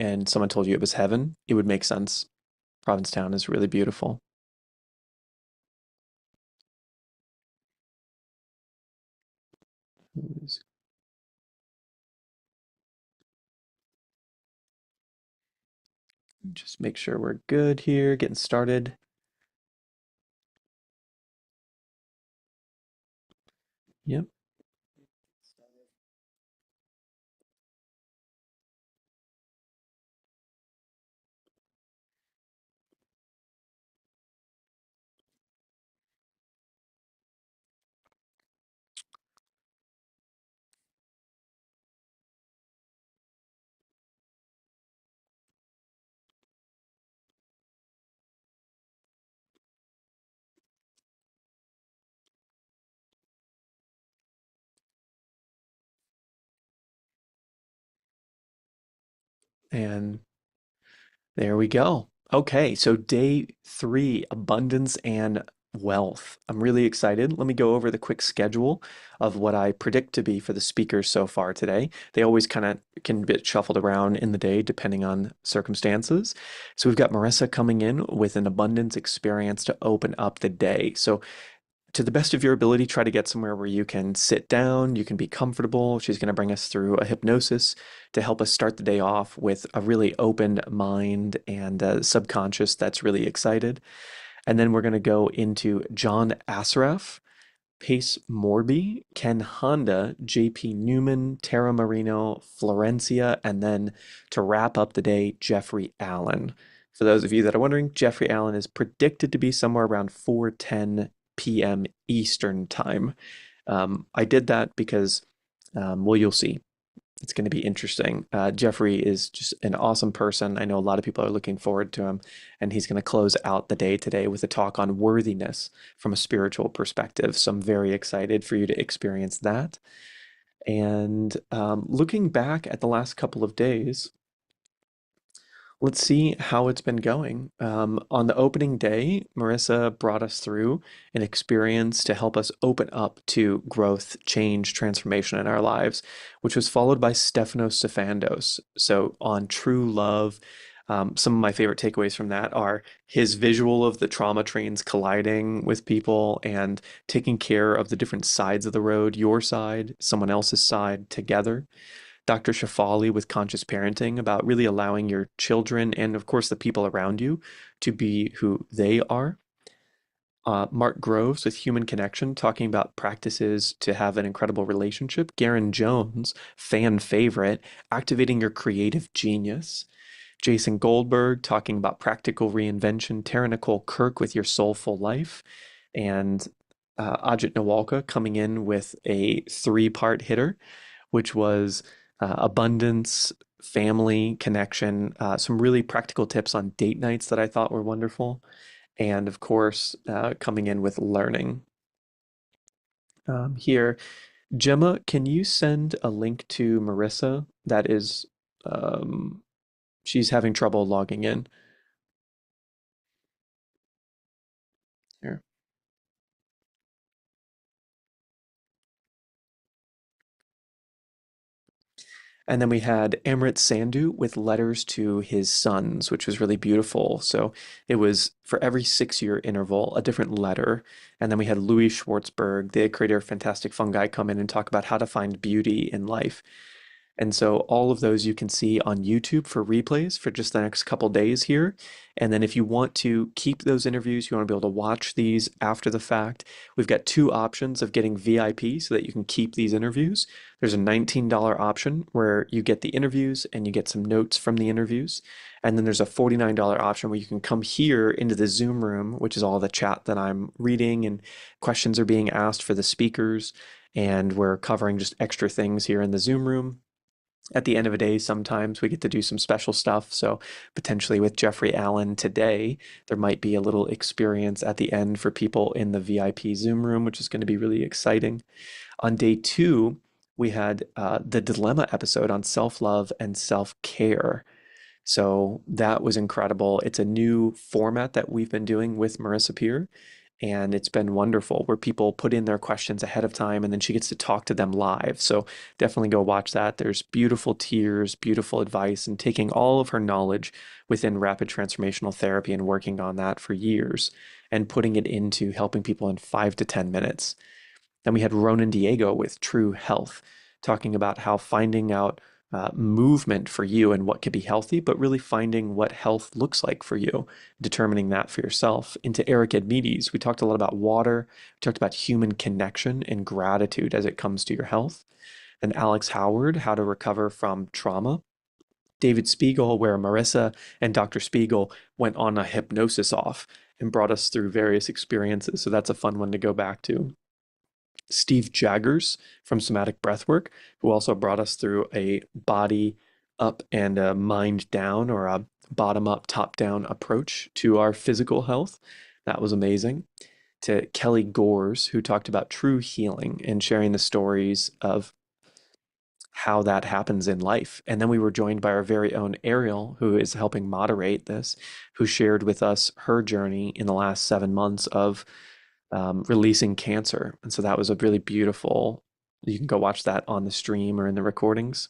and someone told you it was heaven, it would make sense. Provincetown is really beautiful. Just make sure we're good here, getting started. Yep. And there we go. Okay, so day three, abundance and wealth. I'm really excited. Let me go over the quick schedule of what I predict to be for the speakers so far today. They always kind of can get shuffled around in the day depending on circumstances. So we've got Marissa coming in with an abundance experience to open up the day. So to the best of your ability, try to get somewhere where you can sit down, you can be comfortable. She's going to bring us through a hypnosis to help us start the day off with a really open mind and a subconscious that's really excited. And then we're going to go into John Assaraf, Pace Morby, Ken Honda, JP Newman, Tara Marino, Florencia, and then to wrap up the day, Jeffrey Allen. For those of you that are wondering, Jeffrey Allen is predicted to be somewhere around 4:10 p.m. Eastern time. I did that because, well, you'll see. It's going to be interesting. Jeffrey is just an awesome person. I know a lot of people are looking forward to him, and he's going to close out the day today with a talk on worthiness from a spiritual perspective. So I'm very excited for you to experience that. And looking back at the last couple of days, let's see how it's been going. On the opening day, Marissa brought us through an experience to help us open up to growth, change, transformation in our lives, which was followed by Stefanos Sifandos. So, on true love, some of my favorite takeaways from that are his visual of the trauma trains colliding with people and taking care of the different sides of the road, your side, someone else's side, together. Dr. Shafali with conscious parenting about really allowing your children and, of course, the people around you to be who they are. Mark Groves with Human Connection, talking about practices to have an incredible relationship. Garen Jones, fan favorite, activating your creative genius. Jason Goldberg talking about practical reinvention. Tara Nicole Kirk with your soulful life. And Ajit Nawalka coming in with a three-part hitter, which was abundance, family, connection, some really practical tips on date nights that I thought were wonderful, and of course, coming in with learning. Here, Gemma, can you send a link to Marissa? That is, um, she's having trouble logging in. Here. And then we had Amrit Sandhu with letters to his sons, which was really beautiful. So it was for every 6 year interval, a different letter. And then we had Louis Schwartzberg, the creator of Fantastic Fungi, come in and talk about how to find beauty in life. And so all of those you can see on YouTube for replays for just the next couple days here. And then if you want to keep those interviews, you want to be able to watch these after the fact, we've got two options of getting VIP so that you can keep these interviews. There's a $19 option where you get the interviews and you get some notes from the interviews. And then there's a $49 option where you can come here into the Zoom room, which is all the chat that I'm reading and questions are being asked for the speakers. And we're covering just extra things here in the Zoom room. At the end of a day, sometimes we get to do some special stuff. So potentially with Jeffrey Allen today, there might be a little experience at the end for people in the VIP Zoom room, which is going to be really exciting. On day two, we had the Dilemma episode on self-love and self-care. So that was incredible. It's a new format that we've been doing with Marissa Peer. and it's been wonderful where people put in their questions ahead of time and then she gets to talk to them live. So definitely go watch that. There's beautiful tears, beautiful advice, and taking all of her knowledge within rapid transformational therapy and working on that for years and putting it into helping people in 5 to 10 minutes. Then we had Ronan Diego with True Health, talking about how finding out movement for you and what could be healthy, but really finding what health looks like for you, determining that for yourself. Into Eric Edmeades, we talked a lot about water, we talked about human connection and gratitude as it comes to your health. And Alex Howard, how to recover from trauma. David Spiegel, where Marisa and Dr. Spiegel went on a hypnosis off and brought us through various experiences. So that's a fun one to go back to. Steve Jaggers from Somatic Breathwork, who also brought us through a body up and a mind down, or a bottom up, top down approach to our physical health. That was amazing. To Kelly Gores, who talked about true healing and sharing the stories of how that happens in life. And then we were joined by our very own Ariel, who is helping moderate this, who shared with us her journey in the last 7 months of releasing cancer. And so that was a really beautiful, you can go watch that on the stream or in the recordings.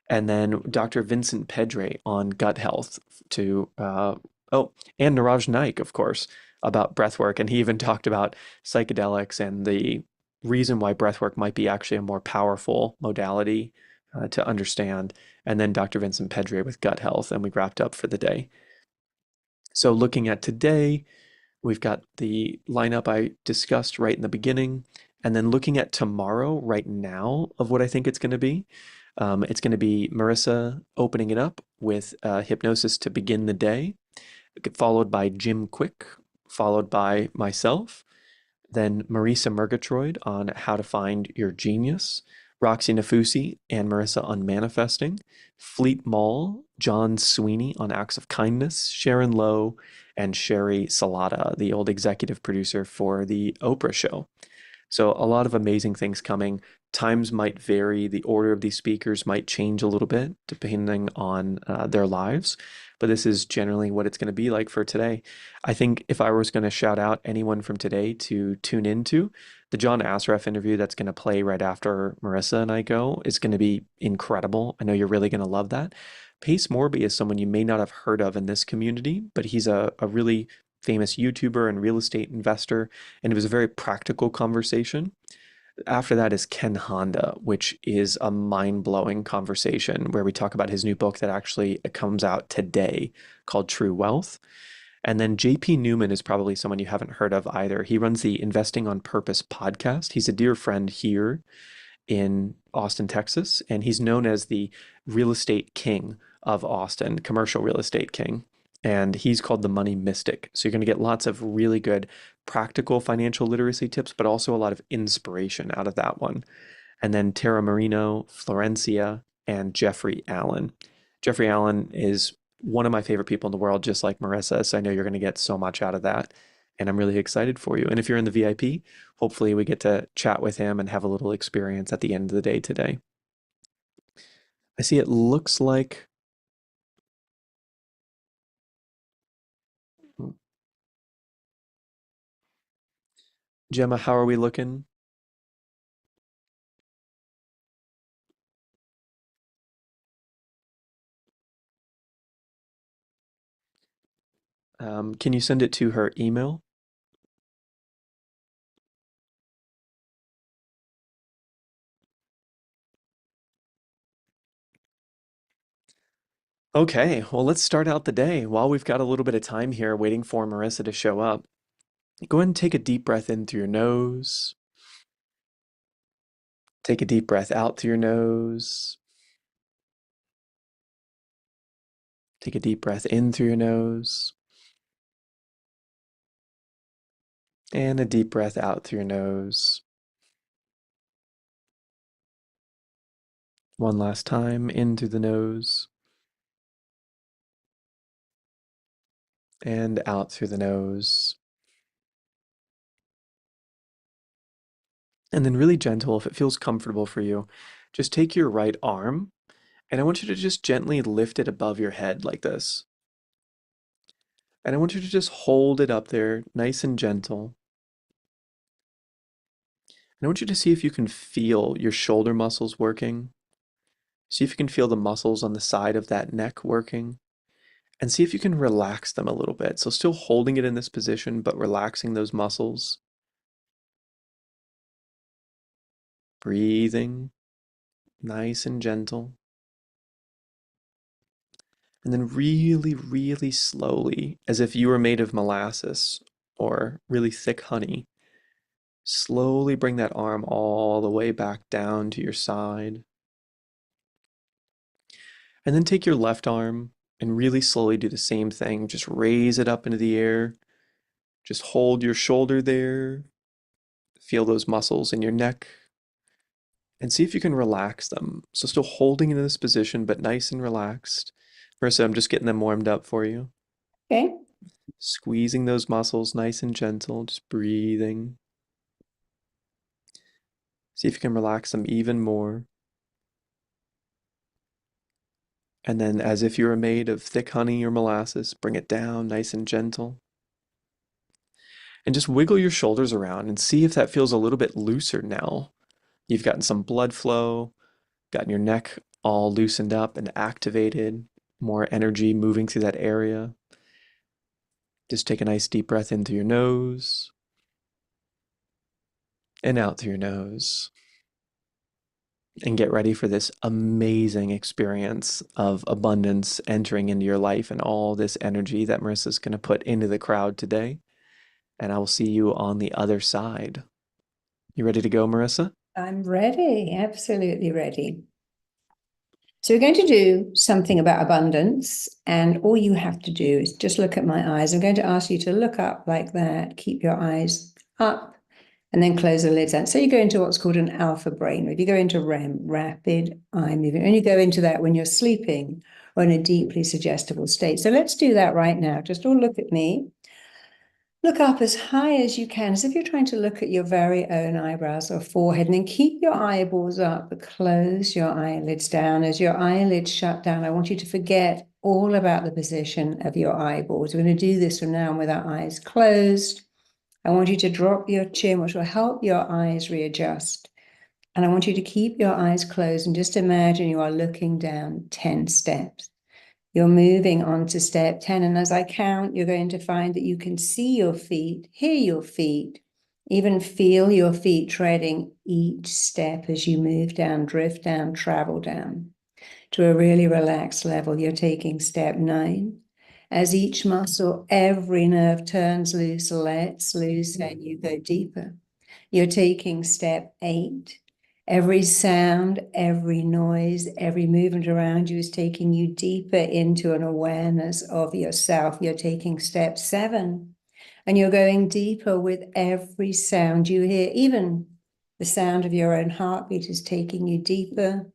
And then Dr. Vincent Pedre on gut health to, oh, and Niraj Naik, of course, about breathwork. And he even talked about psychedelics and the reason why breathwork might be actually a more powerful modality to understand. And then Dr. Vincent Pedre with gut health. And we wrapped up for the day. So looking at today, we've got the lineup I discussed right in the beginning, and then looking at tomorrow, right now, of what I think it's going to be. It's going to be Marissa opening it up with hypnosis to begin the day, followed by Jim Quick, followed by myself, then Marisa Murgatroyd on how to find your genius, Roxy Nafusi and Marissa on manifesting, Fleet Mall, John Sweeney on acts of kindness, Sharon Lowe, and Sherry Salata, the old executive producer for the Oprah show. So a lot of amazing things coming. Times might vary. The order of these speakers might change a little bit depending on their lives, but this is generally what it's going to be like for today. I think if I was going to shout out anyone from today to tune into, the John Assaraf interview that's going to play right after Marissa and I go is going to be incredible. I know you're really going to love that. Pace Morby is someone you may not have heard of in this community, but he's a really famous YouTuber and real estate investor, and it was a very practical conversation. After that is Ken Honda, which is a mind-blowing conversation where we talk about his new book that actually comes out today called True Wealth. And then JP Newman is probably someone you haven't heard of either. He runs the Investing on Purpose podcast. He's a dear friend here in Austin, Texas, and he's known as the real estate king of Austin, commercial real estate king. And he's called the Money Mystic. So you're going to get lots of really good practical financial literacy tips, but also a lot of inspiration out of that one. And then Tara Marino, Florencia, and Jeffrey Allen. Jeffrey Allen is one of my favorite people in the world, just like Marissa. So I know you're going to get so much out of that. And I'm really excited for you. And if you're in the VIP, hopefully we get to chat with him and have a little experience at the end of the day today. I see it looks like Gemma, how are we looking? Can you send it to her email? Okay, well, let's start out the day. While we've got a little bit of time here waiting for Marissa to show up, go ahead and take a deep breath in through your nose. Take a deep breath out through your nose. Take a deep breath in through your nose. And a deep breath out through your nose. One last time, in through the nose and out through the nose. And then really gentle, if it feels comfortable for you, just take your right arm and I want you to just gently lift it above your head like this. And I want you to just hold it up there, nice and gentle. And I want you to see if you can feel your shoulder muscles working. See if you can feel the muscles on the side of that neck working. And see if you can relax them a little bit. So still holding it in this position, but relaxing those muscles. Breathing nice and gentle. And then really, really slowly, as if you were made of molasses or really thick honey, slowly bring that arm all the way back down to your side. And then take your left arm and really slowly do the same thing. Just raise it up into the air. Just hold your shoulder there. Feel those muscles in your neck and see if you can relax them. So still holding in this position, but nice and relaxed. Marissa, I'm just getting them warmed up for you. Okay. Squeezing those muscles nice and gentle, just breathing. See if you can relax them even more. And then, as if you were made of thick honey or molasses, bring it down nice and gentle. And just wiggle your shoulders around and see if that feels a little bit looser now. You've gotten some blood flow, gotten your neck all loosened up and activated, more energy moving through that area. Just take a nice deep breath in through your nose and out through your nose. And get ready for this amazing experience of abundance entering into your life and all this energy that Marissa's going to put into the crowd today. And I will see you on the other side. You ready to go, Marissa? I'm ready, absolutely ready. So we're going to do something about abundance, and all you have to do is just look at my eyes. I'm going to ask you to look up like that, keep your eyes up, and then close the lids down. So you go into what's called an alpha brainwave. You go into REM, rapid eye movement, and you go into that when you're sleeping or in a deeply suggestible state. So let's do that right now. Just all look at me. Look up as high as you can, as if you're trying to look at your very own eyebrows or forehead, and then keep your eyeballs up, but close your eyelids down. As your eyelids shut down, I want you to forget all about the position of your eyeballs. We're going to do this from now on with our eyes closed. I want you to drop your chin, which will help your eyes readjust. And I want you to keep your eyes closed and just imagine you are looking down 10 steps. You're moving on to step 10. And as I count, you're going to find that you can see your feet, hear your feet, even feel your feet treading each step as you move down, drift down, travel down to a really relaxed level. You're taking step 9. As each muscle, every nerve turns loose, lets loose, and you go deeper. You're taking step 8. Every sound, every noise, every movement around you is taking you deeper into an awareness of yourself. You're taking step 7, and you're going deeper with every sound you hear. Even the sound of your own heartbeat is taking you deeper.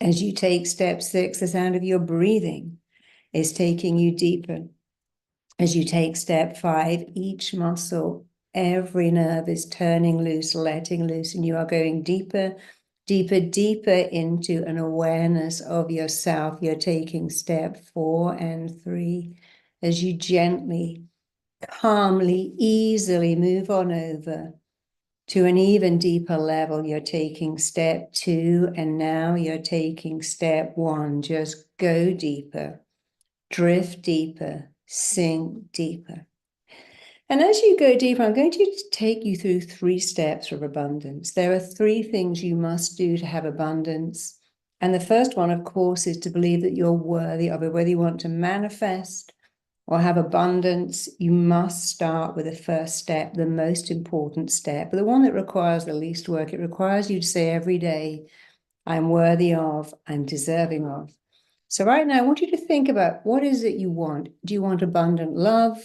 As you take step 6, the sound of your breathing is taking you deeper. As you take step 5, each muscle, every nerve is turning loose, letting loose, and you are going deeper, deeper, deeper into an awareness of yourself. You're taking step 4 and 3 as you gently, calmly, easily move on over to an even deeper level. You're taking step 2, and now you're taking step 1. Just go deeper, drift deeper, sink deeper. And as you go deeper, I'm going to take you through 3 steps of abundance. There are 3 things you must do to have abundance. And the first one, of course, is to believe that you're worthy of it. Whether you want to manifest or have abundance, you must start with the first step, the most important step, the one that requires the least work. It requires you to say every day, I'm worthy of, I'm deserving of. So right now, I want you to think about, what is it you want? Do you want abundant love,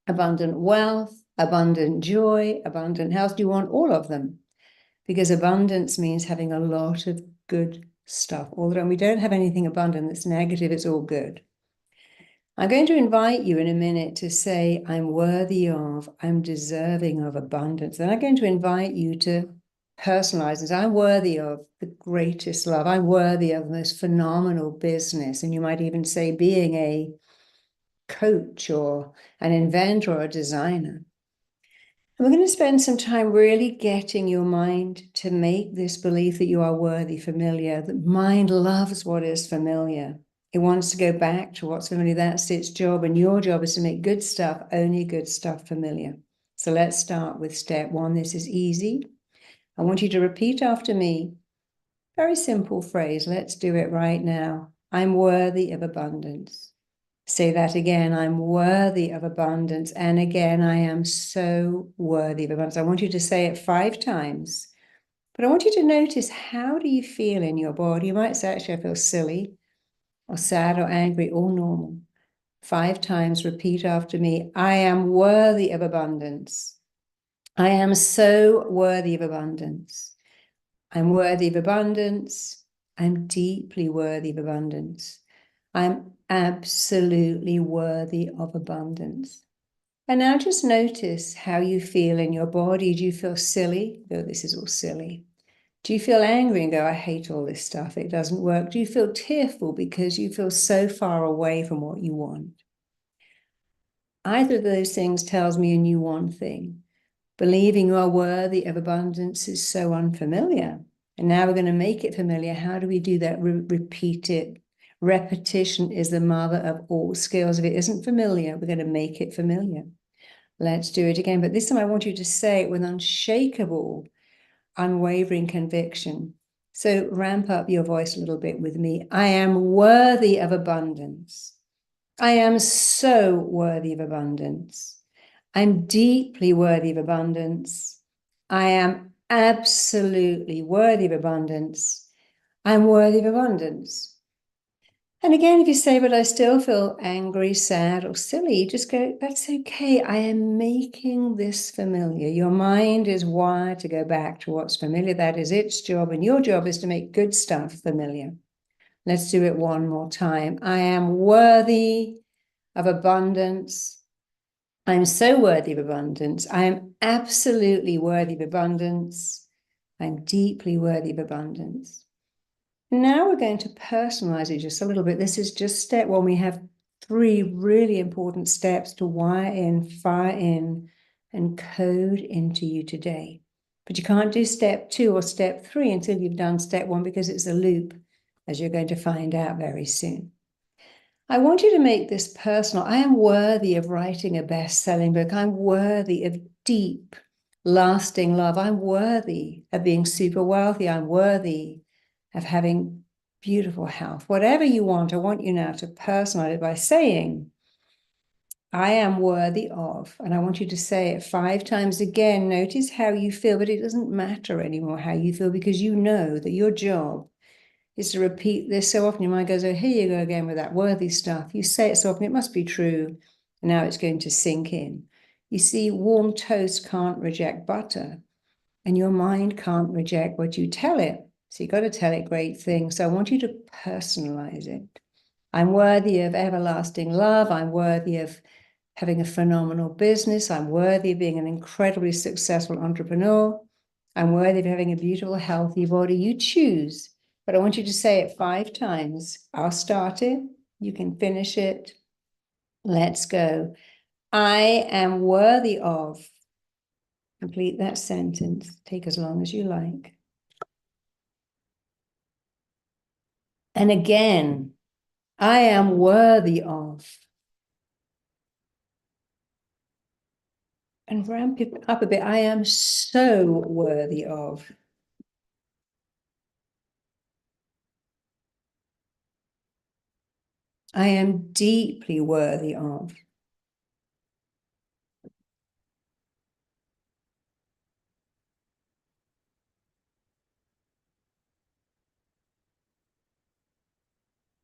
abundant wealth, abundant joy, abundant health? Do you want all of them? Because abundance means having a lot of good stuff. Although we don't have anything abundant that's negative, it's all good. I'm going to invite you in a minute to say, I'm worthy of, I'm deserving of abundance. Then I'm going to invite you to personalize this. I'm worthy of the greatest love. I'm worthy of the most phenomenal business. And you might even say being a coach or an inventor or a designer. And we're going to spend some time really getting your mind to make this belief that you are worthy familiar. The mind loves what is familiar. It wants to go back to what's familiar. That's its job. And your job is to make good stuff, only good stuff, familiar. So let's start with step one. This is easy. I want you to repeat after me. Very simple phrase. Let's do it right now. I'm worthy of abundance. Say that again. I'm worthy of abundance. And again, I am so worthy of abundance. I want you to say it 5 times. But I want you to notice, how do you feel in your body? You might say, actually, I feel silly or sad or angry or normal. 5 times, repeat after me. I am worthy of abundance. I am so worthy of abundance. I'm worthy of abundance. I'm deeply worthy of abundance. I'm absolutely worthy of abundance. And now just notice how you feel in your body. Do you feel silly? Go, this is all silly. Do you feel angry and go, I hate all this stuff, it doesn't work? Do you feel tearful because you feel so far away from what you want? Either of those things tells me a new one thing. Believing you are worthy of abundance is so unfamiliar. And now we're going to make it familiar. How do we do that? Repeat it. Repetition is the mother of all skills. If it isn't familiar, we're going to make it familiar. Let's do it again. But this time I want you to say it with unshakable, unwavering conviction. So ramp up your voice a little bit with me. I am worthy of abundance. I am so worthy of abundance. I'm deeply worthy of abundance. I am absolutely worthy of abundance. I'm worthy of abundance. And again, if you say, but I still feel angry, sad, or silly, just go, that's okay. I am making this familiar. Your mind is wired to go back to what's familiar. That is its job. And your job is to make good stuff familiar. Let's do it one more time. I am worthy of abundance. I'm so worthy of abundance. I am absolutely worthy of abundance. I'm deeply worthy of abundance. Now we're going to personalize it just a little bit. This is just step one. We have 3 really important steps to wire in, fire in, and code into you today. But you can't do step 2 or step 3 until you've done step 1, because it's a loop, as you're going to find out very soon. I want you to make this personal. I am worthy of writing a best-selling book. I'm worthy of deep, lasting love. I'm worthy of being super wealthy. I'm worthy of having beautiful health. Whatever you want, I want you now to personalize it by saying, I am worthy of, and I want you to say it 5 times again. Notice how you feel, but it doesn't matter anymore how you feel, because you know that your job is to repeat this so often. Your mind goes, oh, here you go again with that worthy stuff. You say it so often, it must be true. And now it's going to sink in. You see, warm toast can't reject butter, and your mind can't reject what you tell it. So you've got to tell it great things. So I want you to personalize it. I'm worthy of everlasting love. I'm worthy of having a phenomenal business. I'm worthy of being an incredibly successful entrepreneur. I'm worthy of having a beautiful, healthy body. You choose, but I want you to say it 5 times. I'll start it. You can finish it. Let's go. I am worthy of. Complete that sentence. Take as long as you like. And again, I am worthy of. And ramp it up a bit. I am so worthy of. I am deeply worthy of.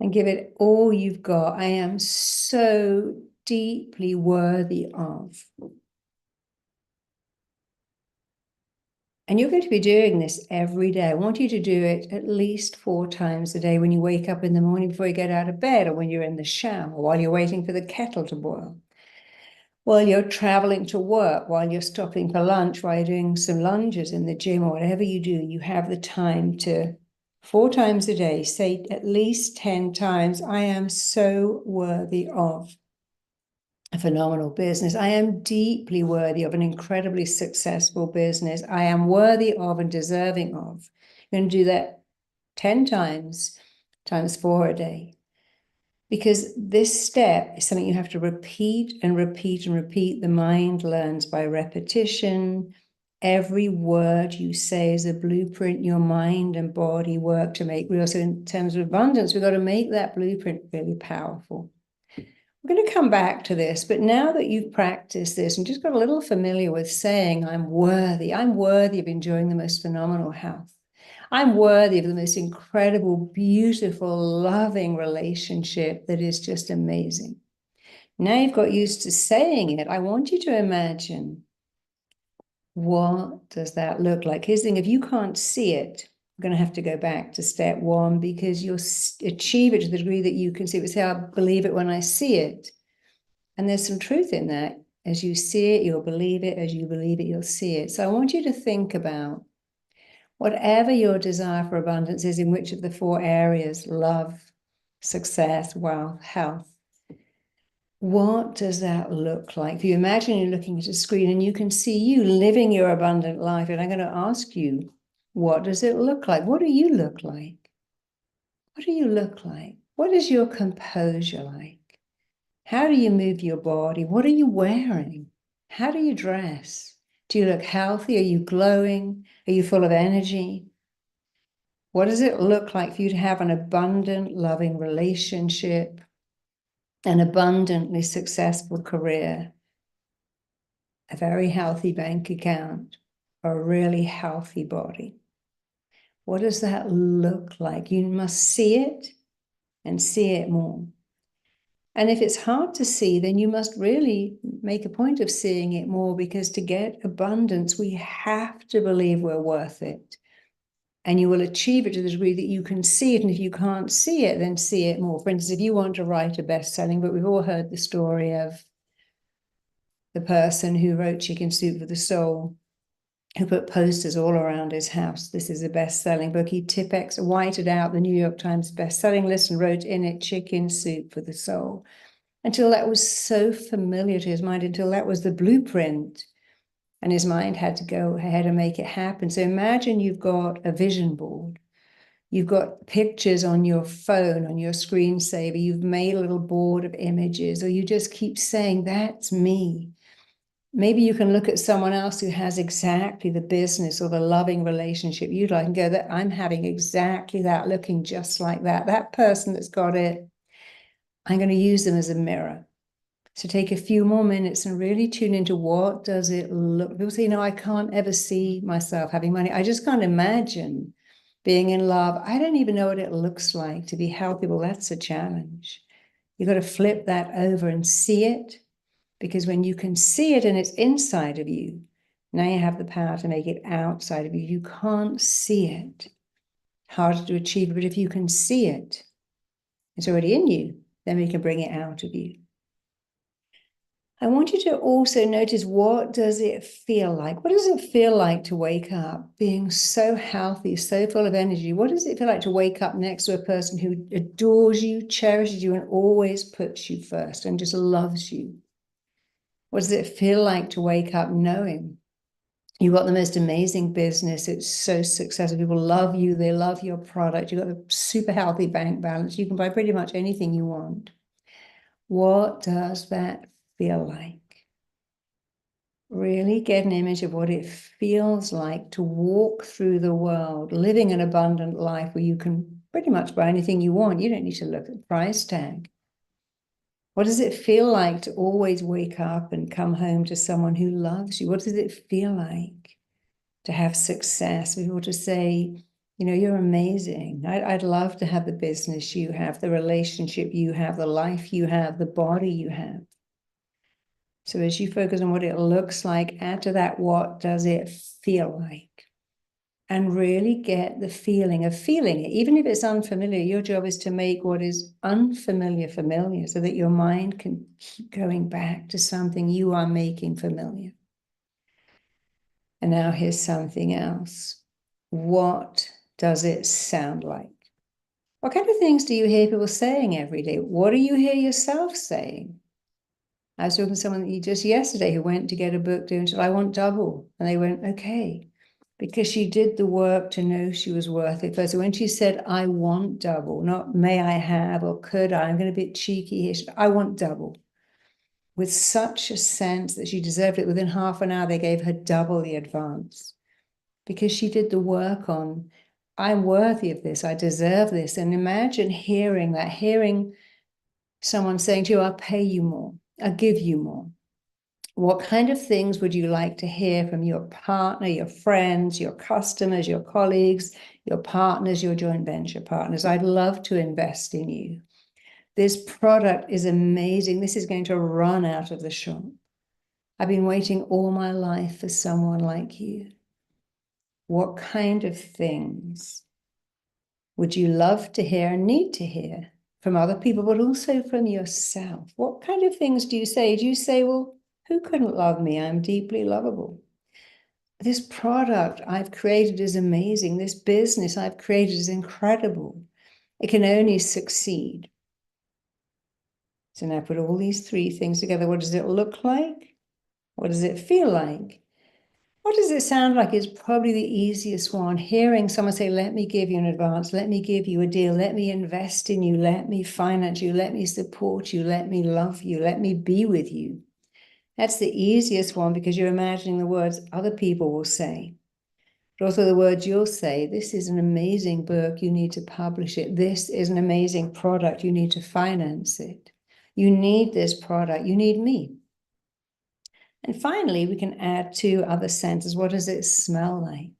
And give it all you've got. I am so deeply worthy of. And you're going to be doing this every day. I want you to do it at least 4 times a day, when you wake up in the morning before you get out of bed, or when you're in the shower, while you're waiting for the kettle to boil, while you're traveling to work, while you're stopping for lunch, while you're doing some lunges in the gym, or whatever you do. You have the time to 4 times a day, say at least 10 times, I am so worthy of. a phenomenal business. I am deeply worthy of an incredibly successful business. I am worthy of and deserving of. I'm going to do that 10 times, times 4 a day. Because this step is something you have to repeat and repeat and repeat. The mind learns by repetition. Every word you say is a blueprint your mind and body work to make real. So in terms of abundance, we've got to make that blueprint really powerful. We're going to come back to this, but now that you've practiced this and just got a little familiar with saying, I'm worthy of enjoying the most phenomenal health. I'm worthy of the most incredible, beautiful, loving relationship that is just amazing. Now you've got used to saying it. I want you to imagine, what does that look like? Here's the thing, if you can't see it, I'm going to have to go back to step 1 because you'll achieve it to the degree that you can see it. Say, I believe it when I see it. And there's some truth in that. As you see it, you'll believe it. As you believe it, you'll see it. So I want you to think about whatever your desire for abundance is, in which of the 4 areas, love, success, wealth, health, what does that look like? If you imagine you're looking at a screen and you can see you living your abundant life, and I'm going to ask you, what does it look like? What do you look like? What do you look like? What is your composure like? How do you move your body? What are you wearing? How do you dress? Do you look healthy? Are you glowing? Are you full of energy? What does it look like for you to have an abundant, loving relationship, an abundantly successful career, a very healthy bank account, a really healthy body? What does that look like? You must see it and see it more. And if it's hard to see, then you must really make a point of seeing it more, because to get abundance, we have to believe we're worth it. And you will achieve it to the degree that you can see it. And if you can't see it, then see it more. For instance, if you want to write a best-selling book, we've all heard the story of the person who wrote Chicken Soup for the Soul, who put posters all around his house. This is a best-selling book. He whited out the New York Times best-selling list and wrote in it, Chicken Soup for the Soul, until that was so familiar to his mind, until that was the blueprint. And his mind had to go ahead and make it happen. So imagine you've got a vision board. You've got pictures on your phone, on your screensaver. You've made a little board of images, or you just keep saying, that's me. Maybe you can look at someone else who has exactly the business or the loving relationship you'd like and go, that I'm having exactly that, looking just like that. That person that's got it, I'm going to use them as a mirror. So take a few more minutes and really tune into, what does it look? People say, I can't ever see myself having money. I just can't imagine being in love. I don't even know what it looks like to be healthy. Well, that's a challenge. You've got to flip that over and see it, because when you can see it and it's inside of you, now you have the power to make it outside of you. You can't see it. Harder to achieve, but if you can see it, it's already in you, then we can bring it out of you. I want you to also notice, what does it feel like? What does it feel like to wake up being so healthy, so full of energy? What does it feel like to wake up next to a person who adores you, cherishes you, and always puts you first and just loves you? What does it feel like to wake up knowing you've got the most amazing business? It's so successful. People love you. They love your product. You've got a super healthy bank balance. You can buy pretty much anything you want. What does that feel like? Really get an image of what it feels like to walk through the world, living an abundant life where you can pretty much buy anything you want. You don't need to look at the price tag. What does it feel like to always wake up and come home to someone who loves you? What does it feel like to have success? People to say, you're amazing. I'd love to have the business you have, the relationship you have, the life you have, the body you have. So as you focus on what it looks like, add to that, what does it feel like? And really get the feeling of feeling it. Even if it's unfamiliar, your job is to make what is unfamiliar familiar, so that your mind can keep going back to something you are making familiar. And now here's something else. What does it sound like? What kind of things do you hear people saying every day? What do you hear yourself saying? I was talking to someone just yesterday who went to get a book deal and said, I want double. And they went, okay. Because she did the work to know she was worth it first. So when she said, I want double, not may I have or could I, I'm going to be cheeky here. She said, I want double. With such a sense that she deserved it. Within half an hour, they gave her double the advance because she did the work on, I'm worthy of this, I deserve this. And imagine hearing that, hearing someone saying to you, I'll pay you more, I'll give you more. What kind of things would you like to hear from your partner, your friends, your customers, your colleagues, your partners, your joint venture partners? I'd love to invest in you. This product is amazing. This is going to run out of the shop. I've been waiting all my life for someone like you. What kind of things would you love to hear and need to hear from other people, but also from yourself? What kind of things do you say? Do you say, well, who couldn't love me? I'm deeply lovable. This product I've created is amazing. This business I've created is incredible. It can only succeed. So now put all these three things together. What does it look like? What does it feel like? What does it sound like is probably the easiest one? Hearing someone say, let me give you an advance, let me give you a deal, let me invest in you, let me finance you, let me support you, let me love you, let me be with you. That's the easiest one because you're imagining the words other people will say. But also the words you'll say, this is an amazing book, you need to publish it. This is an amazing product, you need to finance it. You need this product, you need me. And finally, we can add two other senses. What does it smell like?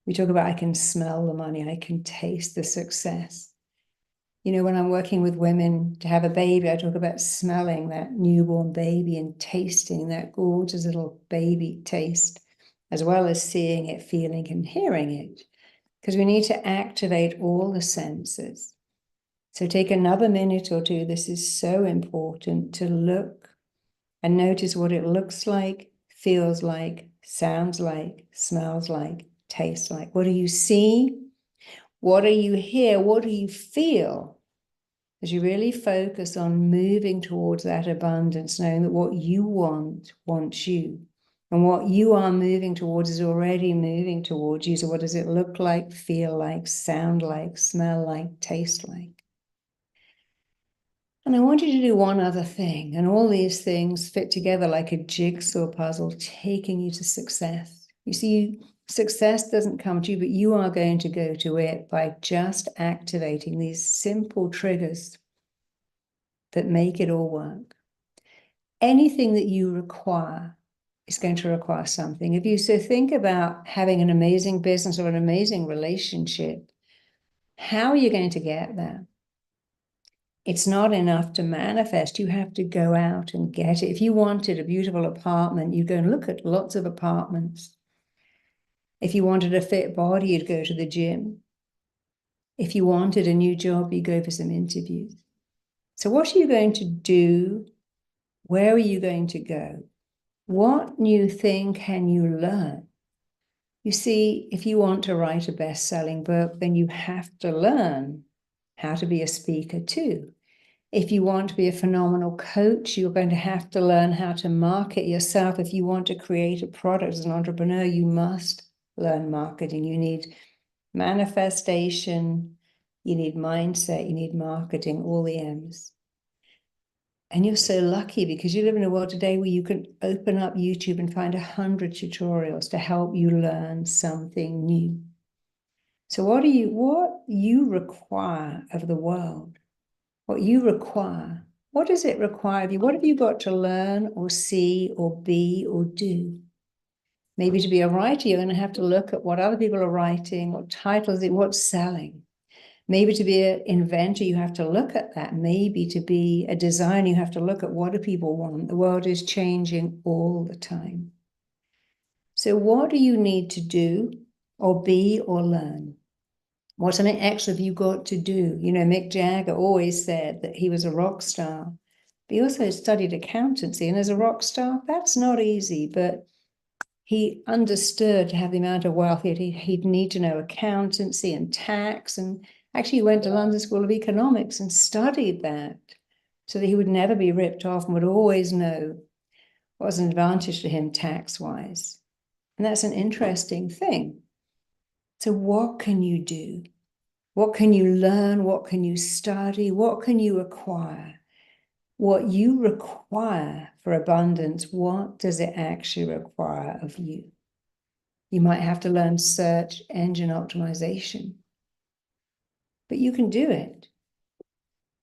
We talk about, I can smell the money, I can taste the success. You know, when I'm working with women to have a baby, I talk about smelling that newborn baby and tasting that gorgeous little baby taste, as well as seeing it, feeling and hearing it, because we need to activate all the senses. So take another minute or two. This is so important to look and notice what it looks like, feels like, sounds like, smells like, tastes like. What do you see? What do you hear? What do you feel? As you really focus on moving towards that abundance, knowing that what you want wants you, and what you are moving towards is already moving towards you. So what does it look like, feel like, sound like, smell like, taste like? And I want you to do one other thing, and all these things fit together like a jigsaw puzzle, taking you to success. You see, success doesn't come to you, but you are going to go to it by just activating these simple triggers that make it all work. Anything that you require is going to require something of you. So think about having an amazing business or an amazing relationship. How are you going to get there? It's not enough to manifest. You have to go out and get it. If you wanted a beautiful apartment, you'd go and look at lots of apartments. If you wanted a fit body, you'd go to the gym. If you wanted a new job, you go for some interviews. So what are you going to do? Where are you going to go? What new thing can you learn? You see, if you want to write a best-selling book, then you have to learn how to be a speaker too. If you want to be a phenomenal coach, you're going to have to learn how to market yourself. If you want to create a product as an entrepreneur, you must learn marketing. You need manifestation, you need mindset, you need marketing, all the M's. And you're so lucky because you live in a world today where you can open up YouTube and find 100 tutorials to help you learn something new. So what you require of the world? What you require? What does it require of you? What have you got to learn or see or be or do? Maybe to be a writer, you're going to have to look at what other people are writing, what titles, what's selling. Maybe to be an inventor, you have to look at that. Maybe to be a designer, you have to look at what do people want. The world is changing all the time. So what do you need to do or be or learn? What something extra have you got to do? You know, Mick Jagger always said that he was a rock star, but he also studied accountancy. And as a rock star, that's not easy, but he understood to have the amount of wealth he'd need to know accountancy and tax. And actually he went to London School of Economics and studied that so that he would never be ripped off and would always know what was an advantage to him tax-wise. And that's an interesting thing. So what can you do? What can you learn? What can you study? What can you acquire? What you require for abundance, what does it actually require of you? You might have to learn search engine optimization, but you can do it.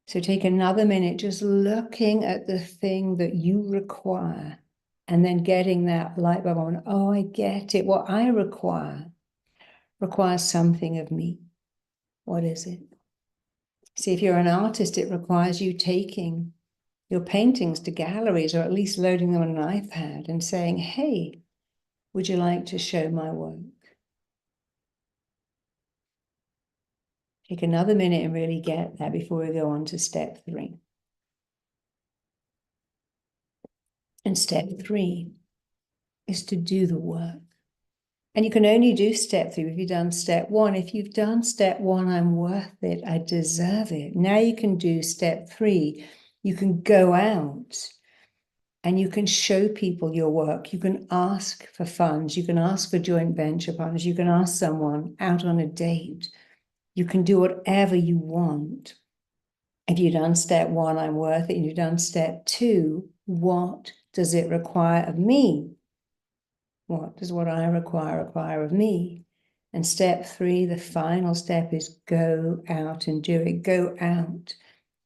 So take another minute just looking at the thing that you require and then getting that light bulb on. Oh, I get it. What I require requires something of me. What is it? See, if you're an artist, it requires you taking your paintings to galleries, or at least loading them on an iPad and saying, hey, would you like to show my work? Take another minute and really get that before we go on to step 3. And step 3 is to do the work. And you can only do step 3 if you've done step 1. If you've done step 1, I'm worth it, I deserve it. Now you can do step 3. You can go out and you can show people your work. You can ask for funds. You can ask for joint venture partners. You can ask someone out on a date. You can do whatever you want. If you've done step 1, I'm worth it, and you've done step 2, what does it require of me? What does what I require of me? And step 3, the final step, is go out and do it. Go out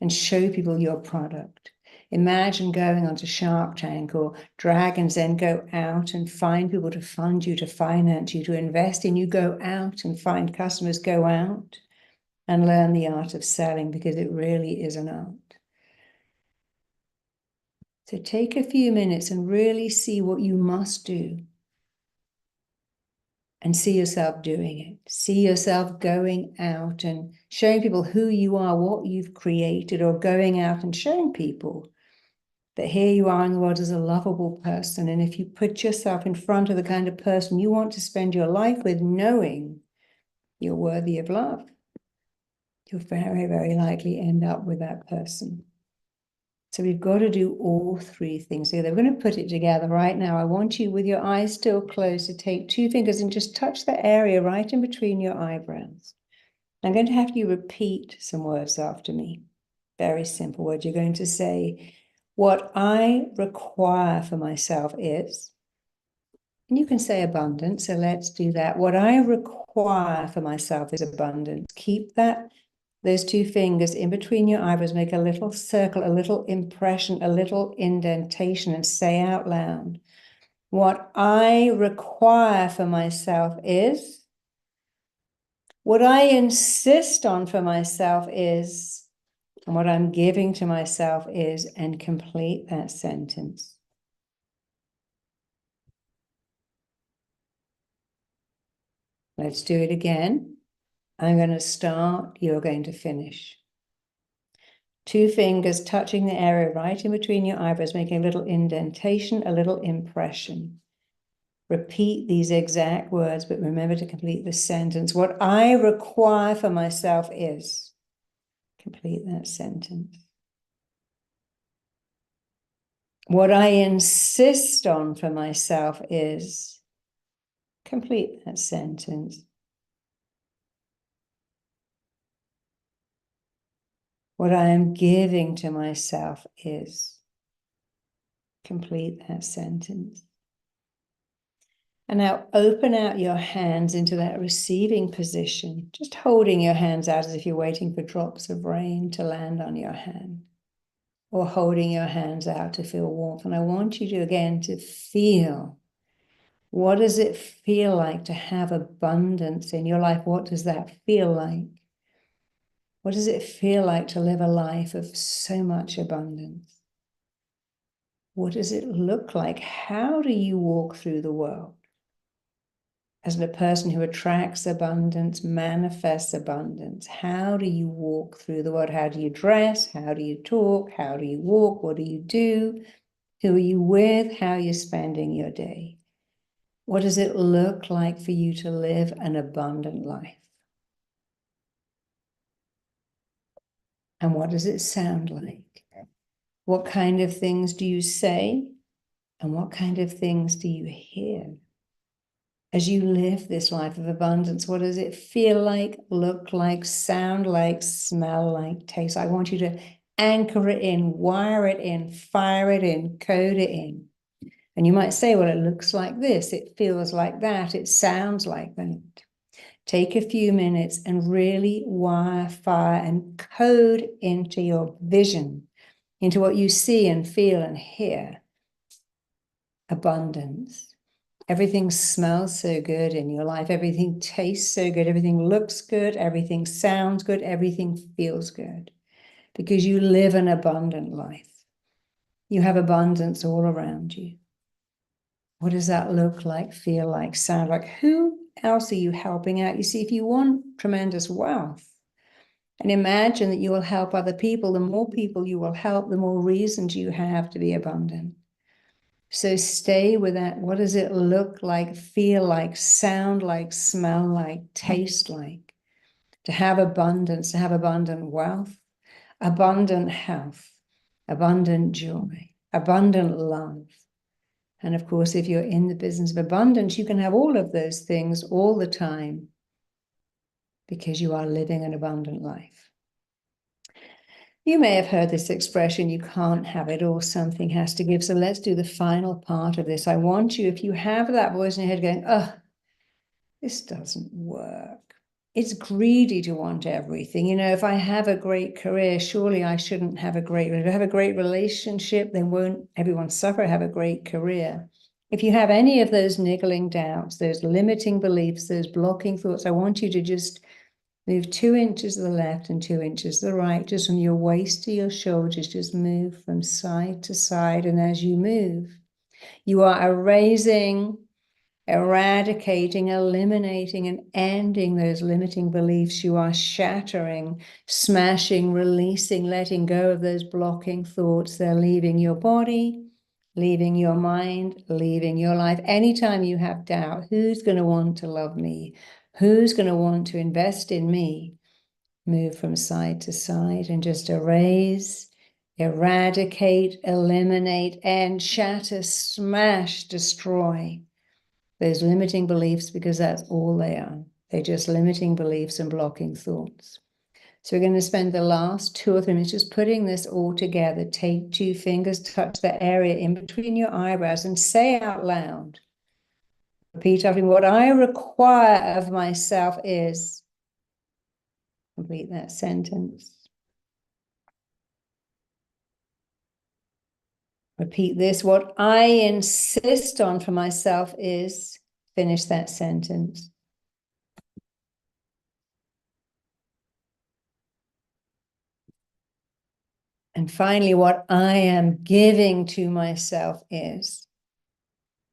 and show people your product. Imagine going onto Shark Tank or Dragon's Den. Go out and find people to fund you, to finance you, to invest in you. Go out and find customers. Go out and learn the art of selling, because it really is an art. So take a few minutes and really see what you must do, and see yourself doing it. See yourself going out and showing people who you are, what you've created, or going out and showing people that here you are in the world as a lovable person. And if you put yourself in front of the kind of person you want to spend your life with, knowing you're worthy of love, you'll very, very likely end up with that person. So we've got to do all 3 things together. We're going to put it together right now. I want you, with your eyes still closed, to take 2 fingers and just touch the area right in between your eyebrows. I'm going to have you repeat some words after me. Very simple words. You're going to say, what I require for myself is, and you can say abundance, so let's do that. What I require for myself is abundance. Keep those 2 fingers in between your eyebrows, make a little circle, a little impression, a little indentation, and say out loud, what I require for myself is, what I insist on for myself is, and what I'm giving to myself is, and complete that sentence. Let's do it again. I'm going to start, you're going to finish. 2 fingers touching the area right in between your eyebrows, making a little indentation, a little impression. Repeat these exact words, but remember to complete the sentence. What I require for myself is, complete that sentence. What I insist on for myself is, complete that sentence. What I am giving to myself is, complete that sentence. And now open out your hands into that receiving position, just holding your hands out as if you're waiting for drops of rain to land on your hand, or holding your hands out to feel warmth. And I want you to, again, to feel, what does it feel like to have abundance in your life? What does that feel like? What does it feel like to live a life of so much abundance? What does it look like? How do you walk through the world as a person who attracts abundance, manifests abundance? How do you walk through the world? How do you dress? How do you talk? How do you walk? What do you do? Who are you with? How are you spending your day? What does it look like for you to live an abundant life? And what does it sound like? What kind of things do you say? And what kind of things do you hear? As you live this life of abundance, what does it feel like, look like, sound like, smell like, taste? I want you to anchor it in, wire it in, fire it in, code it in. And you might say, well, it looks like this, it feels like that, it sounds like that. Take a few minutes and really wire, fire, and code into your vision, into what you see and feel and hear. Abundance. Everything smells so good in your life. Everything tastes so good. Everything looks good. Everything sounds good. Everything feels good because you live an abundant life. You have abundance all around you. What does that look like, feel like, sound like? Who else are you helping out? You see, if you want tremendous wealth and imagine that you will help other people, the more people you will help, the more reasons you have to be abundant. So stay with that. What does it look like, feel like, sound like, smell like, taste like? To have abundance, to have abundant wealth, abundant health, abundant joy, abundant love. And of course, if you're in the business of abundance, you can have all of those things all the time because you are living an abundant life. You may have heard this expression, you can't have it all, something has to give. So let's do the final part of this. I want you, if you have that voice in your head going, oh, this doesn't work. It's greedy to want everything. You know, if I have a great career, surely I shouldn't have a great, if I have a great relationship, then won't everyone suffer, have a great career. If you have any of those niggling doubts, those limiting beliefs, those blocking thoughts, I want you to just move 2 inches to the left and 2 inches to the right, just from your waist to your shoulders, just move from side to side. And as you move, you are erasing, eradicating, eliminating, and ending those limiting beliefs. You are shattering, smashing, releasing, letting go of those blocking thoughts. They're leaving your body, leaving your mind, leaving your life. Anytime you have doubt, who's going to want to love me? Who's going to want to invest in me? Move from side to side and just erase, eradicate, eliminate, and shatter, smash, destroy those limiting beliefs, because that's all they are. They're just limiting beliefs and blocking thoughts. So we're going to spend the last 2 or 3 minutes just putting this all together. Take 2 fingers, touch the area in between your eyebrows and say out loud, repeat after me, what I require of myself is, complete that sentence. Repeat this, what I insist on for myself is, finish that sentence. And finally, what I am giving to myself is,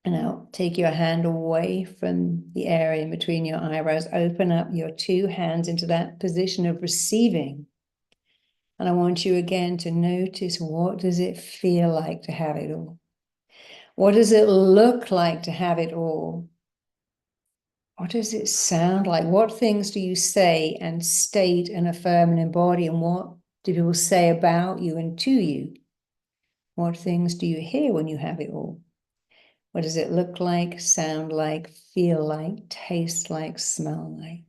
and now take your hand away from the area in between your eyebrows, open up your 2 hands into that position of receiving. And I want you again to notice, what does it feel like to have it all? What does it look like to have it all? What does it sound like? What things do you say and state and affirm and embody? And what do people say about you and to you? What things do you hear when you have it all? What does it look like, sound like, feel like, taste like, smell like?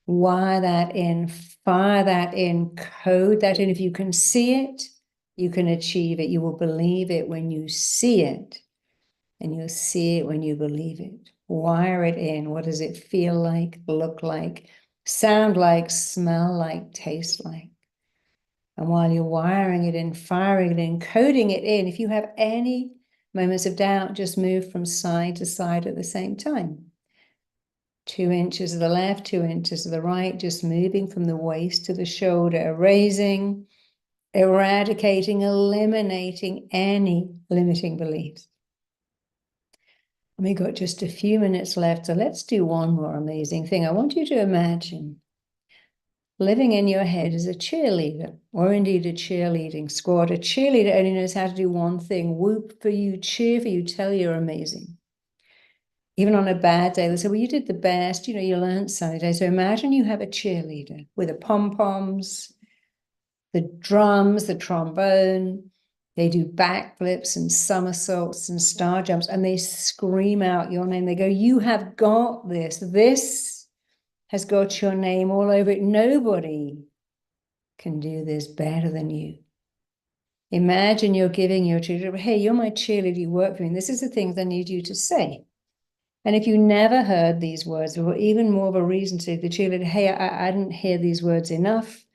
Wire that in, fire that in, code that in. If you can see it, you can achieve it. You will believe it when you see it, and you'll see it when you believe it. Wire it in. What does it feel like, look like, sound like, smell like, taste like? And while you're wiring it in, firing it in, coding it in, if you have any moments of doubt, just move from side to side at the same time. 2 inches to the left, 2 inches to the right, just moving from the waist to the shoulder, erasing, eradicating, eliminating any limiting beliefs. We got just a few minutes left, so let's do one more amazing thing. I want you to imagine living in your head as a cheerleader, or indeed a cheerleading squad. A cheerleader only knows how to do one thing: whoop for you, cheer for you, tell you you're amazing. Even on a bad day, they say, well, you did the best, you know, you learned something today. So imagine you have a cheerleader with the pom-poms, the drums, the trombone, They do backflips and somersaults and star jumps, and they scream out your name. They go, you have got this. This has got your name all over it. Nobody can do this better than you. Imagine you're giving your children, hey, you're my cheerleader, you work for me. This is the things I need you to say. And if you never heard these words, or even more of a reason to the cheerleader, hey, I didn't hear these words enough.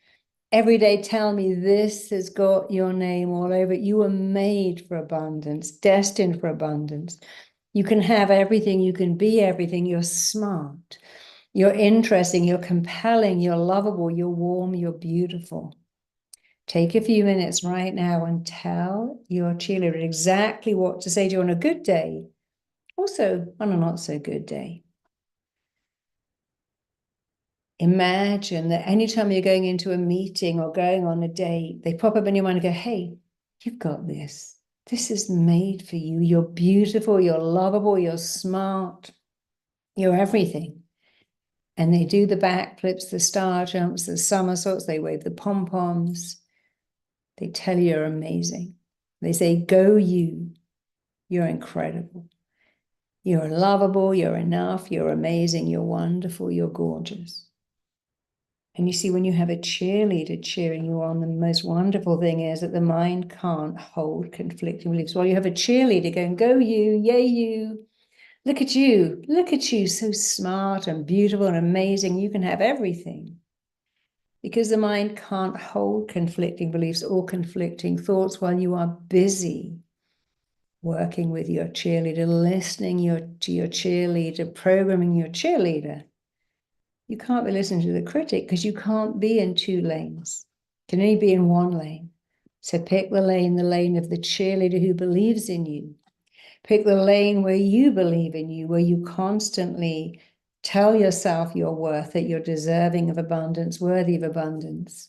Every day tell me this has got your name all over it. You were made for abundance, destined for abundance. You can have everything, you can be everything. You're smart, you're interesting, you're compelling, you're lovable, you're warm, you're beautiful. Take a few minutes right now and tell your cheerleader exactly what to say to you on a good day, also on a not so good day. Imagine that anytime you're going into a meeting or going on a date, they pop up in your mind and go, hey, you've got this. This is made for you. You're beautiful, you're lovable, you're smart, you're everything. And they do the backflips, the star jumps, the somersaults, they wave the pom-poms. They tell you you're amazing. They say, go you, you're incredible. You're lovable, you're enough, you're amazing, you're wonderful, you're gorgeous. And you see, when you have a cheerleader cheering you on, the most wonderful thing is that the mind can't hold conflicting beliefs. While you have a cheerleader going, go you, yay you, look at you, so smart and beautiful and amazing. You can have everything. Because the mind can't hold conflicting beliefs or conflicting thoughts while you are busy working with your cheerleader, listening to your cheerleader, programming your cheerleader. You can't be listening to the critic because you can't be in two lanes. You can only be in one lane. So pick the lane of the cheerleader who believes in you. Pick the lane where you believe in you, where you constantly tell yourself your worth, that you're deserving of abundance, worthy of abundance.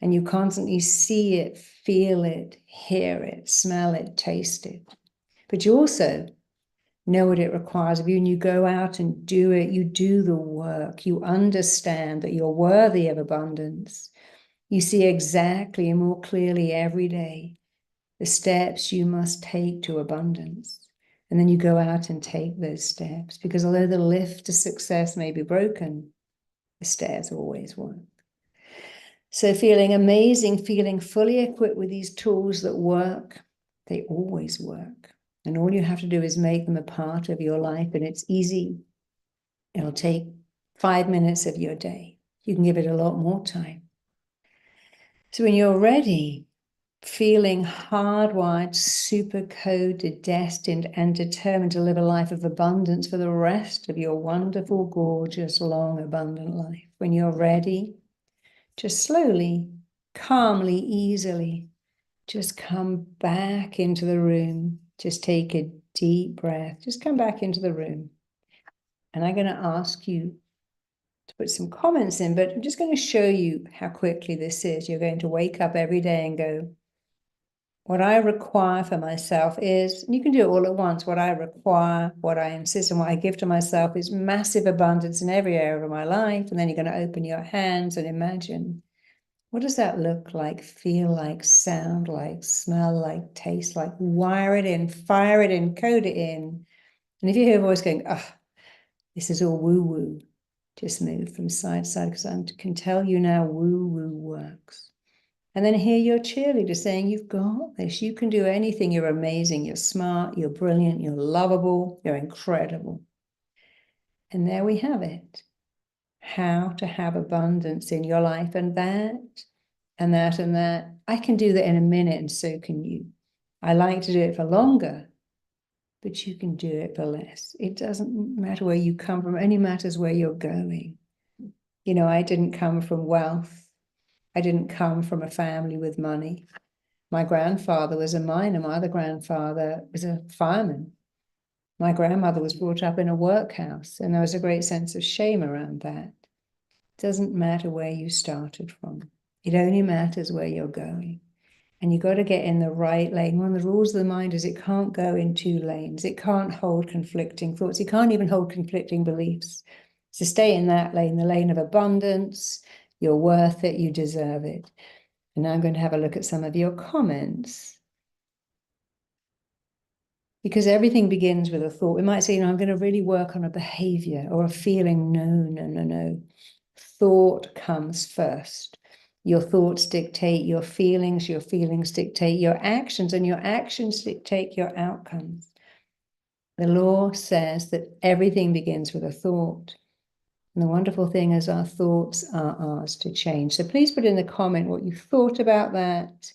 And you constantly see it, feel it, hear it, smell it, taste it. But you also know what it requires of you, and you go out and do it. You do the work. You understand that you're worthy of abundance. You see exactly and more clearly every day the steps you must take to abundance. And then you go out and take those steps, because although the lift to success may be broken, the stairs always work. So feeling amazing, feeling fully equipped with these tools that work, they always work. And all you have to do is make them a part of your life, and it's easy. It'll take 5 minutes of your day. You can give it a lot more time. So when you're ready, feeling hardwired, super coded, destined, and determined to live a life of abundance for the rest of your wonderful, gorgeous, long, abundant life. When you're ready, just slowly, calmly, easily, just come back into the room. Just take a deep breath. Just come back into the room. And I'm going to ask you to put some comments in, but I'm just going to show you how quickly this is. You're going to wake up every day and go, what I require for myself is, and you can do it all at once, what I require, what I insist on, what I give to myself is massive abundance in every area of my life. And then you're going to open your hands and imagine, what does that look like, feel like, sound like, smell like, taste like? Wire it in, fire it in, code it in. And if you hear a voice going, oh, this is all woo-woo, just move from side to side, because I can tell you now woo-woo works. And then hear your cheerleader saying, you've got this, you can do anything, you're amazing, you're smart, you're brilliant, you're lovable, you're incredible. And there we have it. How to have abundance in your life, and that, and that, and that. I can do that in a minute, and so can you. I like to do it for longer, but you can do it for less. It doesn't matter where you come from, it only matters where you're going. You know, I didn't come from wealth. I didn't come from a family with money. My grandfather was a miner. My other grandfather was a fireman. My grandmother was brought up in a workhouse, and there was a great sense of shame around that. It doesn't matter where you started from. It only matters where you're going. And you've got to get in the right lane. One of the rules of the mind is it can't go in two lanes. It can't hold conflicting thoughts. It can't even hold conflicting beliefs. So stay in that lane, the lane of abundance. You're worth it. You deserve it. And now I'm going to have a look at some of your comments. because everything begins with a thought. We might say, I'm going to really work on a behavior or a feeling. No, no, no, no. Thought comes first. Your thoughts dictate your feelings dictate your actions, and your actions dictate your outcomes. The law says that everything begins with a thought. And the wonderful thing is our thoughts are ours to change. So please put in the comment what you thought about that,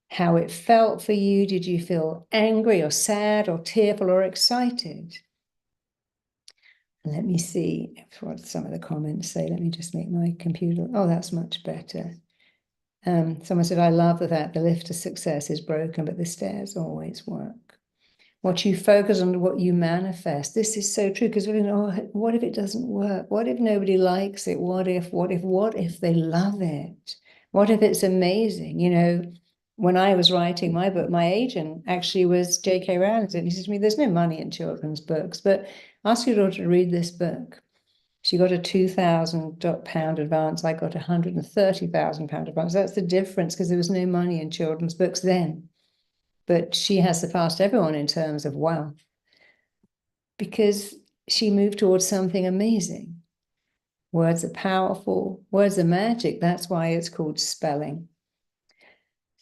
how it felt for you. Did you feel angry or sad or tearful or excited? Let me see what some of the comments say. Let me just make my computer. Oh, that's much better. Someone said, I love that the lift to success is broken, but the stairs always work. What you focus on, what you manifest. This is so true, because what if it doesn't work? What if nobody likes it? What if they love it? What if it's amazing? When I was writing my book, my agent actually was J.K. Rowling, and he said to me, there's no money in children's books, but ask your daughter to read this book. She got a £2,000 advance. I got £130,000 advance. That's the difference, because there was no money in children's books then. But she has surpassed everyone in terms of wealth, because she moved towards something amazing. Words are powerful. Words are magic. That's why it's called spelling.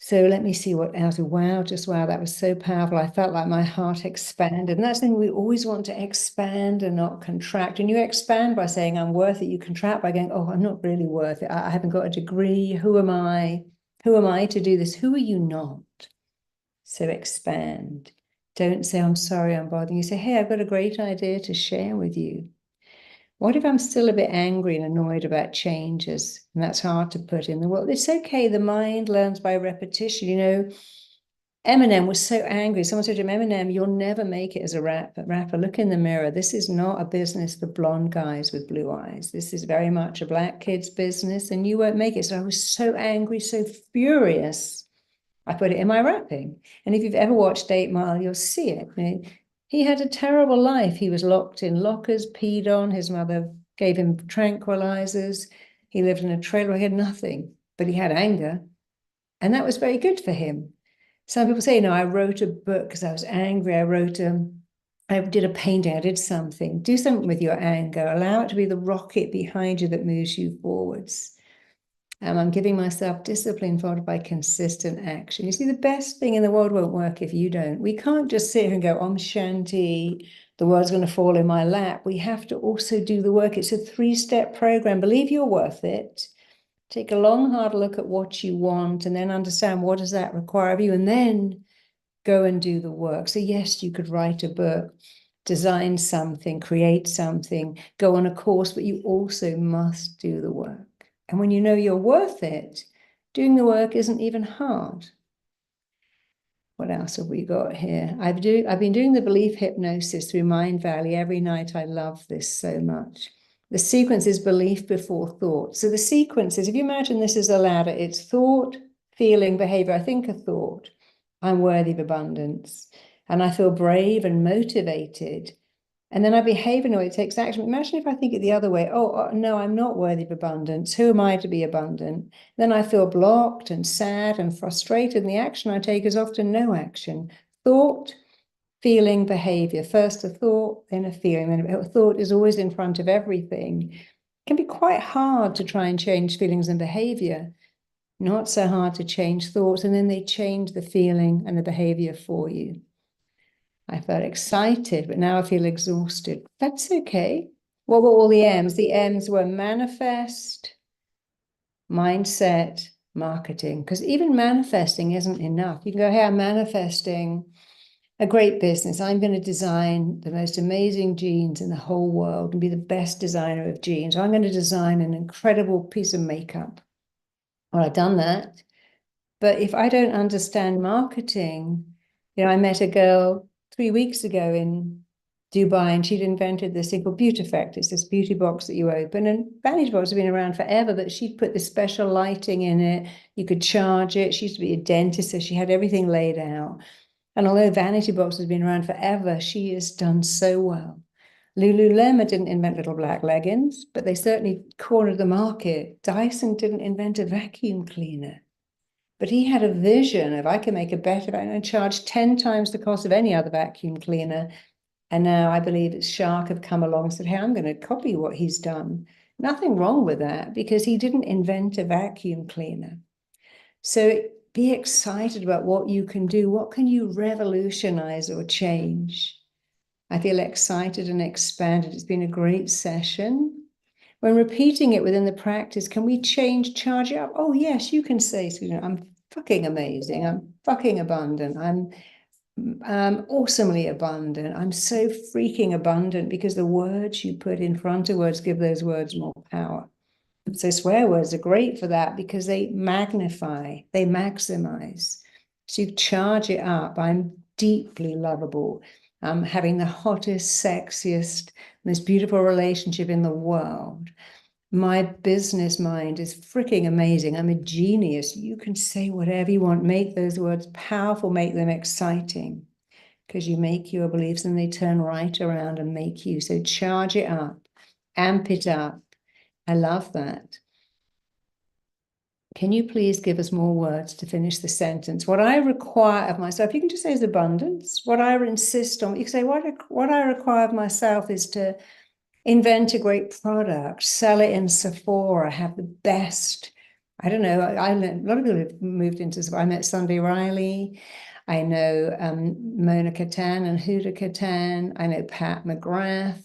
So let me see what else. Wow, just wow, that was so powerful. I felt like my heart expanded. And that's the thing, we always want to expand and not contract. And you expand by saying, I'm worth it. You contract by going, oh, I'm not really worth it. I haven't got a degree. Who am I? Who am I to do this? Who are you not? So expand. Don't say, I'm sorry, I'm bothering you. Say, hey, I've got a great idea to share with you. What if I'm still a bit angry and annoyed about changes? And that's hard to put in the world. It's okay. The mind learns by repetition. Eminem was so angry. Someone said to him, Eminem, you'll never make it as a rapper. Look in the mirror. This is not a business for blonde guys with blue eyes. This is very much a black kid's business, and you won't make it. So I was so angry, so furious. I put it in my rapping. And if you've ever watched 8 Mile, you'll see it. He had a terrible life. He was locked in lockers, peed on. His mother gave him tranquilizers. He lived in a trailer. He had nothing, but he had anger. And that was very good for him. Some people say, I wrote a book because I was angry. I did a painting. I did something. Do something with your anger. Allow it to be the rocket behind you that moves you forwards. I'm giving myself discipline followed by consistent action. You see, the best thing in the world won't work if you don't. We can't just sit here and go, Om Shanti, the world's going to fall in my lap. We have to also do the work. It's a 3-step program. Believe you're worth it. Take a long, hard look at what you want, and then understand what does that require of you, and then go and do the work. So yes, you could write a book, design something, create something, go on a course, but you also must do the work. And when you know you're worth it, doing the work isn't even hard. What else have we got here? I've been doing the belief hypnosis through Mind Valley every night. I love this so much. The sequence is belief before thought. So the sequence is, if you imagine this is a ladder, it's thought, feeling, behavior. I think a thought, I'm worthy of abundance. And I feel brave and motivated. And then I behave in a way that takes action. Imagine if I think it the other way. Oh, no, I'm not worthy of abundance. Who am I to be abundant? Then I feel blocked and sad and frustrated. And the action I take is often no action. Thought, feeling, behavior. First a thought, then a feeling. Then a thought is always in front of everything. It can be quite hard to try and change feelings and behavior. Not so hard to change thoughts. And then they change the feeling and the behavior for you. I felt excited, but now I feel exhausted. That's okay. What were all the M's? The M's were manifest, mindset, marketing. Because even manifesting isn't enough. You can go, hey, I'm manifesting a great business. I'm going to design the most amazing jeans in the whole world and be the best designer of jeans. I'm going to design an incredible piece of makeup. Well, I've done that. But if I don't understand marketing, I met a girl 3 weeks ago in Dubai, and she'd invented this thing called Beauty Effect. It's this beauty box that you open, and vanity boxes have been around forever, but she'd put this special lighting in it. You could charge it. She used to be a dentist, so she had everything laid out. And although vanity boxes have been around forever, she has done so well. Lululemon didn't invent little black leggings, but they certainly cornered the market. Dyson didn't invent a vacuum cleaner. But he had a vision of I can make a better and charge 10 times the cost of any other vacuum cleaner. And now I believe it's Shark have come along and said, hey, I'm going to copy what he's done. Nothing wrong with that because he didn't invent a vacuum cleaner. So be excited about what you can do. What can you revolutionize or change? I feel excited and expanded. It's been a great session. When repeating it within the practice, can we charge it up? Oh, yes, you can say, Susan, I'm fucking amazing. I'm fucking abundant. I'm awesomely abundant. I'm so freaking abundant because the words you put in front of words give those words more power. So swear words are great for that because they magnify, they maximize. So you charge it up. I'm deeply lovable. I'm having the hottest, sexiest, most beautiful relationship in the world. My business mind is freaking amazing. I'm a genius. You can say whatever you want, make those words powerful, make them exciting because you make your beliefs and they turn right around and make you. So charge it up, amp it up. I love that. Can you please give us more words to finish the sentence? What I require of myself, you can just say is abundance. What I insist on, you can say, what I require of myself is to invent a great product, sell it in Sephora, have the best. I don't know. I learned, a lot of people have moved into Sephora. I met Sunday Riley. I know Mona Katan and Huda Katan. I know Pat McGrath.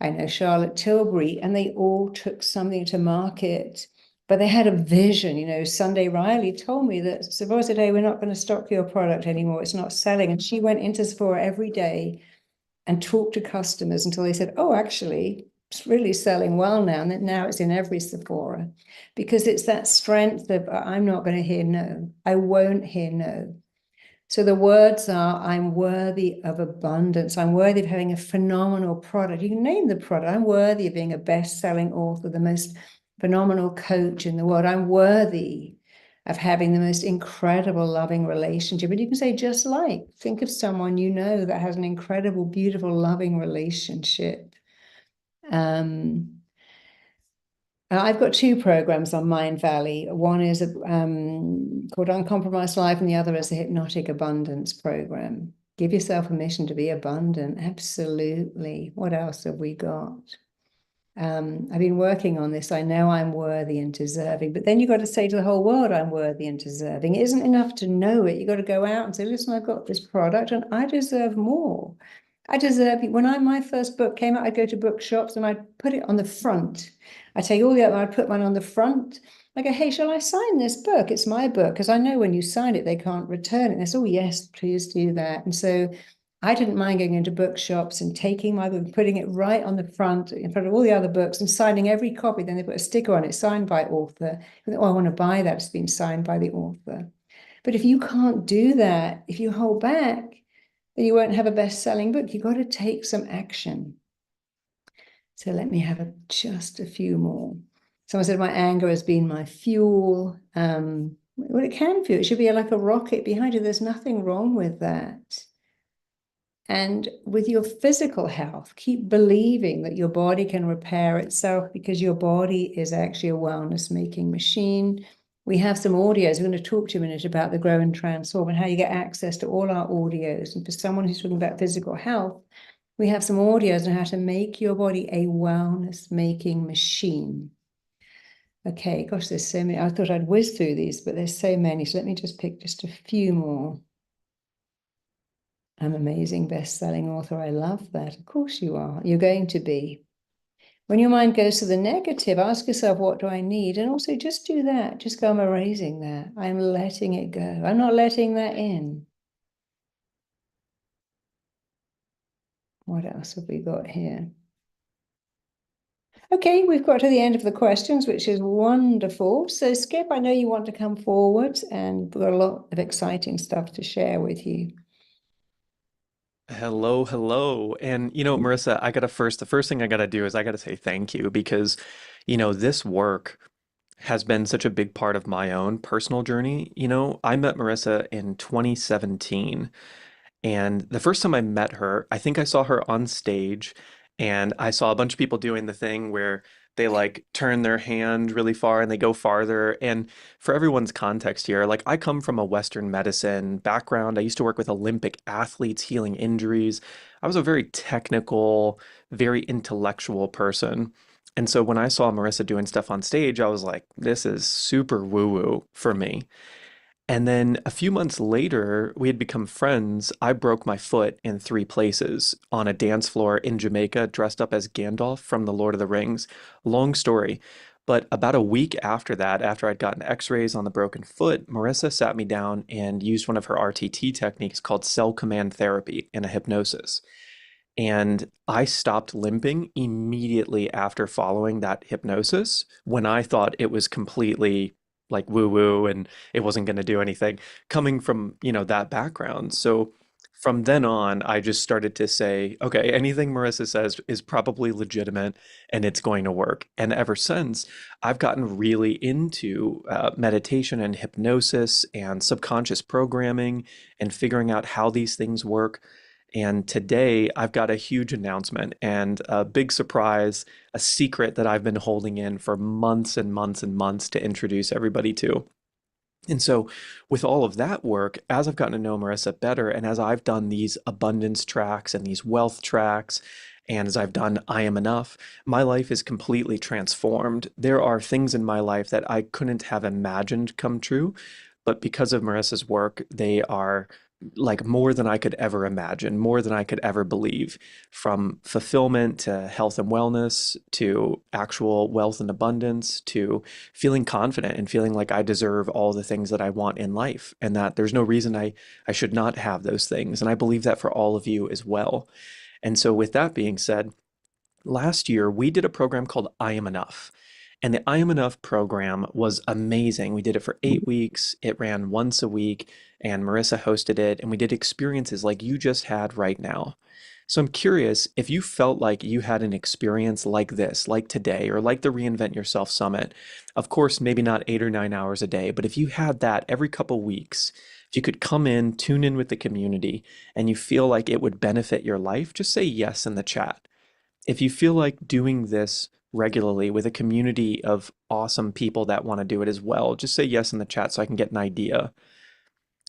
I know Charlotte Tilbury, and they all took something to market, but they had a vision. You know, Sunday Riley told me that Sephora said, hey, we're not going to stock your product anymore. It's not selling. And she went into Sephora every day and talked to customers until they said, oh, actually, it's really selling well now. And now it's in every Sephora because it's that strength of I'm not going to hear no. I won't hear no. So the words are, I'm worthy of abundance. I'm worthy of having a phenomenal product. You can name the product. I'm worthy of being a best-selling author, the most phenomenal coach in the world. I'm worthy of having the most incredible, loving relationship. And you can say, just like, think of someone you know that has an incredible, beautiful, loving relationship. I've got two programs on Mind Valley. One is called Uncompromised Life, and the other is the Hypnotic Abundance Program. Give yourself permission to be abundant. Absolutely. What else have we got? I've been working on this. I know I'm worthy and deserving, but then you've got to say to the whole world, I'm worthy and deserving. It isn't enough to know it. You've got to go out and say, listen, I've got this product and I deserve more. I deserve it. When my first book came out, I'd go to bookshops and I'd put it on the front. I'd take all the other, I'd put mine on the front. I go, hey, shall I sign this book? It's my book. Because I know when you sign it, they can't return it. And they say, oh, yes, please do that. And so I didn't mind going into bookshops and taking my book and putting it right on the front in front of all the other books and signing every copy. Then they put a sticker on it, signed by author. And, oh, I want to buy that. It's been signed by the author. But if you can't do that, if you hold back, then you won't have a best-selling book. You've got to take some action. So let me have just a few more. Someone said my anger has been my fuel. Well, it can fuel. It should be like a rocket behind you. There's nothing wrong with that. And with your physical health, keep believing that your body can repair itself because your body is actually a wellness-making machine. We have some audios. We're going to talk to you in a minute about the Grow and Transform and how you get access to all our audios. And for someone who's talking about physical health, we have some audios on how to make your body a wellness-making machine. Okay, gosh, there's so many. I thought I'd whiz through these, but there's so many. So let me just pick just a few more. I'm amazing best-selling author. I love that. Of course you are. You're going to be. When your mind goes to the negative, ask yourself, what do I need? And also just do that. Just go, I'm erasing that. I'm letting it go. I'm not letting that in. What else have we got here? Okay, we've got to the end of the questions, which is wonderful. So Skip, I know you want to come forward and we've got a lot of exciting stuff to share with you. Hello, hello. And Marissa, the first thing I gotta do is I gotta say thank you because, this work has been such a big part of my own personal journey. I met Marissa in 2017. And the first time I met her, I think I saw her on stage and I saw a bunch of people doing the thing where They like turn their hand really far and they go farther. And for everyone's context here, like I come from a Western medicine background. I used to work with Olympic athletes healing injuries. I was a very technical, very intellectual person. And so when I saw Marissa doing stuff on stage, I was like, this is super woo-woo for me. And then a few months later, we had become friends. I broke my foot in three places on a dance floor in Jamaica, dressed up as Gandalf from The Lord of the Rings. Long story. But about a week after that, after I'd gotten x-rays on the broken foot, Marissa sat me down and used one of her RTT techniques called cell command therapy in a hypnosis. And I stopped limping immediately after following that hypnosis when I thought it was completely like woo woo and it wasn't going to do anything coming from, that background. So from then on, I just started to say, okay, anything Marissa says is probably legitimate and it's going to work. And ever since, I've gotten really into meditation and hypnosis and subconscious programming and figuring out how these things work. And today I've got a huge announcement and a big surprise, a secret that I've been holding in for months and months and months to introduce everybody to. And so, with all of that work, as I've gotten to know Marissa better, and as I've done these abundance tracks and these wealth tracks, and as I've done I Am Enough, my life is completely transformed. There are things in my life that I couldn't have imagined come true, but because of Marissa's work, they are like more than I could ever imagine, more than I could ever believe, from fulfillment to health and wellness to actual wealth and abundance to feeling confident and feeling like I deserve all the things that I want in life and that there's no reason I should not have those things. And I believe that for all of you as well. And so, with that being said, last year we did a program called I Am Enough. And the I Am Enough program was amazing. We did it for 8 weeks. It ran once a week, and Marissa hosted it. And we did experiences like you just had right now. So I'm curious if you felt like you had an experience like this, like today, or like the Reinvent Yourself Summit. Of course, maybe not 8 or 9 hours a day, but if you had that every couple weeks, if you could come in, tune in with the community, and you feel like it would benefit your life, just say yes in the chat. If you feel like doing this regularly with a community of awesome people that want to do it as well, just say yes in the chat so I can get an idea.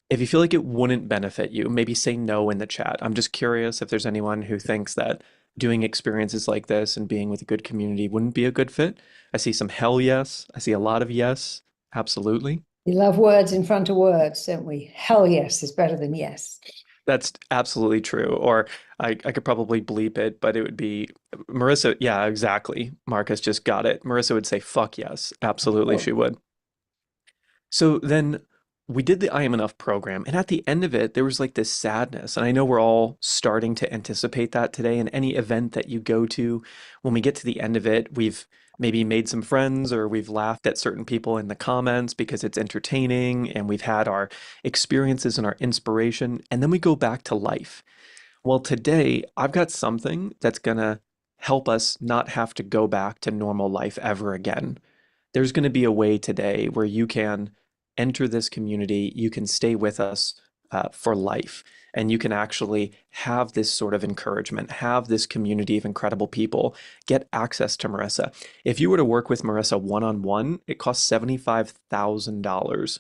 If you feel like it wouldn't benefit you, maybe say no in the chat. I'm just curious if there's anyone who thinks that doing experiences like this and being with a good community wouldn't be a good fit. I see some hell yes. I see a lot of yes. Absolutely. We love words in front of words, don't we? Hell yes is better than yes. That's absolutely true. Or I could probably bleep it, but it would be Marissa. Yeah, exactly. Marcus just got it. Marissa would say, fuck yes. Absolutely, Oh, she would. So then we did the I Am Enough program. And at the end of it, there was like this sadness. And I know we're all starting to anticipate that today. In any event that you go to, when we get to the end of it, we've maybe made some friends or we've laughed at certain people in the comments because it's entertaining and we've had our experiences and our inspiration. And then we go back to life. Well, today I've got something that's gonna help us not have to go back to normal life ever again. There's going to be a way today where you can enter this community, you can stay with us for life, and you can actually have this sort of encouragement, have this community of incredible people, get access to Marissa. If you were to work with Marissa one on one, it costs $75,000.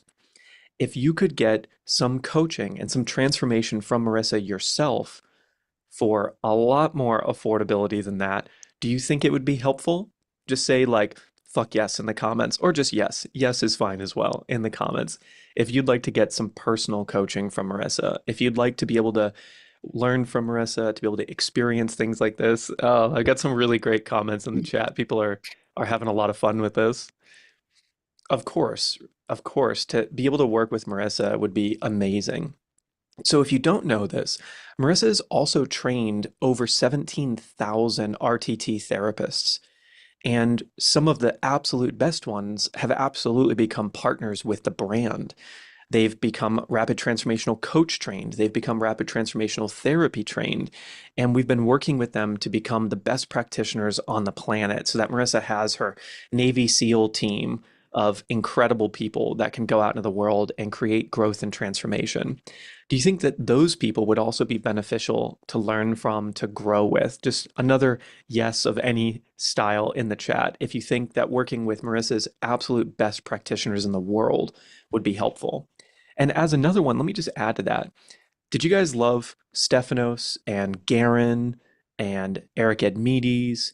If you could get some coaching and some transformation from Marissa yourself, for a lot more affordability than that, do you think it would be helpful? Just say like, fuck yes in the comments, or just yes. Yes is fine as well in the comments. If you'd like to get some personal coaching from Marissa, if you'd like to be able to learn from Marissa, to be able to experience things like this, I got some really great comments in the chat. People are having a lot of fun with this. Of course, of course, to be able to work with Marissa would be amazing. So if you don't know this, Marissa has also trained over 17,000 RTT therapists, and some of the absolute best ones have absolutely become partners with the brand. They've become rapid transformational coach trained. They've become rapid transformational therapy trained. And we've been working with them to become the best practitioners on the planet so that Marissa has her Navy SEAL team of incredible people that can go out into the world and create growth and transformation. Do you think that those people would also be beneficial to learn from, to grow with? Just another yes of any style in the chat if you think that working with Marissa's absolute best practitioners in the world would be helpful. And as another one, let me just add to that. Did you guys love Stephanos and Garen and Eric Edmeades?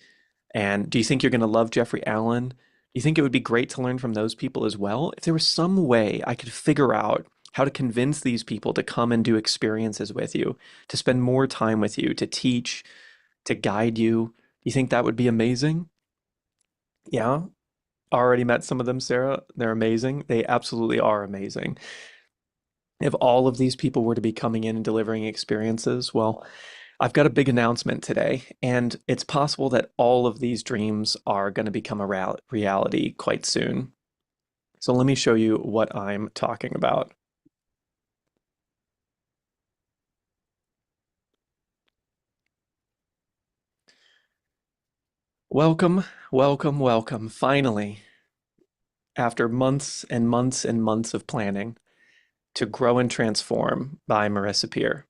And do you think you're going to love Jeffrey Allen? Do you think it would be great to learn from those people as well? If there was some way I could figure out how to convince these people to come and do experiences with you, to spend more time with you, to teach, to guide you, do you think that would be amazing? Yeah. Already met some of them, Sarah. They're amazing. They absolutely are amazing. If all of these people were to be coming in and delivering experiences, well, I've got a big announcement today, and it's possible that all of these dreams are going to become a reality quite soon. So let me show you what I'm talking about. Welcome, welcome, welcome. Finally, after months and months and months of planning, to Grow and Transform by Marisa Peer.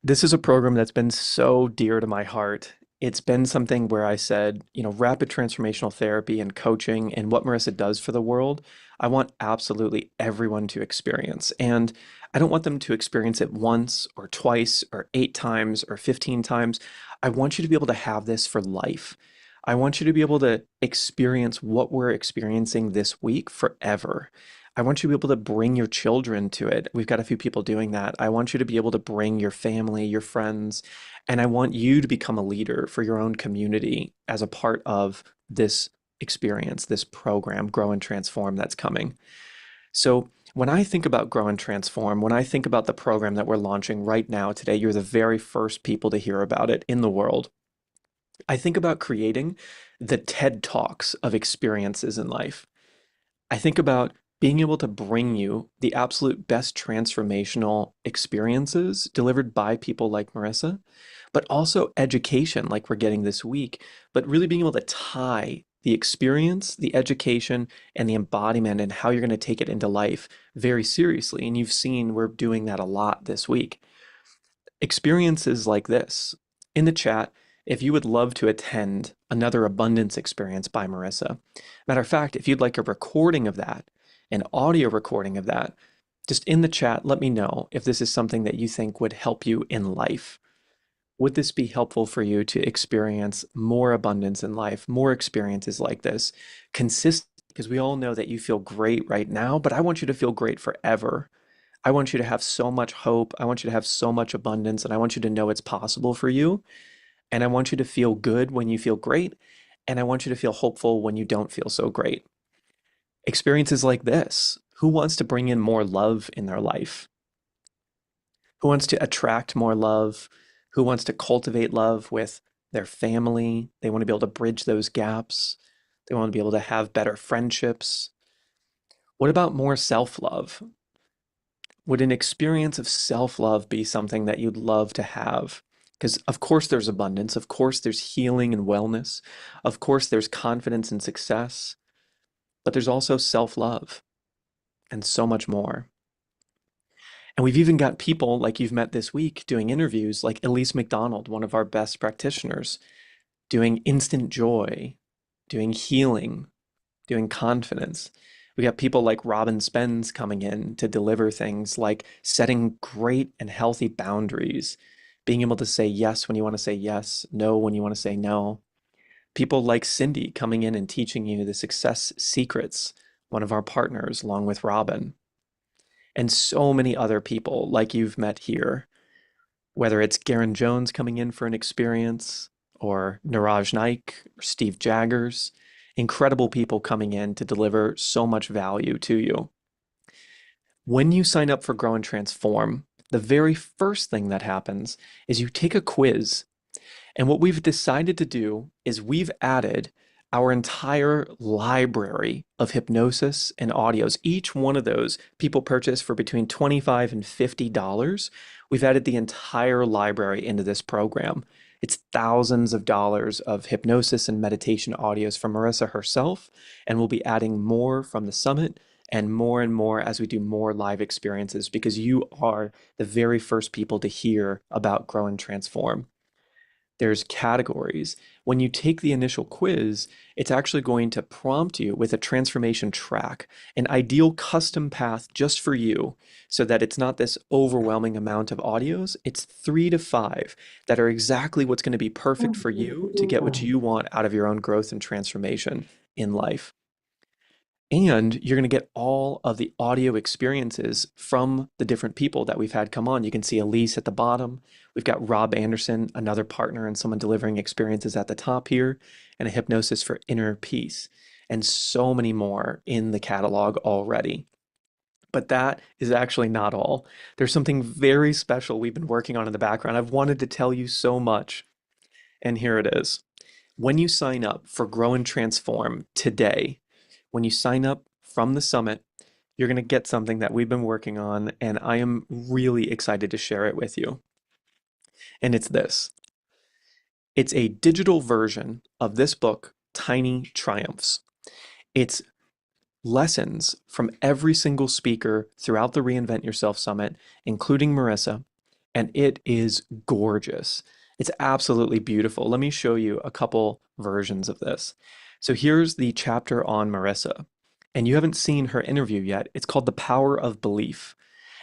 This is a program that's been so dear to my heart. It's been something where I said, rapid transformational therapy and coaching and what Marisa does for the world, I want absolutely everyone to experience. And I don't want them to experience it once or twice or 8 times or 15 times. I want you to be able to have this for life. I want you to be able to experience what we're experiencing this week forever. I want you to be able to bring your children to it. We've got a few people doing that. I want you to be able to bring your family, your friends, and I want you to become a leader for your own community as a part of this experience, this program, Grow and Transform, that's coming. So when I think about Grow and Transform, when I think about the program that we're launching right now today, you're the very first people to hear about it in the world. I think about creating the TED Talks of experiences in life. I think about being able to bring you the absolute best transformational experiences delivered by people like Marisa, but also education like we're getting this week, but really being able to tie the experience, the education, and the embodiment and how you're going to take it into life very seriously. And you've seen we're doing that a lot this week. Experiences like this in the chat, if you would love to attend another abundance experience by Marisa. Matter of fact, if you'd like a recording of that, an audio recording of that, just in the chat, let me know if this is something that you think would help you in life. Would this be helpful for you to experience more abundance in life, more experiences like this, consistent? Because we all know that you feel great right now, but I want you to feel great forever. I want you to have so much hope. I want you to have so much abundance, and I want you to know it's possible for you. And I want you to feel good when you feel great. And I want you to feel hopeful when you don't feel so great. Experiences like this. Who wants to bring in more love in their life? Who wants to attract more love? Who wants to cultivate love with their family? They want to be able to bridge those gaps. They want to be able to have better friendships. What about more self-love? Would an experience of self-love be something that you'd love to have? Because of course there's abundance, of course there's healing and wellness, of course there's confidence and success, but there's also self-love and so much more. And we've even got people like you've met this week doing interviews, like Elise McDonald, one of our best practitioners, doing instant joy, doing healing, doing confidence. We got people like Robin Spence coming in to deliver things like setting great and healthy boundaries, being able to say yes when you want to say yes, no when you want to say no. People like Cindy coming in and teaching you the success secrets, one of our partners, along with Robin. And so many other people like you've met here, whether it's Garen Jones coming in for an experience, or Niraj Naik, or Steve Jaggers, incredible people coming in to deliver so much value to you. When you sign up for Grow and Transform, the very first thing that happens is you take a quiz. And what we've decided to do is we've added our entire library of hypnosis and audios. Each one of those people purchase for between $25 and $50. We've added the entire library into this program. It's thousands of dollars of hypnosis and meditation audios from Marisa herself, and we'll be adding more from the summit and more as we do more live experiences because you are the very first people to hear about Grow and Transform. There's categories. When you take the initial quiz, it's actually going to prompt you with a transformation track, an ideal custom path just for you, so that it's not this overwhelming amount of audios. It's 3 to 5 that are exactly what's going to be perfect for you to get what you want out of your own growth and transformation in life. And you're going to get all of the audio experiences from the different people that we've had come on. You can see Elise at the bottom. We've got Rob Anderson, another partner and someone delivering experiences at the top here, and a hypnosis for inner peace, and so many more in the catalog already. But that is actually not all. There's something very special we've been working on in the background. I've wanted to tell you so much, and here it is. When you sign up for Grow and Transform today, when you sign up from the summit, you're going to get something that we've been working on, and I am really excited to share it with you. And it's this. It's a digital version of this book, Tiny Triumphs. It's lessons from every single speaker throughout the Reinvent Yourself Summit, including Marissa, and it is gorgeous. It's absolutely beautiful. Let me show you a couple versions of this. So here's the chapter on Marissa, and you haven't seen her interview yet. It's called The Power of Belief.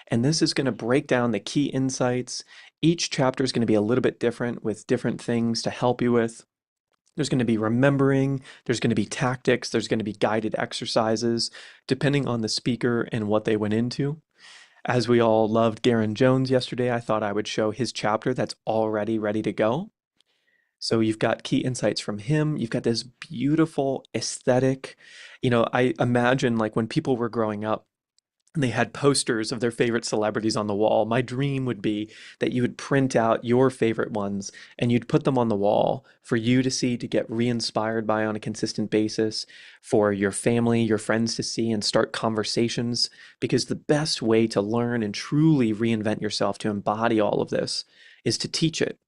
And this is going to break down the key insights. Each chapter is going to be a little bit different with different things to help you with. There's going to be remembering, there's going to be tactics, there's going to be guided exercises, depending on the speaker and what they went into. As we all loved Garen Jones yesterday, I thought I would show his chapter that's already ready to go. So you've got key insights from him. You've got this beautiful aesthetic. I imagine like when people were growing up, and they had posters of their favorite celebrities on the wall. My dream would be that you would print out your favorite ones and you'd put them on the wall for you to see, to get re-inspired by on a consistent basis, for your family, your friends to see and start conversations. Because the best way to learn and truly reinvent yourself, to embody all of this, is to teach it.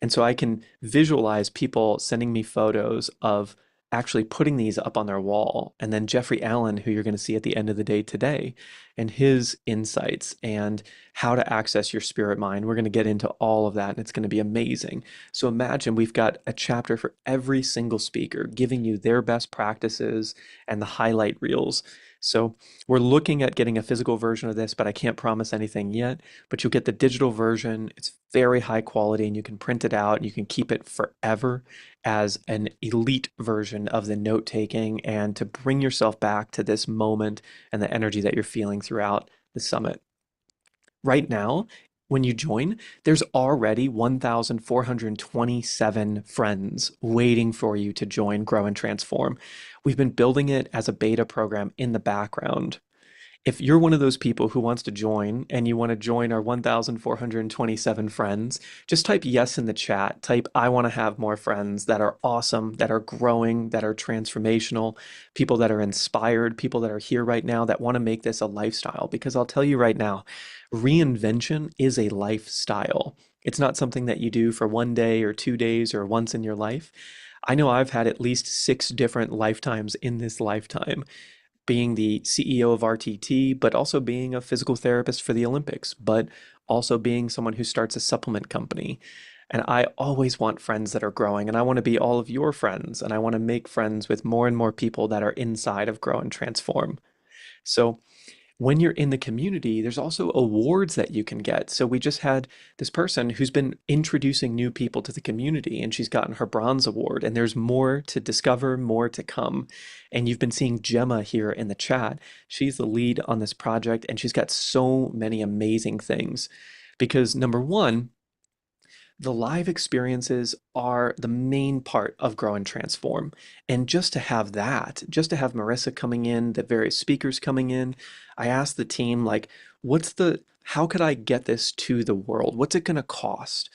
And so I can visualize people sending me photos of actually putting these up on their wall. And then Jeffrey Allen, who you're going to see at the end of the day today, and his insights and how to access your spirit mind. We're going to get into all of that, and it's going to be amazing. So imagine we've got a chapter for every single speaker, giving you their best practices and the highlight reels. So we're looking at getting a physical version of this, but I can't promise anything yet. But you'll get the digital version. It's very high quality, and you can print it out and you can keep it forever as an elite version of the note taking, and to bring yourself back to this moment and the energy that you're feeling throughout the summit. Right now, when you join, there's already 1,427 friends waiting for you to join Grow and Transform. We've been building it as a beta program in the background. If you're one of those people who wants to join and you want to join our 1,427 friends, just type yes in the chat. Type, I want to have more friends that are awesome, that are growing, that are transformational, people that are inspired, people that are here right now that want to make this a lifestyle. Because I'll tell you right now, reinvention is a lifestyle. It's not something that you do for 1 day or 2 days or once in your life. I know I've had at least 6 different lifetimes in this lifetime, being the CEO of RTT, but also being a physical therapist for the Olympics, but also being someone who starts a supplement company. And I always want friends that are growing, and I want to be all of your friends, and I want to make friends with more and more people that are inside of Grow and Transform. So when you're in the community, there's also awards that you can get. So we just had this person who's been introducing new people to the community, and she's gotten her bronze award, and there's more to discover, more to come. And you've been seeing Gemma here in the chat. She's the lead on this project, and she's got so many amazing things. Because number one, the live experiences are the main part of Grow and Transform. And just to have that, just to have Marissa coming in, the various speakers coming in, I asked the team, like, how could I get this to the world? What's it going to cost?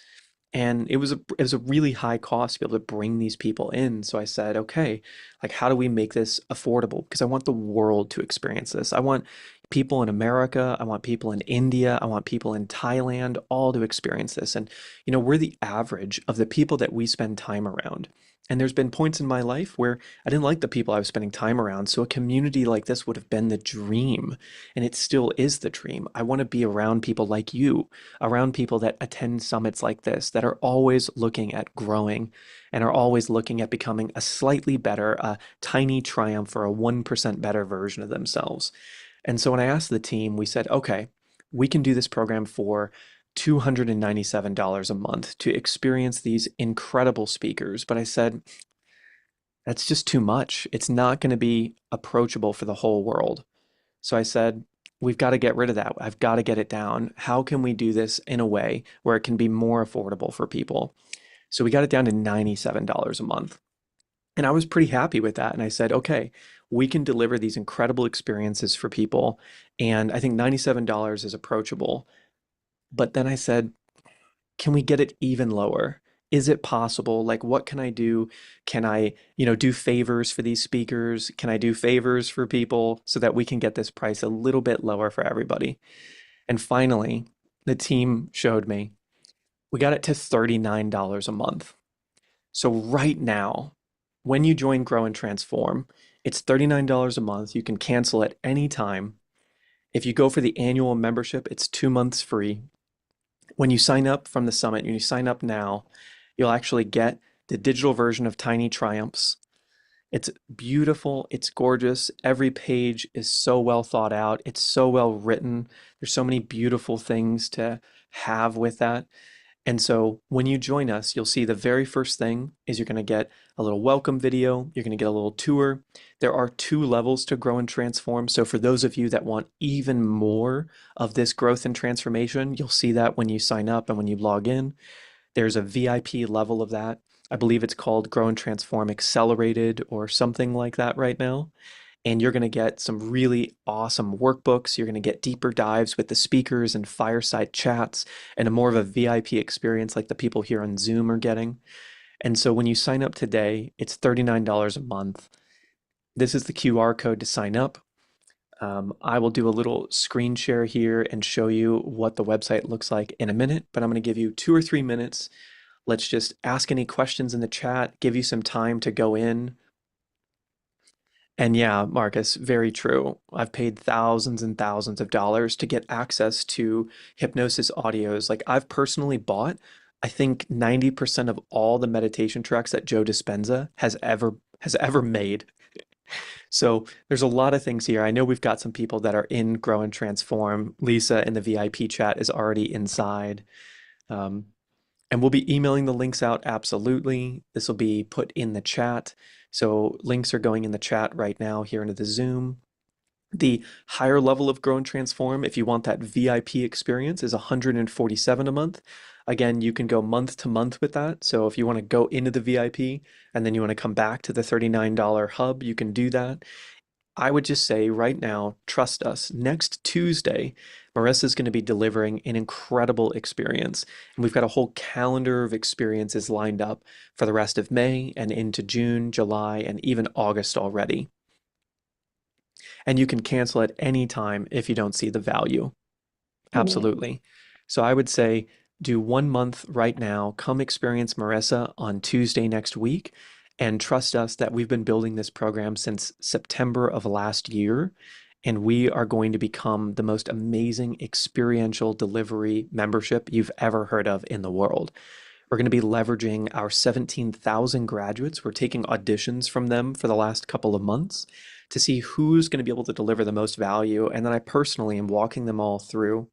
And it was a really high cost to be able to bring these people in. So I said, okay, like how do we make this affordable? Because I want the world to experience this. I want people in America. I want people in India. I want people in Thailand, all to experience this. And, we're the average of the people that we spend time around. And there's been points in my life where I didn't like the people I was spending time around. So a community like this would have been the dream. And it still is the dream. I want to be around people like you, around people that attend summits like this, that are always looking at growing and are always looking at becoming a slightly better, a tiny triumph or a 1% better version of themselves. And so when I asked the team, we said, okay, we can do this program for $297 a month to experience these incredible speakers. But I said, that's just too much. It's not going to be approachable for the whole world. So I said, we've got to get rid of that. I've got to get it down. How can we do this in a way where it can be more affordable for people? So we got it down to $97 a month. And I was pretty happy with that. And I said, okay, we can deliver these incredible experiences for people. And I think $97 is approachable. But then I said, can we get it even lower? Is it possible? Like, what can I do? Can I, do favors for these speakers? Can I do favors for people so that we can get this price a little bit lower for everybody? And finally, the team showed me we got it to $39 a month. So right now, when you join Grow and Transform, it's $39 a month. You can cancel at any time. If you go for the annual membership, it's 2 months free. When you sign up from the summit, when you sign up now, you'll actually get the digital version of Tiny Triumphs. It's beautiful, it's gorgeous. Every page is so well thought out, it's so well written. There's so many beautiful things to have with that. And so when you join us, you'll see the very first thing is you're going to get a little welcome video. You're going to get a little tour. There are 2 levels to Grow and Transform. So for those of you that want even more of this growth and transformation, you'll see that when you sign up and when you log in. There's a VIP level of that. I believe it's called Grow and Transform Accelerated or something like that right now. And you're going to get some really awesome workbooks. You're going to get deeper dives with the speakers and fireside chats and a more of a VIP experience like the people here on Zoom are getting. And so when you sign up today, it's $39 a month. This is the QR code to sign up. I will do a little screen share here and show you what the website looks like in a minute, but I'm going to give you 2 or 3 minutes. Let's just ask any questions in the chat, give you some time to go in. And yeah, Marcus, very true. I've paid thousands and thousands of dollars to get access to hypnosis audios. Like I've personally bought, I think 90% of all the meditation tracks that Joe Dispenza has ever made. So there's a lot of things here. I know we've got some people that are in Grow and Transform. Lisa in the VIP chat is already inside. Um, and we'll be emailing the links out absolutely. This will be put in the chat. So links are going in the chat right now here into the Zoom. The higher level of Grow and Transform, if you want that VIP experience, is 147 a month. Again, you can go month to month with that. So if you want to go into the VIP and then you want to come back to the $39 hub, you can do that. I would just say right now, trust us. Next Tuesday, Marissa is going to be delivering an incredible experience. And we've got a whole calendar of experiences lined up for the rest of May and into June, July, and even August already. And you can cancel at any time if you don't see the value. Yeah. Absolutely. So I would say do 1 month right now. Come experience Marissa on Tuesday next week. And trust us that we've been building this program since September of last year. And we are going to become the most amazing experiential delivery membership you've ever heard of in the world. We're going to be leveraging our 17,000 graduates. We're taking auditions from them for the last couple of months to see who's going to be able to deliver the most value. And then I personally am walking them all through.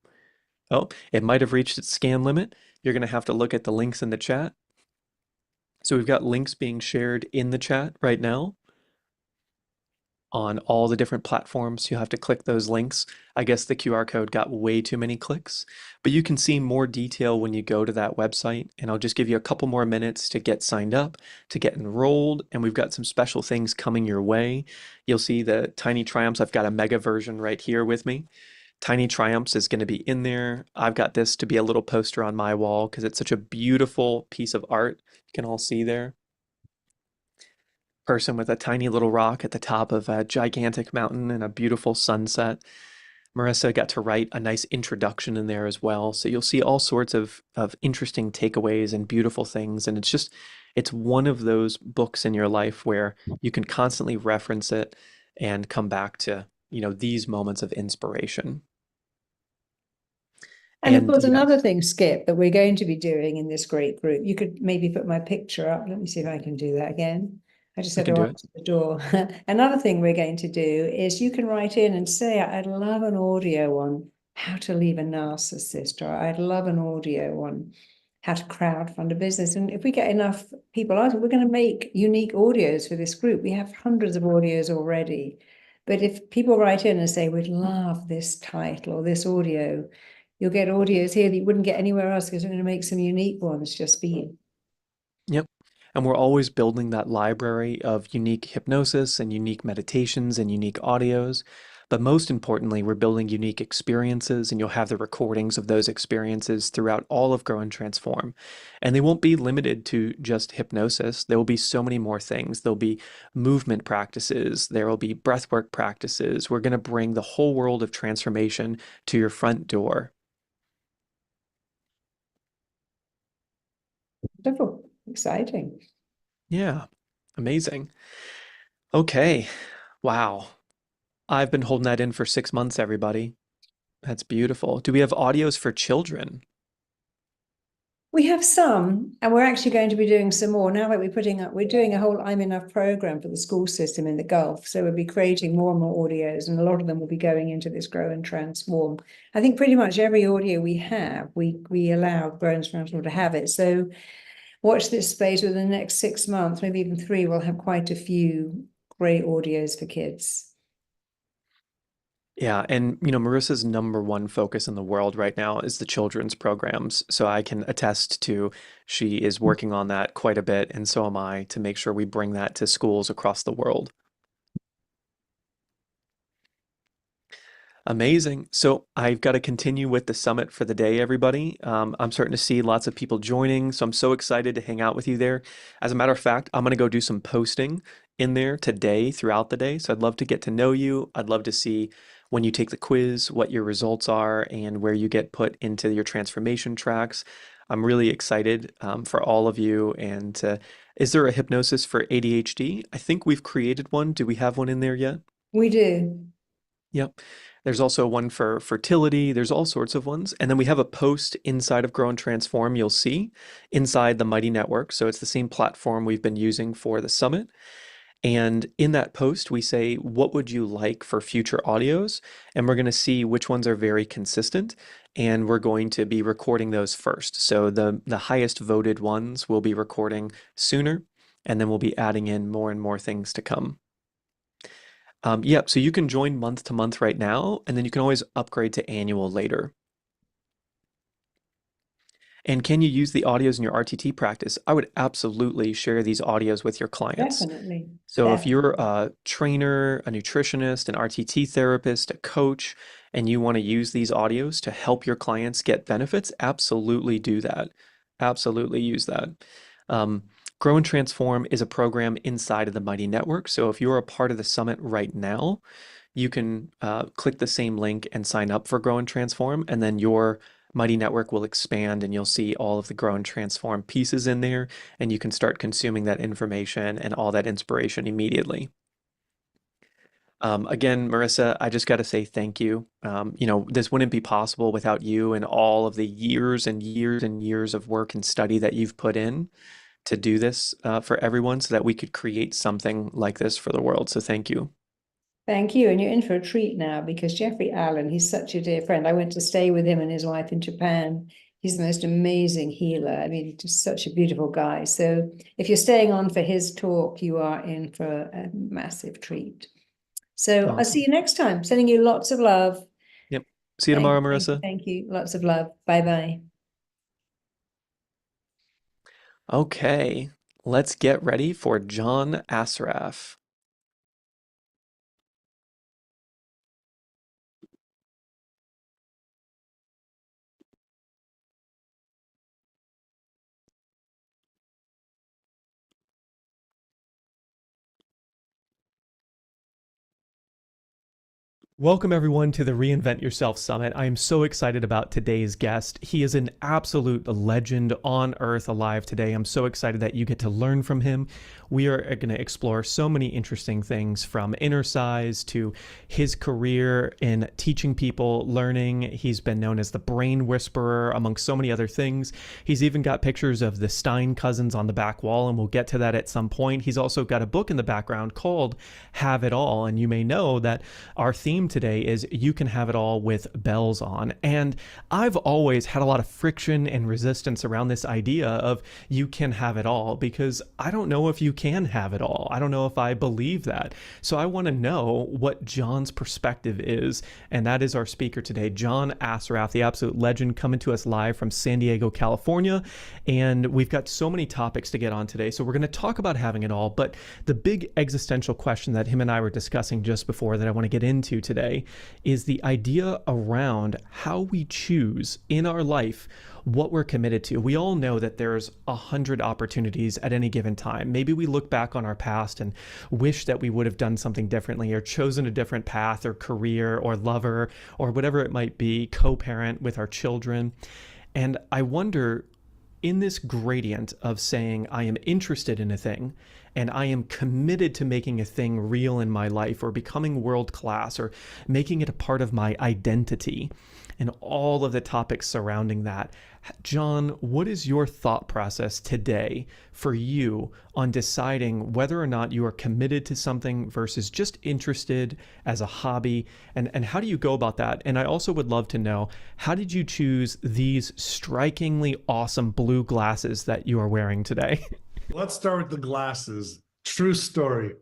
Oh, it might have reached its scan limit. You're going to have to look at the links in the chat. So we've got links being shared in the chat right now on all the different platforms. You have to click those links. I guess the QR code got way too many clicks, but you can see more detail when you go to that website. And I'll just give you a couple more minutes to get signed up, to get enrolled. And we've got some special things coming your way. You'll see the Tiny Triumphs. I've got a mega version right here with me. Tiny Triumphs is going to be in there. I've got this to be a little poster on my wall because it's such a beautiful piece of art. You can all see there. Person with a tiny little rock at the top of a gigantic mountain and a beautiful sunset. Marissa got to write a nice introduction in there as well. So you'll see all sorts of interesting takeaways and beautiful things. And it's one of those books in your life where you can constantly reference it and come back to, these moments of inspiration. And of And course, yeah, another thing, Skip, that we're going to be doing in this great group, you could maybe put my picture up. Let me see if I can do that again. I just we had can to do it. answer the door. Another thing we're going to do is you can write in and say, I'd love an audio on how to leave a narcissist, or I'd love an audio on how to crowdfund a business. And if we get enough people out, we're going to make unique audios for this group. We have hundreds of audios already. But if people write in and say, we'd love this title or this audio, you'll get audios here that you wouldn't get anywhere else because we're going to make some unique ones just for you. Yep. And we're always building that library of unique hypnosis and unique meditations and unique audios. But most importantly, we're building unique experiences, and you'll have the recordings of those experiences throughout all of Grow and Transform. And they won't be limited to just hypnosis. There will be so many more things. There'll be movement practices, there will be breathwork practices. We're going to bring the whole world of transformation to your front door. Wonderful, exciting. Yeah, amazing. Okay. Wow. I've been holding that in for 6 months, everybody. That's beautiful. Do we have audios for children? We have some, and we're actually going to be doing some more now that we're doing a whole I'm Enough program for the school system in the Gulf. So we'll be creating more and more audios, and a lot of them will be going into this Grow and Transform. I think pretty much every audio we have, we allow Grow and Transform to have it. So watch this space within the next 6 months, maybe even three, we'll have quite a few great audios for kids. Yeah, and Marissa's number one focus in the world right now is the children's programs. So I can attest to she is working on that quite a bit, and so am I, to make sure we bring that to schools across the world. Amazing. So I've got to continue with the summit for the day, everybody. I'm starting to see lots of people joining, so I'm so excited to hang out with you there. As a matter of fact, I'm going to go do some posting in there today throughout the day. So I'd love to get to know you. I'd love to see when you take the quiz, what your results are, and where you get put into your transformation tracks. I'm really excited for all of you. And is there a hypnosis for ADHD? I think we've created one. Do we have one in there yet? We do. Yep. There's also one for fertility. There's all sorts of ones. And then we have a post inside of Grow and Transform, you'll see inside the Mighty Network. So it's the same platform we've been using for the summit. And in that post, we say, what would you like for future audios? And we're going to see which ones are very consistent. And we're going to be recording those first. So the highest voted ones we'll be recording sooner. And then we'll be adding in more and more things to come. Yep, so you can join month to month right now, and then you can always upgrade to annual later. And can you use the audios in your RTT practice? I would absolutely share these audios with your clients. Definitely. So if you're Definitely. a trainer, a nutritionist, an RTT therapist, a coach, and you want to use these audios to help your clients get benefits, absolutely do that. Absolutely use that. Um, Grow and Transform is a program inside of the Mighty Network. So if you're a part of the summit right now, you can click the same link and sign up for Grow and Transform, and then your Mighty Network will expand and you'll see all of the Grow and Transform pieces in there, and you can start consuming that information and all that inspiration immediately. Again, Marissa, I just got to say thank you. This wouldn't be possible without you and all of the years and years and years of work and study that you've put in to do this for everyone so that we could create something like this for the world. So thank you. Thank you. And you're in for a treat now because Jeffrey Allen, he's such a dear friend. I went to stay with him and his wife in Japan. He's the most amazing healer. I mean, just such a beautiful guy. So if you're staying on for his talk, you are in for a massive treat. So I'll see Awesome. you next time. Sending you lots of love. Yep. See you tomorrow, Marissa. Thank you. Lots of love. Bye bye. Okay, let's get ready for John Assaraf. Welcome, everyone, to the Reinvent Yourself Summit. I am so excited about today's guest. He is an absolute legend on earth alive today. I'm so excited that you get to learn from him. We are going to explore so many interesting things from inner size to his career in teaching people, learning. He's been known as the brain whisperer, among so many other things. He's even got pictures of the Stein cousins on the back wall, and we'll get to that at some point. He's also got a book in the background called Have It All, and you may know that our theme today is you can have it all with bells on. And I've always had a lot of friction and resistance around this idea of you can have it all, because I don't know if you can have it all. I don't know if I believe that. So I want to know what John's perspective is. And that is our speaker today, John Assaraf, the absolute legend, coming to us live from San Diego, California. And we've got so many topics to get on today. So we're going to talk about having it all. But the big existential question that him and I were discussing just before that I want to get into today is the idea around how we choose in our life what we're committed to. We all know that there's 100 opportunities at any given time. Maybe we look back on our past and wish that we would have done something differently or chosen a different path or career or lover or whatever it might be, co-parent with our children. And I wonder, in this gradient of saying I am interested in a thing and I am committed to making a thing real in my life or becoming world class or making it a part of my identity and all of the topics surrounding that. John, what is your thought process today for you on deciding whether or not you are committed to something versus just interested as a hobby? And how do you go about that? And I also would love to know, how did you choose these strikingly awesome blue glasses that you are wearing today? Let's start with the glasses. True story.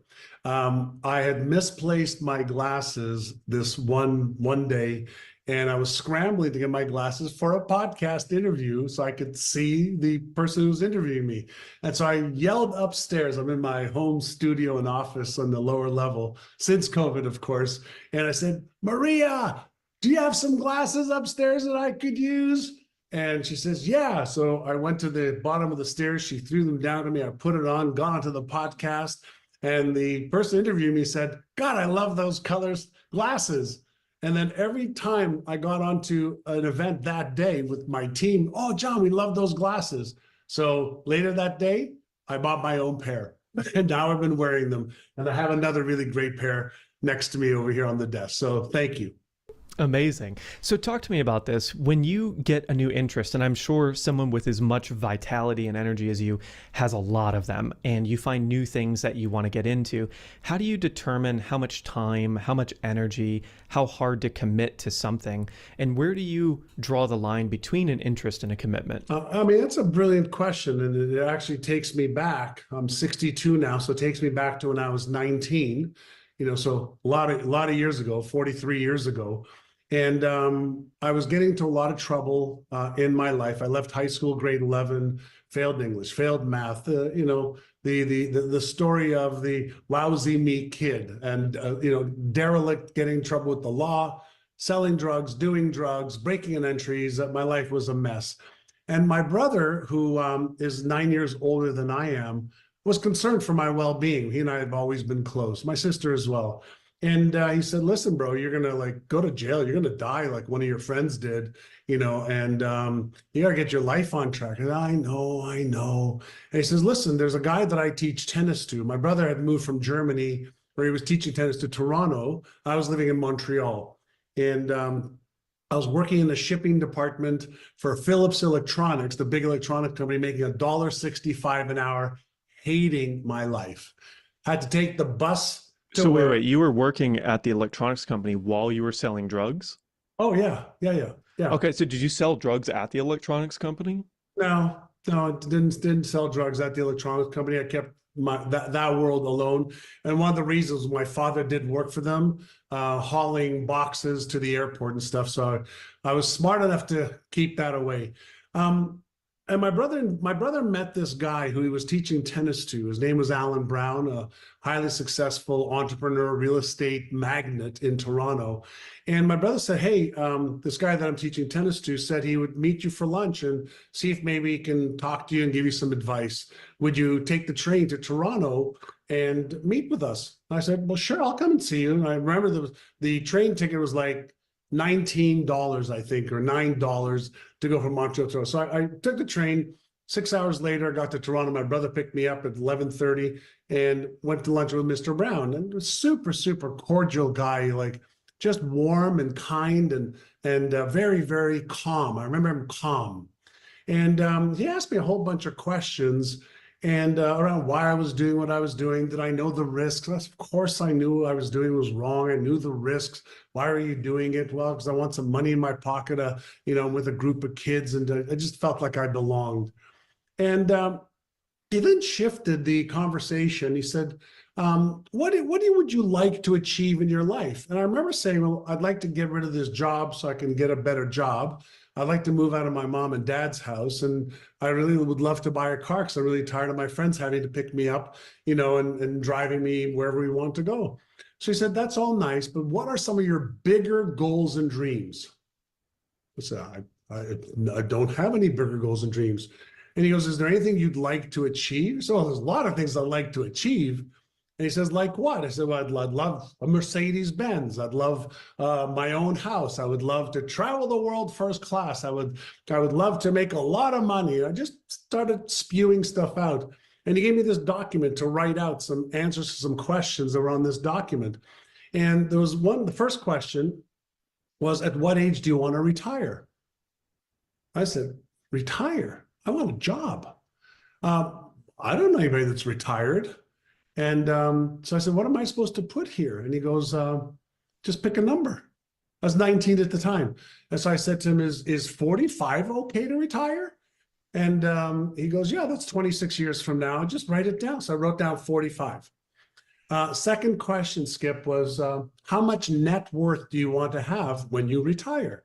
I had misplaced my glasses this one day, and I was scrambling to get my glasses for a podcast interview so I could see the person who's interviewing me. And so I yelled upstairs. I'm in my home studio and office on the lower level since COVID, of course. And I said, Maria, do you have some glasses upstairs that I could use? And she says, yeah. So I went to the bottom of the stairs. She threw them down to me. I put it on, got onto the podcast. And the person interviewing me said, God, I love those colors glasses. And then every time I got onto an event that day with my team, oh, John, we love those glasses. So later that day, I bought my own pair. And now I've been wearing them. And I have another really great pair next to me over here on the desk. So thank you. Amazing. So talk to me about this. When you get a new interest, and I'm sure someone with as much vitality and energy as you has a lot of them, and you find new things that you want to get into, how do you determine how much time, how much energy, how hard to commit to something? And where do you draw the line between an interest and a commitment? I mean, that's a brilliant question. And it actually takes me back. I'm 62 now, so it takes me back to when I was 19, so a lot of years ago, 43 years ago. And I was getting into a lot of trouble in my life. I left high school, grade 11, failed English, failed math. The story of the lousy me kid, and derelict, getting in trouble with the law, selling drugs, doing drugs, breaking in entries. My life was a mess. And my brother, who is 9 years older than I am, was concerned for my well-being. He and I have always been close. My sister as well. And he said, listen, bro, you're going to go to jail. You're going to die like one of your friends did, and you got to get your life on track. And I know. And he says, listen, there's a guy that I teach tennis to. My brother had moved from Germany, where he was teaching tennis, to Toronto. I was living in Montreal. And I was working in the shipping department for Philips Electronics, the big electronic company, making $1.65 an hour, hating my life. Had to take the bus. So wait, you were working at the electronics company while you were selling drugs? Oh, yeah. Okay, so did you sell drugs at the electronics company? No, I didn't sell drugs at the electronics company. I kept that world alone. And one of the reasons my father did work for them, hauling boxes to the airport and stuff. So I was smart enough to keep that away. And my brother met this guy who he was teaching tennis to. His name was Alan Brown, a highly successful entrepreneur, real estate magnate in Toronto. And my brother said, "Hey, this guy that I'm teaching tennis to said he would meet you for lunch and see if maybe he can talk to you and give you some advice. Would you take the train to Toronto and meet with us?" And I said, "Well, sure, I'll come and see you." And I remember the train ticket was like $19, I think, or $9 to go from Montreal to Toronto. So I took the train. 6 hours later, I got to Toronto. My brother picked me up at 11:30 and went to lunch with Mr. Brown. And a super, super cordial guy, like just warm and kind and very, very calm. I remember him calm. And he asked me a whole bunch of questions and around why I was doing what I was doing. Did I know the risks? Of course, I knew what I was doing was wrong. I knew the risks. Why are you doing it? Well, because I want some money in my pocket, with a group of kids, and I just felt like I belonged. And he then shifted the conversation. He said, what would you like to achieve in your life? And I remember saying, well, I'd like to get rid of this job so I can get a better job. I'd like to move out of my mom and dad's house. And I really would love to buy a car because I'm really tired of my friends having to pick me up, and driving me wherever we want to go. So he said, that's all nice, but what are some of your bigger goals and dreams? I said, I don't have any bigger goals and dreams. And he goes, is there anything you'd like to achieve? So there's a lot of things I'd like to achieve. And he says, like what? I said, well, I'd love a Mercedes Benz. I'd love my own house. I would love to travel the world first class. I would love to make a lot of money. I just started spewing stuff out. And he gave me this document to write out some answers to some questions that were on this document. And there was the first question was, at what age do you want to retire? I said, retire? I want a job. I don't know anybody that's retired. And so I said, what am I supposed to put here? And he goes, just pick a number. I was 19 at the time. And so I said to him, is 45 okay to retire? And he goes, yeah, that's 26 years from now. Just write it down. So I wrote down 45. Second question, Skip, was how much net worth do you want to have when you retire?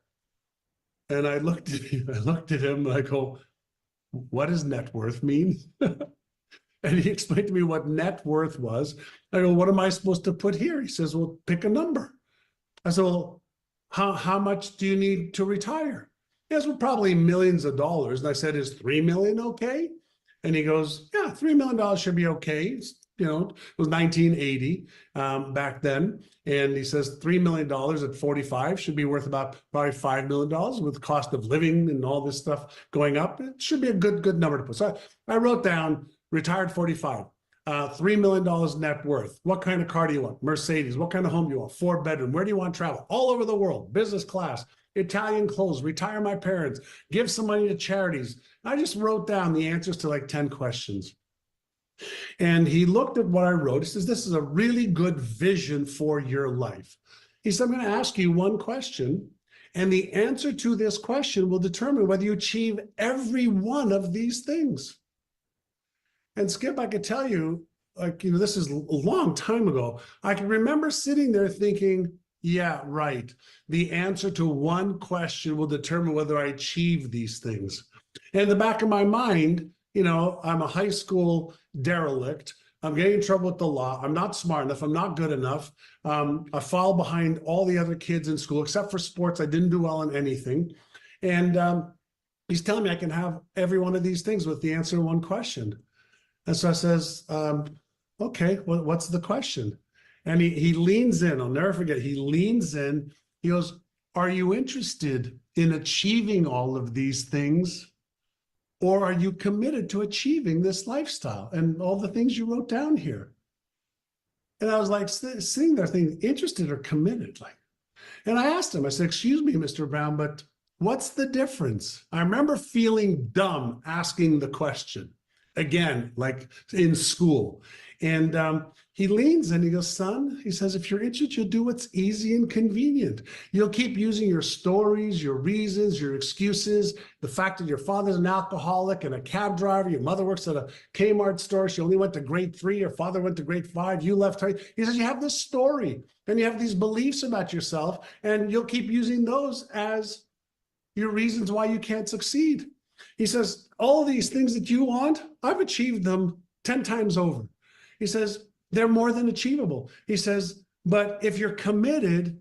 And I looked at him, and I go, what does net worth mean? And he explained to me what net worth was. I go, what am I supposed to put here? He says, well, pick a number. I said, well, how much do you need to retire? He says, well, probably millions of dollars. And I said, is 3 million okay? And he goes, yeah, $3 million should be okay. It was 1980 back then. And he says $3 million at 45 should be worth about probably $5 million with the cost of living and all this stuff going up. It should be a good number to put. So I wrote down retired 45, $3 million net worth. What kind of car do you want? Mercedes. What kind of home do you want? 4-bedroom. Where do you want to travel? All over the world. Business class. Italian clothes. Retire my parents. Give some money to charities. I just wrote down the answers to like 10 questions. And he looked at what I wrote. He says, this is a really good vision for your life. He said, I'm going to ask you one question, and the answer to this question will determine whether you achieve every one of these things. And Skip, I could tell you, this is a long time ago. I can remember sitting there thinking, yeah, right. The answer to one question will determine whether I achieve these things. And in the back of my mind, I'm a high school derelict. I'm getting in trouble with the law. I'm not smart enough. I'm not good enough. I fall behind all the other kids in school, except for sports. I didn't do well in anything. And he's telling me I can have every one of these things with the answer to one question. And so I says, okay, what's the question? And he leans in. I'll never forget. He leans in. He goes, are you interested in achieving all of these things? Or are you committed to achieving this lifestyle and all the things you wrote down here? And I was like sitting there thinking, interested or committed? And I asked him, I said, excuse me, Mr. Brown, but what's the difference? I remember feeling dumb asking the question again, like in school. And he leans in, he goes, son, he says, if you're interested, you'll do what's easy and convenient. You'll keep using your stories, your reasons, your excuses, the fact that your father's an alcoholic and a cab driver, your mother works at a Kmart store, she only went to grade 3, your father went to grade 5, you left her. He says, you have this story and you have these beliefs about yourself, and you'll keep using those as your reasons why you can't succeed. He says, all of these things that you want, I've achieved them 10 times over. He says, they're more than achievable. He says, but if you're committed,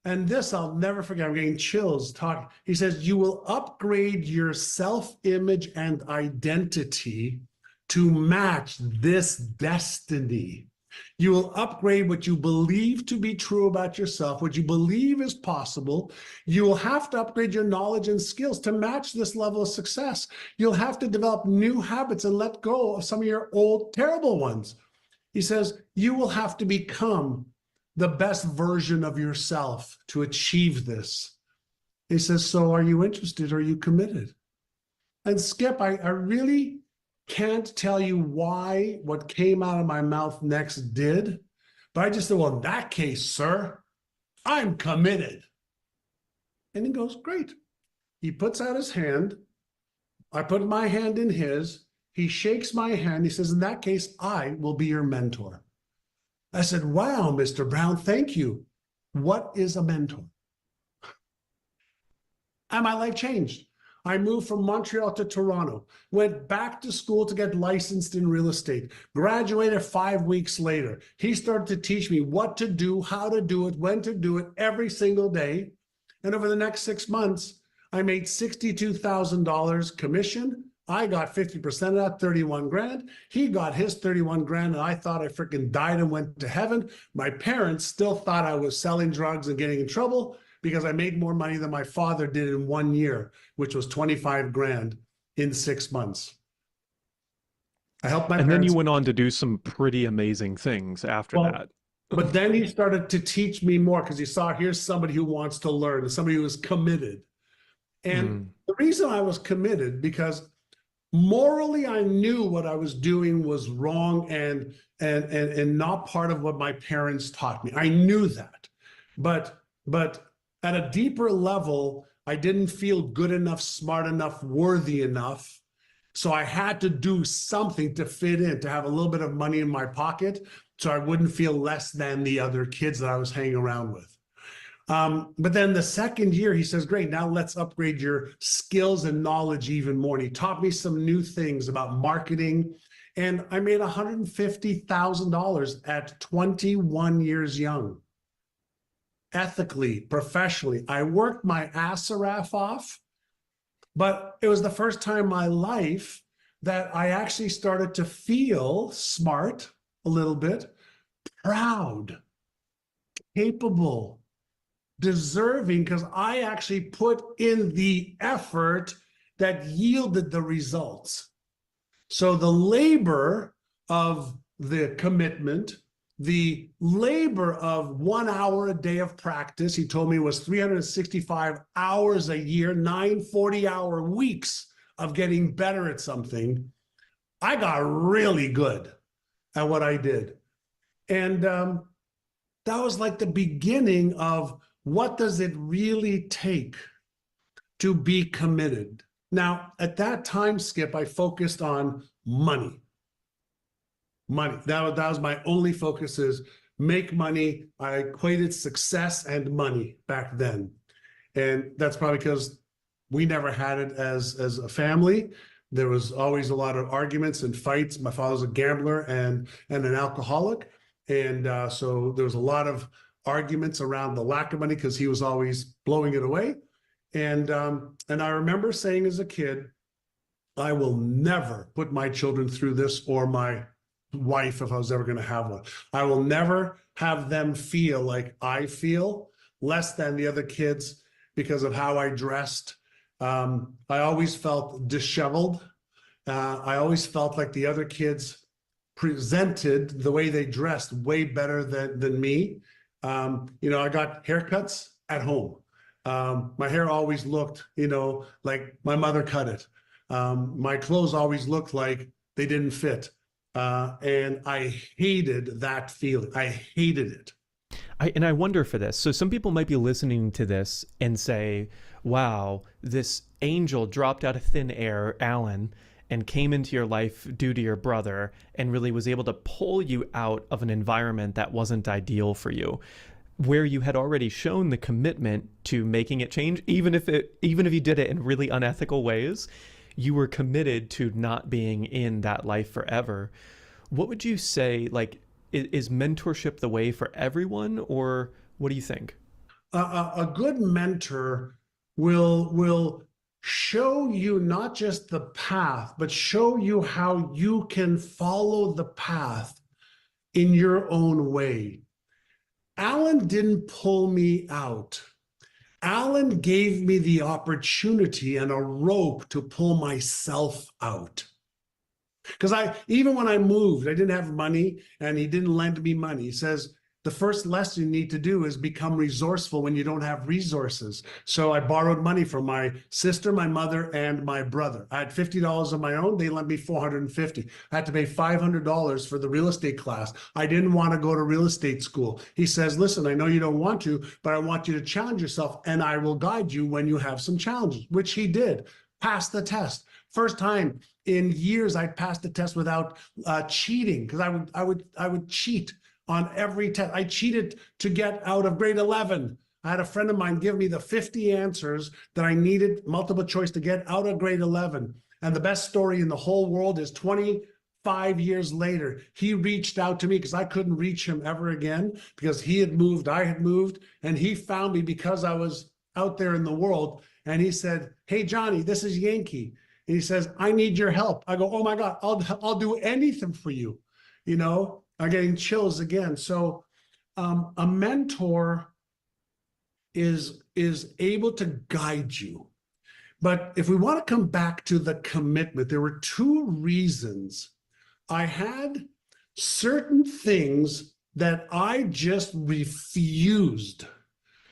and this I'll never forget, I'm getting chills talking. He says, you will upgrade your self-image and identity to match this destiny. You will upgrade what you believe to be true about yourself, what you believe is possible. You will have to upgrade your knowledge and skills to match this level of success. You'll have to develop new habits and let go of some of your old, terrible ones. He says, you will have to become the best version of yourself to achieve this. He says, so are you interested? Are you committed? And Skip, I really can't tell you why what came out of my mouth next did, but I just said, well, in that case, sir, I'm committed. And he goes, great. He puts out his hand. I put my hand in his. He shakes my hand. He says, in that case, I will be your mentor. I said, wow, Mr. Brown, thank you. What is a mentor? And my life changed. I moved from Montreal to Toronto, went back to school to get licensed in real estate, graduated 5 weeks later. He started to teach me what to do, how to do it, when to do it every single day. And over the next 6 months, I made $62,000 commission. I got 50% of that, 31 grand. He got his 31 grand, and I thought I freaking died and went to heaven. My parents still thought I was selling drugs and getting in trouble because I made more money than my father did in 1 year, which was 25 grand in 6 months. I helped my And then parents. you went on to do some pretty amazing things after that. But then he started to teach me more because he saw here's somebody who wants to learn, somebody who is committed. And the reason I was committed, because morally I knew what I was doing was wrong and not part of what my parents taught me. I knew that. But at a deeper level, I didn't feel good enough, smart enough, worthy enough. So I had to do something to fit in, to have a little bit of money in my pocket so I wouldn't feel less than the other kids that I was hanging around with. But then the second year, he says, great, now let's upgrade your skills and knowledge even more. And he taught me some new things about marketing. And I made $150,000 at 21 years young. Ethically, professionally, I worked my Assaraf off, but it was the first time in my life that I actually started to feel smart a little bit, proud, capable, deserving, because I actually put in the effort that yielded the results. So the labor of the commitment, the labor of 1 hour a day of practice, he told me was 365 hours a year, 9 40-hour weeks of getting better at something. I got really good at what I did. And that was like the beginning of what does it really take to be committed. Now, at that time, Skip, I focused on money. Money. That was my only focus, is make money. I equated success and money back then. And that's probably because we never had it as a family. There was always a lot of arguments and fights. My father was a gambler and an alcoholic. And so there was a lot of arguments around the lack of money because he was always blowing it away. And I remember saying as a kid, I will never put my children through this, or my wife, if I was ever going to have one. I will never have them feel like I feel, less than the other kids because of how I dressed. I always felt disheveled. I always felt like the other kids presented the way they dressed way better than me. I got haircuts at home. My hair always looked, like my mother cut it. My clothes always looked like they didn't fit. And I hated that feeling. I hated it. I wonder for this. So some people might be listening to this and say, wow, this angel dropped out of thin air, Alan, and came into your life due to your brother and really was able to pull you out of an environment that wasn't ideal for you, where you had already shown the commitment to making it change, even if you did it in really unethical ways. you were committed to not being in that life forever. What would you say, like, is mentorship the way for everyone, or what do you think? A good mentor will show you not just the path, but show you how you can follow the path in your own way. Alan didn't pull me out. Alan gave me the opportunity and a rope to pull myself out. Because even when I moved, I didn't have money and he didn't lend me money. He says, the first lesson you need to do is become resourceful when you don't have resources. So I borrowed money from my sister, my mother, and my brother. I had $50 of my own. They lent me $450. I had to pay $500 for the real estate class. I didn't want to go to real estate school. He says, listen, I know you don't want to, but I want you to challenge yourself and I will guide you when you have some challenges, which he did. Passed the test. First time in years I'd passed the test without cheating, because I would cheat on every test. I cheated to get out of grade 11. I had a friend of mine give me the 50 answers that I needed, multiple choice, to get out of grade 11. And the best story in the whole world is 25 years later, he reached out to me because I couldn't reach him ever again because he had moved, I had moved, and he found me because I was out there in the world. And he said, hey, Johnny, this is Yankee. And he says, I need your help. I go, oh my God, I'll do anything for you. You know, I'm getting chills again. So a mentor is able to guide you. But if we want to come back to the commitment, there were two reasons. I had certain things that I just refused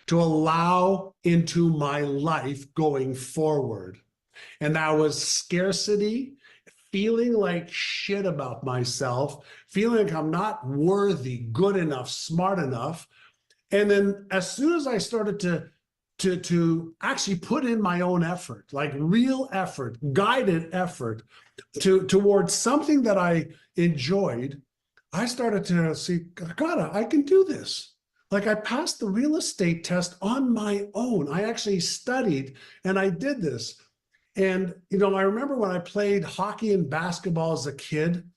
to allow into my life going forward. And that was scarcity, feeling like shit about myself, feeling like I'm not worthy, good enough, smart enough. And then as soon as I started to actually put in my own effort, like real effort, guided effort towards something that I enjoyed, I started to see, God, I can do this. Like I passed the real estate test on my own. I actually studied and I did this. And, you know, I remember when I played hockey and basketball as a kid,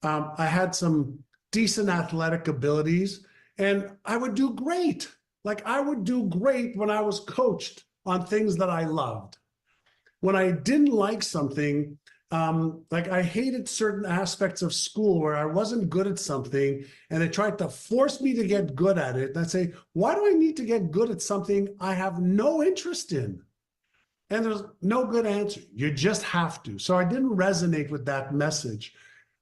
I had some decent athletic abilities and I would do great. Like I would do great when I was coached on things that I loved. When I didn't like something, like I hated certain aspects of school where I wasn't good at something and they tried to force me to get good at it. And I'd say, why do I need to get good at something I have no interest in? And there's no good answer. You just have to. So I didn't resonate with that message.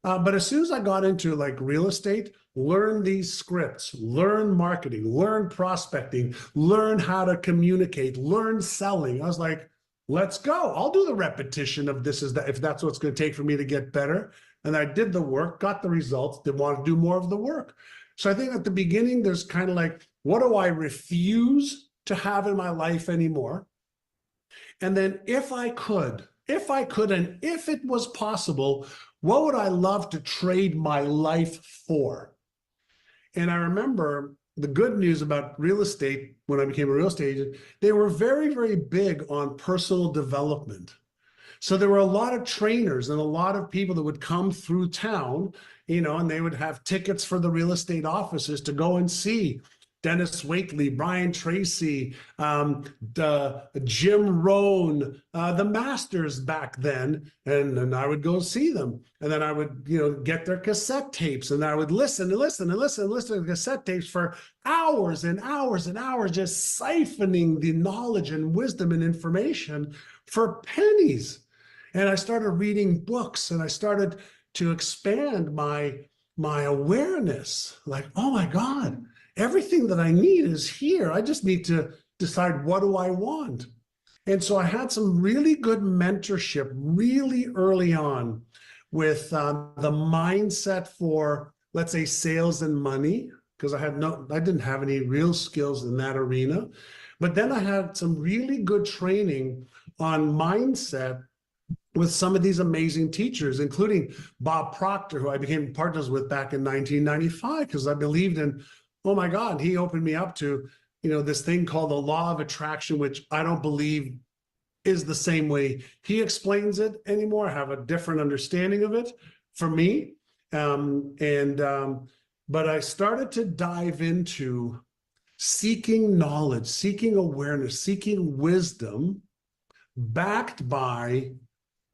But as soon as I got into like real estate, learn these scripts, learn marketing, learn prospecting, learn how to communicate, learn selling. I was like, let's go. I'll do the repetition of this is that if that's what's going to take for me to get better. And I did the work, got the results, didn't want to do more of the work. So I think at the beginning, there's kind of like, what do I refuse to have in my life anymore? And then if I could, and if it was possible, what would I love to trade my life for? And I remember the good news about real estate when I became a real estate agent, they were very, very big on personal development. So there were a lot of trainers and a lot of people that would come through town, you know, and they would have tickets for the real estate offices to go and see Dennis Wakely, Brian Tracy, Jim Rohn, the masters back then. And I would go see them. And then I would, you know, get their cassette tapes and I would listen to cassette tapes for hours and hours and hours, just siphoning the knowledge and wisdom and information for pennies. And I started reading books and I started to expand my awareness. Like, oh my God, everything that I need is here. I just need to decide, what do I want? And so I had some really good mentorship really early on with the mindset for, let's say, sales and money, because I didn't have any real skills in that arena. But then I had some really good training on mindset with some of these amazing teachers, including Bob Proctor, who I became partners with back in 1995, because I believed in, oh my God, he opened me up to, you know, this thing called the law of attraction, which I don't believe is the same way he explains it anymore. I have a different understanding of it for me. But I started to dive into seeking knowledge, seeking awareness, seeking wisdom, backed by,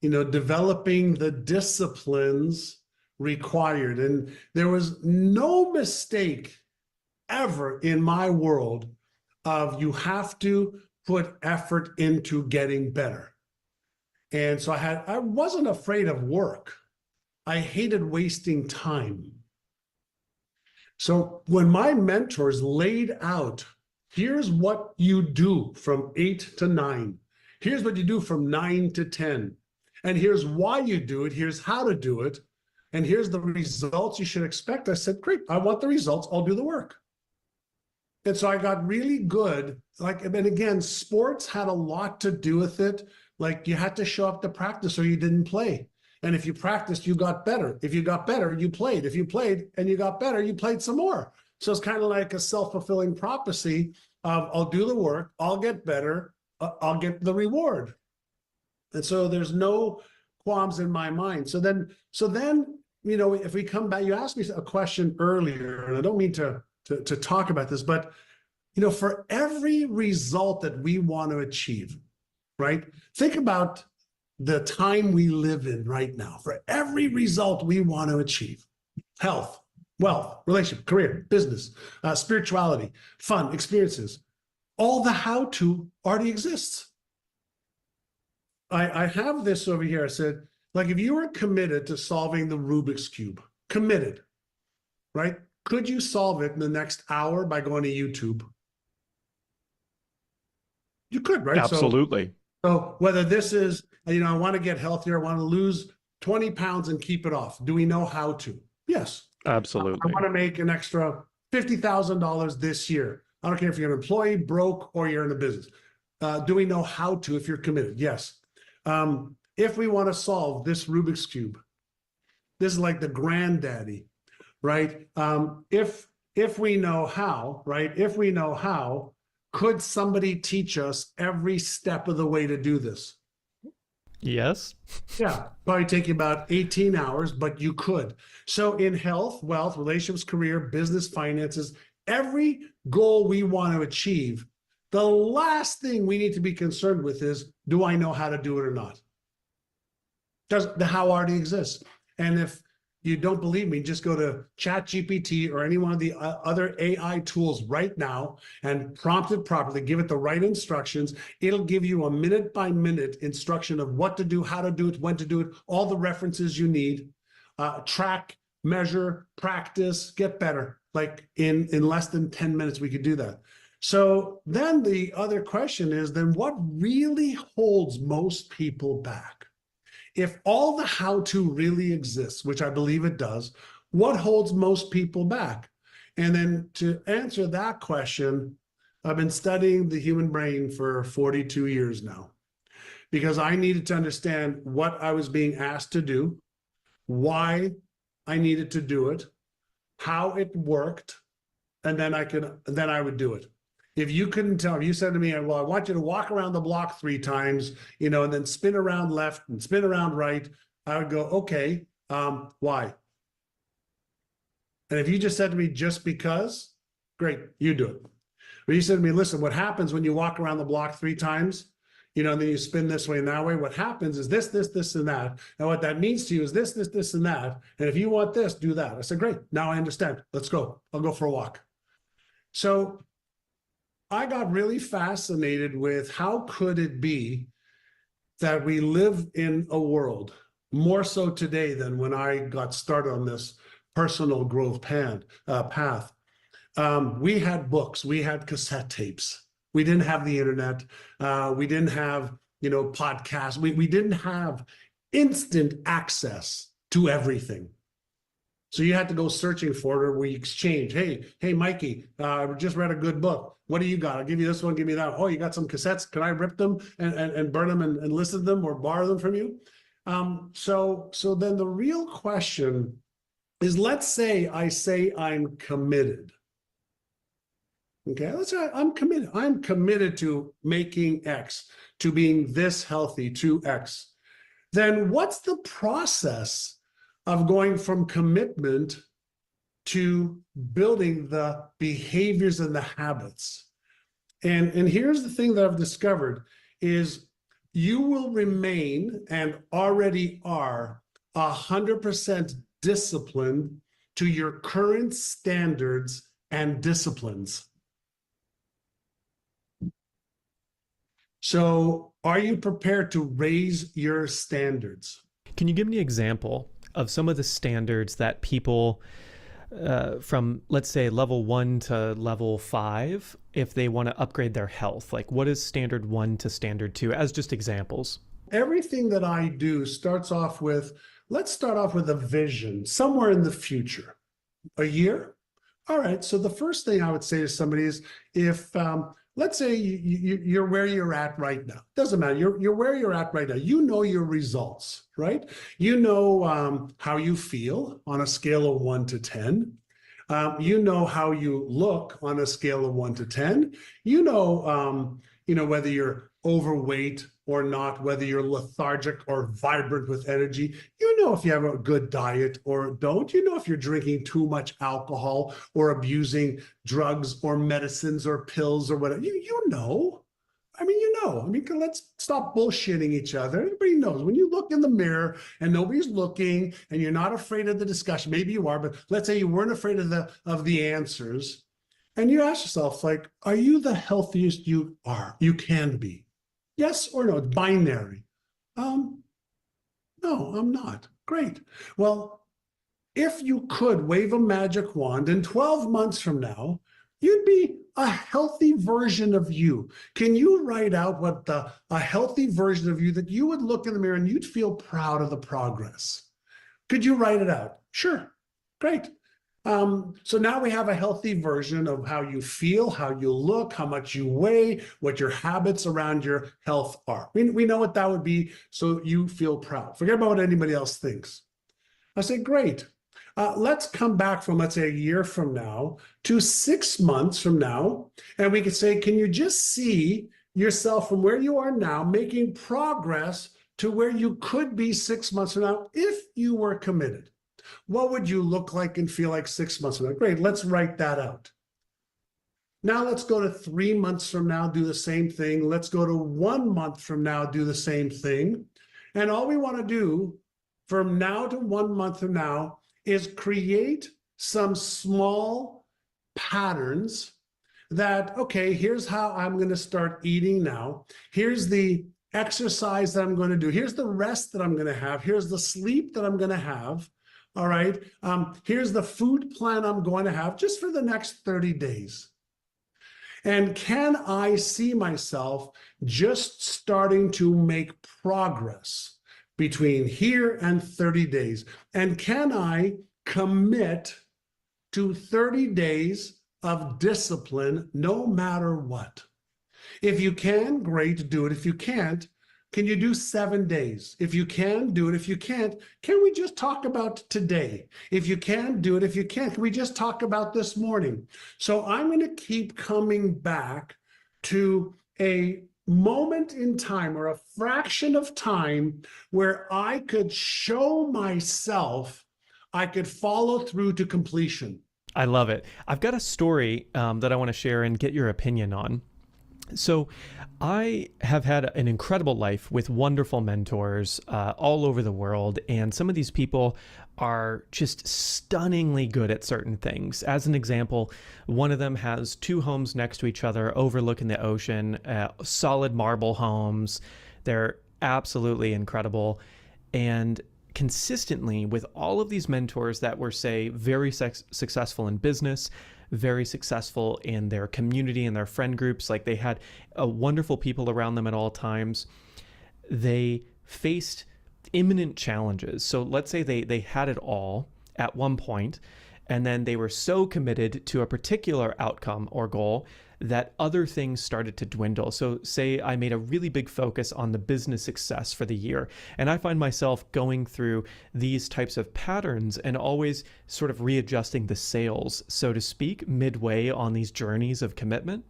developing the disciplines required. And there was no mistake ever in my world of you have to put effort into getting better. And so I wasn't afraid of work. I hated wasting time. So when my mentors laid out, here's what you do from 8 to 9. Here's what you do from 9 to 10. And here's why you do it. Here's how to do it. And here's the results you should expect. I said, great, I want the results. I'll do the work. And so I got really good. And again, sports had a lot to do with it. Like you had to show up to practice or you didn't play. And if you practiced, you got better. If you got better, you played. If you played and you got better, you played some more. So it's kind of like a self-fulfilling prophecy of I'll do the work, I'll get better, I'll get the reward. And so there's no qualms in my mind. So then, if we come back, you asked me a question earlier, and I don't mean to talk about this, but for every result that we want to achieve, right? Think about the time we live in right now. For every result we want to achieve, health, wealth, relationship, career, business, spirituality, fun, experiences, all the how-to already exists. I have this over here. I said, like, if you were committed to solving the Rubik's Cube, committed, right? Could you solve it in the next hour by going to YouTube? You could, right? Absolutely. So whether this is, I want to get healthier, I want to lose 20 pounds and keep it off. Do we know how to? Yes. Absolutely. I want to make an extra $50,000 this year. I don't care if you're an employee, broke, or you're in a business. Do we know how to if you're committed? Yes. If we want to solve this Rubik's Cube, this is like the granddaddy, right? If we know how, right? If we know how, could somebody teach us every step of the way to do this? Yes. Yeah, probably take you about 18 hours, but you could. So in health, wealth, relationships, career, business, finances, every goal we want to achieve, the last thing we need to be concerned with is, do I know how to do it or not? Does the how already exists? And if you don't believe me, just go to ChatGPT or any one of the other AI tools right now and prompt it properly, give it the right instructions. It'll give you a minute-by-minute instruction of what to do, how to do it, when to do it, all the references you need. Track, measure, practice, get better. Like in less than 10 minutes, we could do that. So then the other question is, then what really holds most people back? If all the how-to really exists, which I believe it does, what holds most people back? And then to answer that question, I've been studying the human brain for 42 years now, because I needed to understand what I was being asked to do, why I needed to do it, how it worked, and then I would do it. If you couldn't tell, if you said to me, well, I want you to walk around the block 3 times, and then spin around left and spin around right, I would go, okay, why? And if you just said to me, just because, great, you do it. But you said to me, listen, what happens when you walk around the block 3 times, and then you spin this way and that way, what happens is this, and that. And what that means to you is this, and that. And if you want this, do that. I said, great, now I understand. Let's go. I'll go for a walk. So I got really fascinated with how could it be that we live in a world, more so today than when I got started on this personal growth path. We had books, we had cassette tapes. We didn't have the internet. We didn't have, podcasts. We didn't have instant access to everything. So you had to go searching for it, or we exchange. Hey, Mikey, I just read a good book. What do you got? I'll give you this one, give me that. Oh, you got some cassettes? Can I rip them and burn them and listen to them or borrow them from you? So then the real question is, let's say I say I'm committed. Okay, let's say I'm committed. I'm committed to making X, to being this healthy, to X. Then what's the process of going from commitment to building the behaviors and the habits? And here's the thing that I've discovered is you will remain and already are 100% disciplined to your current standards and disciplines. So are you prepared to raise your standards? Can you give me an example of some of the standards that people from, let's say, level 1 to level 5, if they want to upgrade their health? Like, what is standard 1 to standard 2, as just examples? Everything that I do starts off with, let's start off with a vision somewhere in the future. A year? All right. So the first thing I would say to somebody is if, let's say you're where you're at right now. Doesn't matter. You're where you're at right now. You know your results, right? You know how you feel on a scale of 1 to 10. You know how you look on a scale of 1 to 10. You know whether you're overweight or not, whether you're lethargic or vibrant with energy. You know if you have a good diet or don't. You know if you're drinking too much alcohol or abusing drugs or medicines or pills or whatever. You know. I mean, let's stop bullshitting each other. Everybody knows when you look in the mirror and nobody's looking and you're not afraid of the discussion. Maybe you are, but let's say you weren't afraid of the answers. And you ask yourself, like, are you the healthiest you can be? Yes or no? It's binary. No, I'm not. Great. Well, if you could wave a magic wand and 12 months from now, you'd be a healthy version of you. Can you write out what a healthy version of you that you would look in the mirror and you'd feel proud of the progress? Could you write it out? Sure. Great. So now we have a healthy version of how you feel, how you look, how much you weigh, what your habits around your health are. We know what that would be, so you feel proud. Forget about what anybody else thinks. I say, great. Let's come back from, let's say, a year from now to 6 months from now, and we could say, can you just see yourself from where you are now making progress to where you could be 6 months from now if you were committed? What would you look like and feel like 6 months from now? Great, let's write that out. Now let's go to 3 months from now, do the same thing. Let's go to 1 month from now, do the same thing. And all we want to do from now to 1 month from now is create some small patterns that, okay, here's how I'm going to start eating now. Here's the exercise that I'm going to do. Here's the rest that I'm going to have. Here's the sleep that I'm going to have. All right. Here's the food plan I'm going to have just for the next 30 days. And can I see myself just starting to make progress between here and 30 days? And can I commit to 30 days of discipline no matter what? If you can, great, do it. If you can't, can you do 7 days? If you can, do it. If you can't, can we just talk about today? If you can, do it. If you can't, can we just talk about this morning? So I'm going to keep coming back to a moment in time or a fraction of time where I could show myself I could follow through to completion. I love it. I've got a story that I want to share and get your opinion on. So I have had an incredible life with wonderful mentors all over the world. And some of these people are just stunningly good at certain things. As an example, one of them has 2 homes next to each other overlooking the ocean, solid marble homes. They're absolutely incredible. And consistently with all of these mentors that were, say, very successful in business, very successful in their community and their friend groups, like they had wonderful people around them at all times, they faced imminent challenges. So let's say they had it all at one point, and then they were so committed to a particular outcome or goal that other things started to dwindle. So say I made a really big focus on the business success for the year, and I find myself going through these types of patterns and always sort of readjusting the sails, so to speak, midway on these journeys of commitment.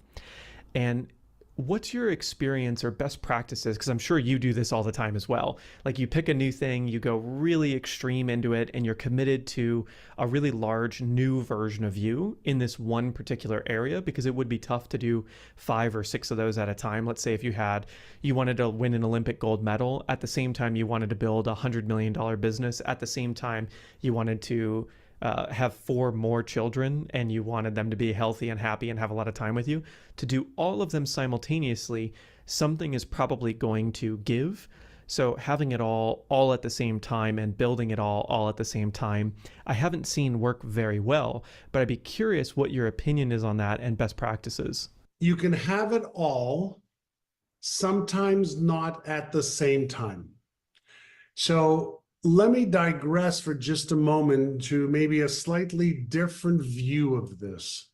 And what's your experience or best practices? Because I'm sure you do this all the time as well. Like you pick a new thing, you go really extreme into it, and you're committed to a really large new version of you in this one particular area, because it would be tough to do 5 or 6 of those at a time. Let's say if you wanted to win an Olympic gold medal, at the same time you wanted to build $100 million business, at the same time you wanted to have 4 more children, and you wanted them to be healthy and happy and have a lot of time with you. To do all of them simultaneously, something is probably going to give. So having it all at the same time and building it all at the same time, I haven't seen work very well, but I'd be curious what your opinion is on that and best practices. You can have it all, sometimes not at the same time. So let me digress for just a moment to maybe a slightly different view of this.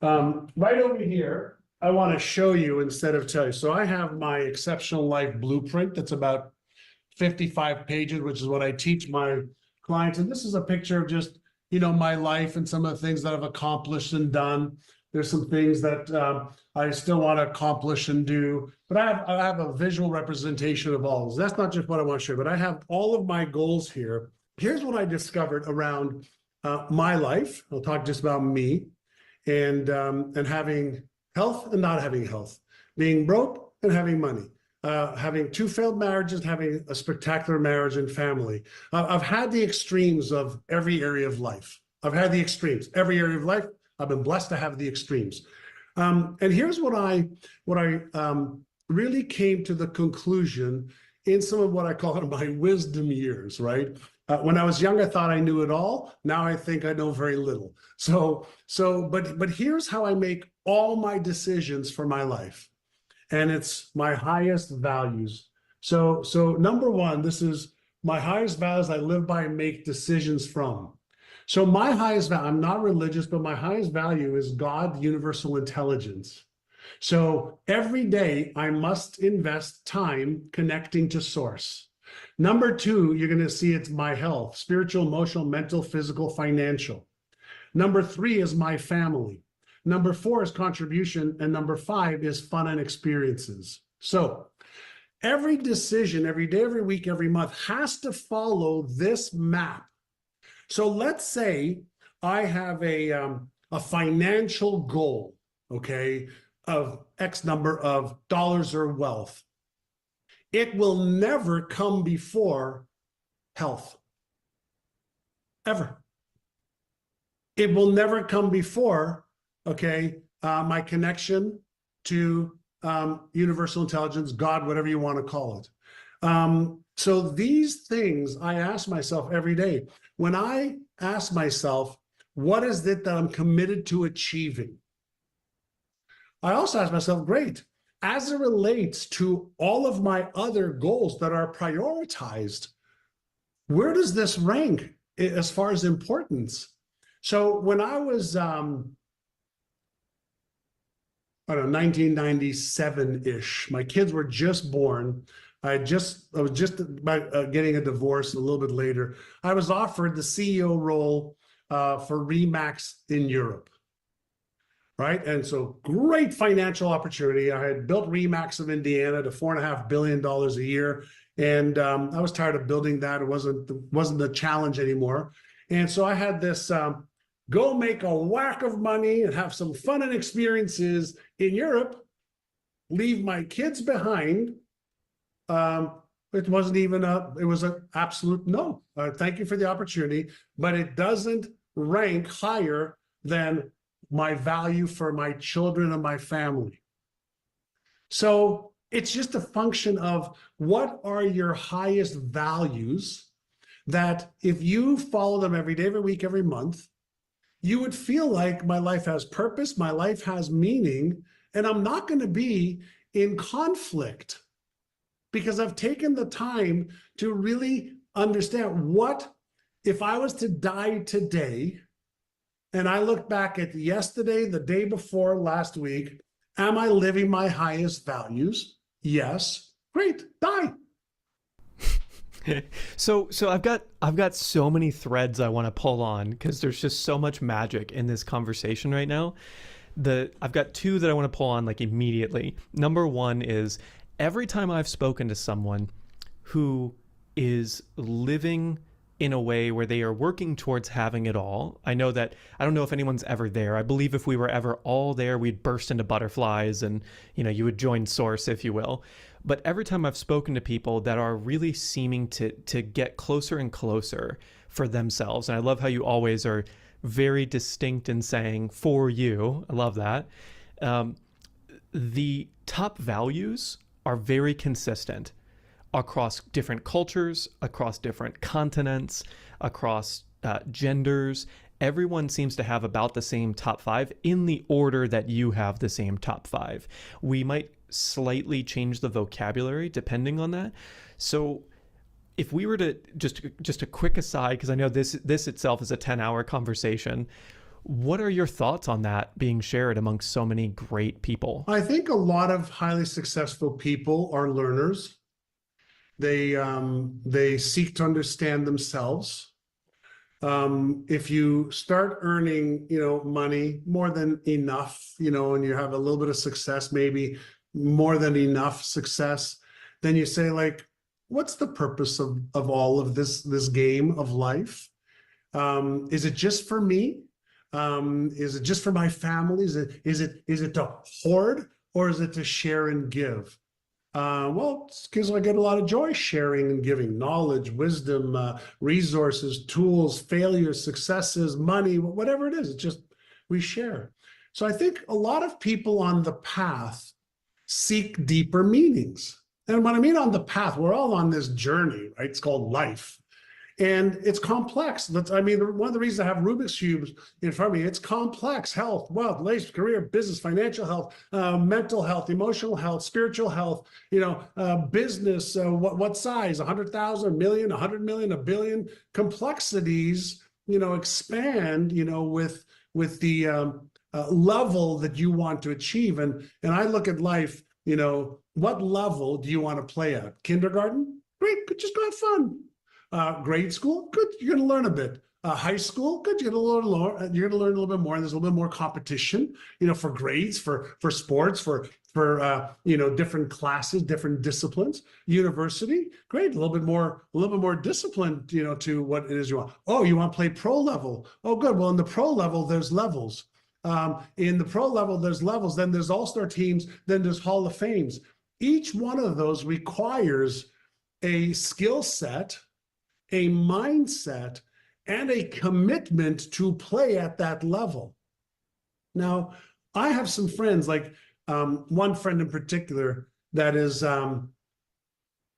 Right over here, I want to show you instead of tell you. So I have my Exceptional Life Blueprint that's about 55 pages, which is what I teach my clients. And this is a picture of just, my life and some of the things that I've accomplished and done. There's some things that I still want to accomplish and do, but I have a visual representation of all of this. That's not just what I want to share, but I have all of my goals here. Here's what I discovered around my life. I'll talk just about me and having health and not having health, being broke and having money, having 2 failed marriages, having a spectacular marriage and family. I've had the extremes of every area of life. I've had the extremes, every area of life. I've been blessed to have the extremes. And here's what I really came to the conclusion in some of what I call my wisdom years, right? When I was young, I thought I knew it all. Now I think I know very little. But here's how I make all my decisions for my life. And it's my highest values. So number 1, this is my highest values I live by and make decisions from. So my highest value, I'm not religious, but my highest value is God, universal intelligence. So every day I must invest time connecting to source. Number 2, you're going to see it's my health, spiritual, emotional, mental, physical, financial. Number 3 is my family. Number 4 is contribution. And number 5 is fun and experiences. So every decision, every day, every week, every month has to follow this map. So let's say I have a financial goal, okay, of X number of dollars or wealth. It will never come before health, ever. It will never come before, okay, my connection to universal intelligence, God, whatever you want to call it. So these things I ask myself every day. When I ask myself, what is it that I'm committed to achieving? I also ask myself, great, as it relates to all of my other goals that are prioritized, where does this rank as far as importance? So when I was, I don't know, 1997-ish, my kids were just born. I was just about getting a divorce a little bit later. I was offered the CEO role for Remax in Europe, right? And so great financial opportunity. I had built Remax of Indiana to $4.5 billion a year. And I was tired of building that. It wasn't the challenge anymore. And so I had this go make a whack of money and have some fun and experiences in Europe, leave my kids behind. It wasn't even it was an absolute no. Thank you for the opportunity, but it doesn't rank higher than my value for my children and my family. So it's just a function of what are your highest values that if you follow them every day, every week, every month, you would feel like my life has purpose, my life has meaning, and I'm not going to be in conflict. Because I've taken the time to really understand what, if I was to die today, and I look back at yesterday, the day before, last week, Am I living my highest values? Yes. Great. Die. So I've got so many threads I want to pull on because there's just so much magic in this conversation right now. I've got two that I want to pull on like immediately. Number one is every time I've spoken to someone who is living in a way where they are working towards having it all. I know that I don't know if anyone's ever there. I believe if we were ever all there, we'd burst into butterflies and, you would join source, if you will. But every time I've spoken to people that are really seeming to get closer and closer for themselves, and I love how you always are very distinct in saying for you. I love that. The top values are very consistent across different cultures, across different continents, across genders. Everyone seems to have about the same top five in the order that you have the same top five. We might slightly change the vocabulary depending on that. So if we were to just a quick aside, because I know this itself is a 10-hour conversation, what are your thoughts on that being shared amongst so many great people? I think a lot of highly successful people are learners. They seek to understand themselves. If you start earning, money more than enough, and you have a little bit of success, maybe more than enough success, then you say, like, what's the purpose of all of this game of life? Is it just for me? Is it just for my family? Is it to hoard, or is it to share and give? Well, because I get a lot of joy sharing and giving knowledge, wisdom, resources, tools, failures, successes, money, whatever it is. It's just we share. So I think a lot of people on the path seek deeper meanings. And when I mean on the path, we're all on this journey, right? It's called life. And it's complex. One of the reasons I have Rubik's Cubes in front of me, it's complex: health, wealth, relationship, career, business, financial health, mental health, emotional health, spiritual health, business, what size, 100,000, a million, 100 million, a billion. Complexities, expand, with the level that you want to achieve. And I look at life, what level do you want to play at? Kindergarten? Great, but just go have fun. Grade school, good, you're going to learn a bit. High school, good, you're going to learn a little bit more, and there's a little bit more competition, for grades, for sports, for different classes, different disciplines. University, great, a little bit more discipline, to what it is you want. Oh, you want to play pro level? Oh, good. Well, in the pro level, there's levels. In the pro level, there's levels. Then there's all-star teams. Then there's Hall of Fames. Each one of those requires a skill set, a mindset, and a commitment to play at that level. Now, I have some friends, like one friend in particular that is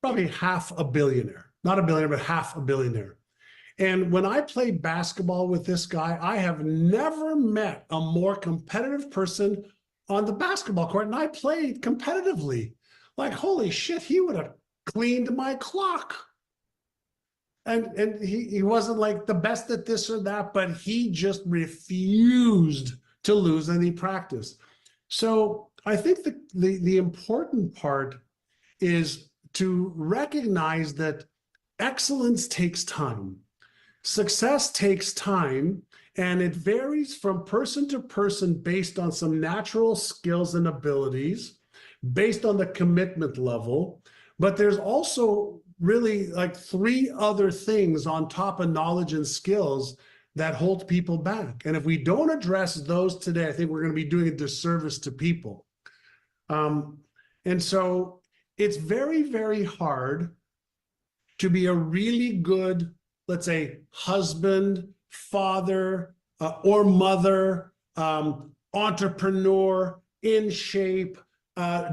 probably half a billionaire, not a billionaire, but half a billionaire. And when I played basketball with this guy, I have never met a more competitive person on the basketball court. And I played competitively. Like, holy shit, he would have cleaned my clock. And he wasn't like the best at this or that, but he just refused to lose any practice. So I think the important part is to recognize that excellence takes time. Success takes time, and it varies from person to person based on some natural skills and abilities, based on the commitment level. But there's also really like three other things on top of knowledge and skills that hold people back. And if we don't address those today, I think we're going to be doing a disservice to people. And so it's very, very hard to be a really good, let's say, husband, father, or mother, entrepreneur, in shape,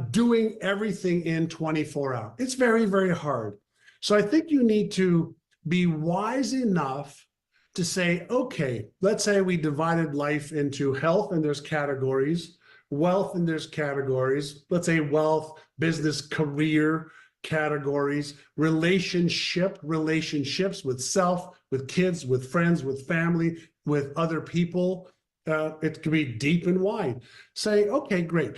doing everything in 24 hours. It's very, very hard. So I think you need to be wise enough to say, okay, let's say we divided life into health and there's categories, wealth and there's categories, let's say wealth, business, career categories, relationships with self, with kids, with friends, with family, with other people. It can be deep and wide. Say, okay, great.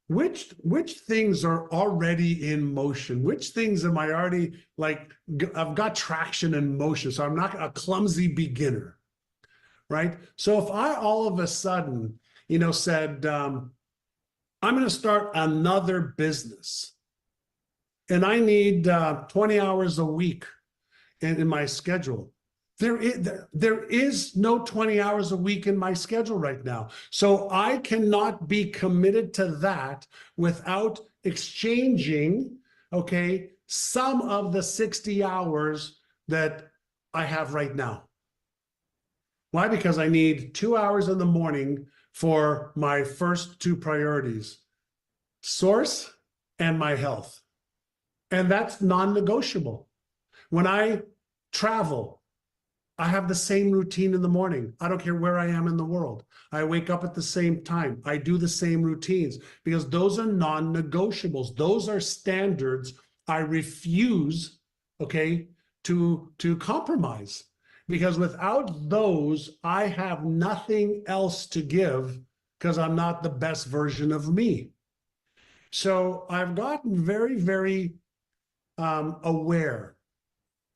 which things are already in motion? Which things am I already like, I've got traction in motion, so I'm not a clumsy beginner, right? So if I all of a sudden, said, I'm going to start another business and I need 20 hours a week in my schedule. There is no 20 hours a week in my schedule right now. So I cannot be committed to that without exchanging, okay, some of the 60 hours that I have right now. Why? Because I need 2 hours in the morning for my first two priorities, source and my health. And that's non-negotiable. When I travel, I have the same routine in the morning. I don't care where I am in the world. I wake up at the same time. I do the same routines because those are non-negotiables. Those are standards I refuse, okay, to compromise. Because without those, I have nothing else to give because I'm not the best version of me. So I've gotten very, very aware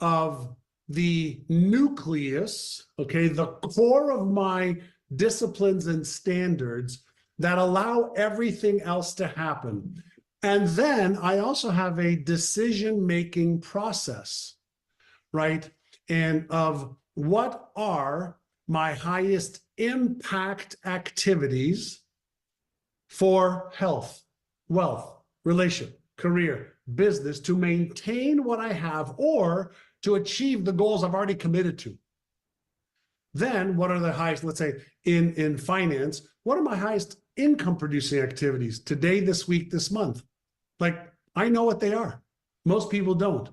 of the nucleus, okay, the core of my disciplines and standards that allow everything else to happen. And then I also have a decision-making process, right? And of what are my highest impact activities for health, wealth, relationship, career, business, to maintain what I have or to achieve the goals I've already committed to. Then what are the highest, let's say in finance, what are my highest income producing activities today, this week, this month? Like, I know what they are. Most people don't,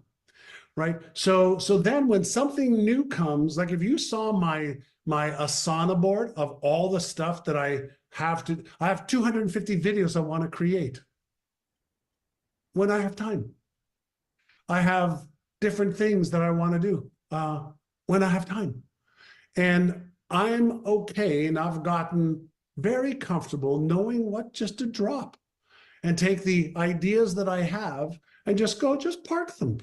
right? So then when something new comes, like if you saw my Asana board of all the stuff that I have 250 videos I want to create when I have time. I have different things that I want to do when I have time. And I'm okay, and I've gotten very comfortable knowing what just to drop and take the ideas that I have and just park them.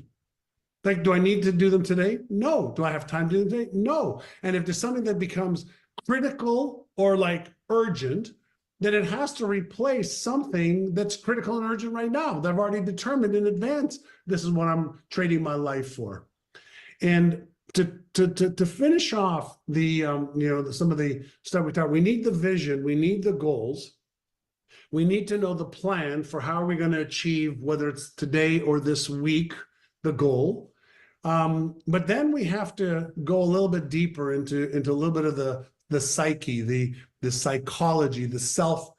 Like, do I need to do them today? No. Do I have time to do them today? No. And if there's something that becomes critical or like urgent, then it has to replace something that's critical and urgent right now that I've already determined in advance. This is what I'm trading my life for. And to finish off the some of the stuff we talked, we need the vision, we need the goals, we need to know the plan for how are we going to achieve, whether it's today or this week, the goal. But then we have to go a little bit deeper into a little bit of the psyche, the psychology, the self,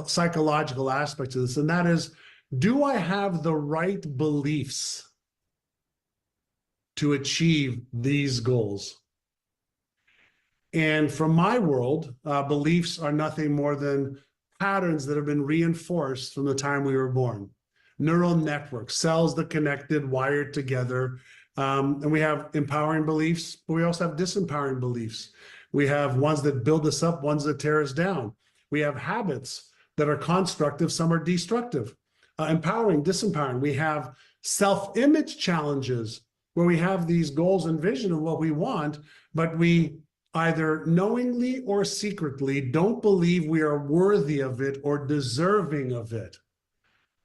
psychological aspects of this. And that is, do I have the right beliefs to achieve these goals? And from my world, beliefs are nothing more than patterns that have been reinforced from the time we were born. Neural networks, cells that connected, wired together. And we have empowering beliefs, but we also have disempowering beliefs. We have ones that build us up, ones that tear us down. We have habits that are constructive, some are destructive. Empowering, disempowering. We have self-image challenges where we have these goals and vision of what we want, but we either knowingly or secretly don't believe we are worthy of it or deserving of it.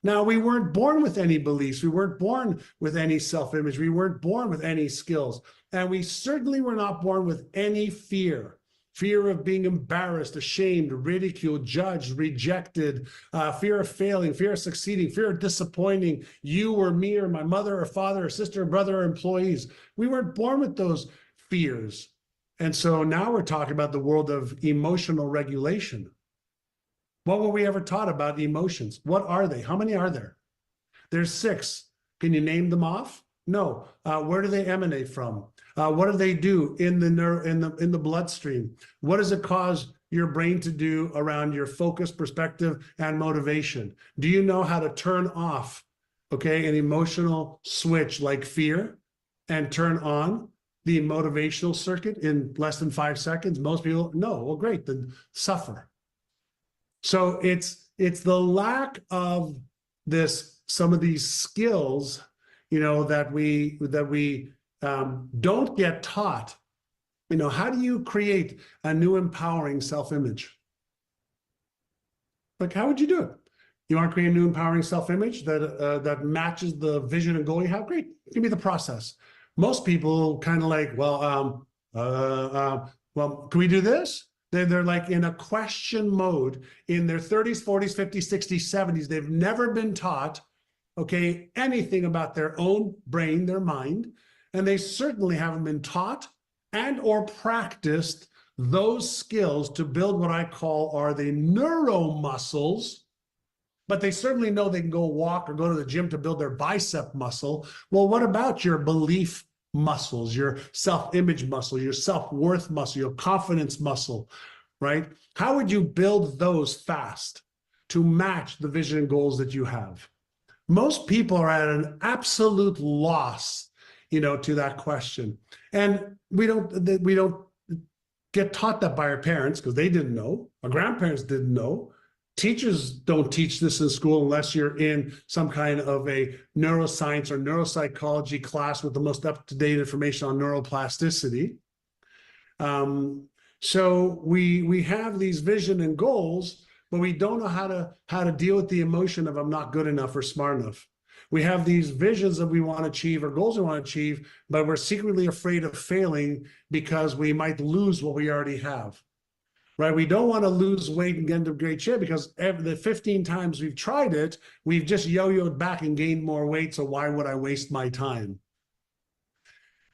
Now, we weren't born with any beliefs. We weren't born with any self-image. We weren't born with any skills. And we certainly were not born with any fear. Fear of being embarrassed, ashamed, ridiculed, judged, rejected, fear of failing, fear of succeeding, fear of disappointing you or me or my mother or father or sister or brother or employees. We weren't born with those fears. And so now we're talking about the world of emotional regulation. What were we ever taught about emotions? What are they? How many are there? There's 6. Can you name them off? No. Where do they emanate from? What do they do in the bloodstream? What does it cause your brain to do around your focus, perspective, and motivation? Do you know how to turn off, okay, an emotional switch like fear and turn on the motivational circuit in less than 5 seconds? Most people, no. Well, great, then suffer. So it's the lack of some of these skills, that we don't get taught. How do you create a new empowering self-image? Like, how would you do it? You want to create a new empowering self-image that matches the vision and goal you have? Great. Give me the process. Most people kind of like, well, can we do this? They're like in a question mode in their 30s, 40s, 50s, 60s, 70s. They've never been taught, okay, anything about their own brain, their mind, and they certainly haven't been taught and or practiced those skills to build what I call are the neuromuscles, but they certainly know they can go walk or go to the gym to build their bicep muscle. Well, what about your belief muscles, your self-image muscle, your self-worth muscle, your confidence muscle, right? How would you build those fast to match the vision and goals that you have? Most people are at an absolute loss, to that question. And we don't get taught that by our parents because they didn't know. Our grandparents didn't know. Teachers don't teach this in school unless you're in some kind of a neuroscience or neuropsychology class with the most up-to-date information on neuroplasticity. So we have these vision and goals, but we don't know how to deal with the emotion of I'm not good enough or smart enough. We have these visions that we want to achieve or goals we want to achieve, but we're secretly afraid of failing because we might lose what we already have. Right? We don't want to lose weight and get into great shape because the 15 times we've tried it, we've just yo-yoed back and gained more weight. So why would I waste my time?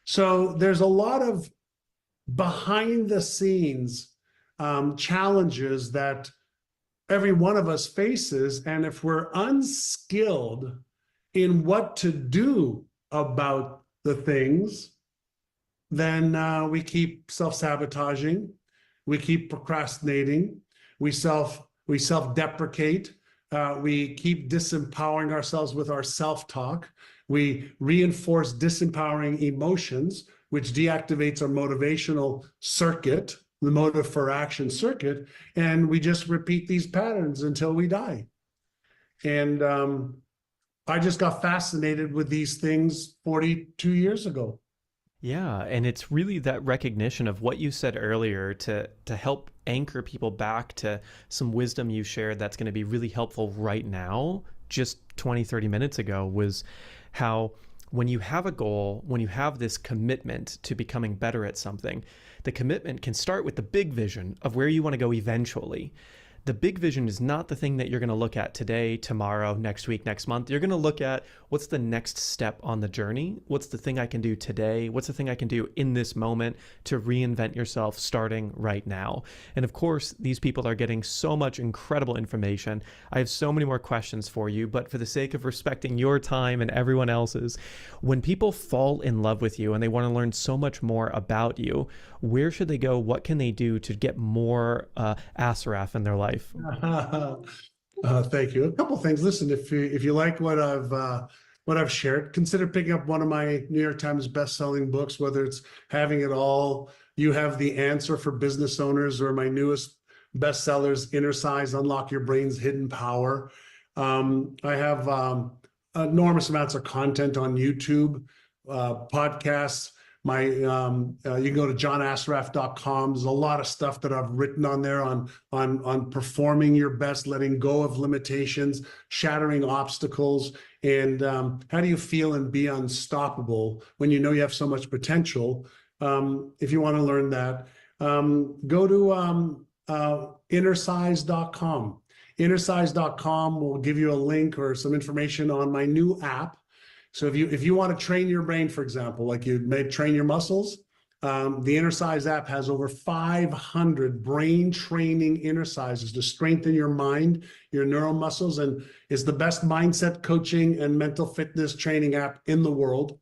So there's a lot of behind the scenes challenges that every one of us faces. And if we're unskilled in what to do about the things, then we keep self-sabotaging. We keep procrastinating. We self-deprecate. We keep disempowering ourselves with our self-talk. We reinforce disempowering emotions, which deactivates our motivational circuit, the motive for action circuit, and we just repeat these patterns until we die. And I just got fascinated with these things 42 years ago. Yeah, and it's really that recognition of what you said earlier to help anchor people back to some wisdom you shared that's going to be really helpful right now, just 20, 30 minutes ago, was how when you have a goal, when you have this commitment to becoming better at something, the commitment can start with the big vision of where you want to go eventually. The big vision is not the thing that you're going to look at today, tomorrow, next week, next month. You're going to look at what's the next step on the journey? What's the thing I can do today? What's the thing I can do in this moment to reinvent yourself starting right now? And of course, these people are getting so much incredible information. I have so many more questions for you, but for the sake of respecting your time and everyone else's, when people fall in love with you and they want to learn so much more about you, where should they go? What can they do to get more Assaraf in their life? Thank you. A couple of things. Listen, if you like what I've shared, consider picking up one of my New York Times best-selling books, whether it's Having It All, You Have the Answer for Business Owners, or my newest bestsellers, Inner Size, Unlock Your Brain's Hidden Power. I have enormous amounts of content on YouTube, podcasts. You can go to johnassaraf.com. There's a lot of stuff that I've written on there on performing your best, letting go of limitations, shattering obstacles, and how do you feel and be unstoppable when you know you have so much potential. If you want to learn that, go to innersize.com. Innersize.com will give you a link or some information on my new app. So if you want to train your brain, for example, like you may train your muscles, the Inner Size app has over 500 brain training exercises to strengthen your mind, your neural muscles, and is the best mindset coaching and mental fitness training app in the world.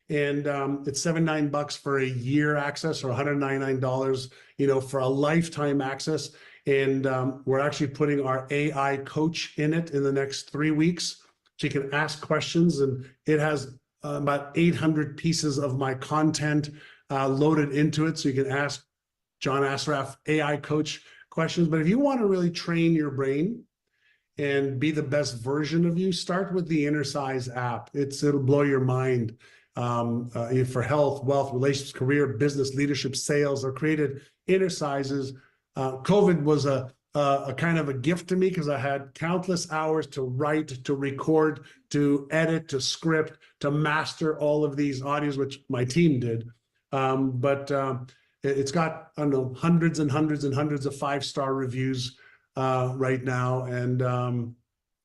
And it's $79 for a year access, or $199, for a lifetime access. And we're actually putting our AI coach in it in the next 3 weeks. So you can ask questions, and it has about 800 pieces of my content, loaded into it, so you can ask John Assaraf AI coach questions. But if you want to really train your brain and be the best version of you, start with the Inner Size app. It'll blow your mind. For health, wealth, relationships, career, business, leadership, sales, are created inner sizes. COVID was a kind of a gift to me, because I had countless hours to write, to record, to edit, to script, to master all of these audios, which my team did. But it's got, I don't know, hundreds and hundreds and hundreds of 5-star reviews right now. And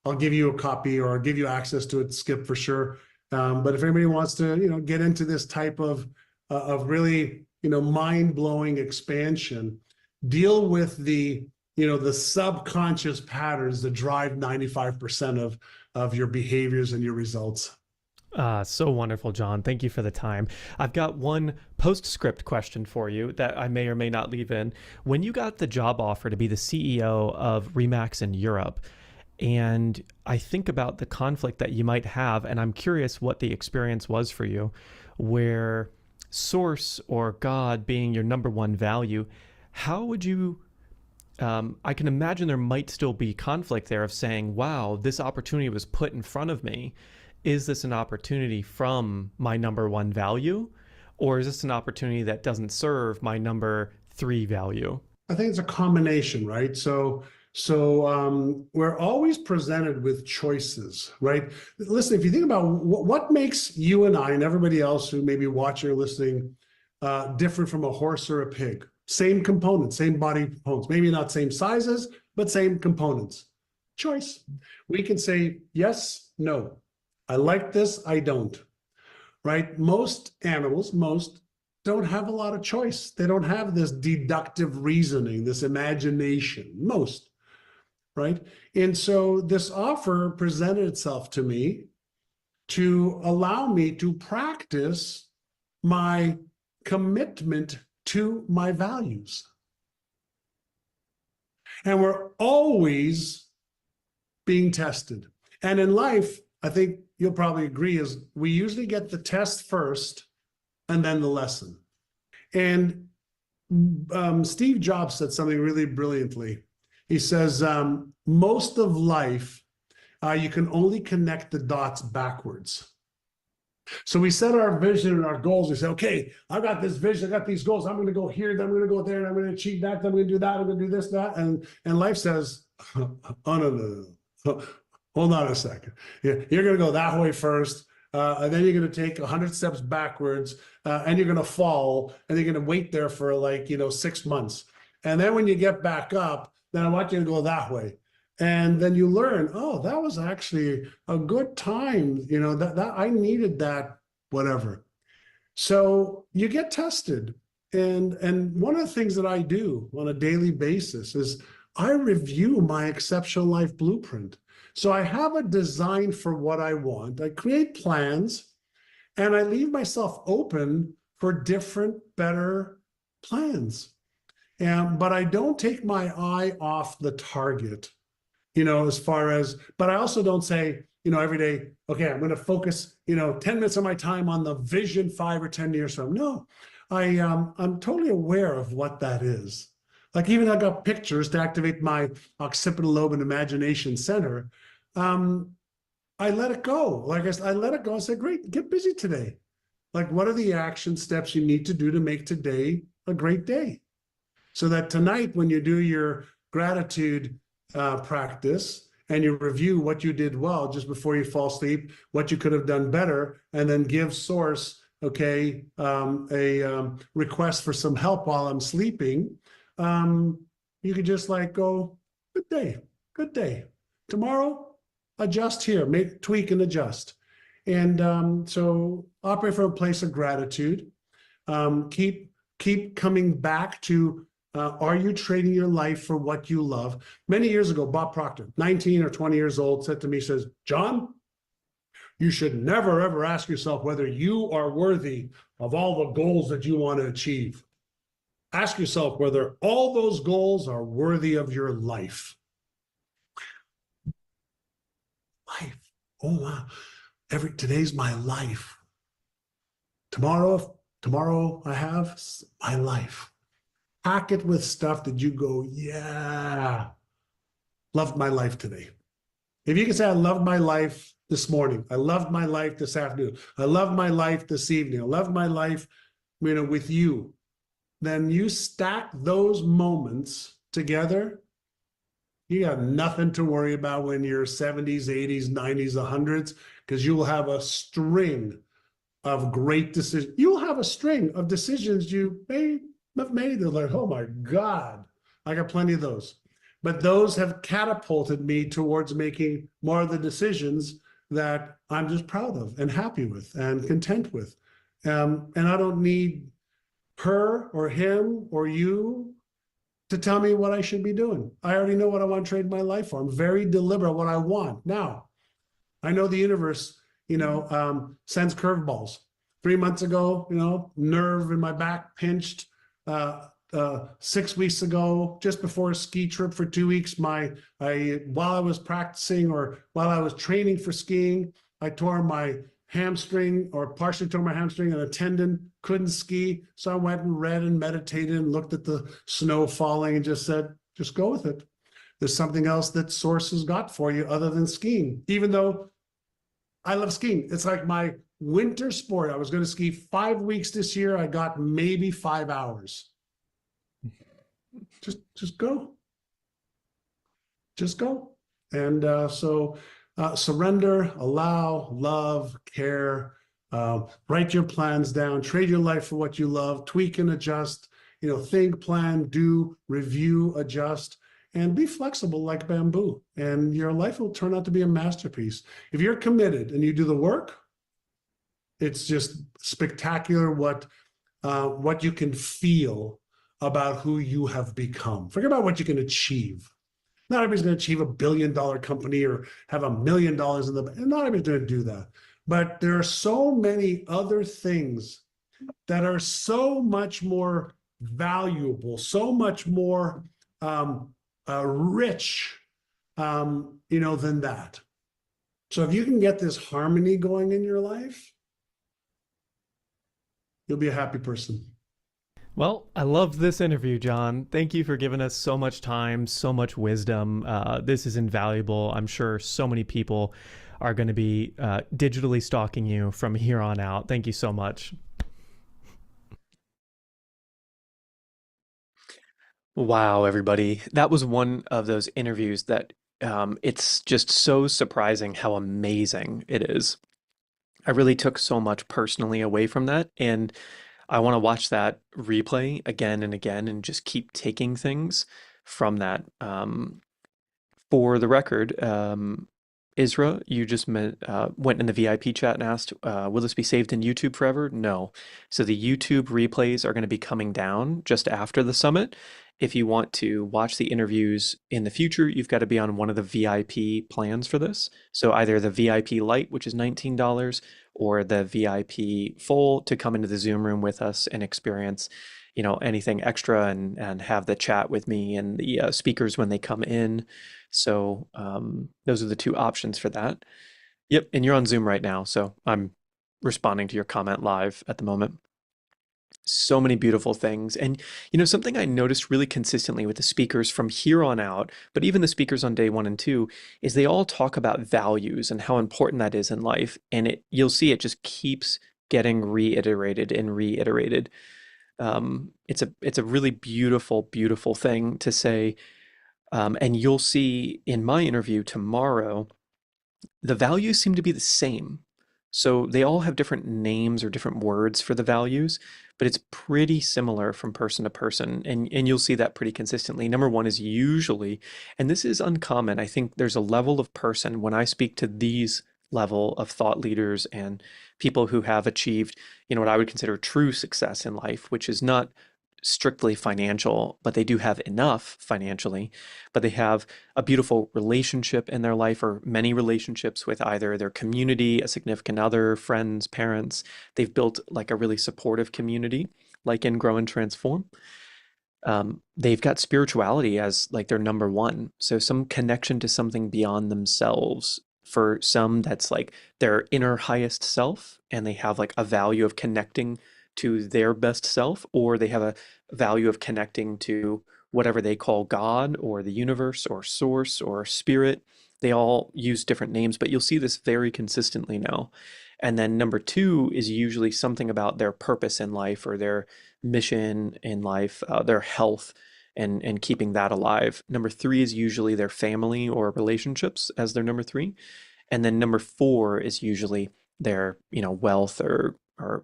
I'll give you a copy, or I'll give you access to it, Skip, for sure. But if anybody wants to, get into this type of really, mind-blowing expansion, deal with the subconscious patterns that drive 95% of your behaviors and your results. So wonderful, John. Thank you for the time. I've got one postscript question for you that I may or may not leave in. When you got the job offer to be the CEO of Remax in Europe, and I think about the conflict that you might have, and I'm curious what the experience was for you, where source or God being your number one value, how would you, I can imagine there might still be conflict there of saying, wow, this opportunity was put in front of me. Is this an opportunity from my number one value? Or is this an opportunity that doesn't serve my number 3 value? I think it's a combination, right? So we're always presented with choices, right? Listen, if you think about what makes you and I and everybody else who may be watching or listening different from a horse or a pig, same components, same body components, maybe not same sizes, but same components. Choice. We can say yes, no. I like this, I don't, right? Most animals, don't have a lot of choice. They don't have this deductive reasoning, this imagination, most. Right? And so this offer presented itself to me to allow me to practice my commitment to my values. And we're always being tested. And in life, I think you'll probably agree, is we usually get the test first and then the lesson. And Steve Jobs said something really brilliantly. He says, most of life, you can only connect the dots backwards. So we set our vision and our goals. We say, okay, I've got this vision, I got these goals. I'm going to go here, then I'm going to go there, and I'm going to achieve that, then I'm going to do that, I'm going to do this, that. And life says, oh, no. Hold on a second. You're going to go that way first. And then you're going to take 100 steps backwards, and you're going to fall, and you're going to wait there for 6 months. And then when you get back up, then I want you to go that way. And then you learn, oh, that was actually a good time. That I needed that, whatever. So you get tested. And one of the things that I do on a daily basis is I review my exceptional life blueprint. So I have a design for what I want. I create plans, and I leave myself open for different, better plans. But I don't take my eye off the target, but I also don't say, every day, okay, I'm going to focus, 10 minutes of my time on the vision 5 or 10 years from. No, I'm totally aware of what that is. Like, even I got pictures to activate my occipital lobe and imagination center. I let it go. I let it go and say, great, get busy today. Like, what are the action steps you need to do to make today a great day? So that tonight, when you do your gratitude practice and you review what you did well just before you fall asleep, what you could have done better, and then give source, a request for some help while I'm sleeping, you could just go, good day. Tomorrow, adjust here, tweak and adjust. And so operate from a place of gratitude. Keep coming back to, are you trading your life for what you love? Many years ago, Bob Proctor, 19 or 20 years old, said to me, says, John, you should never, ever ask yourself whether you are worthy of all the goals that you want to achieve. Ask yourself whether all those goals are worthy of your life. Life. Oh, wow. Today's my life. Tomorrow, Tomorrow I have my life. Pack it with stuff that you go, yeah, loved my life today. If you can say, I loved my life this morning, I loved my life this afternoon, I loved my life this evening, I loved my life, with you, then you stack those moments together. You got nothing to worry about when you're 70s, 80s, 90s, 100s, because you will have a string of great decisions. You'll have a string of decisions you may have made. They're like, oh my God, I got plenty of those. But those have catapulted me towards making more of the decisions that I'm just proud of and happy with and content with. And I don't need her or him or you to tell me what I should be doing. I already know what I want to trade my life for. I'm very deliberate what I want. Now, I know the universe, sends curveballs. 3 months ago, nerve in my back pinched. 6 weeks ago, just before a ski trip for 2 weeks, while I was practicing or while I was training for skiing, I tore my hamstring or partially tore my hamstring and a tendon, couldn't ski. So I went and read and meditated and looked at the snow falling and just said, just go with it. There's something else that source has got for you other than skiing, even though I love skiing. It's like my winter sport. I was going to ski 5 weeks this year. I got maybe 5 hours. Just go. Just go. And so surrender, allow, love, care, write your plans down, trade your life for what you love, tweak and adjust, think, plan, do, review, adjust, and be flexible like bamboo. And your life will turn out to be a masterpiece. If you're committed and you do the work, it's just spectacular what you can feel about who you have become. Forget about what you can achieve. Not everybody's going to achieve $1 billion company or have $1 million in the bank. Not everybody's going to do that. But there are so many other things that are so much more valuable, so much more rich, than that. So if you can get this harmony going in your life, you'll be a happy person. Well, I loved this interview, John. Thank you for giving us so much time, so much wisdom. This is invaluable. I'm sure so many people are going to be digitally stalking you from here on out. Thank you so much. Wow, everybody. That was one of those interviews that it's just so surprising how amazing it is. I really took so much personally away from that, and I want to watch that replay again and again and just keep taking things from that. For the record, Isra, you just went in the VIP chat and asked, will this be saved in YouTube forever? No. So the YouTube replays are going to be coming down just after the summit. If you want to watch the interviews in the future, you've got to be on one of the VIP plans for this. So either the VIP Lite, which is $19, or the VIP Full to come into the Zoom room with us and experience, anything extra and have the chat with me and the speakers when they come in. So those are the two options for that. Yep, and you're on Zoom right now, so I'm responding to your comment live at the moment. So many beautiful things. And something I noticed really consistently with the speakers from here on out, but even the speakers on day 1 and 2, is they all talk about values and how important that is in life. And you'll see it just keeps getting reiterated and reiterated. It's a really beautiful, beautiful thing to say. And you'll see in my interview tomorrow, the values seem to be the same. So they all have different names or different words for the values, but it's pretty similar from person to person. And you'll see that pretty consistently. Number one is usually, and this is uncommon, I think there's a level of person when I speak to these level of thought leaders and people who have achieved, what I would consider true success in life, which is not strictly financial, but they do have enough financially, but they have a beautiful relationship in their life or many relationships with either their community, a significant other, friends, parents. They've built like a really supportive community, like in Grow and Transform. They've got spirituality as like their number one. So some connection to something beyond themselves. For some, that's like their inner highest self, and they have like a value of connecting to their best self, or they have a value of connecting to whatever they call God or the universe or source or spirit. They all use different names, but you'll see this very consistently now. And then number two is usually something about their purpose in life or their mission in life, their health, and keeping that alive. Number three is usually their family or relationships as their number three. And then number four is usually their, wealth or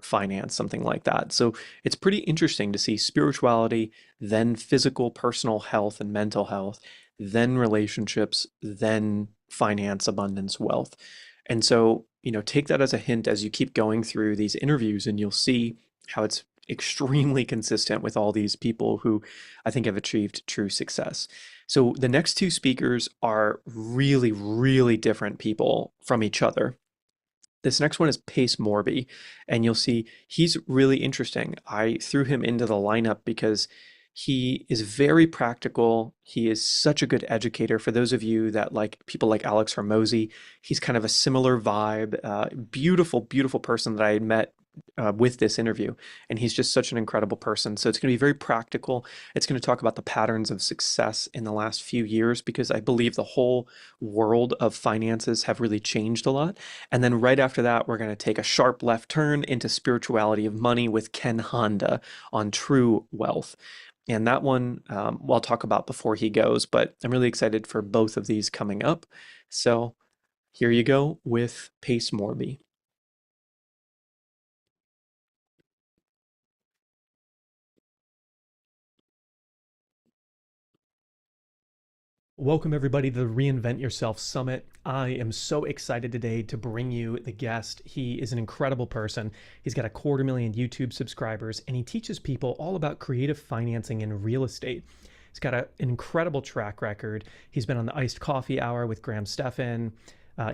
finance, something like that. So it's pretty interesting to see spirituality, then physical, personal health and mental health, then relationships, then finance, abundance, wealth. And so, take that as a hint as you keep going through these interviews, and you'll see how it's extremely consistent with all these people who I think have achieved true success. So the next two speakers are really, really different people from each other. This next one is Pace Morby, and you'll see he's really interesting. I threw him into the lineup because he is very practical. He is such a good educator. For those of you that like people like Alex Hormozy, he's kind of a similar vibe. Beautiful, beautiful person that I had met with this interview. And he's just such an incredible person. So it's going to be very practical. It's going to talk about the patterns of success in the last few years, because I believe the whole world of finances have really changed a lot. And then right after that, we're going to take a sharp left turn into spirituality of money with Ken Honda on true wealth. And that one, I'll talk about before he goes, but I'm really excited for both of these coming up. So here you go with Pace Morby. Welcome, everybody, to the Reinvent Yourself Summit. I am so excited today to bring you the guest. He is an incredible person. He's got 250,000 YouTube subscribers, and he teaches people all about creative financing and real estate. He's got an incredible track record. He's been on the Iced Coffee Hour with Graham Stephan.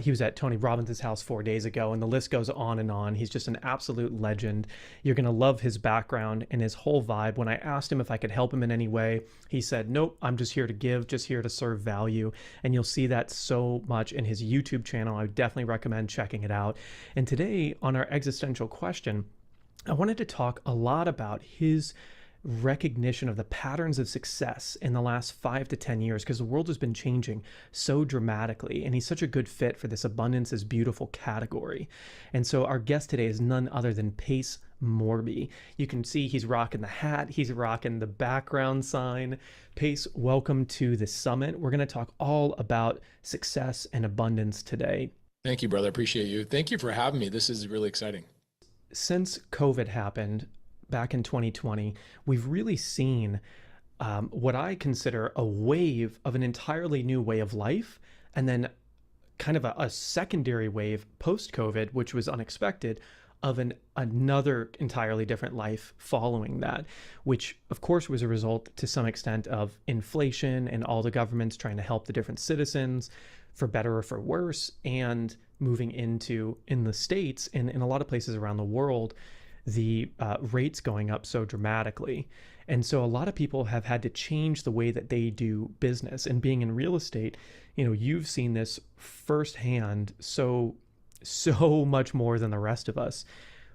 He was at Tony Robbins' house 4 days ago, and the list goes on and on. He's just an absolute legend. You're going to love his background and his whole vibe. When I asked him if I could help him in any way, he said, nope, I'm just here to give, just here to serve value. And you'll see that so much in his YouTube channel. I would definitely recommend checking it out. And today, on our existential question, I wanted to talk a lot about his recognition of the patterns of success in the last 5 to 10 years, because the world has been changing so dramatically, and he's such a good fit for this abundance is beautiful category. And so our guest today is none other than Pace Morby. You can see he's rocking the hat, he's rocking the background sign. Pace, welcome to the summit. We're going to talk all about success and abundance today. Thank you, brother. Appreciate you. Thank you for having me. This is really exciting. Since COVID happened back in 2020, we've really seen what I consider a wave of an entirely new way of life, and then kind of a secondary wave post-COVID, which was unexpected, of another entirely different life following that, which of course was a result to some extent of inflation and all the governments trying to help the different citizens for better or for worse, and moving into, in the States and in a lot of places around the world, the rates going up so dramatically. And so a lot of people have had to change the way that they do business. And being in real estate, you've seen this firsthand so much more than the rest of us.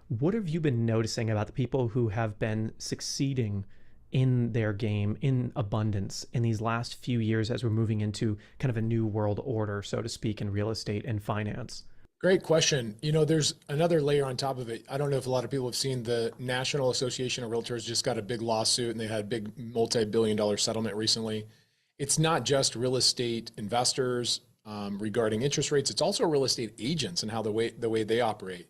What have you been noticing about the people who have been succeeding in their game in abundance in these last few years as we're moving into kind of a new world order, so to speak, in real estate and finance? Great question. There's another layer on top of it. I don't know if a lot of people have seen the National Association of Realtors just got a big lawsuit, and they had a big multi-billion-dollar settlement recently. It's not just real estate investors regarding interest rates. It's also real estate agents and how the way they operate.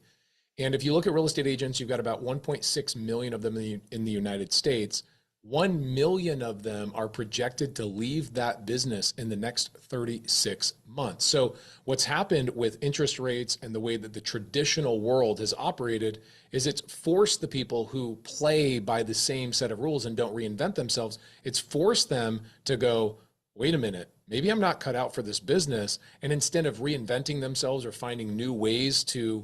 And if you look at real estate agents, you've got about 1.6 million of them in the United States. 1 million of them are projected to leave that business in the next 36 months. So what's happened with interest rates and the way that the traditional world has operated is it's forced the people who play by the same set of rules and don't reinvent themselves. It's forced them to go, wait a minute, maybe I'm not cut out for this business. And instead of reinventing themselves or finding new ways to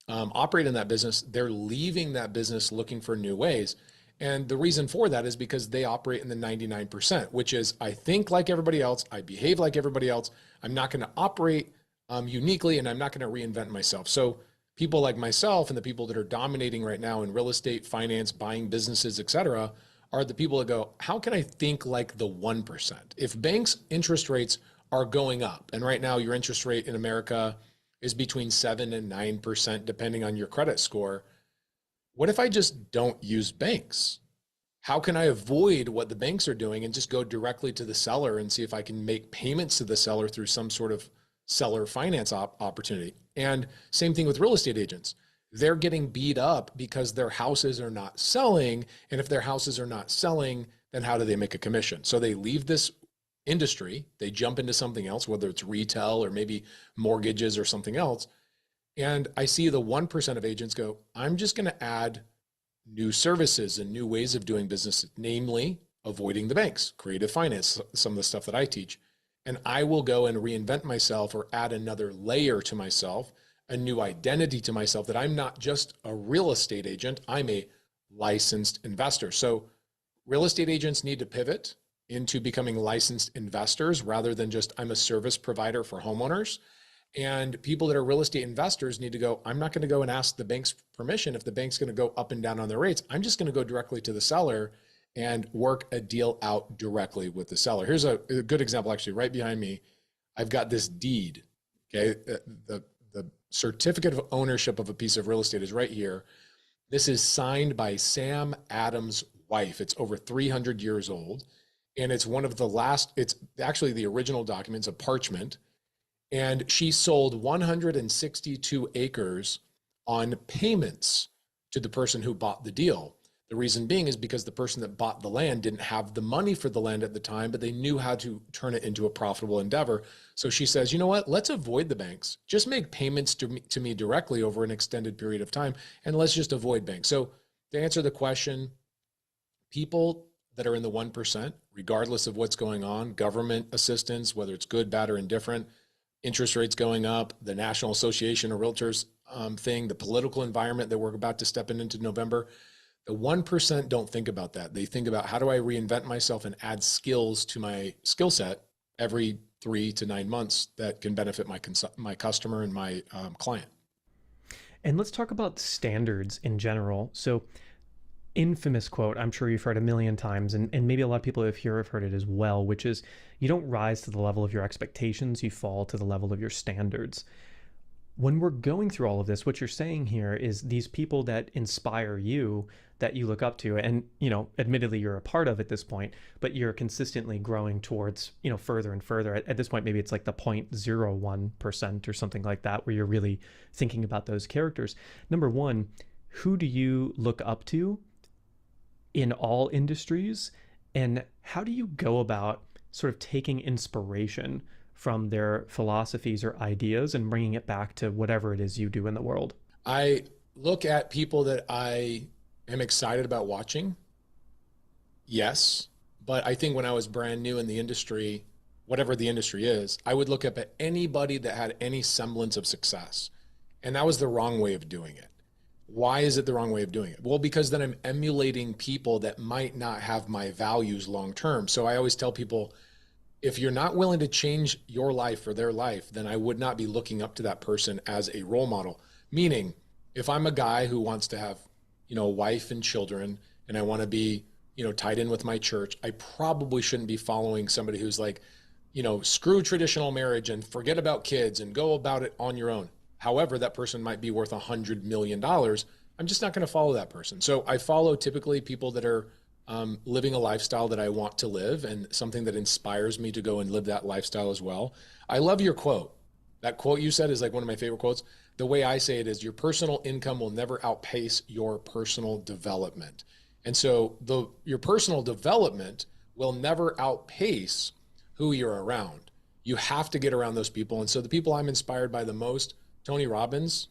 operate in that business, they're leaving that business looking for new ways. And the reason for that is because they operate in the 99%, which is I think like everybody else, I behave like everybody else. I'm not going to operate uniquely, and I'm not going to reinvent myself. So people like myself and the people that are dominating right now in real estate, finance, buying businesses, et cetera, are the people that go, how can I think like the 1%? If banks' interest rates are going up, and right now your interest rate in America is between 7 and 9%, depending on your credit score, what if I just don't use banks? How can I avoid what the banks are doing and just go directly to the seller and see if I can make payments to the seller through some sort of seller finance opportunity? And same thing with real estate agents. They're getting beat up because their houses are not selling. And if their houses are not selling, then how do they make a commission? So they leave this industry, they jump into something else, whether it's retail or maybe mortgages or something else. And I see the 1% of agents go, I'm just going to add new services and new ways of doing business, namely avoiding the banks, creative finance, some of the stuff that I teach. And I will go and reinvent myself or add another layer to myself, a new identity to myself, that I'm not just a real estate agent, I'm a licensed investor. So real estate agents need to pivot into becoming licensed investors rather than just I'm a service provider for homeowners. And people that are real estate investors need to go, I'm not going to go and ask the bank's permission if the bank's going to go up and down on their rates. I'm just going to go directly to the seller and work a deal out directly with the seller. Here's a good example, actually, right behind me. I've got this deed, okay? The certificate of ownership of a piece of real estate is right here. This is signed by Sam Adams' wife. It's over 300 years old. And it's one of the last, it's actually the original documents, a parchment. And she sold 162 acres on payments to the person who bought the deal. The reason being is because the person that bought the land didn't have the money for the land at the time, but they knew how to turn it into a profitable endeavor. So she says, you know what, let's avoid the banks. Just make payments to me directly over an extended period of time, and let's just avoid banks. So to answer the question, people that are in the 1%, regardless of what's going on, government assistance, whether it's good, bad, or indifferent, interest rates going up, the National Association of Realtors thing, the political environment that we're about to step into November, the 1% don't think about that. They think about how do I reinvent myself and add skills to my skill set every 3 to 9 months that can benefit my customer and my client. And let's talk about standards in general. So infamous quote, I'm sure you've heard a million times, and maybe a lot of people here have heard it as well, which is you don't rise to the level of your expectations, you fall to the level of your standards. When we're going through all of this, what you're saying here is these people that inspire you, that you look up to, and, you know, admittedly you're a part of at this point, but you're consistently growing towards, you know, further and further. At this point, maybe it's like the 0.01% or something like that, where you're really thinking about those characters. Number one, who do you look up to in all industries, and how do you go about sort of taking inspiration from their philosophies or ideas and bringing it back to whatever it is you do in the world? I look at people that I am excited about watching. Yes. But I think when I was brand new in the industry, whatever the industry is, I would look up at anybody that had any semblance of success. And that was the wrong way of doing it. Why is it the wrong way of doing it? Well, because then I'm emulating people that might not have my values long term. So I always tell people, if you're not willing to change your life or their life, then I would not be looking up to that person as a role model. Meaning, if I'm a guy who wants to have, you know, a wife and children, and I want to be, you know, tied in with my church, I probably shouldn't be following somebody who's like, you know, screw traditional marriage and forget about kids and go about it on your own. However, that person might be worth $100 million. I'm just not going to follow that person. So I follow typically people that are living a lifestyle that I want to live, and something that inspires me to go and live that lifestyle as well. I love your quote. That quote you said is like one of my favorite quotes. The way I say it is, your personal income will never outpace your personal development. And so your personal development will never outpace who you're around. You have to get around those people. And so the people I'm inspired by the most, Tony Robbins.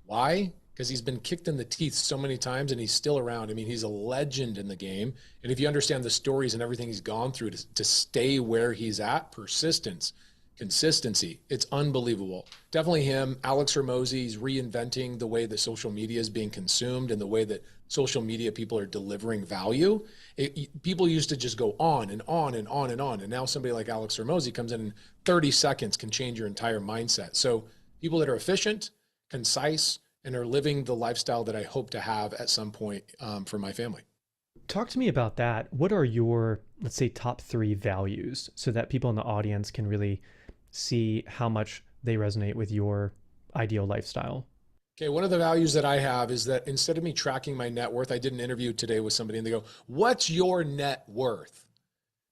Why? Because he's been kicked in the teeth so many times and he's still around. I mean, he's a legend in the game. And if you understand the stories and everything he's gone through to stay where he's at, persistence, consistency, it's unbelievable. Definitely him. Alex Hormozy, he's reinventing the way that social media is being consumed and the way that social media people are delivering value. People used to just go on and on and on and on. And now somebody like Alex Hormozy comes in 30 seconds, can change your entire mindset. So people that are efficient, concise, and are living the lifestyle that I hope to have at some point for my family. Talk to me about that. What are your, let's say, top 3 values so that people in the audience can really see how much they resonate with your ideal lifestyle? Okay, one of the values that I have is that instead of me tracking my net worth, I did an interview today with somebody and they go, "What's your net worth?"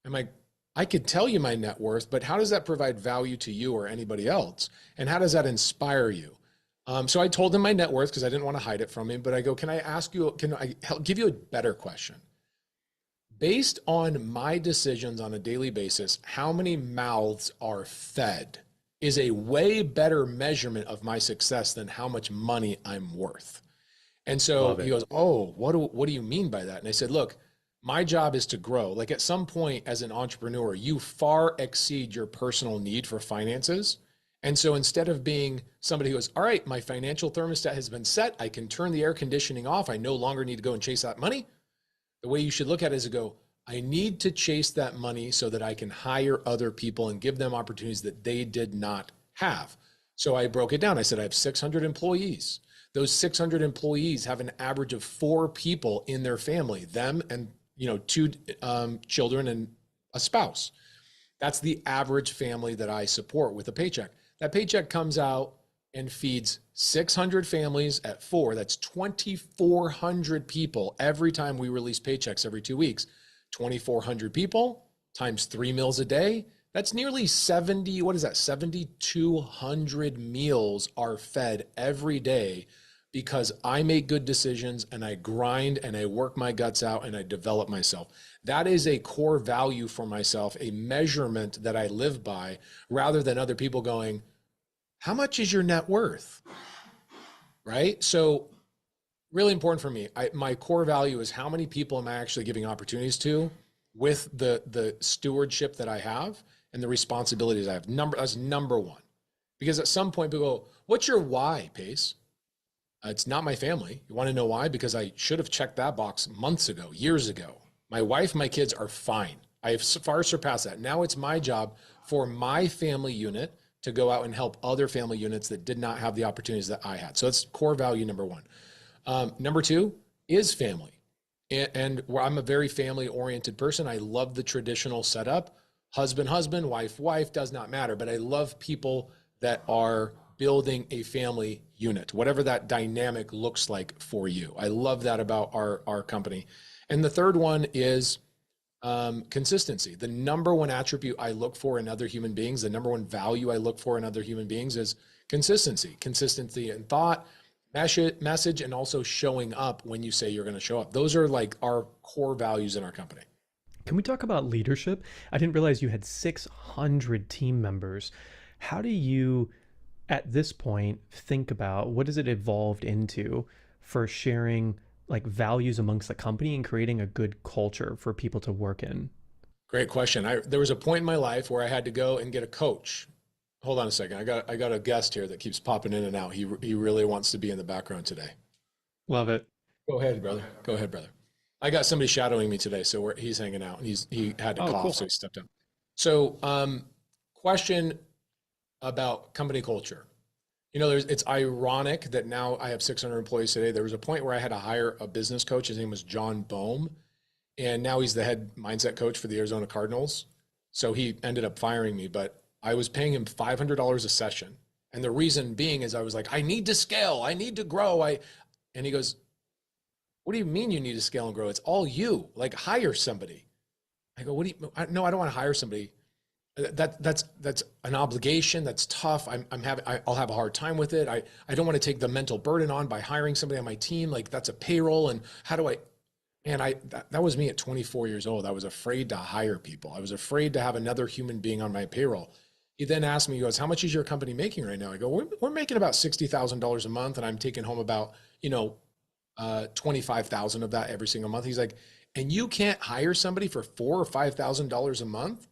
I'm like, I could tell you my net worth, but how does that provide value to you or anybody else? And how does that inspire you? So I told him my net worth because I didn't want to hide it from him, but I go, can I give you a better question? Based on my decisions on a daily basis, how many mouths are fed is a way better measurement of my success than how much money I'm worth. And so he goes, "Oh, what do you mean by that?" And I said, "Look, my job is to grow. Like at some point as an entrepreneur, you far exceed your personal need for finances. And so instead of being somebody who goes, all right, my financial thermostat has been set, I can turn the air conditioning off, I no longer need to go and chase that money. The way you should look at it is to go, I need to chase that money so that I can hire other people and give them opportunities that they did not have." So I broke it down. I said, I have 600 employees. Those 600 employees have an average of 4 people in their family, them and 2 children and a spouse. That's the average family that I support with a paycheck. That paycheck comes out and feeds 600 families at 4. That's 2,400 people every time we release paychecks every 2 weeks. 2,400 people times 3 meals a day. That's nearly 7,200 meals are fed every day because I make good decisions and I grind and I work my guts out and I develop myself. That is a core value for myself, a measurement that I live by, rather than other people going, how much is your net worth? Right? So really important for me. My core value is how many people am I actually giving opportunities to with the stewardship that I have and the responsibilities I have. That's number one. Because at some point people go, what's your why, Pace? It's not my family. You want to know why? Because I should have checked that box months ago, years ago. My wife, my kids are fine. I have far surpassed that. Now it's my job for my family unit to go out and help other family units that did not have the opportunities that I had. So that's core value number one. Number 2 is family. And where I'm a very family oriented person. I love the traditional setup. Husband, wife, does not matter. But I love people that are building a family unit, whatever that dynamic looks like for you. I love that about our company. And the third one is consistency. The number one attribute I look for in other human beings, the number one value I look for in other human beings is consistency. Consistency in thought, message, and also showing up when you say you're going to show up. Those are like our core values in our company. Can we talk about leadership? I didn't realize you had 600 team members. How do you, at this point, think about what has it evolved into for sharing like values amongst the company and creating a good culture for people to work in? Great question. There was a point in my life where I had to go and get a coach. Hold on a second. I got a guest here that keeps popping in and out. He really wants to be in the background today. Love it. Go ahead, brother. I got somebody shadowing me today, so he's hanging out, and he had to cough, cool. So he stepped in. So, question about company culture. It's ironic that now I have 600 employees today. There was a point where I had to hire a business coach. His name was John Boehm, and now he's the head mindset coach for the Arizona Cardinals. So he ended up firing me, but I was paying him $500 a session. And the reason being is I was like, I need to scale. I need to grow. And he goes, what do you mean you need to scale and grow? It's all you. Like, hire somebody. I go, no, I don't want to hire somebody. That's an obligation. That's tough. I'll have a hard time with it. I don't want to take the mental burden on by hiring somebody on my team. Like, that's a payroll. And how do that was me at 24 years old. I was afraid to hire people. I was afraid to have another human being on my payroll. He then asked me, he goes, how much is your company making right now? I go, we're making about $60,000 a month. And I'm taking home about, 25,000 of that every single month. He's like, and you can't hire somebody for $4,000 or $5,000 a month?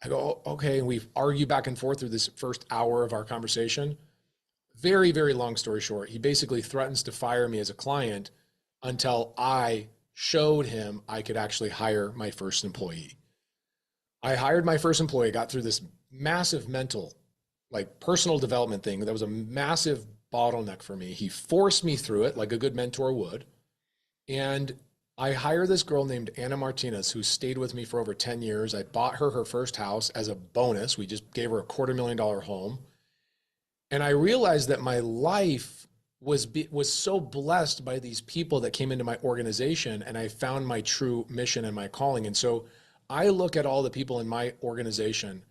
I go, okay. And we argue back and forth through this first hour of our conversation. Very, very long story short, he basically threatens to fire me as a client until I showed him I could actually hire my first employee. I hired my first employee, got through this massive mental, like personal development thing. That was a massive bottleneck for me. He forced me through it like a good mentor would. And I hired this girl named Anna Martinez who stayed with me for over 10 years. I bought her her first house as a bonus. We just gave her a $250,000 home. And I realized that my life was so blessed by these people that came into my organization, and I found my true mission and my calling. And so I look at all the people in my organization,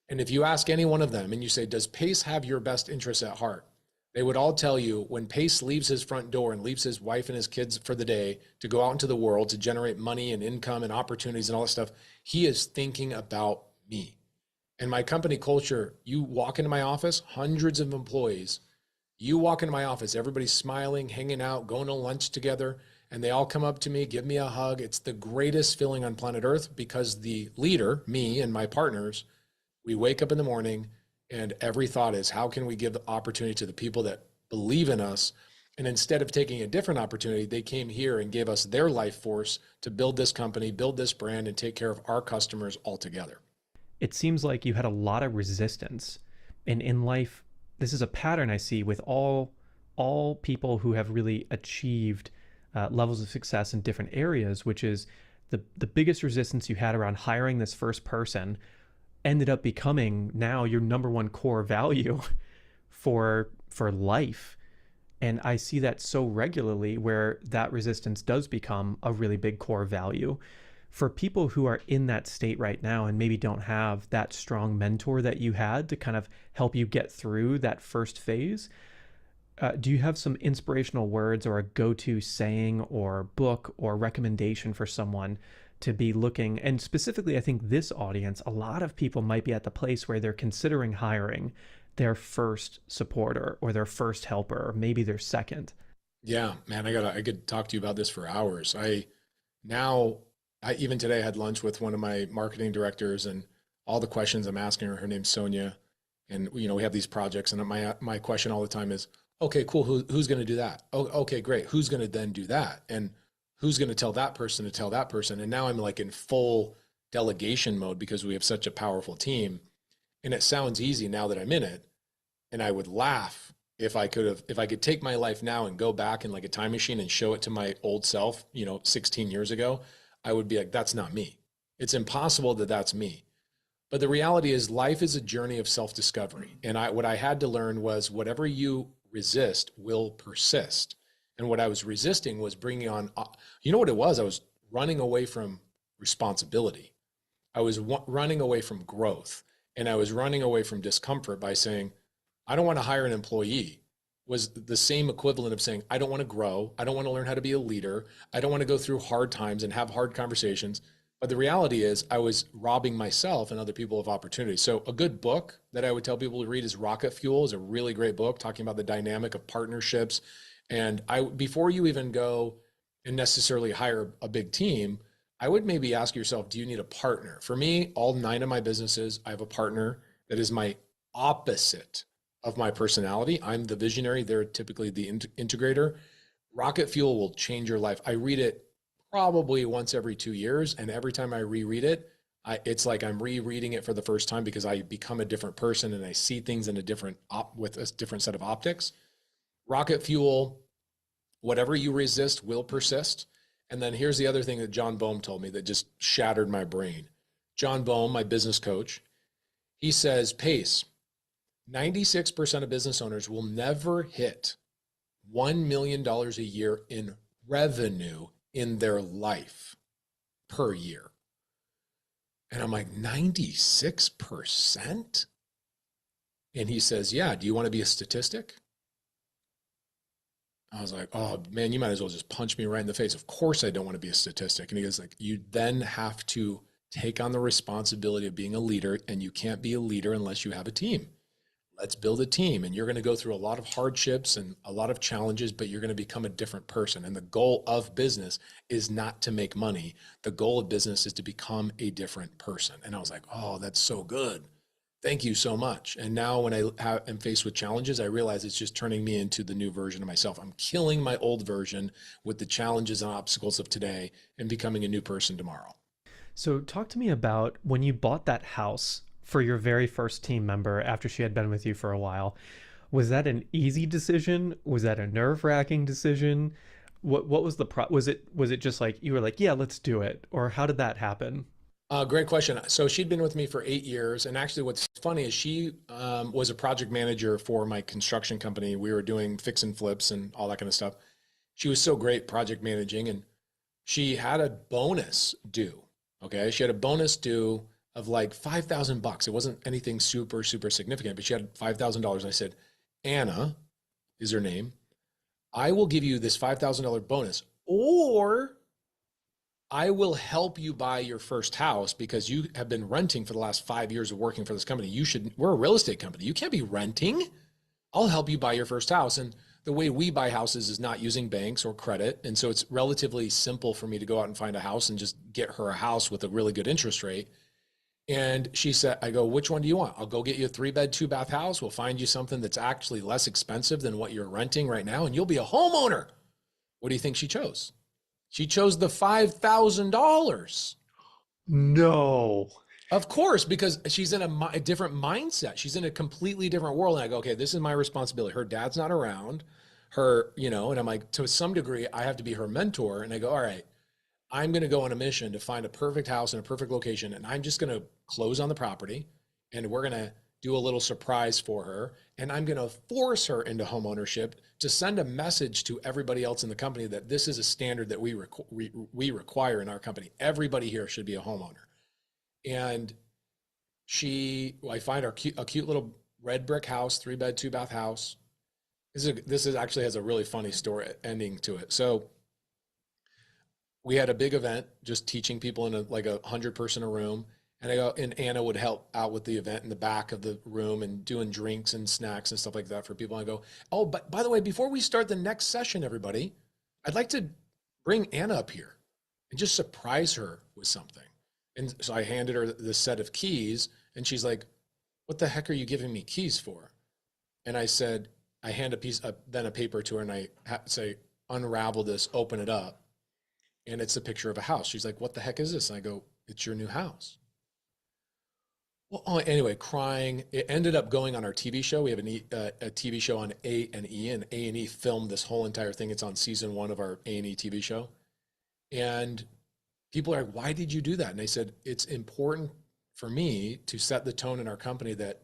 and if you ask any one of them and you say, does Pace have your best interests at heart? They would all tell you when Pace leaves his front door and leaves his wife and his kids for the day to go out into the world to generate money and income and opportunities and all that stuff, he is thinking about me. And my company culture, you walk into my office, hundreds of employees, you walk into my office, everybody's smiling, hanging out, going to lunch together, and they all come up to me, give me a hug. It's the greatest feeling on planet Earth because the leader, me and my partners, we wake up in the morning and every thought is, how can we give the opportunity to the people that believe in us? And instead of taking a different opportunity, they came here and gave us their life force to build this company, build this brand, and take care of our customers all together. It seems like you had a lot of resistance. And in life, this is a pattern I see with all people who have really achieved levels of success in different areas, which is the biggest resistance you had around hiring this first person ended up becoming now your number one core value for life. And I see that so regularly where that resistance does become a really big core value. For people who are in that state right now and maybe don't have that strong mentor that you had to kind of help you get through that first phase, do you have some inspirational words or a go-to saying or book or recommendation for someone to be looking? And specifically, I think this audience, a lot of people might be at the place where they're considering hiring their first supporter or their first helper, or maybe their second. Yeah, man, I could talk to you about this for hours. I even today had lunch with one of my marketing directors, and all the questions I'm asking her, her name's Sonia, and we have these projects, and my question all the time is, okay, cool, who's going to do that? Oh, okay, great. Who's going to then do that? And who's going to tell that person to tell that person? And now I'm like in full delegation mode because we have such a powerful team. And it sounds easy now that I'm in it. And I would laugh if I could take my life now and go back in like a time machine and show it to my old self, 16 years ago. I would be like, that's not me. It's impossible that that's me. But the reality is life is a journey of self-discovery. And what I had to learn was whatever you resist will persist. And what I was resisting was bringing on, what it was? I was running away from responsibility. I was running away from growth. And I was running away from discomfort by saying, I don't want to hire an employee. Was the same equivalent of saying, I don't want to grow. I don't want to learn how to be a leader. I don't want to go through hard times and have hard conversations. But the reality is I was robbing myself and other people of opportunities. So a good book that I would tell people to read is Rocket Fuel. Is a really great book talking about the dynamic of partnerships. And before you even go and necessarily hire a big team, I would maybe ask yourself, do you need a partner? For me, all 9 of my businesses, I have a partner that is my opposite of my personality. I'm the visionary. They're typically the integrator. Rocket Fuel will change your life. I read it probably once every 2 years. And every time I reread it, it's like I'm rereading it for the first time because I become a different person and I see things in with a different set of optics. Rocket Fuel, whatever you resist will persist. And then here's the other thing that John Boehm told me that just shattered my brain. John Boehm, my business coach, he says, Pace, 96% of business owners will never hit $1 million a year in revenue in their life per year. And I'm like, 96%? And he says, yeah, do you want to be a statistic? I was like, oh man, you might as well just punch me right in the face. Of course I don't want to be a statistic. And he goes like, you then have to take on the responsibility of being a leader, and you can't be a leader unless you have a team. Let's build a team, and you're going to go through a lot of hardships and a lot of challenges, but you're going to become a different person. And the goal of business is not to make money. The goal of business is to become a different person. And I was like, oh, that's so good. Thank you so much. And now when I am faced with challenges, I realize it's just turning me into the new version of myself. I'm killing my old version with the challenges and obstacles of today and becoming a new person tomorrow. So talk to me about when you bought that house for your very first team member after she had been with you for a while. Was that an easy decision? Was that a nerve-wracking decision? What was the was it just like you were like, yeah, let's do it? Or how did that happen? Great question. So she'd been with me for 8 years, and actually, what's funny is she was a project manager for my construction company. We were doing fix and flips and all that kind of stuff. She was so great project managing, and she had a bonus due. Okay, she had a bonus due of like $5,000. It wasn't anything super significant, but she had $5,000. I said, Anna is her name. I will give you this $5,000 bonus, or I will help you buy your first house because you have been renting for the last 5 years of working for this company. We're a real estate company. You can't be renting. I'll help you buy your first house. And the way we buy houses is not using banks or credit. And so it's relatively simple for me to go out and find a house and just get her a house with a really good interest rate. And she said, I go, which one do you want? I'll go get you a 3-bed, 2-bath house. We'll find you something that's actually less expensive than what you're renting right now, and you'll be a homeowner. What do you think she chose? She chose the $5,000. No. Of course, because she's in a different mindset. She's in a completely different world. And I go, okay, this is my responsibility. Her dad's not around. And I'm like, to some degree, I have to be her mentor. And I go, all right, I'm going to go on a mission to find a perfect house in a perfect location. And I'm just going to close on the property, and we're going to do a little surprise for her. And I'm going to force her into home ownership to send a message to everybody else in the company that this is a standard that we require in our company. Everybody here should be a homeowner. And I find a cute little red brick house, 3-bed, 2-bath house. This is actually has a really funny story ending to it. So we had a big event, just teaching people in like 100-person room. And Anna would help out with the event in the back of the room and doing drinks and snacks and stuff like that for people. And I go, oh, but by the way, before we start the next session, everybody, I'd like to bring Anna up here and just surprise her with something. And so I handed her this set of keys, and she's like, what the heck are you giving me keys for? And I said, I hand then a paper to her, and I say, unravel this, open it up. And it's a picture of a house. She's like, what the heck is this? And I go, it's your new house. Well, anyway, crying. It ended up going on our TV show. We have a TV show on A&E, and A&E filmed this whole entire thing. It's on season 1 of our A&E TV show. And people are like, why did you do that? And they said, it's important for me to set the tone in our company that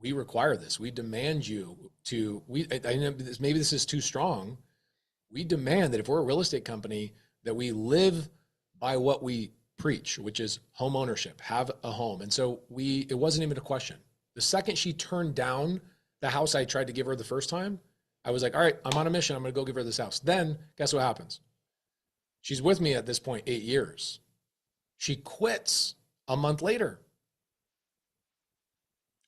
we require this. We demand you to, I know maybe this is too strong. We demand that if we're a real estate company, that we live by what we preach, which is home ownership, have a home. And so it wasn't even a question. The second she turned down the house I tried to give her the first time, I was like, all right, I'm on a mission. I'm going to go give her this house. Then guess what happens? She's with me at this point 8 years. She quits a month later,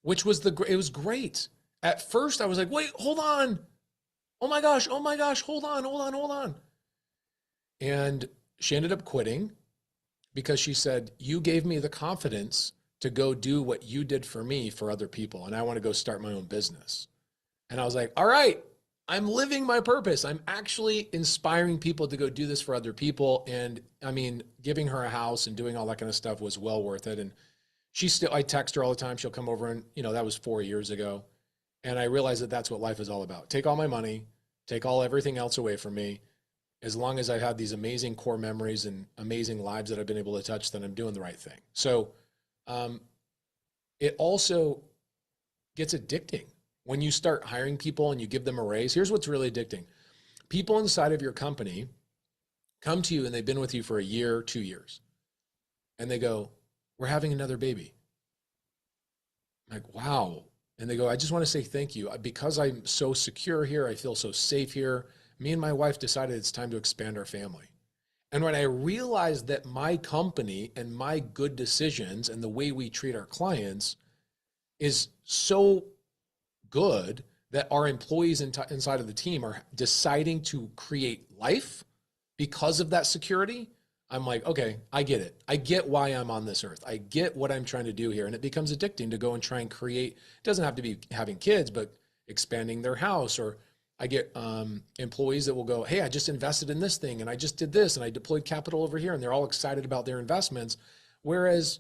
which was it was great. At first I was like, wait, hold on. Oh my gosh, hold on. And she ended up quitting because she said, you gave me the confidence to go do what you did for me for other people. And I want to go start my own business. And I was like, all right, I'm living my purpose. I'm actually inspiring people to go do this for other people. And I mean, giving her a house and doing all that kind of stuff was well worth it. And I text her all the time. She'll come over, and that was 4 years ago. And I realized that that's what life is all about. Take all my money, take everything else away from me. As long as I've had these amazing core memories and amazing lives that I've been able to touch, then I'm doing the right thing. So it also gets addicting when you start hiring people and you give them a raise. Here's what's really addicting. People inside of your company come to you and they've been with you for a year, 2 years. And they go, we're having another baby. I'm like, wow. And they go, I just want to say thank you. Because I'm so secure here, I feel so safe here. Me and my wife decided it's time to expand our family. And when I realized that my company and my good decisions and the way we treat our clients is so good that our employees inside of the team are deciding to create life because of that security, I'm like, okay, I get it. I get why I'm on this earth. I get what I'm trying to do here. And it becomes addicting to go and try and create. It doesn't have to be having kids, but expanding their house. Or I get employees that will go, hey, I just invested in this thing and I just did this and I deployed capital over here, and they're all excited about their investments. Whereas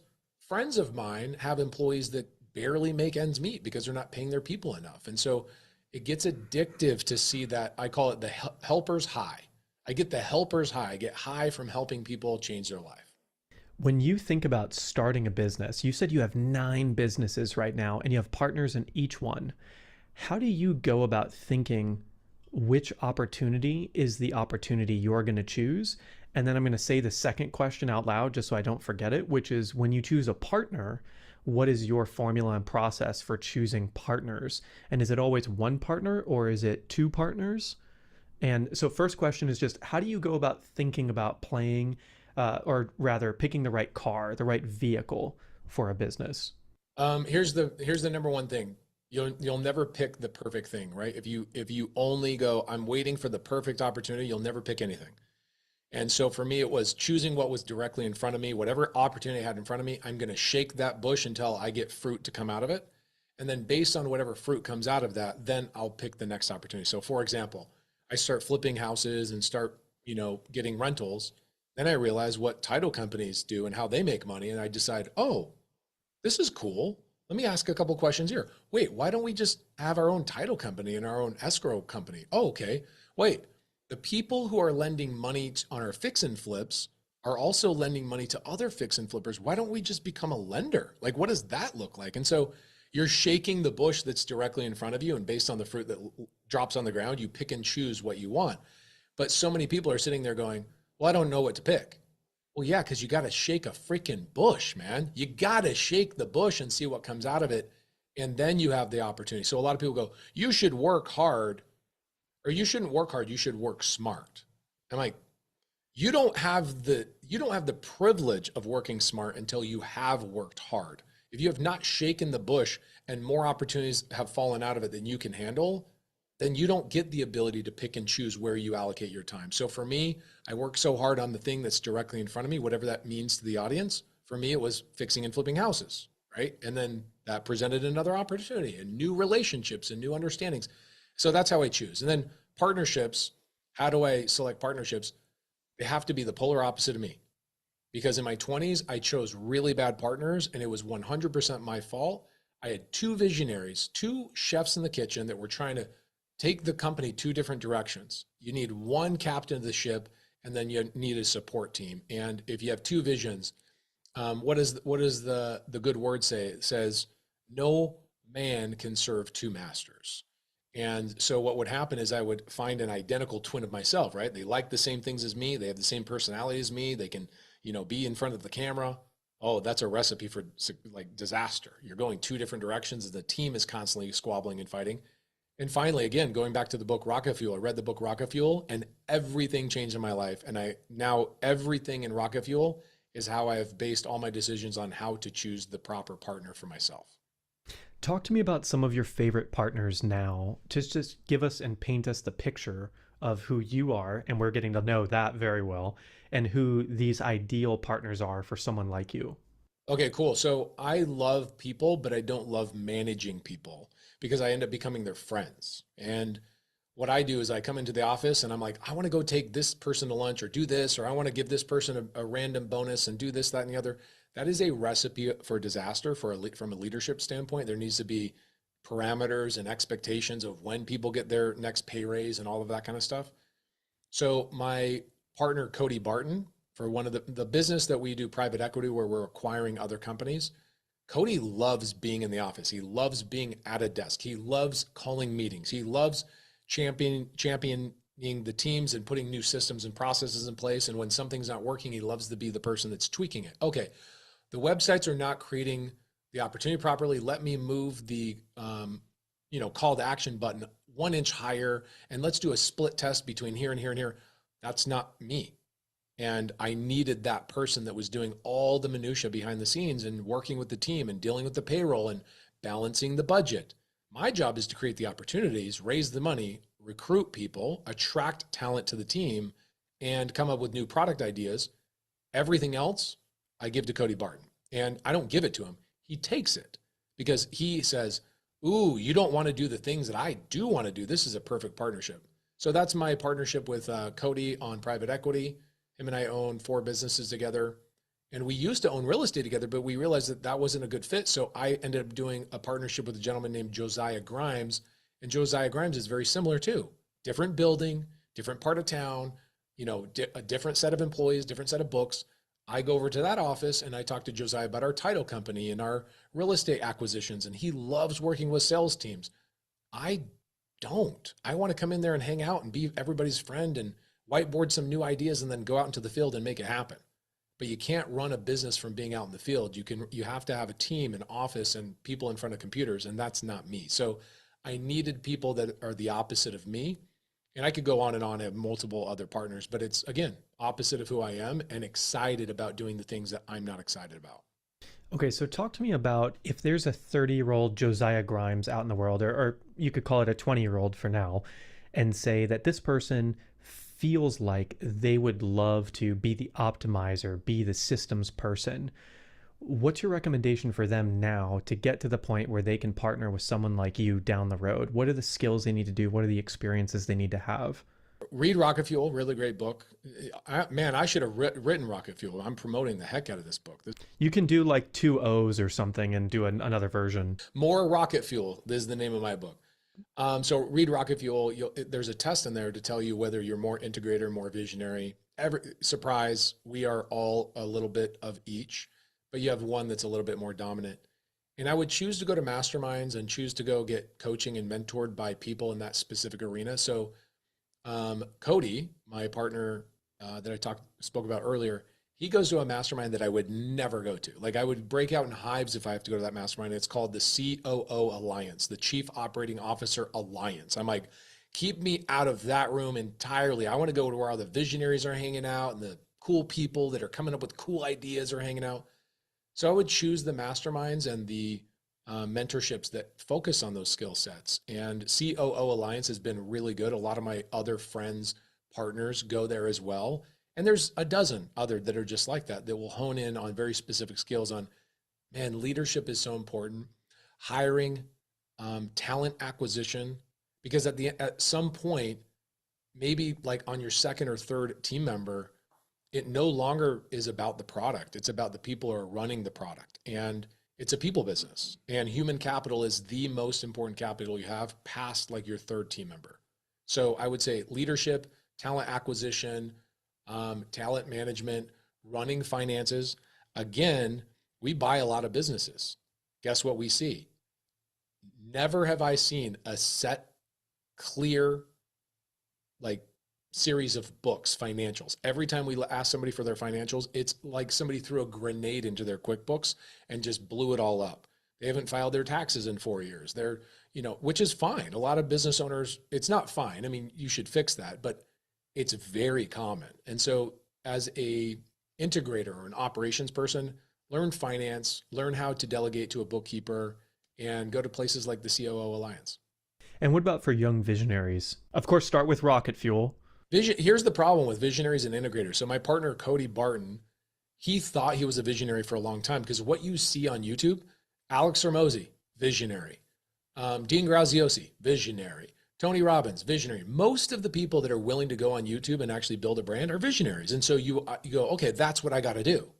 friends of mine have employees that barely make ends meet because they're not paying their people enough. And so it gets addictive to see that. I call it the helper's high. I get the helper's high. I get high from helping people change their life. When you think about starting a business, you said you have 9 businesses right now and you have partners in each one. How do you go about thinking which opportunity is the opportunity you're going to choose? And then I'm going to say the second question out loud just so I don't forget it, which is when you choose a partner, what is your formula and process for choosing partners? And is it always one partner or is it 2 partners? And so first question is just how do you go about thinking about playing or rather picking the right car, the right vehicle for a business? Here's the number one thing. You'll never pick the perfect thing, right? If you only go, I'm waiting for the perfect opportunity, you'll never pick anything. And so for me, it was choosing what was directly in front of me. Whatever opportunity I had in front of me, I'm going to shake that bush until I get fruit to come out of it. And then based on whatever fruit comes out of that, then I'll pick the next opportunity. So for example, I start flipping houses and start, getting rentals. Then I realize what title companies do and how they make money. And I decide, oh, this is cool. Let me ask a couple questions here. Wait, why don't we just have our own title company and our own escrow company? Oh, okay. Wait, the people who are lending money on our fix and flips are also lending money to other fix and flippers. Why don't we just become a lender? Like, what does that look like? And so you're shaking the bush that's directly in front of you. And based on the fruit that drops on the ground, you pick and choose what you want. But so many people are sitting there going, well, I don't know what to pick. Well, yeah, because you got to shake a freaking bush, man. You got to shake the bush and see what comes out of it. And then you have the opportunity. So a lot of people go, you should work hard, or you shouldn't work hard. You should work smart. I'm like, you don't have the privilege of working smart until you have worked hard. If you have not shaken the bush and more opportunities have fallen out of it than you can handle, then you don't get the ability to pick and choose where you allocate your time. So for me, I work so hard on the thing that's directly in front of me, whatever that means to the audience. For me, it was fixing and flipping houses, right? And then that presented another opportunity and new relationships and new understandings. So that's how I choose. And then partnerships, how do I select partnerships? They have to be the polar opposite of me. Because in my 20s, I chose really bad partners and it was 100% my fault. I had 2 visionaries, 2 chefs in the kitchen that were trying to take the company 2 different directions. You need one captain of the ship, and then you need a support team. And if you have 2 visions, what does the good word say? It says, no man can serve 2 masters. And so what would happen is I would find an identical twin of myself, right? They like the same things as me. They have the same personality as me. They can, be in front of the camera. Oh, that's a recipe for like disaster. You're going 2 different directions and the team is constantly squabbling and fighting. And finally, again, going back to the book Rocket Fuel, I read the book Rocket Fuel and everything changed in my life. And now everything in Rocket Fuel is how I have based all my decisions on how to choose the proper partner for myself. Talk to me about some of your favorite partners now. Just give us and paint us the picture of who you are, and we're getting to know that very well, and who these ideal partners are for someone like you. Okay, cool. So I love people, but I don't love managing people because I end up becoming their friends. And what I do is I come into the office and I'm like, I want to go take this person to lunch or do this, or I want to give this person a random bonus and do this, that, and the other. That is a recipe for disaster from a leadership standpoint. There needs to be parameters and expectations of when people get their next pay raise and all of that kind of stuff. So my partner, Cody Barton, for one of the business that we do, private equity, where we're acquiring other companies, Cody loves being in the office. He loves being at a desk. He loves calling meetings. He loves championing the teams and putting new systems and processes in place. And when something's not working, he loves to be the person that's tweaking it. Okay, the websites are not creating the opportunity properly. Let me move the call to action button 1 inch higher, and let's do a split test between here and here and here. That's not me. And I needed that person that was doing all the minutia behind the scenes and working with the team and dealing with the payroll and balancing the budget. My job is to create the opportunities, raise the money, recruit people, attract talent to the team, and come up with new product ideas. Everything else I give to Cody Barton. And I don't give it to him. He takes it because he says, ooh, you don't want to do the things that I do want to do. This is a perfect partnership. So that's my partnership with Cody on private equity. Him and I own 4 businesses together. And we used to own real estate together, but we realized that that wasn't a good fit. So I ended up doing a partnership with a gentleman named Josiah Grimes. And Josiah Grimes is very similar too. Different building, different part of town, a different set of employees, different set of books. I go over to that office and I talk to Josiah about our title company and our real estate acquisitions. And he loves working with sales teams. I don't. I want to come in there and hang out and be everybody's friend and whiteboard some new ideas and then go out into the field and make it happen. But you can't run a business from being out in the field. You have to have a team, an office, and people in front of computers, and that's not me. So I needed people that are the opposite of me. And I could go on and on, have multiple other partners, but it's, again, opposite of who I am and excited about doing the things that I'm not excited about. Okay, so talk to me about if there's a 30-year-old Josiah Grimes out in the world, or you could call it a 20-year-old for now, and say that this person feels like they would love to be the optimizer, be the systems person. What's your recommendation for them now to get to the point where they can partner with someone like you down the road? What are the skills they need to do? What are the experiences they need to have? Read Rocket Fuel, really great book. I should have written Rocket Fuel. I'm promoting the heck out of this book. You can do like 2 O's or something and do another version. More Rocket Fuel is the name of my book. So read Rocket Fuel. There's a test in there to tell you whether you're more integrator, more visionary. Surprise, we are all a little bit of each, but you have one that's a little bit more dominant. And I would choose to go to masterminds and choose to go get coaching and mentored by people in that specific arena. So Cody, my partner that I spoke about earlier, he goes to a mastermind that I would never go to. Like, I would break out in hives if I have to go to that mastermind. It's called the COO Alliance, the Chief Operating Officer Alliance. I'm like, keep me out of that room entirely. I want to go to where all the visionaries are hanging out and the cool people that are coming up with cool ideas are hanging out. So I would choose the masterminds and the mentorships that focus on those skill sets. And COO Alliance has been really good. A lot of my other friends, partners go there as well. And there's a dozen other that are just like that will hone in on very specific skills on, man, leadership is so important. Hiring, talent acquisition, because at some point, maybe like on your second or third team member, it no longer is about the product. It's about the people who are running the product. And it's a people business. And human capital is the most important capital you have past like your third team member. So I would say leadership, talent acquisition, talent management, running finances. Again, we buy a lot of businesses. Guess what we see? Never have I seen a set, clear, like series of books, financials. Every time we ask somebody for their financials, it's like somebody threw a grenade into their QuickBooks and just blew it all up. They haven't filed their taxes in 4 years. They're, which is fine. A lot of business owners, it's not fine. I mean, you should fix that, but it's very common. And so as a integrator or an operations person, learn finance, learn how to delegate to a bookkeeper, and go to places like the COO Alliance. And what about for young visionaries? Of course, start with Rocket Fuel. Here's the problem with visionaries and integrators. So my partner, Cody Barton, he thought he was a visionary for a long time because what you see on YouTube, Alex Hormozi, visionary. Dean Graziosi, visionary. Tony Robbins, visionary. Most of the people that are willing to go on YouTube and actually build a brand are visionaries. And so you go, okay, that's what I got to do.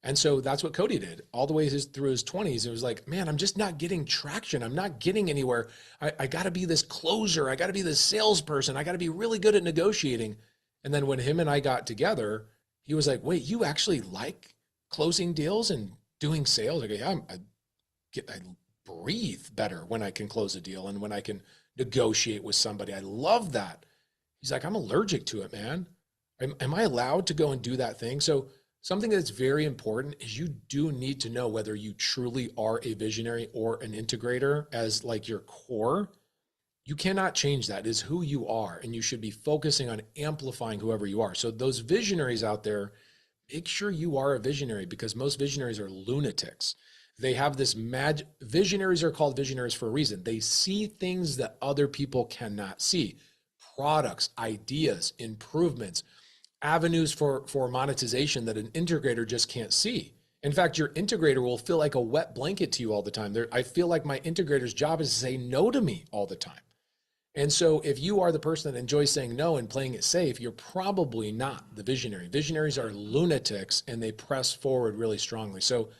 And so that's what Cody did all the way through his 20s. It was like, man, I'm just not getting traction. I'm not getting anywhere. I got to be this closer. I got to be this salesperson. I got to be really good at negotiating. And then when him and I got together, he was like, wait, you actually like closing deals and doing sales? I go, yeah, I breathe better when I can close a deal and when I can negotiate with somebody. I love that. He's like, I'm allergic to it, man. Am I allowed to go and do that thing? So something that's very important is you do need to know whether you truly are a visionary or an integrator as like your core. You cannot change that. It is who you are, and you should be focusing on amplifying whoever you are. So those visionaries out there, make sure you are a visionary, because most visionaries are lunatics. They have this visionaries are called visionaries for a reason. They see things that other people cannot see. Products, ideas, improvements, avenues for monetization that an integrator just can't see. In fact, your integrator will feel like a wet blanket to you all the time. I feel like my integrator's job is to say no to me all the time. And so if you are the person that enjoys saying no and playing it safe, you're probably not the visionary. Visionaries are lunatics, and they press forward really strongly. So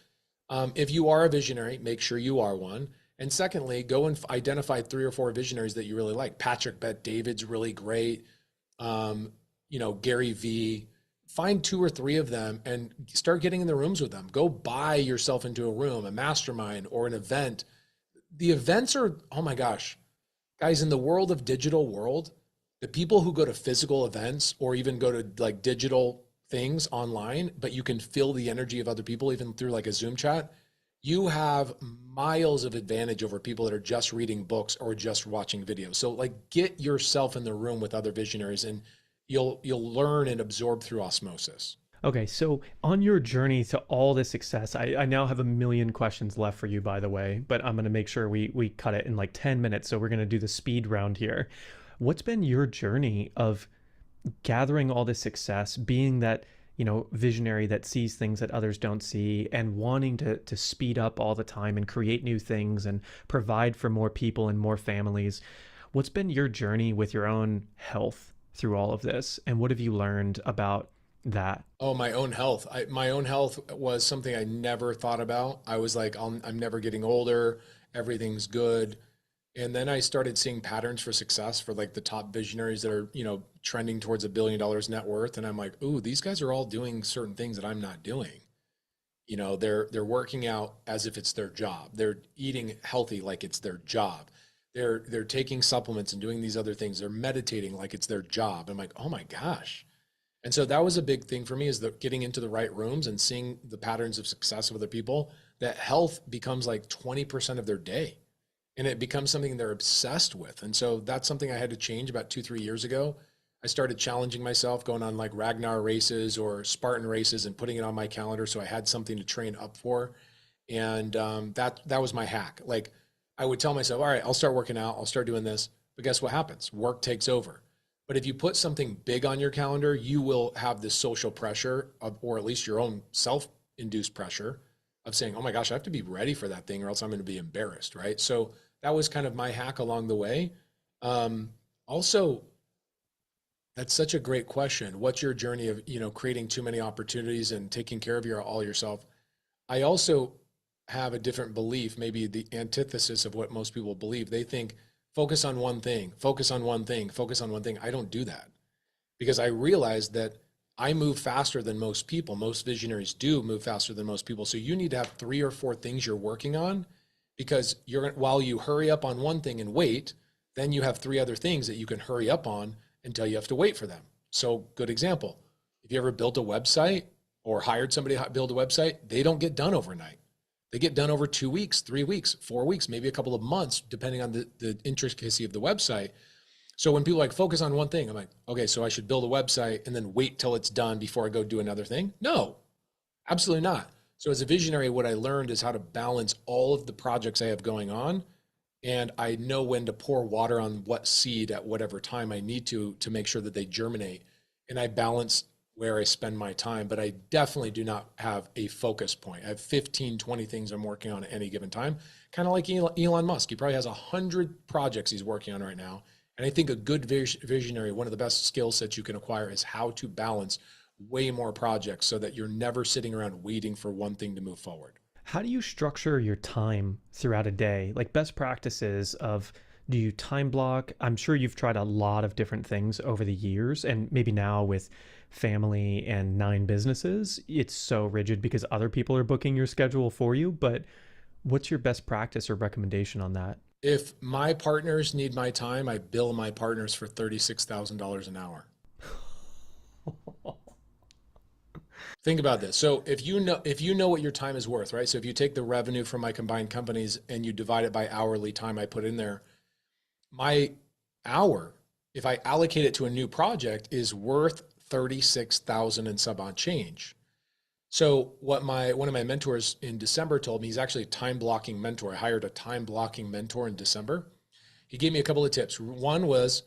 if you are a visionary, make sure you are one. And secondly, go and identify 3 or 4 visionaries that you really like. Patrick Bet David's really great. Gary V. Find 2 or 3 of them and start getting in the rooms with them. Go buy yourself into a room, a mastermind or an event. The events are, oh my gosh, guys, in the world of digital world, the people who go to physical events or even go to like digital things online, but you can feel the energy of other people, even through like a Zoom chat, you have miles of advantage over people that are just reading books or just watching videos. So like get yourself in the room with other visionaries and you'll learn and absorb through osmosis. Okay, so on your journey to all this success, I now have a million questions left for you, by the way, but I'm going to make sure we cut it in like 10 minutes. So we're going to do the speed round here. What's been your journey of gathering all this success, being that, visionary that sees things that others don't see and wanting to speed up all the time and create new things and provide for more people and more families? What's been your journey with your own health through all of this? And what have you learned about that? Oh, my own health. My own health was something I never thought about. I was like, I'm never getting older. Everything's good. And then I started seeing patterns for success for like the top visionaries that are, trending towards $1 billion net worth. And I'm like, ooh, these guys are all doing certain things that I'm not doing. They're working out as if it's their job. They're eating healthy like it's their job. They're taking supplements and doing these other things. They're meditating like it's their job. I'm like, oh my gosh. And so that was a big thing for me, is getting into the right rooms and seeing the patterns of success of other people, that health becomes like 20% of their day. And it becomes something they're obsessed with. And so that's something I had to change about 2-3 years ago. I started challenging myself, going on like Ragnar races or Spartan races and putting it on my calendar so I had something to train up for. And that was my hack. Like I would tell myself, all right, I'll start working out, I'll start doing this. But guess what happens? Work takes over. But if you put something big on your calendar, you will have this social pressure or at least your own self-induced pressure of saying, oh my gosh, I have to be ready for that thing or else I'm going to be embarrassed, right? So that was kind of my hack along the way. Also, that's such a great question. What's your journey of, creating too many opportunities and taking care of all yourself? I also have a different belief, maybe the antithesis of what most people believe. They think, focus on one thing, focus on one thing, focus on one thing. I don't do that because I realized that I move faster than most people. Most visionaries do move faster than most people. So you need to have 3 or 4 things you're working on, because while you hurry up on one thing and wait, then you have 3 other things that you can hurry up on until you have to wait for them. So good example, if you ever built a website or hired somebody to build a website, they don't get done overnight. They get done over 2 weeks, 3 weeks, 4 weeks, maybe a couple of months, depending on the intricacy of the website. So when people like focus on one thing, I'm like, okay, so I should build a website and then wait till it's done before I go do another thing? No, absolutely not. So as a visionary, what I learned is how to balance all of the projects I have going on. And I know when to pour water on what seed at whatever time I need to make sure that they germinate. And I balance where I spend my time, but I definitely do not have a focus point. I have 15, 20 things I'm working on at any given time. Kind of like Elon Musk. He probably has 100 projects he's working on right now. And I think a good visionary, one of the best skill sets you can acquire is how to balance way more projects so that you're never sitting around waiting for one thing to move forward. How do you structure your time throughout a day? Like best practices of, do you time block? I'm sure you've tried a lot of different things over the years, and maybe now with family and 9 businesses, it's so rigid because other people are booking your schedule for you. But what's your best practice or recommendation on that? If my partners need my time, I bill my partners for $36,000 an hour. Think about this. So if you know what your time is worth, right? So if you take the revenue from my combined companies and you divide it by hourly time I put in there, my hour, if I allocate it to a new project, is worth 36,000 and some odd change. So what one of my mentors in December told me, he's actually a time blocking mentor. I hired a time blocking mentor in December. He gave me a couple of tips. One was,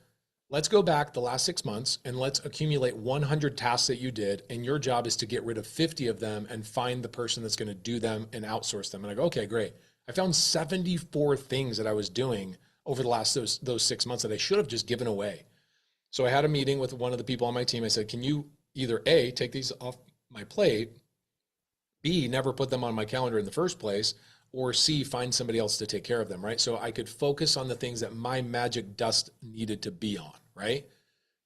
let's go back the last 6 months and let's accumulate 100 tasks that you did. And your job is to get rid of 50 of them and find the person that's going to do them and outsource them. And I go, okay, great. I found 74 things that I was doing over the last those 6 months that I should have just given away. So I had a meeting with one of the people on my team. I said, can you either A, take these off my plate, B, never put them on my calendar in the first place, or C, find somebody else to take care of them, right? So I could focus on the things that my magic dust needed to be on, right?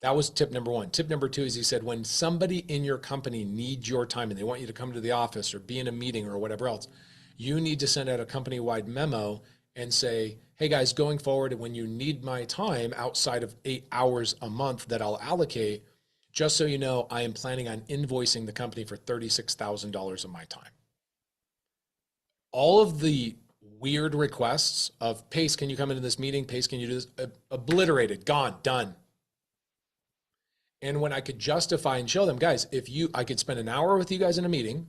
That was tip number one. Tip number two is he said, when somebody in your company needs your time and they want you to come to the office or be in a meeting or whatever else, you need to send out a company-wide memo and say, hey guys, going forward, when you need my time outside of 8 hours a month that I'll allocate, just so you know, I am planning on invoicing the company for $36,000 of my time. All of the weird requests of, Pace, can you come into this meeting? Pace, can you do this? Obliterated, gone, done. And when I could justify and show them, guys, I could spend an hour with you guys in a meeting,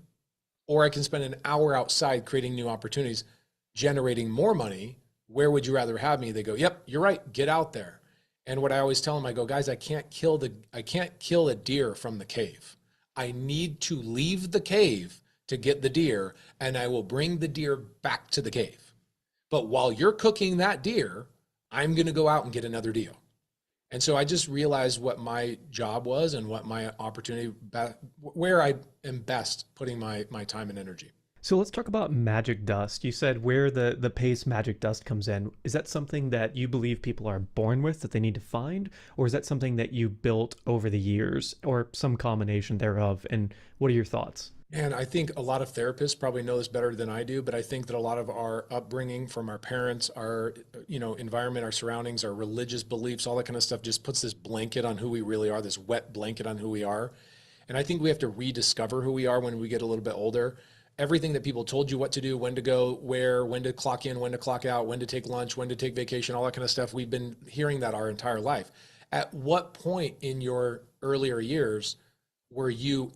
or I can spend an hour outside creating new opportunities, generating more money. Where would you rather have me? They go, yep, you're right. Get out there. And what I always tell them, I go, guys, I can't kill a deer from the cave. I need to leave the cave to get the deer, and I will bring the deer back to the cave. But while you're cooking that deer, I'm going to go out and get another deal. And so I just realized what my job was and what my opportunity, where I am best putting my time and energy. So let's talk about magic dust. You said where the Pace magic dust comes in. Is that something that you believe people are born with that they need to find? Or is that something that you built over the years, or some combination thereof? And what are your thoughts? And I think a lot of therapists probably know this better than I do, but I think that a lot of our upbringing from our parents, our environment, our surroundings, our religious beliefs, all that kind of stuff just puts this blanket on who we really are, this wet blanket on who we are. And I think we have to rediscover who we are when we get a little bit older. Everything that people told you what to do, when to go, where, when to clock in, when to clock out, when to take lunch, when to take vacation, all that kind of stuff, we've been hearing that our entire life. At what point in your earlier years were you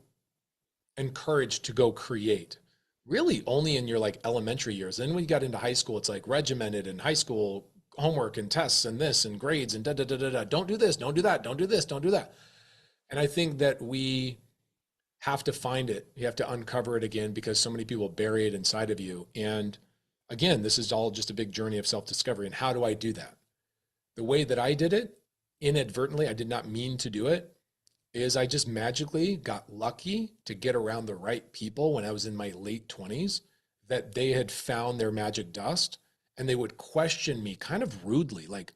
encouraged to go create? Really only in your elementary years. Then when you got into high school, it's regimented, and high school homework and tests and this and grades and da. Don't do this, don't do that, don't do this, don't do that. And I think that we have to find it. You have to uncover it again, because so many people bury it inside of you. And again, this is all just a big journey of self-discovery. And how do I do that? The way that I did it, inadvertently, I did not mean to do it, is I just magically got lucky to get around the right people when I was in my late 20s, that they had found their magic dust, and they would question me kind of rudely, like,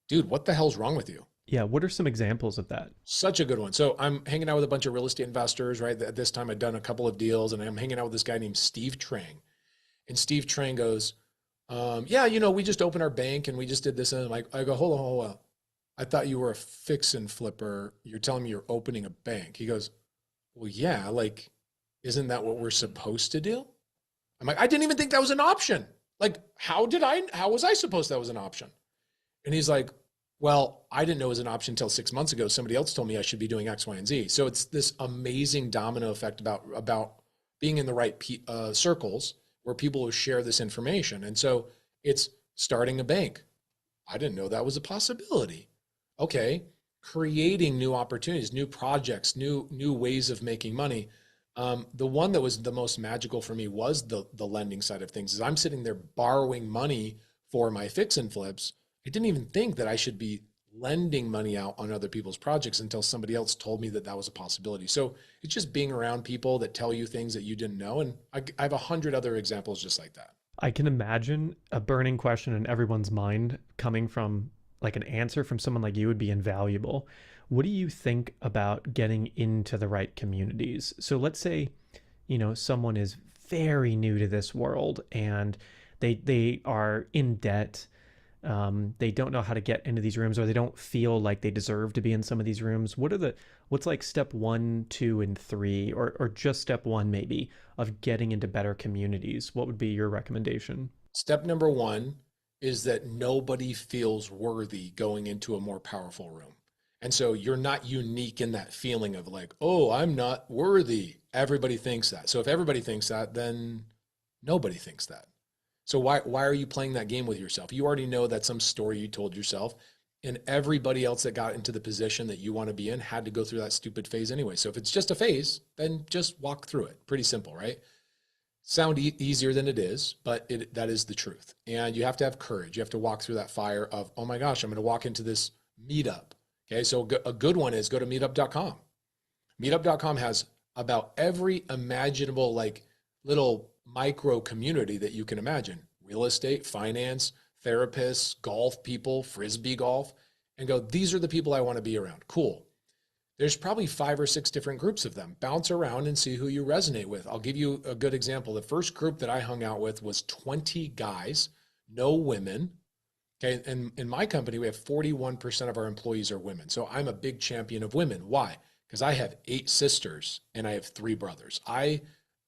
dude, what the hell's wrong with you? Yeah, what are some examples of that? Such a good one. So I'm hanging out with a bunch of real estate investors, right? At this time, I'd done a couple of deals, and I'm hanging out with this guy named Steve Trang. And Steve Trang goes, yeah, we just opened our bank and we just did this. And I go, hold on. I thought you were a fix and flipper. You're telling me you're opening a bank. He goes, well, yeah, isn't that what we're supposed to do? I'm like, I didn't even think that was an option. How was I supposed that was an option? And he's like, well, I didn't know it was an option until 6 months ago. Somebody else told me I should be doing X, Y, and Z. So it's this amazing domino effect about being in the right circles where people will share this information. And so it's starting a bank. I didn't know that was a possibility. Okay, creating new opportunities, new projects, new ways of making money. The one that was the most magical for me was the lending side of things. Is I'm sitting there borrowing money for my fix and flips. I didn't even think that I should be lending money out on other people's projects until somebody else told me that was a possibility. So it's just being around people that tell you things that you didn't know. And I have 100 other examples just like that. I can imagine a burning question in everyone's mind coming from an answer from someone like you would be invaluable. What do you think about getting into the right communities? So let's say, someone is very new to this world and they are in debt. They don't know how to get into these rooms, or they don't feel like they deserve to be in some of these rooms. What's step 1, 2, and 3, or just step 1 maybe of getting into better communities? What would be your recommendation? Step number 1 is that nobody feels worthy going into a more powerful room. And so you're not unique in that feeling of oh, I'm not worthy. Everybody thinks that. So if everybody thinks that, then nobody thinks that. So why are you playing that game with yourself? You already know that's some story you told yourself, and everybody else that got into the position that you want to be in had to go through that stupid phase anyway. So if it's just a phase, then just walk through it. Pretty simple, right? Sound easier than it is, but that is the truth. And you have to have courage. You have to walk through that fire of, oh my gosh, I'm going to walk into this meetup. Okay, so a good one is go to meetup.com. Meetup.com has about every imaginable little micro community that you can imagine: real estate, finance, therapists, golf people, frisbee golf, and go, these are the people I want to be around. Cool. There's probably 5 or 6 different groups of them. Bounce around and see who you resonate with. I'll give you a good example. The first group that I hung out with was 20 guys, no women. Okay. And in my company, we have 41% of our employees are women. So I'm a big champion of women. Why? Because I have 8 sisters and I have 3 brothers. I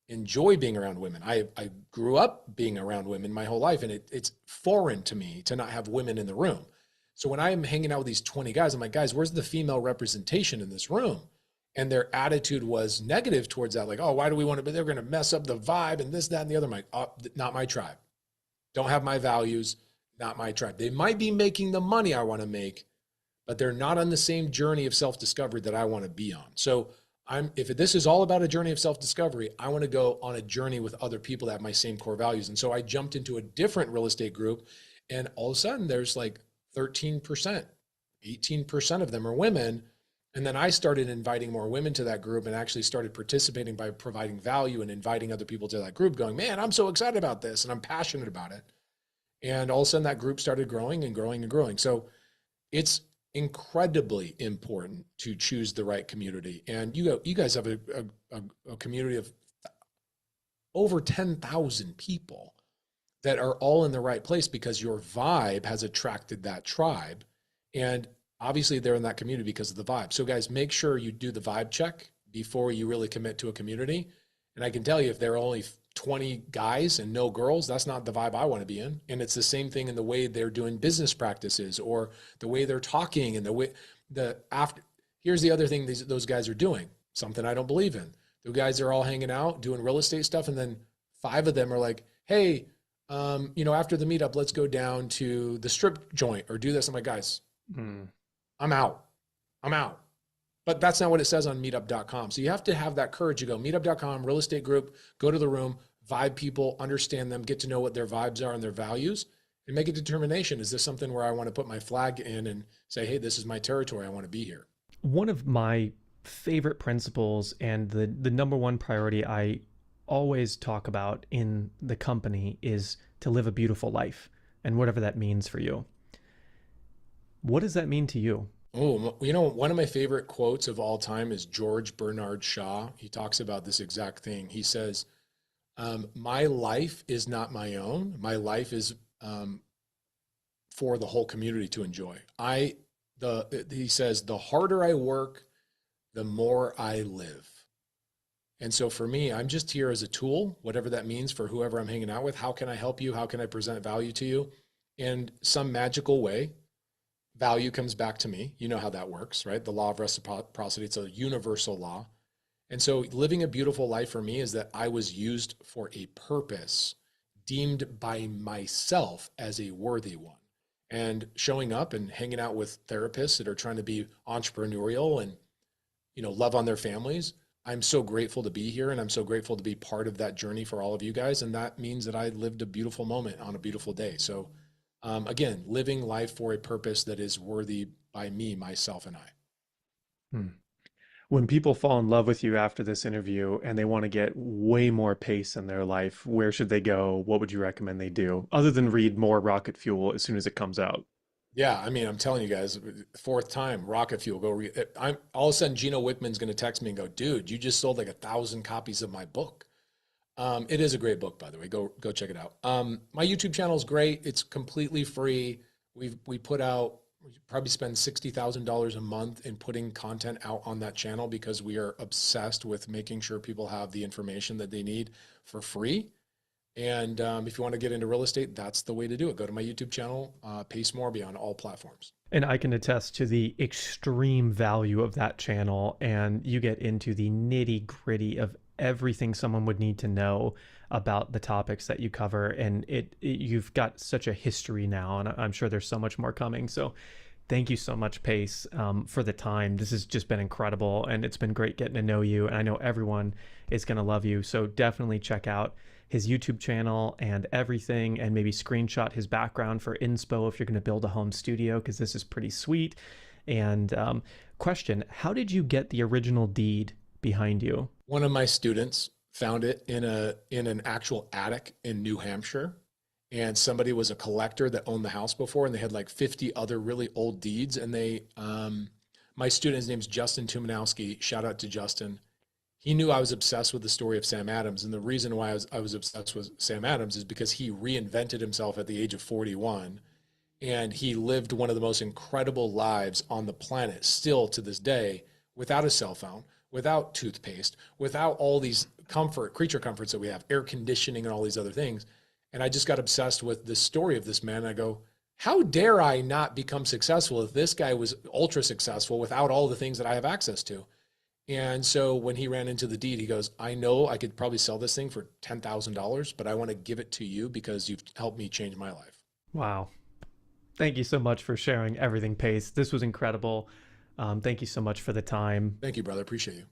enjoy being around women. I grew up being around women my whole life, and it's foreign to me to not have women in the room. So when I'm hanging out with these 20 guys, I'm like, guys, where's the female representation in this room? And their attitude was negative towards that. Like, oh, why do we want to, but they're going to mess up the vibe and this, that, and the other. I'm like, oh, not my tribe. Don't have my values, not my tribe. They might be making the money I want to make, but they're not on the same journey of self-discovery that I want to be on. So if this is all about a journey of self-discovery, I want to go on a journey with other people that have my same core values. And so I jumped into a different real estate group, and all of a sudden there's like 13%, 18% of them are women. And then I started inviting more women to that group and actually started participating by providing value and inviting other people to that group, going, man, I'm so excited about this and I'm passionate about it. And all of a sudden that group started growing and growing and growing. So it's incredibly important to choose the right community. And you guys have a community of over 10,000 people that are all in the right place because your vibe has attracted that tribe. And obviously they're in that community because of the vibe. So guys, make sure you do the vibe check before you really commit to a community. And I can tell you, if there are only 20 guys and no girls, that's not the vibe I want to be in. And it's the same thing in the way they're doing business practices or the way they're talking and here's the other thing those guys are doing, something I don't believe in. The guys are all hanging out doing real estate stuff. And then 5 of them are like, hey, after the meetup, let's go down to the strip joint or do this. I'm like, guys, I'm out. But that's not what it says on meetup.com. So you have to have that courage to go meetup.com, real estate group, go to the room, vibe people, understand them, get to know what their vibes are and their values, and make a determination. Is this something where I want to put my flag in and say, hey, this is my territory, I want to be here? One of my favorite principles and the number one priority I always talk about in the company is to live a beautiful life, and whatever that means for you. What does that mean to you? Oh, one of my favorite quotes of all time is George Bernard Shaw. He talks about this exact thing. He says, my life is not my own. My life is for the whole community to enjoy. He says, the harder I work, the more I live. And so for me, I'm just here as a tool, whatever that means for whoever I'm hanging out with. How can I help you? How can I present value to you? In some magical way, value comes back to me. You know how that works, right? The law of reciprocity, it's a universal law. And so living a beautiful life for me is that I was used for a purpose, deemed by myself as a worthy one. And showing up and hanging out with therapists that are trying to be entrepreneurial and, love on their families. I'm so grateful to be here, and I'm so grateful to be part of that journey for all of you guys. And that means that I lived a beautiful moment on a beautiful day. So again, living life for a purpose that is worthy by me, myself, and I. When people fall in love with you after this interview and they want to get way more pace in their life, where should they go? What would you recommend they do, other than read more Rocket Fuel as soon as it comes out? Yeah, I'm telling you guys, 4th time, Rocket Fuel, go read it. All of a sudden, Gino Wickman's going to text me and go, dude, you just sold like 1,000 copies of my book. It is a great book, by the way. Go check it out. My YouTube channel is great. It's completely free. We probably spend $60,000 a month in putting content out on that channel because we are obsessed with making sure people have the information that they need for free. And if you want to get into real estate, that's the way to do it. Go to my YouTube channel, Pace Morby on all platforms. And I can attest to the extreme value of that channel, and you get into the nitty gritty of everything someone would need to know about the topics that you cover. And you've got such a history now, and I'm sure there's so much more coming. So thank you so much, Pace, for the time. This has just been incredible, and it's been great getting to know you. And I know everyone is going to love you. So definitely check out his YouTube channel and everything, and maybe screenshot his background for inspo if you're going to build a home studio, because this is pretty sweet. And question, how did you get the original deed behind you? One of my students found it in an actual attic in New Hampshire. And somebody was a collector that owned the house before, and they had like 50 other really old deeds. And my student, his name's Justin Tumanowski. Shout out to Justin. He knew I was obsessed with the story of Sam Adams. And the reason why I was obsessed with Sam Adams is because he reinvented himself at the age of 41. And he lived one of the most incredible lives on the planet still to this day, without a cell phone, without toothpaste, without all these creature comforts that we have, air conditioning and all these other things. And I just got obsessed with the story of this man. And I go, how dare I not become successful if this guy was ultra successful without all the things that I have access to? And so when he ran into the deed, he goes, I know I could probably sell this thing for $10,000, but I want to give it to you because you've helped me change my life. Wow. Thank you so much for sharing everything, Pace. This was incredible. Thank you so much for the time. Thank you, brother. Appreciate you.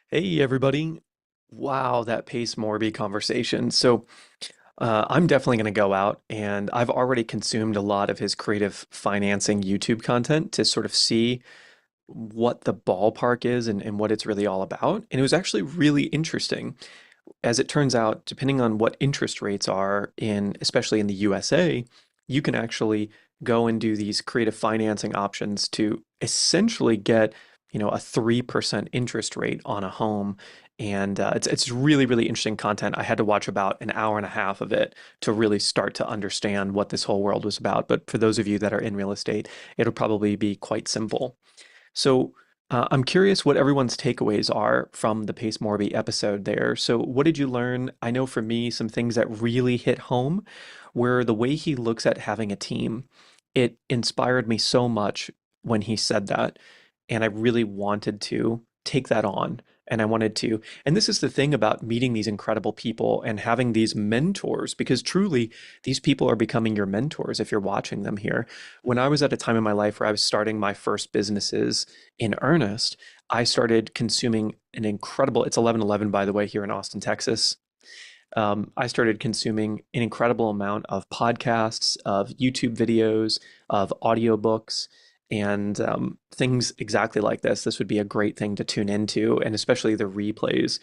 Hey, everybody. Wow, that Pace Morby conversation. So I'm definitely going to go out, and I've already consumed a lot of his creative financing YouTube content to sort of see what the ballpark is and what it's really all about. And it was actually really interesting. As it turns out, depending on what interest rates are especially in the USA, you can actually go and do these creative financing options to essentially get, a 3% interest rate on a home. And it's really, really interesting content. I had to watch about an hour and a half of it to really start to understand what this whole world was about. But for those of you that are in real estate, it'll probably be quite simple. So I'm curious what everyone's takeaways are from the Pace Morby episode there. So what did you learn? I know for me, some things that really hit home were the way he looks at having a team. It inspired me so much when he said that. And I really wanted to take that on. And I wanted to, and this is the thing about meeting these incredible people and having these mentors, because truly these people are becoming your mentors if you're watching them here. When I was at a time in my life where I was starting my first businesses in earnest, I started consuming it's 11:11 by the way, here in Austin, Texas. I started consuming an incredible amount of podcasts, of YouTube videos, of audiobooks, and things exactly like this. This would be a great thing to tune into, and especially the replays.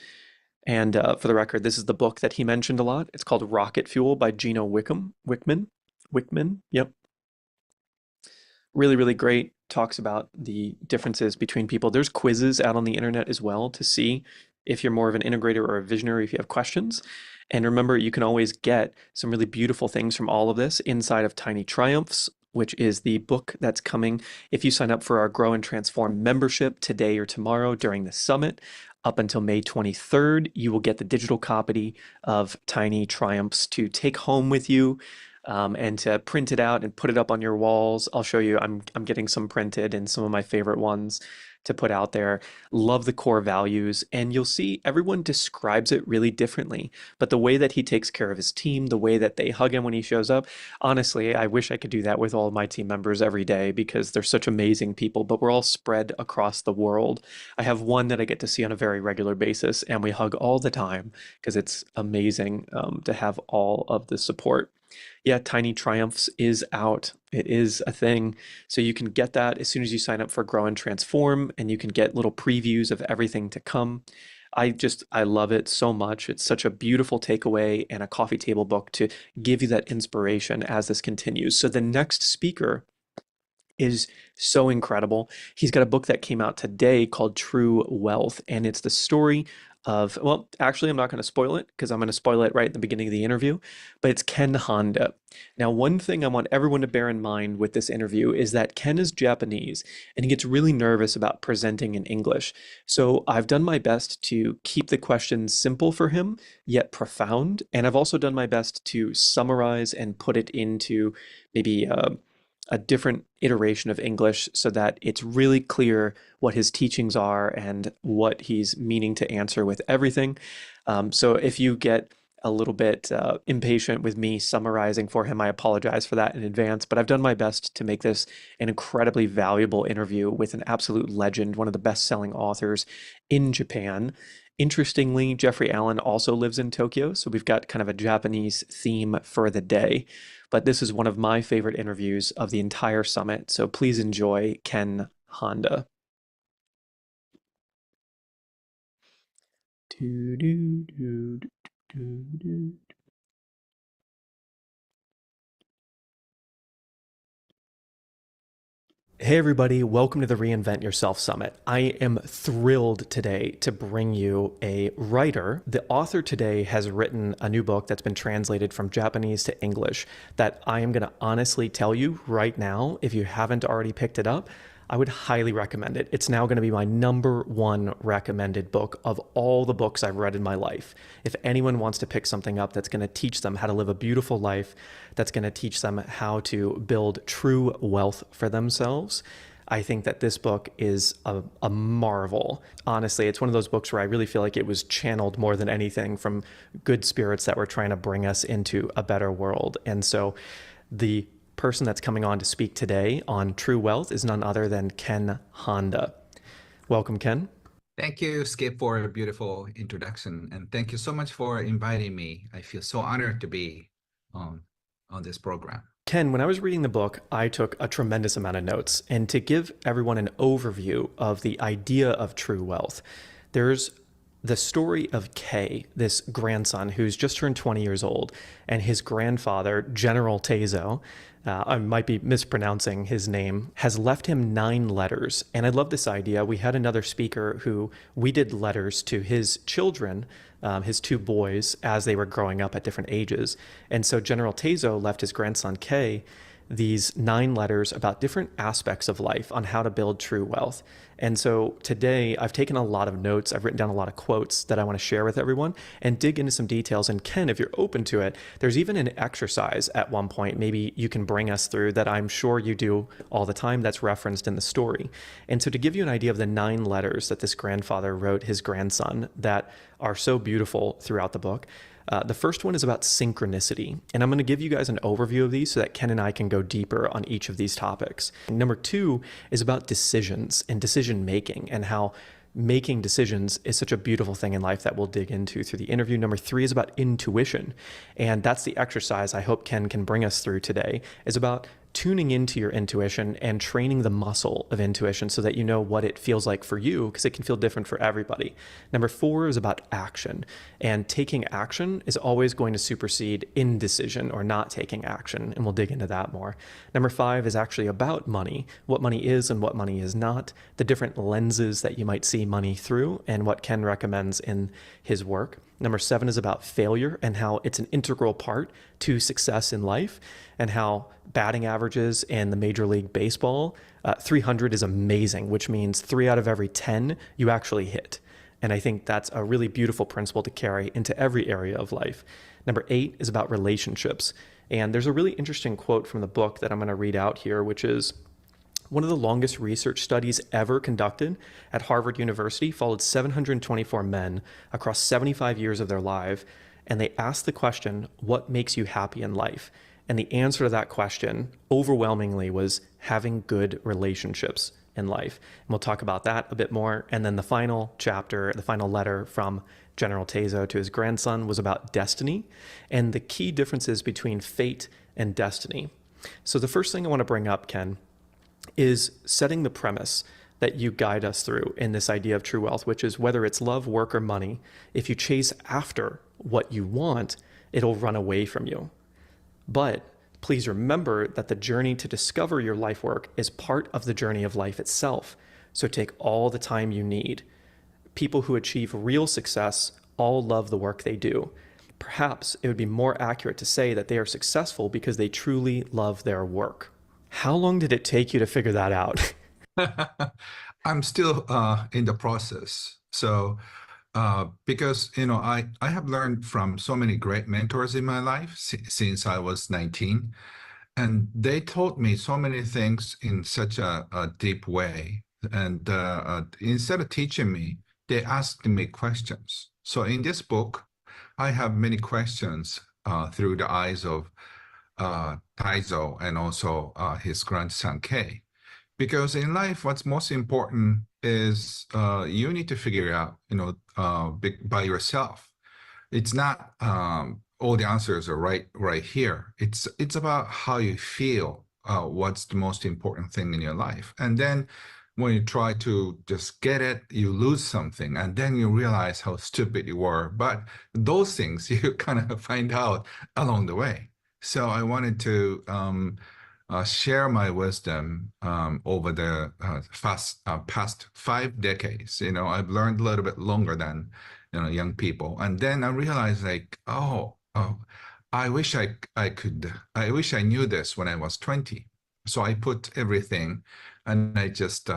And for the record, this is the book that he mentioned a lot. It's called Rocket Fuel by Gino Wickman. Yep. Really, really great. Talks about the differences between people. There's quizzes out on the internet as well to see if you're more of an integrator or a visionary, if you have questions. And remember, you can always get some really beautiful things from all of this inside of Tiny Triumphs, which is the book that's coming if you sign up for our Grow and Transform membership today or tomorrow during the summit. Up until May 23rd, you will get the digital copy of Tiny Triumphs to take home with you, and to print it out and put it up on your walls. I'll show you. I'm getting some printed and some of my favorite ones to put out there. Love the core values, and you'll see everyone describes it really differently. But the way that he takes care of his team, the way that they hug him when he shows up, honestly, I wish I could do that with all of my team members every day because they're such amazing people, but we're all spread across the world. I have one that I get to see on a very regular basis, and we hug all the time because it's amazing to have all of the support. Yeah, Tiny Triumphs is out. It is a thing. So you can get that as soon as you sign up for Grow and Transform, and you can get little previews of everything to come. I love it so much. It's such a beautiful takeaway and a coffee table book to give you that inspiration as this continues. So the next speaker is so incredible. He's got a book that came out today called True Wealth, and it's the story of, well, actually, I'm not going to spoil it because I'm going to spoil it right at the beginning of the interview, but it's Ken Honda. Now, one thing I want everyone to bear in mind with this interview is that Ken is Japanese and he gets really nervous about presenting in English. So I've done my best to keep the questions simple for him, yet profound. And I've also done my best to summarize and put it into maybe a different iteration of English so that it's really clear what his teachings are and what he's meaning to answer with everything. So if you get a little bit impatient with me summarizing for him, I apologize for that in advance, but I've done my best to make this an incredibly valuable interview with an absolute legend, one of the best-selling authors in Japan. Interestingly, Jeffrey Allen also lives in Tokyo, so we've got kind of a Japanese theme for the day. But this is one of my favorite interviews of the entire summit, so please enjoy Ken Honda. Do, do, do, do, do, do. Hey everybody, welcome to the Reinvent Yourself Summit. I am thrilled today to bring you a writer. The author today has written a new book that's been translated from Japanese to English that I am going to honestly tell you right now, if you haven't already picked it up, I would highly recommend it. It's now going to be my #1 recommended book of all the books I've read in my life. If anyone wants to pick something up that's going to teach them how to live a beautiful life, that's going to teach them how to build true wealth for themselves, I think that this book is a marvel. Honestly, it's one of those books where I really feel like it was channeled more than anything from good spirits that were trying to bring us into a better world. And so the person that's coming on to speak today on true wealth is none other than Ken Honda. Welcome, Ken. Thank you, Skip, for a beautiful introduction. And thank you so much for inviting me. I feel so honored to be on this program. Ken, when I was reading the book, I took a tremendous amount of notes. And to give everyone an overview of the idea of true wealth, there's the story of Kay, this grandson who's just turned 20 years old, and his grandfather, General Tezo, I might be mispronouncing his name, has left him 9 letters. And I love this idea. We had another speaker who we did letters to his children, his 2 boys, as they were growing up at different ages. And so General Tezo left his grandson Kay these 9 letters about different aspects of life on how to build true wealth. And so today I've taken a lot of notes. I've written down a lot of quotes that I want to share with everyone and dig into some details. And Ken, if you're open to it, there's even an exercise at one point maybe you can bring us through that I'm sure you do all the time that's referenced in the story. And so to give you an idea of the 9 letters that this grandfather wrote his grandson that are so beautiful throughout the book, the first one is about synchronicity, and I'm going to give you guys an overview of these so that Ken and I can go deeper on each of these topics. Number 2 is about decisions and decision making and how making decisions is such a beautiful thing in life that we'll dig into through the interview. Number 3 is about intuition, and that's the exercise I hope Ken can bring us through today, is about tuning into your intuition and training the muscle of intuition so that you know what it feels like for you, because it can feel different for everybody. Number 4 is about action, and taking action is always going to supersede indecision or not taking action, and we'll dig into that more. Number 5 is actually about money, what money is and what money is not, the different lenses that you might see money through, and what Ken recommends in his work. Number 7 is about failure and how it's an integral part to success in life, and how batting averages in the Major League Baseball, 300 is amazing, which means 3 out of every 10 you actually hit. And I think that's a really beautiful principle to carry into every area of life. Number 8 is about relationships. And there's a really interesting quote from the book that I'm going to read out here, which is, one of the longest research studies ever conducted at Harvard University followed 724 men across 75 years of their life, and they asked the question, what makes you happy in life? And the answer to that question overwhelmingly was having good relationships in life. And we'll talk about that a bit more. And then the final chapter, the final letter from General Tezo to his grandson was about destiny and the key differences between fate and destiny. So the first thing I want to bring up, Ken, is setting the premise that you guide us through in this idea of true wealth, which is whether it's love, work, or money, if you chase after what you want, it'll run away from you. But please remember that the journey to discover your life work is part of the journey of life itself. So take all the time you need. People who achieve real success all love the work they do. Perhaps it would be more accurate to say that they are successful because they truly love their work. How long did it take you to figure that out? I'm still in the process. So because, I have learned from so many great mentors in my life since I was 19, and they taught me so many things in such a deep way. And instead of teaching me, they asked me questions. So in this book, I have many questions through the eyes of Taizo and also his grandson Kay. Because in life, what's most important is you need to figure out, by yourself. It's not all the answers are right here. It's about how you feel. What's the most important thing in your life, and then when you try to just get it, you lose something, and then you realize how stupid you were. But those things you kind of find out along the way. So I wanted to share my wisdom over the past 5 decades. I've learned a little bit longer than young people, and then I realized like, oh, I wish I wish I knew this when I was 20. So I put everything, and I just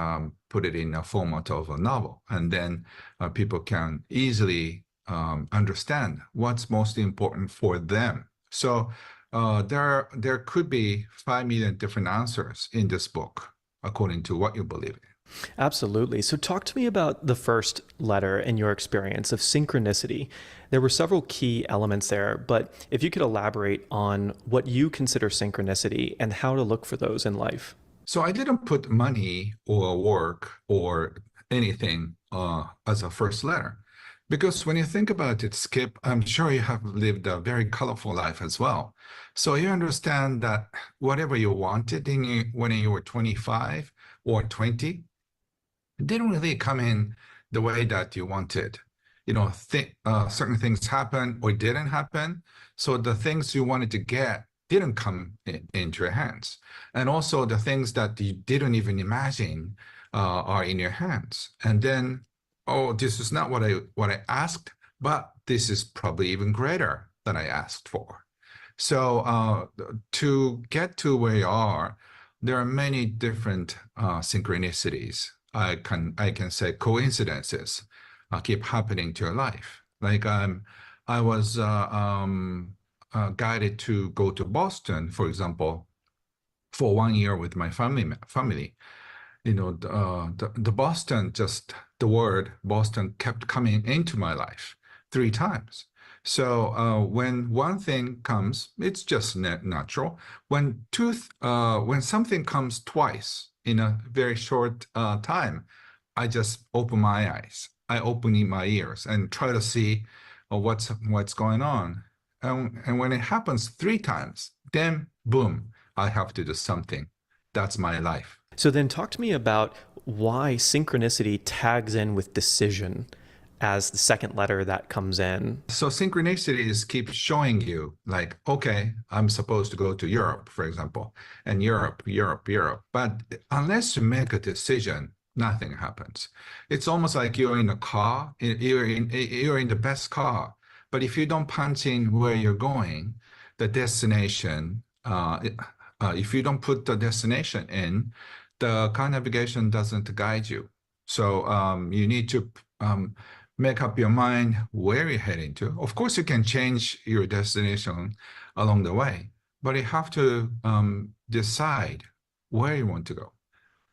put it in a format of a novel, and then people can easily understand what's most important for them. So there could be 5 million different answers in this book, according to what you believe in. Absolutely. So talk to me about the first letter and your experience of synchronicity. There were several key elements there, but if you could elaborate on what you consider synchronicity and how to look for those in life. So I didn't put money or work or anything as a first letter. Because when you think about it, Skip, I'm sure you have lived a very colorful life as well. So you understand that whatever you wanted when you were 25 or 20, it didn't really come in the way that you wanted. Certain things happened or didn't happen. So the things you wanted to get didn't come into your hands. And also the things that you didn't even imagine are in your hands. And then, oh, this is not what I asked, but this is probably even greater than I asked for. So to get to where you are, there are many different synchronicities. I can say coincidences keep happening to your life. Like I was guided to go to Boston, for example, for 1 year with my family. The Boston, just the word Boston kept coming into my life 3 times. So when one thing comes, it's just natural. When something comes twice in a very short time, I just open my eyes. I open my ears and try to see what's going on. And when it happens 3 times, then boom, I have to do something. That's my life. So then talk to me about why synchronicity tags in with decision as the second letter that comes in. So synchronicities keep showing you like, okay, I'm supposed to go to Europe, for example, and Europe. But unless you make a decision, nothing happens. It's almost like you're in a car, you're in the best car. But if you don't punch in where you're going, the destination, if you don't put the destination in, the car navigation doesn't guide you. So you need to make up your mind where you're heading to. Of course, you can change your destination along the way, but you have to decide where you want to go,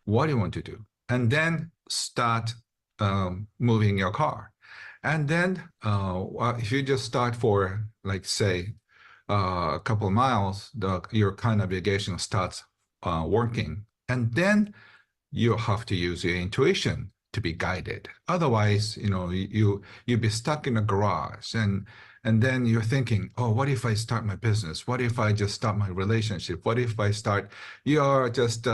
what you want to do, and then start moving your car. And then if you just start for, like, say, a couple of miles, your car navigation starts working. And then you have to use your intuition to be guided. Otherwise, you'll be stuck in a garage, and then you're thinking, oh, what if I start my business? What if I just start my relationship? What if I start? You're just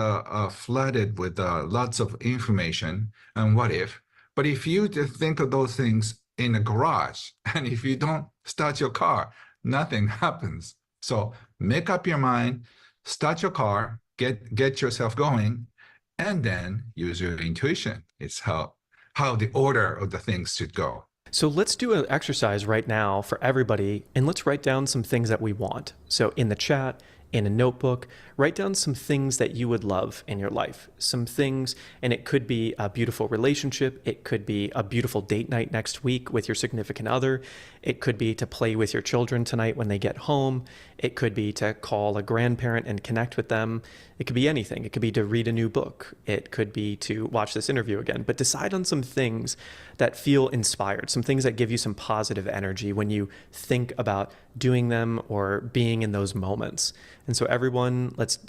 flooded with lots of information and what if. But if you just think of those things in a garage, and if you don't start your car, nothing happens. So make up your mind, start your car, get yourself going, and then use your intuition. It's how the order of the things should go. So let's do an exercise right now for everybody, and let's write down some things that we want. So in the chat, in a notebook, write down some things that you would love in your life. Some things, and it could be a beautiful relationship. It could be a beautiful date night next week with your significant other. It could be to play with your children tonight when they get home. It could be to call a grandparent and connect with them. It could be anything. It could be to read a new book. It could be to watch this interview again. But decide on some things that feel inspired, some things that give you some positive energy when you think about doing them or being in those moments. And so everyone, let's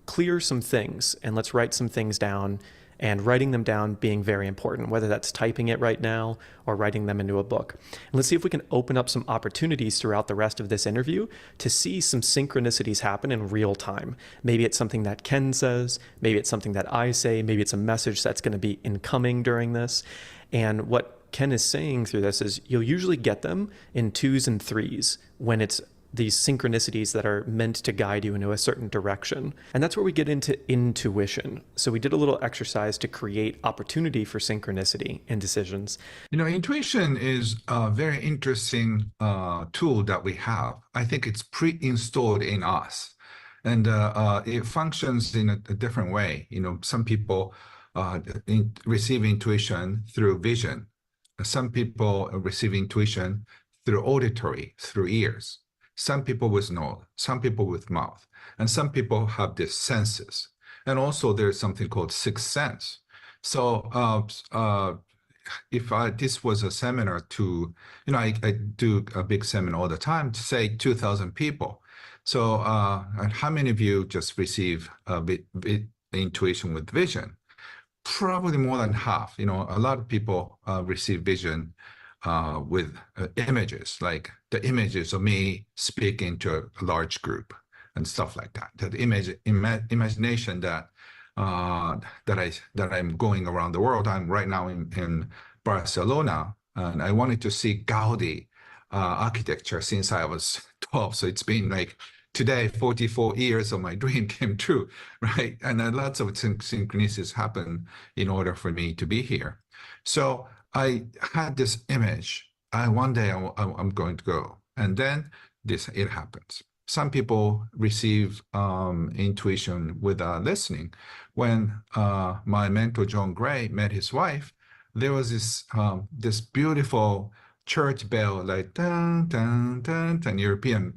clear some things and let's write some things down and writing them down being very important, whether that's typing it right now or writing them into a book. And let's see if we can open up some opportunities throughout the rest of this interview to see some synchronicities happen in real time. Maybe it's something that Ken says, maybe it's something that I say, maybe it's a message that's going to be incoming during this. And what Ken is saying through this is you'll usually get them in 2s and 3s when it's these synchronicities that are meant to guide you into a certain direction. And that's where we get into intuition. So we did a little exercise to create opportunity for synchronicity in decisions. Intuition is a very interesting tool that we have. I think it's pre-installed in us, and it functions in a different way. Some people receive intuition through vision. Some people receive intuition through auditory, through ears. Some people with nose, some people with mouth, and some people have these senses. And also there's something called sixth sense. So if this was a seminar to, I do a big seminar all the time to say 2,000 people. So and how many of you just receive intuition with vision? Probably more than half. A lot of people receive vision with images, like the images of me speaking to a large group and stuff like that. That imagination that I'm going around the world. I'm right now in Barcelona, and I wanted to see Gaudi architecture since I was 12. So it's been like today, 44 years of my dream came true, right? And lots of synchronicities happen in order for me to be here. So I had this image. One day I'm going to go, and then it happens. Some people receive intuition with listening. When my mentor John Gray met his wife, there was this beautiful church bell, like dun dun dun, and European,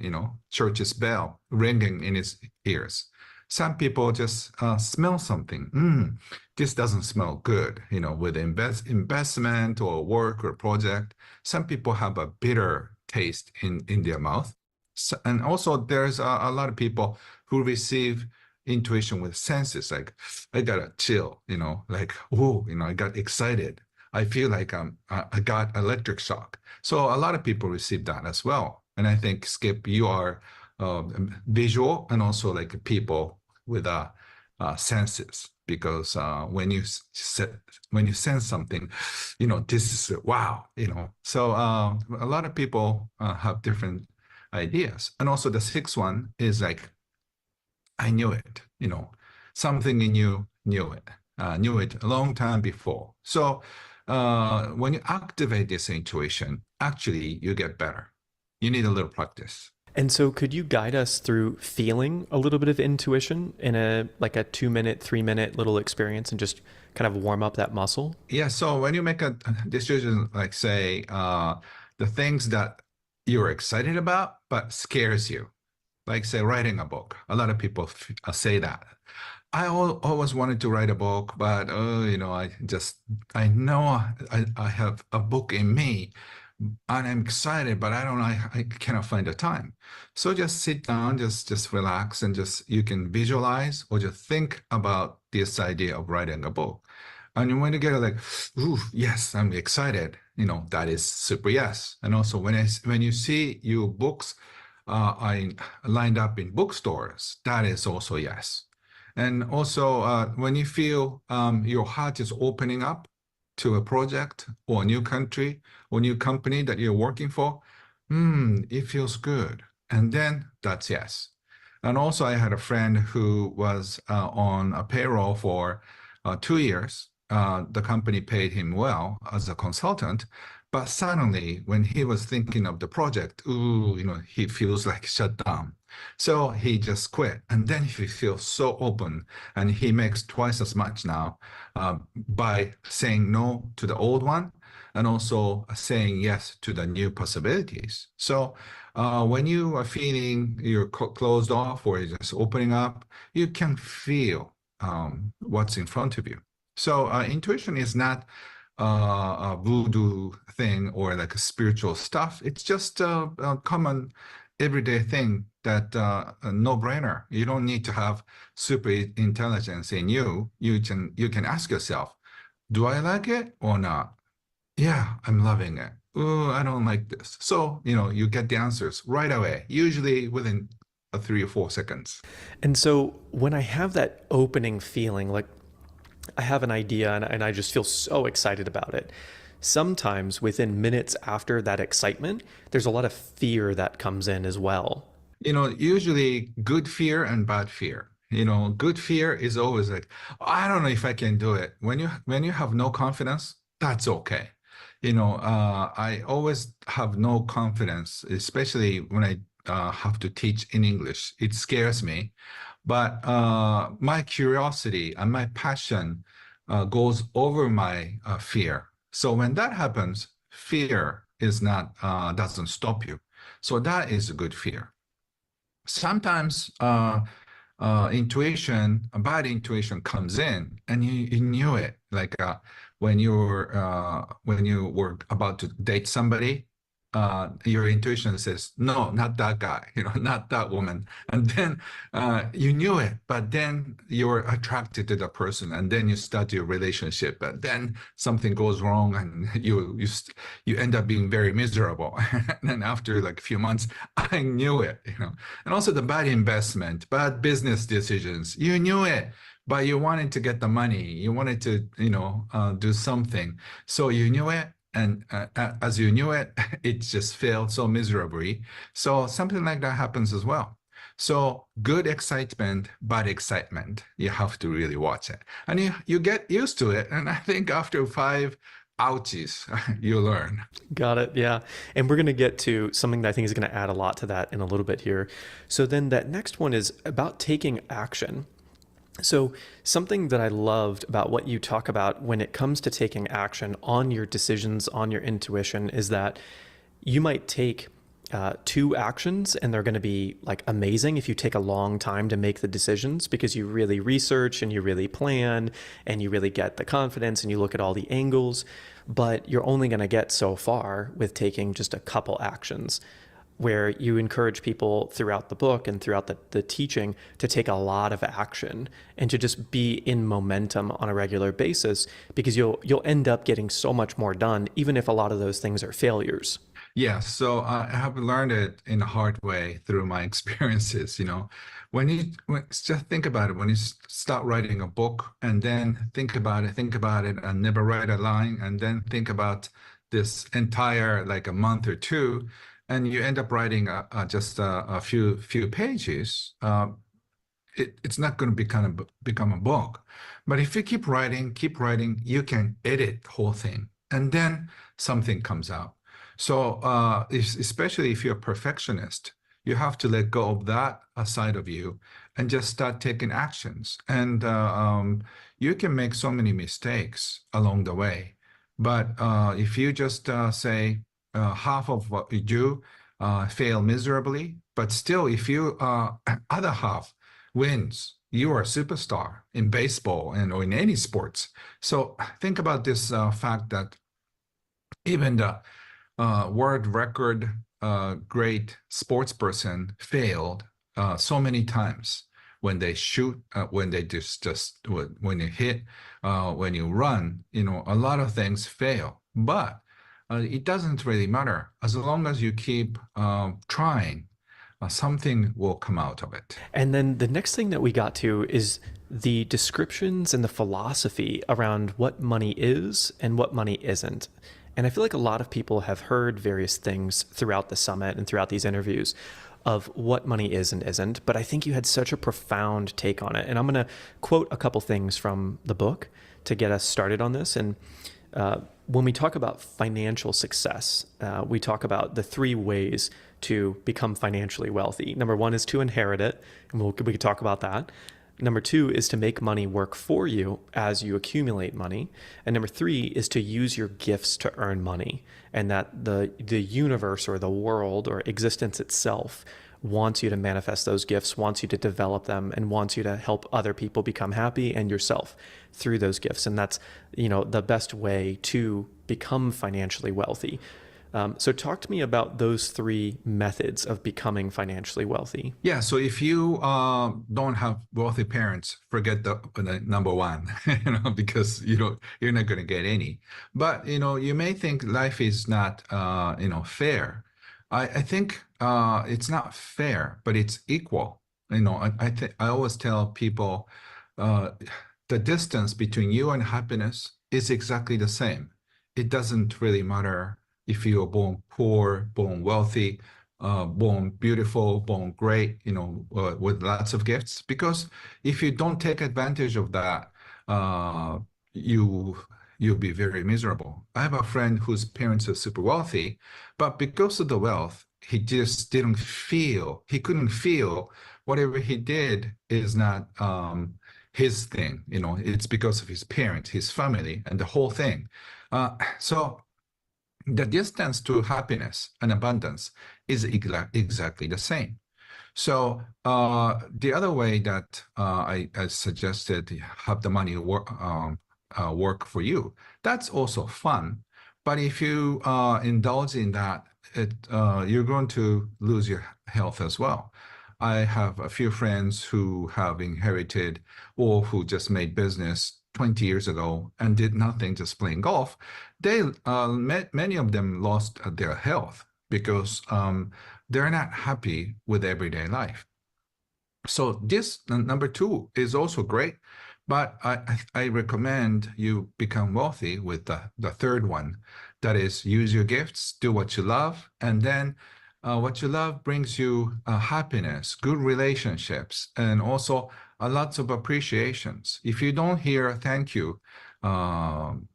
church's bell ringing in his ears. Some people just smell something. This doesn't smell good, with investment or work or project. Some people have a bitter taste in their mouth. So, and also there's a lot of people who receive intuition with senses, like I got a chill, like, oh, I got excited. I feel like I got electric shock. So a lot of people receive that as well. And I think, Skip, you are visual and also like people with senses, because when you sense something, this is wow, So a lot of people have different ideas. And also the sixth one is like, I knew it, something in you knew it a long time before. So when you activate this intuition, actually you get better. You need a little practice. And so could you guide us through feeling a little bit of intuition in a 2-minute, 3-minute little experience and just kind of warm up that muscle? Yeah. So when you make a decision, like say the things that you're excited about but scares you, like say writing a book. A lot of people say that. I always wanted to write a book, but I know I have a book in me, and I'm excited, but I cannot find the time. So just sit down, just relax, and you can visualize or just think about this idea of writing a book. And when you get like, ooh, yes, I'm excited, that is super yes. And also when you see your books I lined up in bookstores, that is also yes. And also when you feel your heart is opening up to a project or a new country or new company that you're working for, it feels good. And then that's yes. And also I had a friend who was on a payroll for 2 years. The company paid him well as a consultant, but suddenly when he was thinking of the project, he feels like shut down. So he just quit. And then he feels so open, and he makes twice as much now by saying no to the old one and also saying yes to the new possibilities. So when you are feeling you're closed off or you're just opening up, you can feel what's in front of you. So intuition is not a voodoo thing or like a spiritual stuff. It's just a common everyday thing that a no-brainer. You don't need to have super intelligence in you. You can ask yourself, do I like it or not? Yeah, I'm loving it. Oh, I don't like this. So, you get the answers right away, usually within 3 or 4 seconds. And so when I have that opening feeling, like I have an idea and I just feel so excited about it, sometimes within minutes after that excitement, there's a lot of fear that comes in as well. Usually good fear and bad fear. Good fear is always like, I don't know if I can do it. When you have no confidence, that's okay. I always have no confidence, especially when I have to teach in English. It scares me. But my curiosity and my passion goes over my fear. So when that happens, fear is not doesn't stop you. So that is a good fear. Sometimes bad intuition comes in, and you knew it. Like when you were about to date somebody, your intuition says, no, not that guy, not that woman. And then you knew it, but then you're attracted to the person, and then you start your relationship, but then something goes wrong, and you end up being very miserable. And then after like a few months, I knew it. And also the bad investment, bad business decisions, you knew it, but you wanted to get the money, you wanted to, do something. So you knew it, and as you knew it, it just failed so miserably. So something like that happens as well. So good excitement, bad excitement, you have to really watch it. And you get used to it. And I think after 5 ouchies, you learn. Got it. Yeah. And we're going to get to something that I think is going to add a lot to that in a little bit here. So then that next one is about taking action. So something that I loved about what you talk about when it comes to taking action on your decisions, on your intuition, is that you might take 2 actions and they're going to be like amazing if you take a long time to make the decisions because you really research and you really plan and you really get the confidence and you look at all the angles, but you're only going to get so far with taking just a couple actions, where you encourage people throughout the book and throughout the teaching to take a lot of action and to just be in momentum on a regular basis, because you'll end up getting so much more done, even if a lot of those things are failures. Yeah, so I have learned it in a hard way through my experiences. Just think about it, when you start writing a book and then think about it, and never write a line, and then think about this entire like a month or two, and you end up writing just a few pages, it's not going to become a book. But if you keep writing, you can edit the whole thing, and then something comes out. So especially if you're a perfectionist, you have to let go of that side of you and just start taking actions. And you can make so many mistakes along the way. But if you just say half of what you do fail miserably, but still, if you other half wins, you are a superstar in baseball or in any sports. So think about this fact that even the world record great sports person failed so many times. When they shoot, when they when you hit, when you run, a lot of things fail. But it doesn't really matter. As long as you keep trying, something will come out of it. And then the next thing that we got to is the descriptions and the philosophy around what money is and what money isn't. And I feel like a lot of people have heard various things throughout the summit and throughout these interviews of what money is and isn't, but I think you had such a profound take on it. And I'm going to quote a couple things from the book to get us started on this. And when we talk about financial success, we talk about the 3 ways to become financially wealthy. Number 1 is to inherit it, and we could talk about that. Number 2 is to make money work for you as you accumulate money. And number 3 is to use your gifts to earn money, and that the universe or the world or existence itself wants you to manifest those gifts, wants you to develop them, and wants you to help other people become happy and yourself through those gifts. And that's, the best way to become financially wealthy. So talk to me about those three methods of becoming financially wealthy. Yeah, so if you don't have wealthy parents, forget the number one, because you're not going to get any. But you may think life is not fair. I think it's not fair, but it's equal. I always tell people uh, the distance between you and happiness is exactly the same. It doesn't really matter if you are born poor, born wealthy, born beautiful, born great, with lots of gifts. Because if you don't take advantage of that, uh, you you'll be very miserable. I have a friend whose parents are super wealthy, but because of the wealth, he just he couldn't feel whatever he did is not his thing. It's because of his parents, his family, and the whole thing. So the distance to happiness and abundance is exactly the same. So the other way that I suggested have the money work for you, that's also fun. But if you indulge in that, you're going to lose your health as well. I have a few friends who have inherited or who just made business 20 years ago and did nothing, just playing golf. Many of them lost their health because they're not happy with everyday life. So this number two is also great, but I recommend you become wealthy with the third one. That is, use your gifts, do what you love, and then what you love brings you happiness, good relationships, and also lots of appreciations. If you don't hear thank you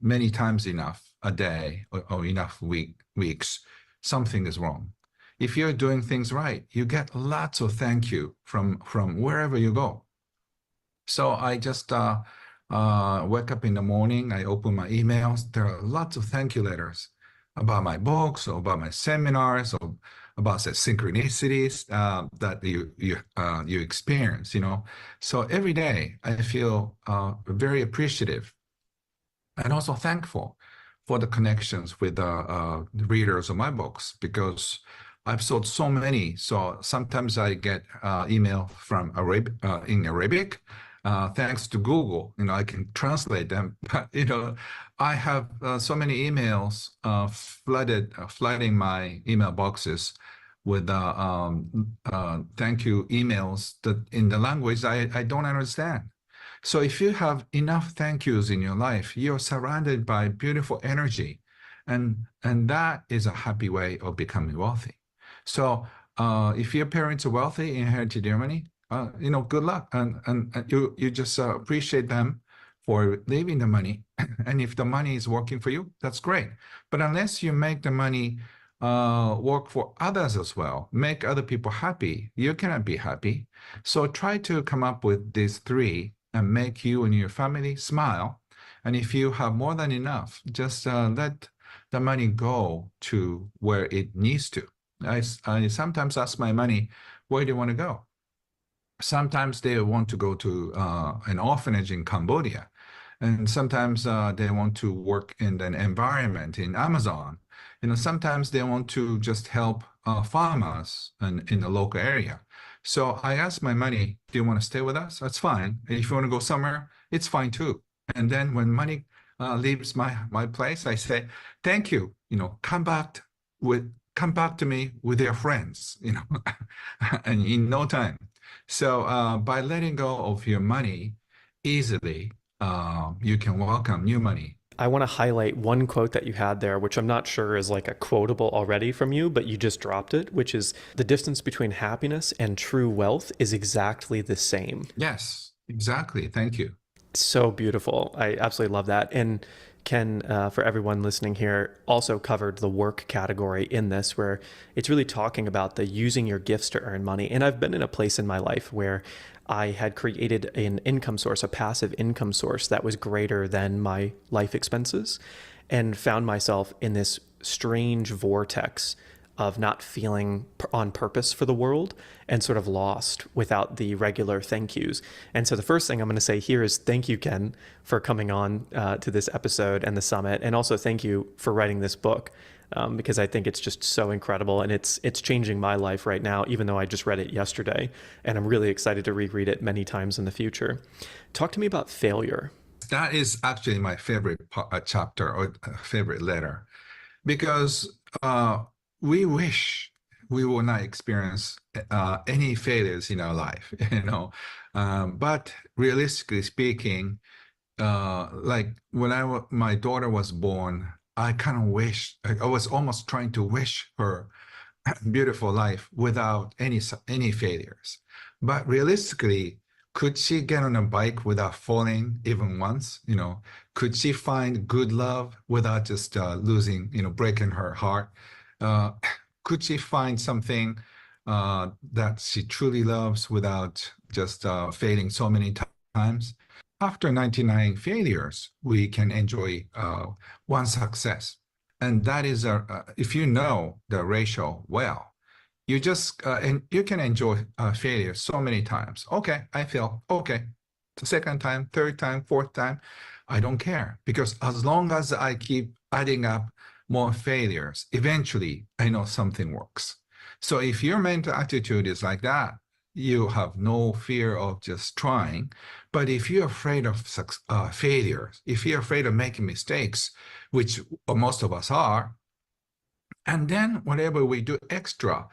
many times enough a day or enough weeks, something is wrong. If you're doing things right, you get lots of thank you from wherever you go. So I just wake up in the morning, I open my emails. There are lots of thank you letters about my books or about my seminars or about the synchronicities that you experience. So every day I feel very appreciative and also thankful for the connections with the readers of my books because I've sold so many. So sometimes I get email from in Arabic. Thanks to Google, I can translate them. But I have so many emails flooding my email boxes with thank you emails that in the language I don't understand. So if you have enough thank yous in your life, you're surrounded by beautiful energy, and that is a happy way of becoming wealthy. So if your parents are wealthy, inherited your money, good luck, and you just appreciate them for leaving the money. And if the money is working for you, that's great. But unless you make the money work for others as well, make other people happy, you cannot be happy. So try to come up with these three and make you and your family smile. And if you have more than enough, just let the money go to where it needs to. I sometimes ask my money, where do you want to go? Sometimes they want to go to an orphanage in Cambodia. And sometimes they want to work in an environment in Amazon. Sometimes they want to just help farmers in the local area. So I ask my money, do you want to stay with us? That's fine. And if you want to go somewhere, it's fine too. And then when money leaves my place, I say, thank you. Come back to me with your friends. And in no time. So by letting go of your money easily, you can welcome new money. I want to highlight one quote that you had there, which I'm not sure is like a quotable already from you, but you just dropped it, which is the distance between happiness and true wealth is exactly the same. Yes, exactly. Thank you. So beautiful. I absolutely love that. And Ken, for everyone listening here, also covered the work category in this, where it's really talking about the using your gifts to earn money. And I've been in a place in my life where I had created an income source, a passive income source that was greater than my life expenses, and found myself in this strange vortex of not feeling on purpose for the world and sort of lost without the regular thank yous. And so the first thing I'm going to say here is thank you, Ken, for coming on to this episode and the summit. And also thank you for writing this book. because I think it's just so incredible, and it's changing my life right now, even though I just read it yesterday, and I'm really excited to reread it many times in the future. Talk to me about failure. That is actually my favorite chapter or favorite letter because we wish we will not experience any failures in our life, you know. But realistically speaking, like when my daughter was born, I kind of wish I was almost trying to wish her beautiful life without any failures. But realistically, could she get on a bike without falling even once? You know, could she find good love without just losing, you know, breaking her heart? Uh, could she find something that she truly loves without just failing so many times? After 99 failures, we can enjoy one success. And that is, if you know the ratio well, you just, and you can enjoy failure so many times. Okay, I fail. Okay, the second time, third time, fourth time, I don't care. Because as long as I keep adding up more failures, eventually I know something works. So if your mental attitude is like that, you have no fear of just trying. But if you're afraid of failures, if you're afraid of making mistakes, which most of us are, and then whatever we do extra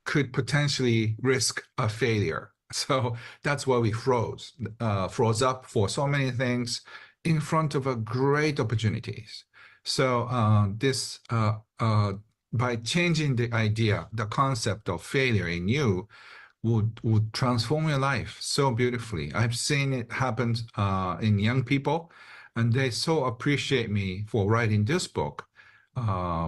could potentially risk a failure. So that's why we froze up for so many things in front of a great opportunities. So by changing the idea, the concept of failure in you would transform your life so beautifully. I've seen it happen in young people, and they so appreciate me for writing this book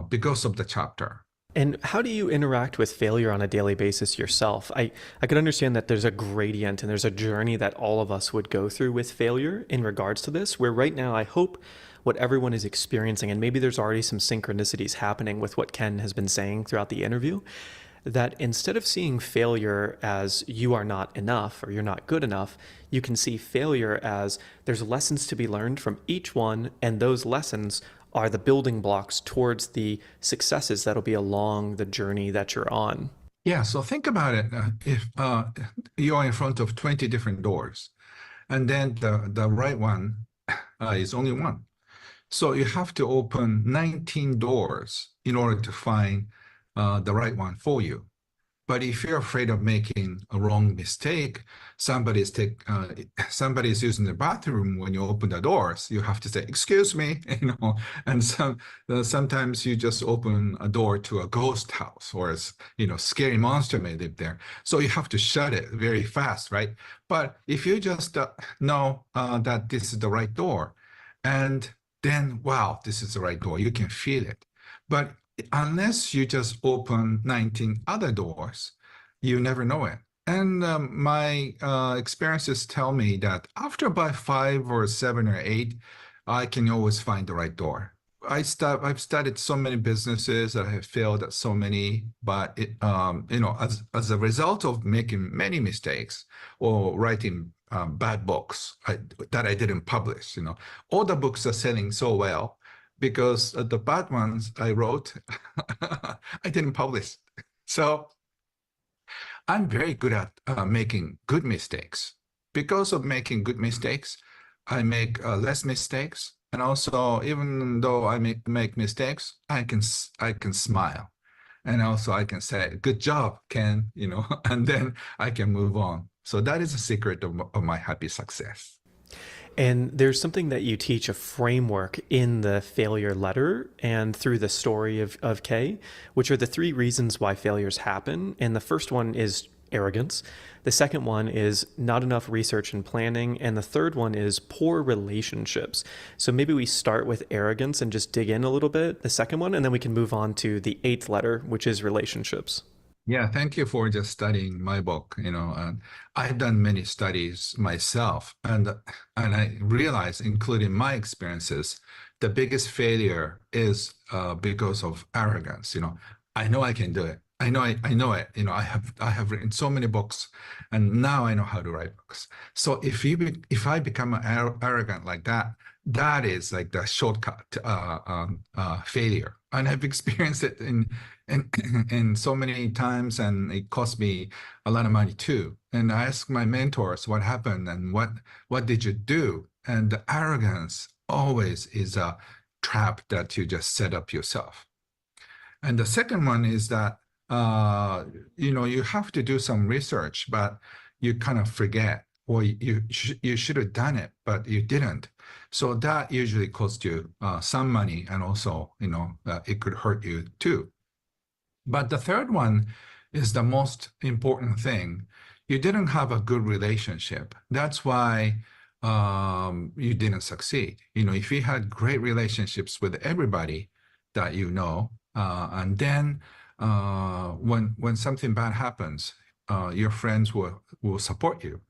because of the chapter. And how do you interact with failure on a daily basis yourself? I could understand that there's a gradient and there's a journey that all of us would go through with failure in regards to this, where right now I hope what everyone is experiencing, and maybe there's already some synchronicities happening with what Ken has been saying throughout the interview, that instead of seeing failure as you are not enough or you're not good enough, you can see failure as there's lessons to be learned from each one, and those lessons are the building blocks towards the successes that'll be along the journey that you're on. Yeah, so think about it. If you're in front of 20 different doors, and then the right one is only one. So you have to open 19 doors in order to find the right one for you. But if you're afraid of making a wrong mistake, somebody's using the bathroom when you open the doors, you have to say, "Excuse me," you know. And sometimes you just open a door to a ghost house, or scary monster may live there. So you have to shut it very fast, right? But if you just know that this is the right door, and then wow, this is the right door, you can feel it. But unless you just open 19 other doors, you never know it. And my experiences tell me that after about 5 or 7 or 8, I can always find the right door. I've studied so many businesses that have failed at so many, but as a result of making many mistakes or writing bad books that I didn't publish, all the books are selling so well because the bad ones I wrote, I didn't publish. So I'm very good at making good mistakes. Because of making good mistakes, I make less mistakes. And also, even though I make mistakes, I can smile. And also I can say, "Good job, Ken," and then I can move on. So that is the secret of my happy success. And there's something that you teach, a framework in the failure letter and through the story of Kay, which are the 3 reasons why failures happen. And the first one is arrogance. The second one is not enough research and planning. And the third one is poor relationships. So maybe we start with arrogance and just dig in a little bit, the second one, and then we can move on to the 8th letter, which is relationships. Yeah, thank you for just studying my book. And I've done many studies myself, and I realize, including my experiences, the biggest failure is because of arrogance. I know I can do it. I know it. I have written so many books, and now I know how to write books. So if I become arrogant like that, that is like the shortcut failure. and I've experienced it in in so many times, and it cost me a lot of money too. And I asked my mentors what happened and what did you do? And the arrogance always is a trap that you just set up yourself. And the second one is that you have to do some research, but you kind of forget, or you should have done it, but you didn't. So that usually costs you some money, and also it could hurt you too. But the third one is the most important thing. You didn't have a good relationship. That's why you didn't succeed. If you had great relationships with everybody that and then when something bad happens, your friends will support you.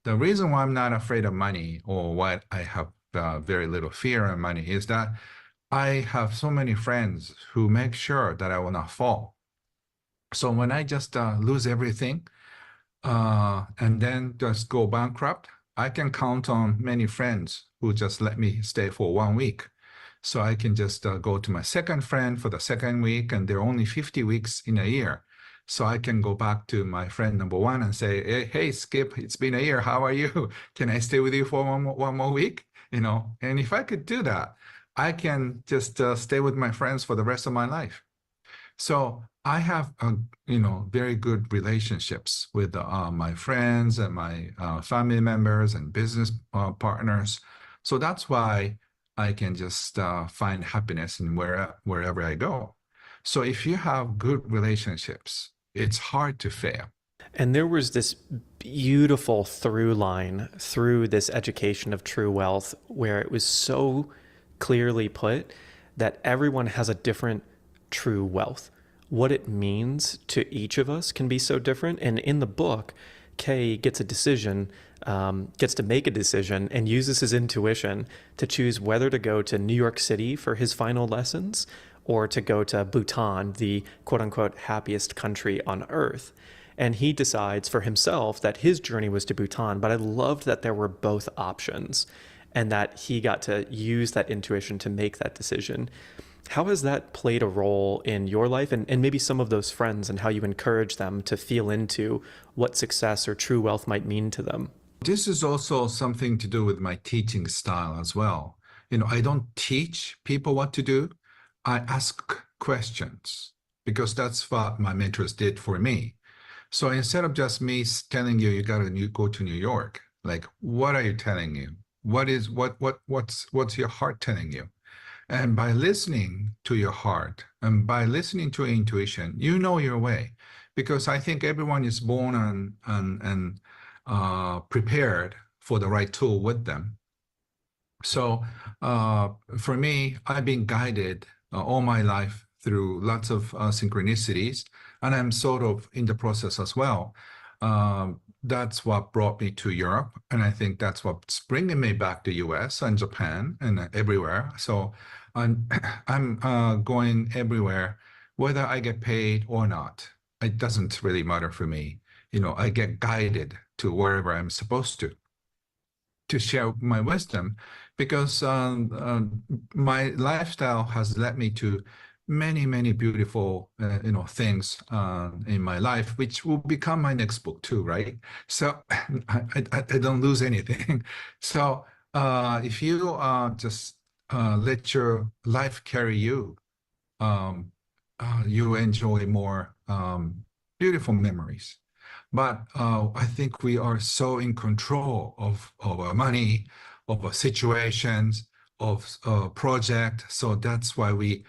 The reason why I'm not afraid of money, or why I have very little fear of money, is that I have so many friends who make sure that I will not fall. So when I just lose everything and then just go bankrupt, I can count on many friends who just let me stay for 1 week. So I can just go to my second friend for the second week, and there are only 50 weeks in a year. So I can go back to my friend number one and say, hey, Skip, it's been a year. How are you? Can I stay with you for one more week? And if I could do that, I can just stay with my friends for the rest of my life. So I have, very good relationships with my friends and my family members and business partners. So that's why I can just find happiness in wherever I go. So if you have good relationships, it's hard to fail. And there was this beautiful through line through this education of true wealth, where it was so clearly put that everyone has a different true wealth. What it means to each of us can be so different. And in the book, Kay gets to make a decision and uses his intuition to choose whether to go to New York City for his final lessons or to go to Bhutan, the quote unquote happiest country on earth. And he decides for himself that his journey was to Bhutan, but I loved that there were both options and that he got to use that intuition to make that decision. How has that played a role in your life and maybe some of those friends, and how you encourage them to feel into what success or true wealth might mean to them? This is also something to do with my teaching style as well. I don't teach people what to do. I ask questions, because that's what my mentors did for me. So instead of just me telling you, you got to go to New York, like, what are you telling you? What's your heart telling you? And by listening to your heart and by listening to your intuition, you know your way. Because I think everyone is born and prepared for the right tool with them. So for me, I've been guided all my life through lots of synchronicities, and I'm sort of in the process as well. That's what brought me to Europe, and I think that's what's bringing me back to US and Japan and everywhere. So I'm going everywhere, whether I get paid or not. It doesn't really matter for me. I get guided to wherever I'm supposed to share my wisdom, because my lifestyle has led me to many, many beautiful, things in my life, which will become my next book too, right? So I don't lose anything. So if you just let your life carry you, you enjoy more beautiful memories. But I think we are so in control of our money, of our situations, of project. So that's why we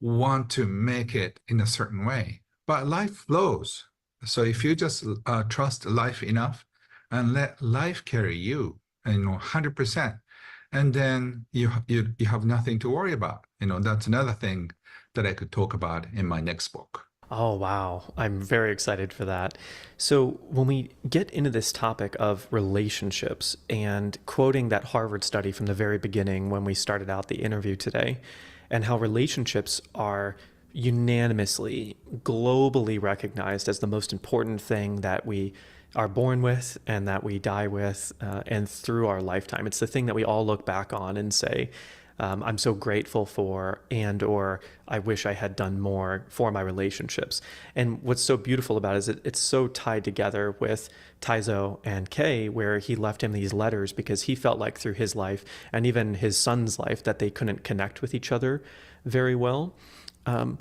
want to make it in a certain way. But life flows. So if you just trust life enough and let life carry you, 100%, and then you have nothing to worry about. That's another thing that I could talk about in my next book. Oh, wow. I'm very excited for that. So, when we get into this topic of relationships and quoting that Harvard study from the very beginning when we started out the interview today, and how relationships are unanimously, globally recognized as the most important thing that we are born with and that we die with, and through our lifetime. It's the thing that we all look back on and say, I'm so grateful for, and or I wish I had done more for my relationships. And what's so beautiful about it is it's so tied together with Taizo and Kay, where he left him these letters because he felt like through his life and even his son's life that they couldn't connect with each other very well. Um,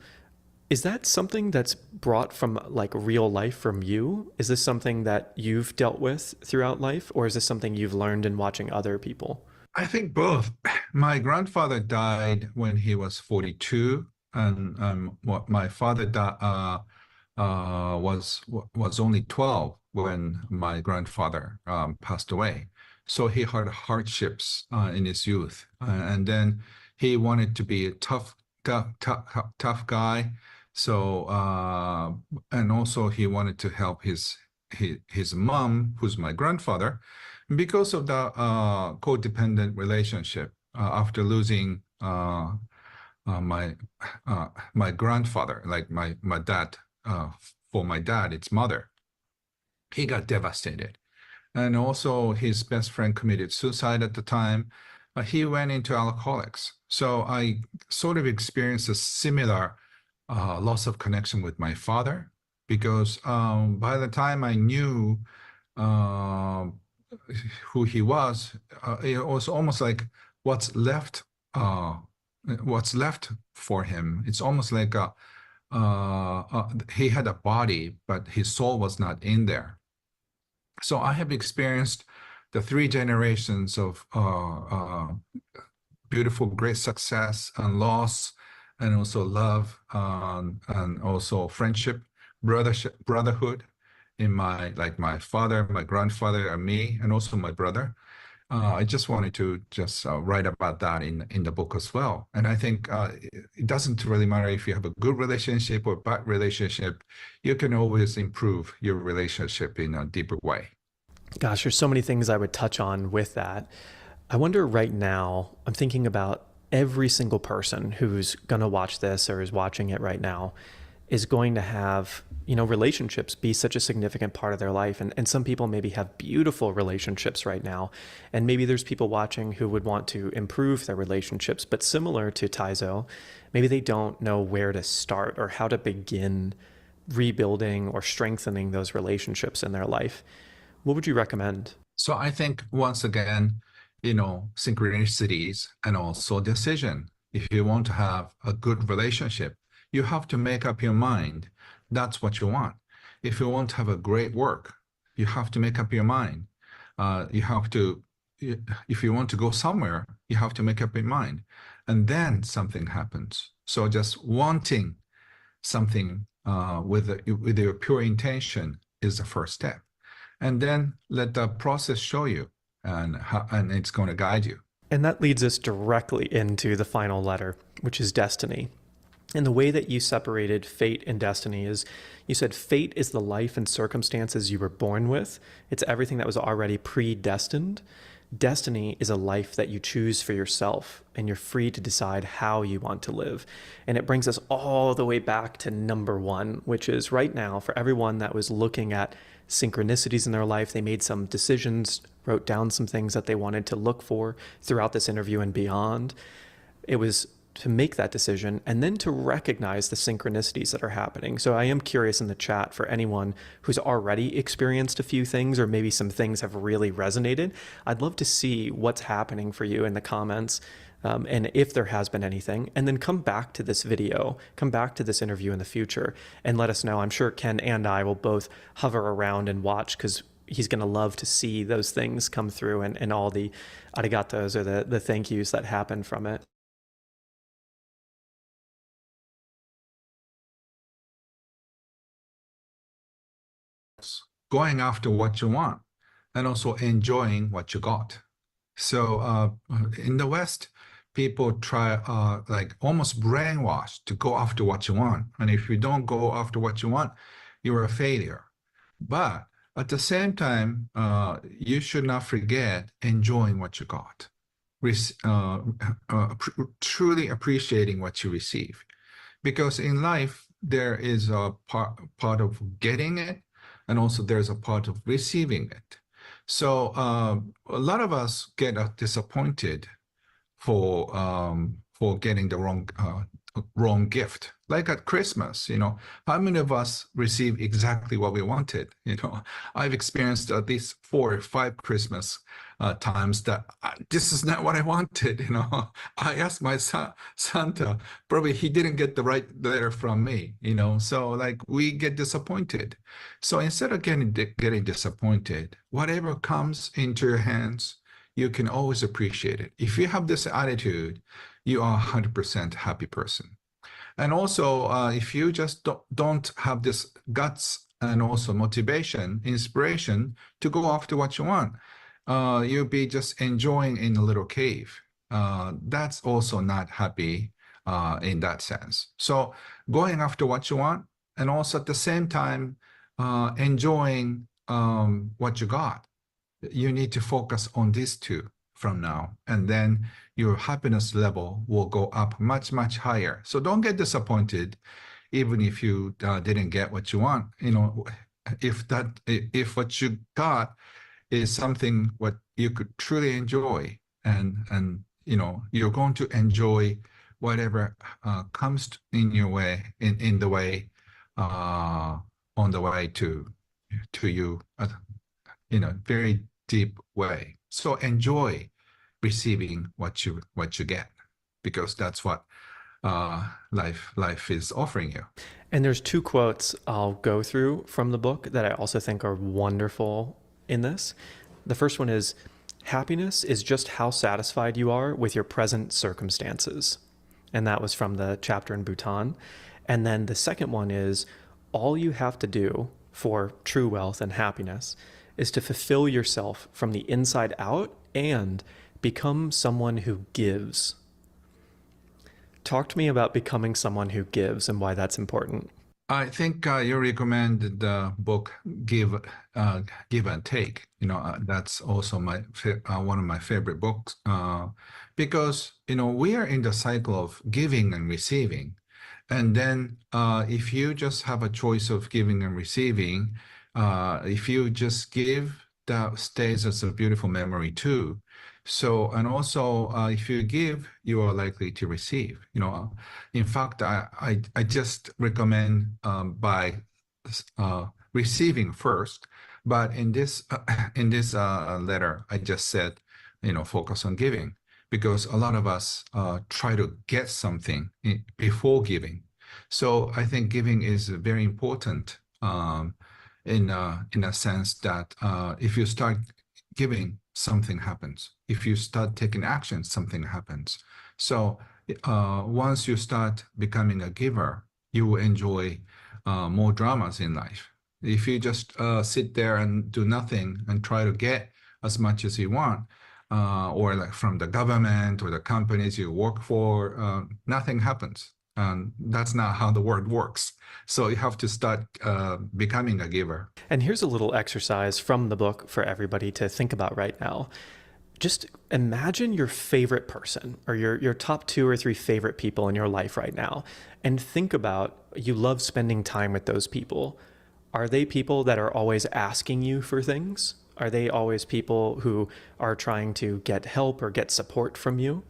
is that something that's brought from like real life from you? Is this something that you've dealt with throughout life, or is this something you've learned in watching other people? I think both. My grandfather died when he was 42, and what my father was only 12 when my grandfather passed away. So he had hardships in his youth, and then he wanted to be a tough guy. So and also he wanted to help his mom, who's my grandfather, because of the codependent relationship after losing my my grandfather, like my dad, for my dad, it's mother. He got devastated. And also his best friend committed suicide at the time. He went into alcoholics. So I sort of experienced a similar loss of connection with my father, because by the time I knew uh, who he was, it was almost like what's left, uh, what's left for him. It's almost like he had a body, but his soul was not in there. So I have experienced the three generations of beautiful, great success and loss, and also love, and also friendship, brotherhood in my father, my grandfather, and me, and also my brother. I just wanted to just write about that in the book as well. And I think it doesn't really matter if you have a good relationship or bad relationship. You can always improve your relationship in a deeper way. Gosh, there's so many things I would touch on with that. I wonder right now, I'm thinking about every single person who's going to watch this or is watching it right now is going to have, relationships be such a significant part of their life. And some people maybe have beautiful relationships right now. And maybe there's people watching who would want to improve their relationships, but similar to Taizo, maybe they don't know where to start or how to begin rebuilding or strengthening those relationships in their life. What would you recommend? So I think once again, synchronicities and also decision. If you want to have a good relationship, you have to make up your mind. That's what you want. If you want to have a great work, you have to make up your mind. If you want to go somewhere, you have to make up your mind. And then something happens. So just wanting something with your pure intention is the first step. And then let the process show you, and it's going to guide you. And that leads us directly into the final letter, which is destiny. And the way that you separated fate and destiny is you said fate is the life and circumstances you were born with. It's everything that was already predestined. Destiny is a life that you choose for yourself, and you're free to decide how you want to live. And it brings us all the way back to number one, which is right now for everyone that was looking at synchronicities in their life, they made some decisions, wrote down some things that they wanted to look for throughout this interview and beyond. It was to make that decision and then to recognize the synchronicities that are happening. So I am curious in the chat for anyone who's already experienced a few things, or maybe some things have really resonated. I'd love to see what's happening for you in the comments, and if there has been anything, and then come back to this video, come back to this interview in the future and let us know. I'm sure Ken and I will both hover around and watch, because he's going to love to see those things come through, and all the arigatos or the thank yous that happen from it. Going after what you want and also enjoying what you got. So in the West, people try like almost brainwashed to go after what you want. And if you don't go after what you want, you're a failure. But at the same time, you should not forget enjoying what you got, truly appreciating what you receive. Because in life, there is a part of getting it, and also there's a part of receiving it. So a lot of us get disappointed for getting the wrong gift. Like at Christmas, how many of us receive exactly what we wanted? I've experienced at least 4 or 5 Christmas times that this is not what I wanted. I asked my Santa, probably he didn't get the right letter from me. So like we get disappointed. So instead of getting disappointed, whatever comes into your hands, you can always appreciate it. If you have this attitude, you are a 100% happy person. And also, if you just don't have this guts and also motivation, inspiration to go after what you want, you'll be just enjoying in a little cave. That's also not happy in that sense. So going after what you want, and also at the same time, enjoying what you got. You need to focus on these two from now, and then your happiness level will go up much, much higher. So don't get disappointed, even if you didn't get what you want. If what you got is something what you could truly enjoy, and you're going to enjoy whatever comes in your way, in the way, on the way to you, very deep way. So enjoy receiving what you get, because that's what life is offering you. And there's 2 quotes I'll go through from the book that I also think are wonderful in this. The first one is, happiness is just how satisfied you are with your present circumstances. And that was from the chapter in Bhutan. And then the second one is, all you have to do for true wealth and happiness is to fulfill yourself from the inside out and become someone who gives. Talk to me about becoming someone who gives and why that's important. I think you recommended the book Give and Take. That's also one of my favorite books, because we are in the cycle of giving and receiving, and then if you just have a choice of giving and receiving, if you just give, that stays as a beautiful memory too. So, and also, if you give, you are likely to receive. In fact, I just recommend by receiving first. But in this letter, I just said, focus on giving, because a lot of us try to get something before giving. So I think giving is very important. In a sense that if you start giving, something happens. If you start taking action, something happens. So once you start becoming a giver, you will enjoy more dramas in life. If you just sit there and do nothing and try to get as much as you want, or like from the government or the companies you work for, nothing happens. And that's not how the world works. So you have to start becoming a giver. And here's a little exercise from the book for everybody to think about right now. Just imagine your favorite person, or your top 2 or 3 favorite people in your life right now, and think about, you love spending time with those people. Are they people that are always asking you for things? Are they always people who are trying to get help or get support from you?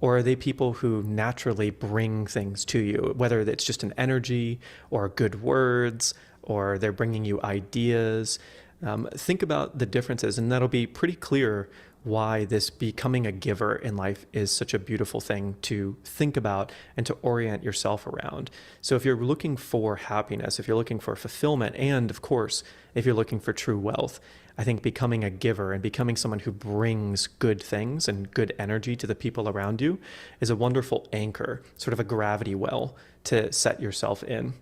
Or are they people who naturally bring things to you, whether it's just an energy or good words, or they're bringing you ideas? Think about the differences, and that'll be pretty clear why this becoming a giver in life is such a beautiful thing to think about and to orient yourself around. So if you're looking for happiness, if you're looking for fulfillment, and of course, if you're looking for true wealth, I think becoming a giver and becoming someone who brings good things and good energy to the people around you is a wonderful anchor, sort of a gravity well to set yourself in.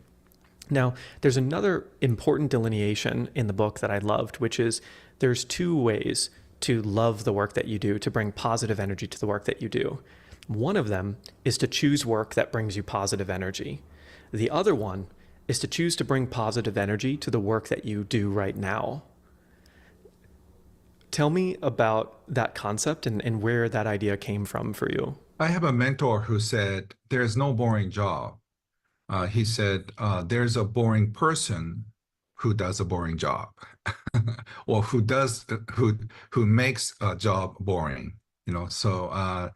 Now, there's another important delineation in the book that I loved, which is there's 2 ways to love the work that you do, to bring positive energy to the work that you do. One of them is to choose work that brings you positive energy. The other one is to choose to bring positive energy to the work that you do right now. Tell me about that concept and where that idea came from for you. I have a mentor who said, there's no boring job. He said, there's a boring person who does a boring job, or who makes a job boring. So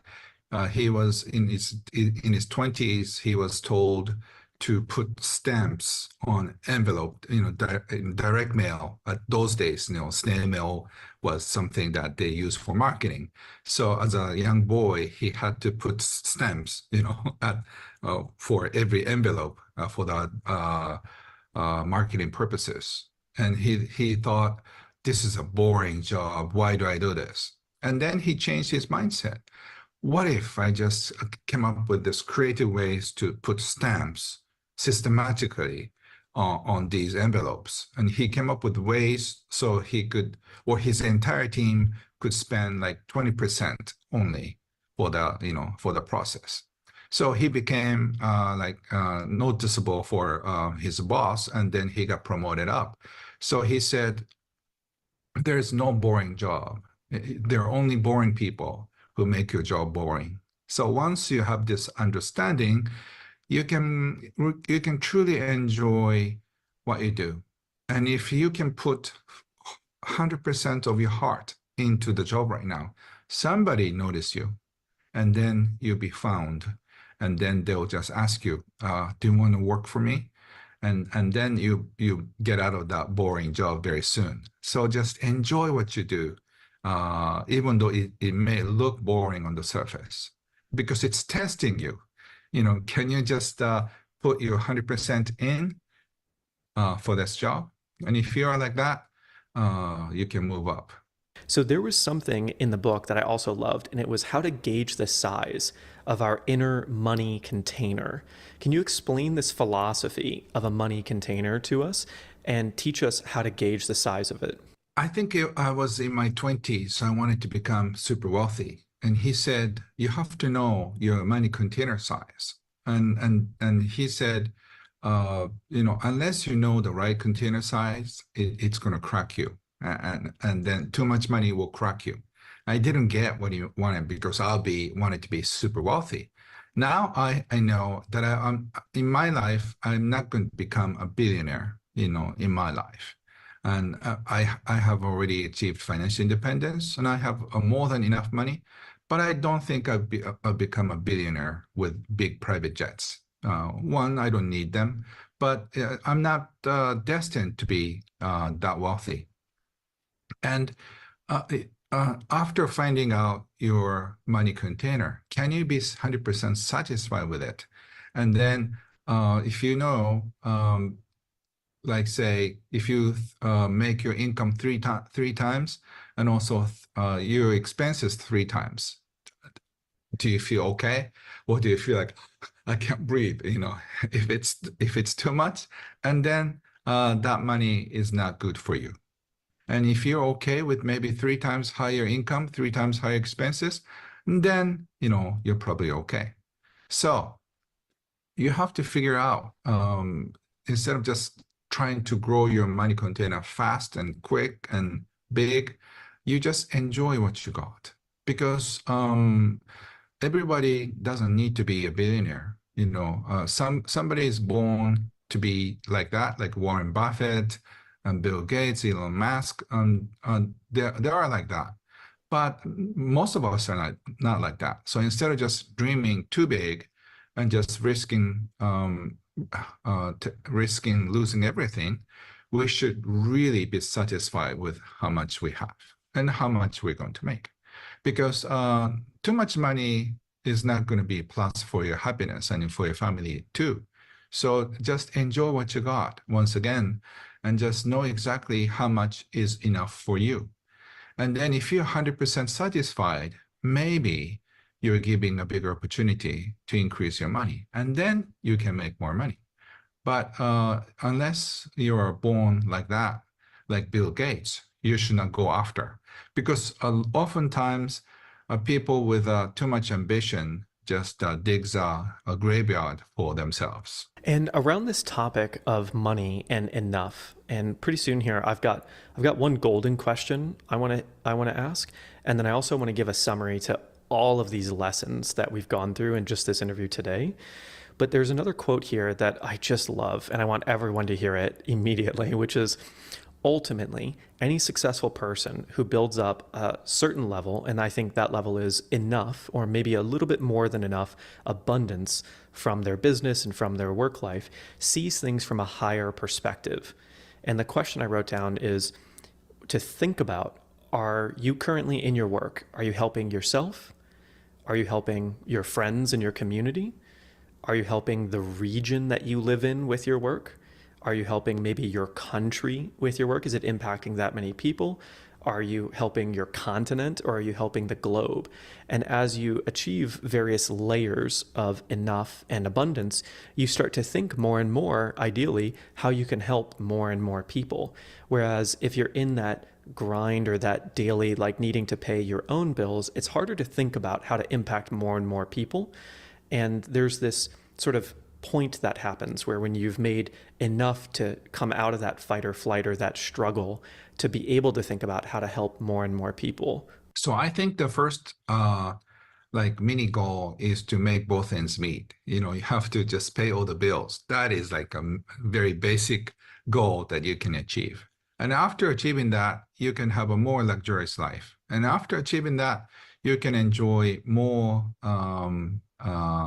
He was in his 20s. He was told to put stamps on envelope, in direct mail. At those days, snail mail was something that they used for marketing. So as a young boy, he had to put stamps, for every envelope for the marketing purposes. And he thought, this is a boring job. Why do I do this? And then he changed his mindset. What if I just came up with this creative ways to put stamps systematically on these envelopes? And he came up with ways so he could, or his entire team could spend like 20% only for the process. So he became noticeable for his boss, and then he got promoted up. So he said, there's no boring job. There are only boring people who make your job boring. So once you have this understanding, you can truly enjoy what you do. And if you can put 100% of your heart into the job right now, somebody notice you, and then you'll be found. And then they'll just ask you, do you want to work for me? And then you get out of that boring job very soon. So just enjoy what you do, even though it may look boring on the surface, because it's testing you. Can you just put your 100% in for this job? And if you are like that, you can move up. So there was something in the book that I also loved, and it was how to gauge the size of our inner money container. Can you explain this philosophy of a money container to us and teach us how to gauge the size of it? I think I was in my 20s, so I wanted to become super wealthy. And he said, you have to know your money container size. And he said, unless you know the right container size, it's going to crack you. And then too much money will crack you. I didn't get what he wanted because wanted to be super wealthy. Now I know that I'm in my life, I'm not going to become a billionaire, in my life. And I have already achieved financial independence, and I have more than enough money, but I don't think I'll become a billionaire with big private jets. One, I don't need them, but I'm not destined to be that wealthy. And after finding out your money container, can you be 100% satisfied with it? And then if you know, like say, if you make your income three times and also your expenses 3 times, do you feel okay? Or do you feel like I can't breathe? If it's too much, and then that money is not good for you. And if you're okay with maybe 3 times higher income, 3 times higher expenses, then, you're probably okay. So you have to figure out, instead of just trying to grow your money container fast and quick and big, you just enjoy what you got. Because everybody doesn't need to be a billionaire. Somebody is born to be like that, like Warren Buffett, and Bill Gates, Elon Musk, they are like that. But most of us are not like that. So instead of just dreaming too big and just risking losing everything, we should really be satisfied with how much we have and how much we're going to make. Because too much money is not going to be a plus for your happiness and for your family too. So just enjoy what you got once again, and just know exactly how much is enough for you. And then if you're 100% satisfied, maybe you're giving a bigger opportunity to increase your money, and then you can make more money. But unless you are born like that, like Bill Gates, you should not go after. Because oftentimes people with too much ambition just digs a graveyard for themselves. And around this topic of money and enough, and pretty soon here, I've got one golden question I want to ask, and then I also want to give a summary to all of these lessons that we've gone through in just this interview today. But there's another quote here that I just love, and I want everyone to hear it immediately, which is, ultimately, any successful person who builds up a certain level, and I think that level is enough, or maybe a little bit more than enough abundance from their business and from their work life, sees things from a higher perspective. And the question I wrote down is to think about, are you currently in your work? Are you helping yourself? Are you helping your friends in your community? Are you helping the region that you live in with your work? Are you helping maybe your country with your work? Is it impacting that many people? Are you helping your continent, or are you helping the globe? And as you achieve various layers of enough and abundance, you start to think more and more, ideally, how you can help more and more people. Whereas if you're in that grind or that daily, like needing to pay your own bills, it's harder to think about how to impact more and more people. And there's this sort of point that happens where when you've made enough to come out of that fight or flight or that struggle to be able to think about how to help more and more people. So I think the first like mini goal is to make both ends meet. You know, you have to just pay all the bills. That is like a very basic goal that you can achieve. And after achieving that, you can have a more luxurious life. And after achieving that, you can enjoy more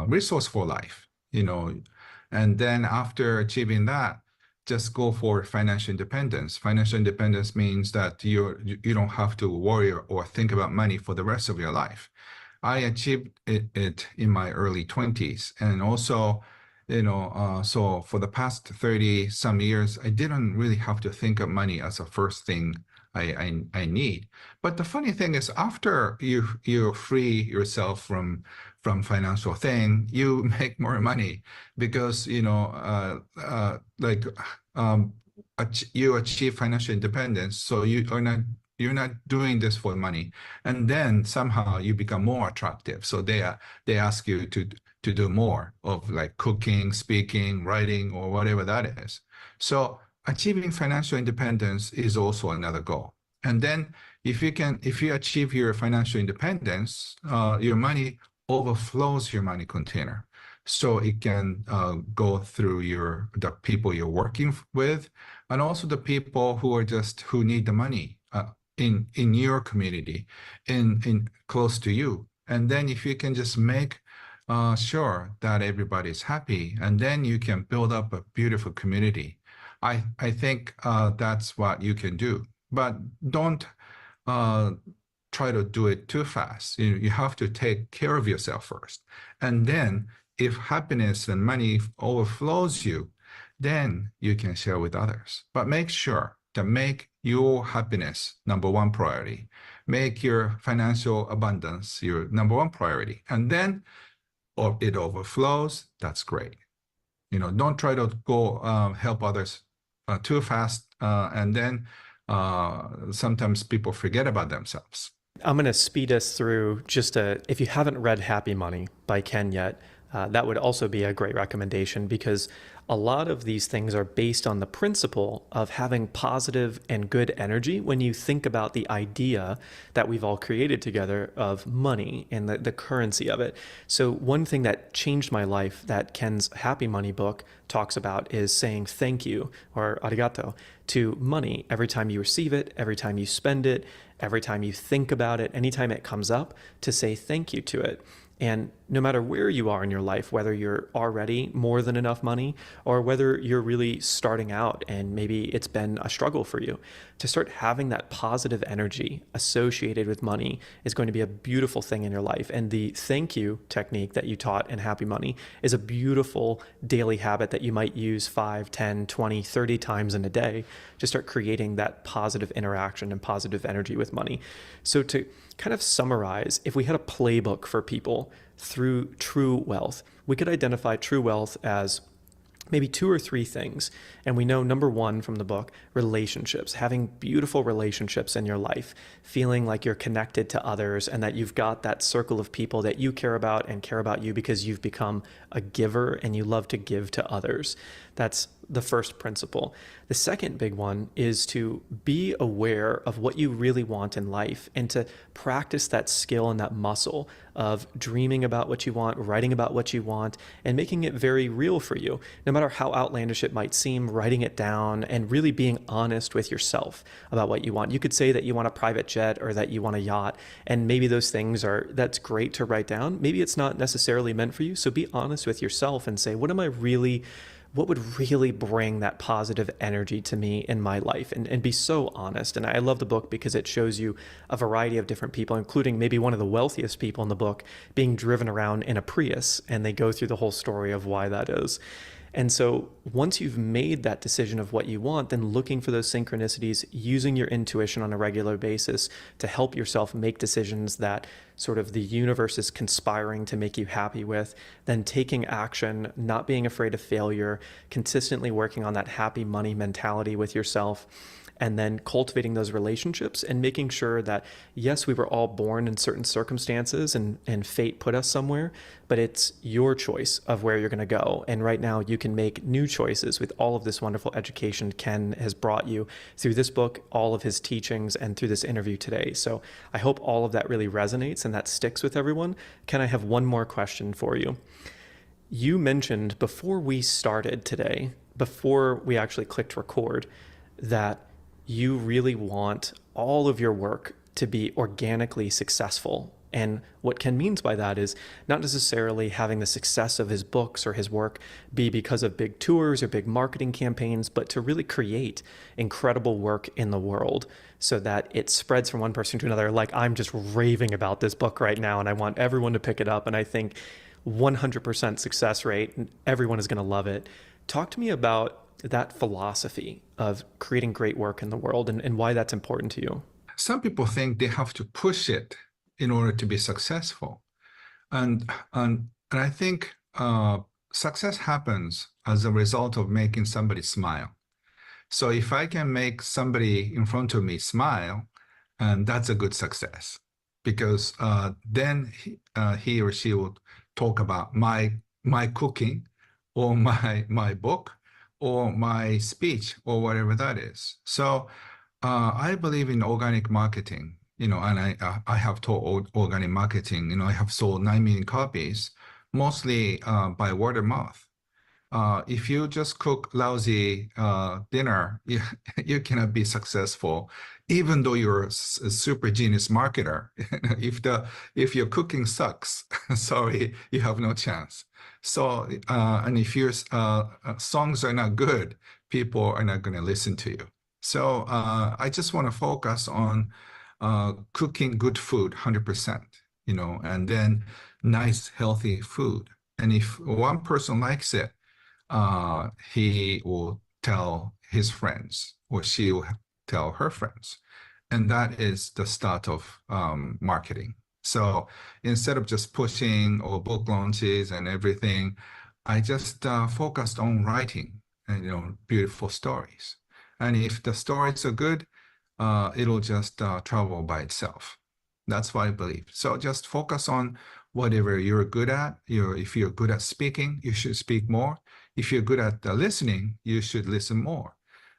resourceful life, you know. And then after achieving that, just go for financial independence. Financial independence means that you don't have to worry or think about money for the rest of your life. I achieved it in my early 20s. And also, you know, so for the past 30 some years, I didn't really have to think of money as a first thing I need. But the funny thing is, after you free yourself from financial thing, you make more money because, you know, you achieve financial independence. So you're not doing this for money, and then somehow you become more attractive. So they ask you to do more of like cooking, speaking, writing, or whatever that is. So achieving financial independence is also another goal. And then if you achieve your financial independence, your money overflows your money container. So it can go through the people you're working with, and also the people who need the money in your community, in close to you. And then if you can just make sure that everybody's happy, and then you can build up a beautiful community. I think that's what you can do, but don't try to do it too fast. You have to take care of yourself first, and then if happiness and money overflows you, then you can share with others. But make sure to make your happiness number one priority. Make your financial abundance your number one priority, and then it overflows. That's great. You know, don't try to go help others too fast, and then sometimes people forget about themselves. I'm going to speed us through if you haven't read Happy Money by Ken yet, that would also be a great recommendation, because a lot of these things are based on the principle of having positive and good energy when you think about the idea that we've all created together of money and the currency of it. So one thing that changed my life that Ken's Happy Money book talks about is saying thank you, or arigato, to money every time you receive it, every time you spend it, every time you think about it, anytime it comes up, to say thank you to it. And no matter where you are in your life, whether you're already more than enough money or whether you're really starting out and maybe it's been a struggle for you, to start having that positive energy associated with money is going to be a beautiful thing in your life. And the thank you technique that you taught in Happy Money is a beautiful daily habit that you might use 5, 10, 20, 30 times in a day to start creating that positive interaction and positive energy with money. So to kind of summarize, if we had a playbook for people through true wealth, we could identify true wealth as maybe 2 or 3 things. And we know number 1 from the book, relationships, having beautiful relationships in your life, feeling like you're connected to others and that you've got that circle of people that you care about and care about you because you've become a giver and you love to give to others. That's the first principle. The second big one is to be aware of what you really want in life and to practice that skill and that muscle of dreaming about what you want, writing about what you want, and making it very real for you. No matter how outlandish it might seem, writing it down and really being honest with yourself about what you want. You could say that you want a private jet or that you want a yacht, and maybe those things that's great to write down. Maybe it's not necessarily meant for you. So be honest with yourself and say, what would really bring that positive energy to me in my life, and be so honest. And I love the book because it shows you a variety of different people, including maybe one of the wealthiest people in the book being driven around in a Prius, and they go through the whole story of why that is. And so once you've made that decision of what you want, then looking for those synchronicities, using your intuition on a regular basis to help yourself make decisions that sort of the universe is conspiring to make you happy with, then taking action, not being afraid of failure, consistently working on that happy money mentality with yourself, and then cultivating those relationships and making sure that, yes, we were all born in certain circumstances and fate put us somewhere, but it's your choice of where you're going to go. And right now you can make new choices with all of this wonderful education Ken has brought you through this book, all of his teachings, and through this interview today. So I hope all of that really resonates and that sticks with everyone. Ken, I have one more question for you. You mentioned before we started today, before we actually clicked record, that you really want all of your work to be organically successful. And what Ken means by that is not necessarily having the success of his books or his work be because of big tours or big marketing campaigns, but to really create incredible work in the world so that it spreads from one person to another. Like, I'm just raving about this book right now and I want everyone to pick it up. And I think 100% success rate, and everyone is going to love it. Talk to me about that philosophy of creating great work in the world and why that's important to you. Some people think they have to push it in order to be successful. And I think success happens as a result of making somebody smile. So if I can make somebody in front of me smile, and that's a good success, because then he or she will talk about my cooking or my book or my speech or whatever that is. So I believe in organic marketing, and I have taught organic marketing. I have sold 9 million copies, mostly by word of mouth. If you just cook lousy dinner, you cannot be successful, even though you're a super genius marketer. If your cooking sucks, sorry, you have no chance. So, and if your songs are not good, people are not going to listen to you. So I just want to focus on cooking good food, 100%, and then nice, healthy food. And if one person likes it, he will tell his friends, or she will tell her friends. And that is the start of marketing. So instead of just pushing or book launches and everything, I just focused on writing and beautiful stories. And if the stories are good, it'll just travel by itself. That's what I believe. So just focus on whatever you're good at. If you're good at speaking, you should speak more. If you're good at listening, you should listen more.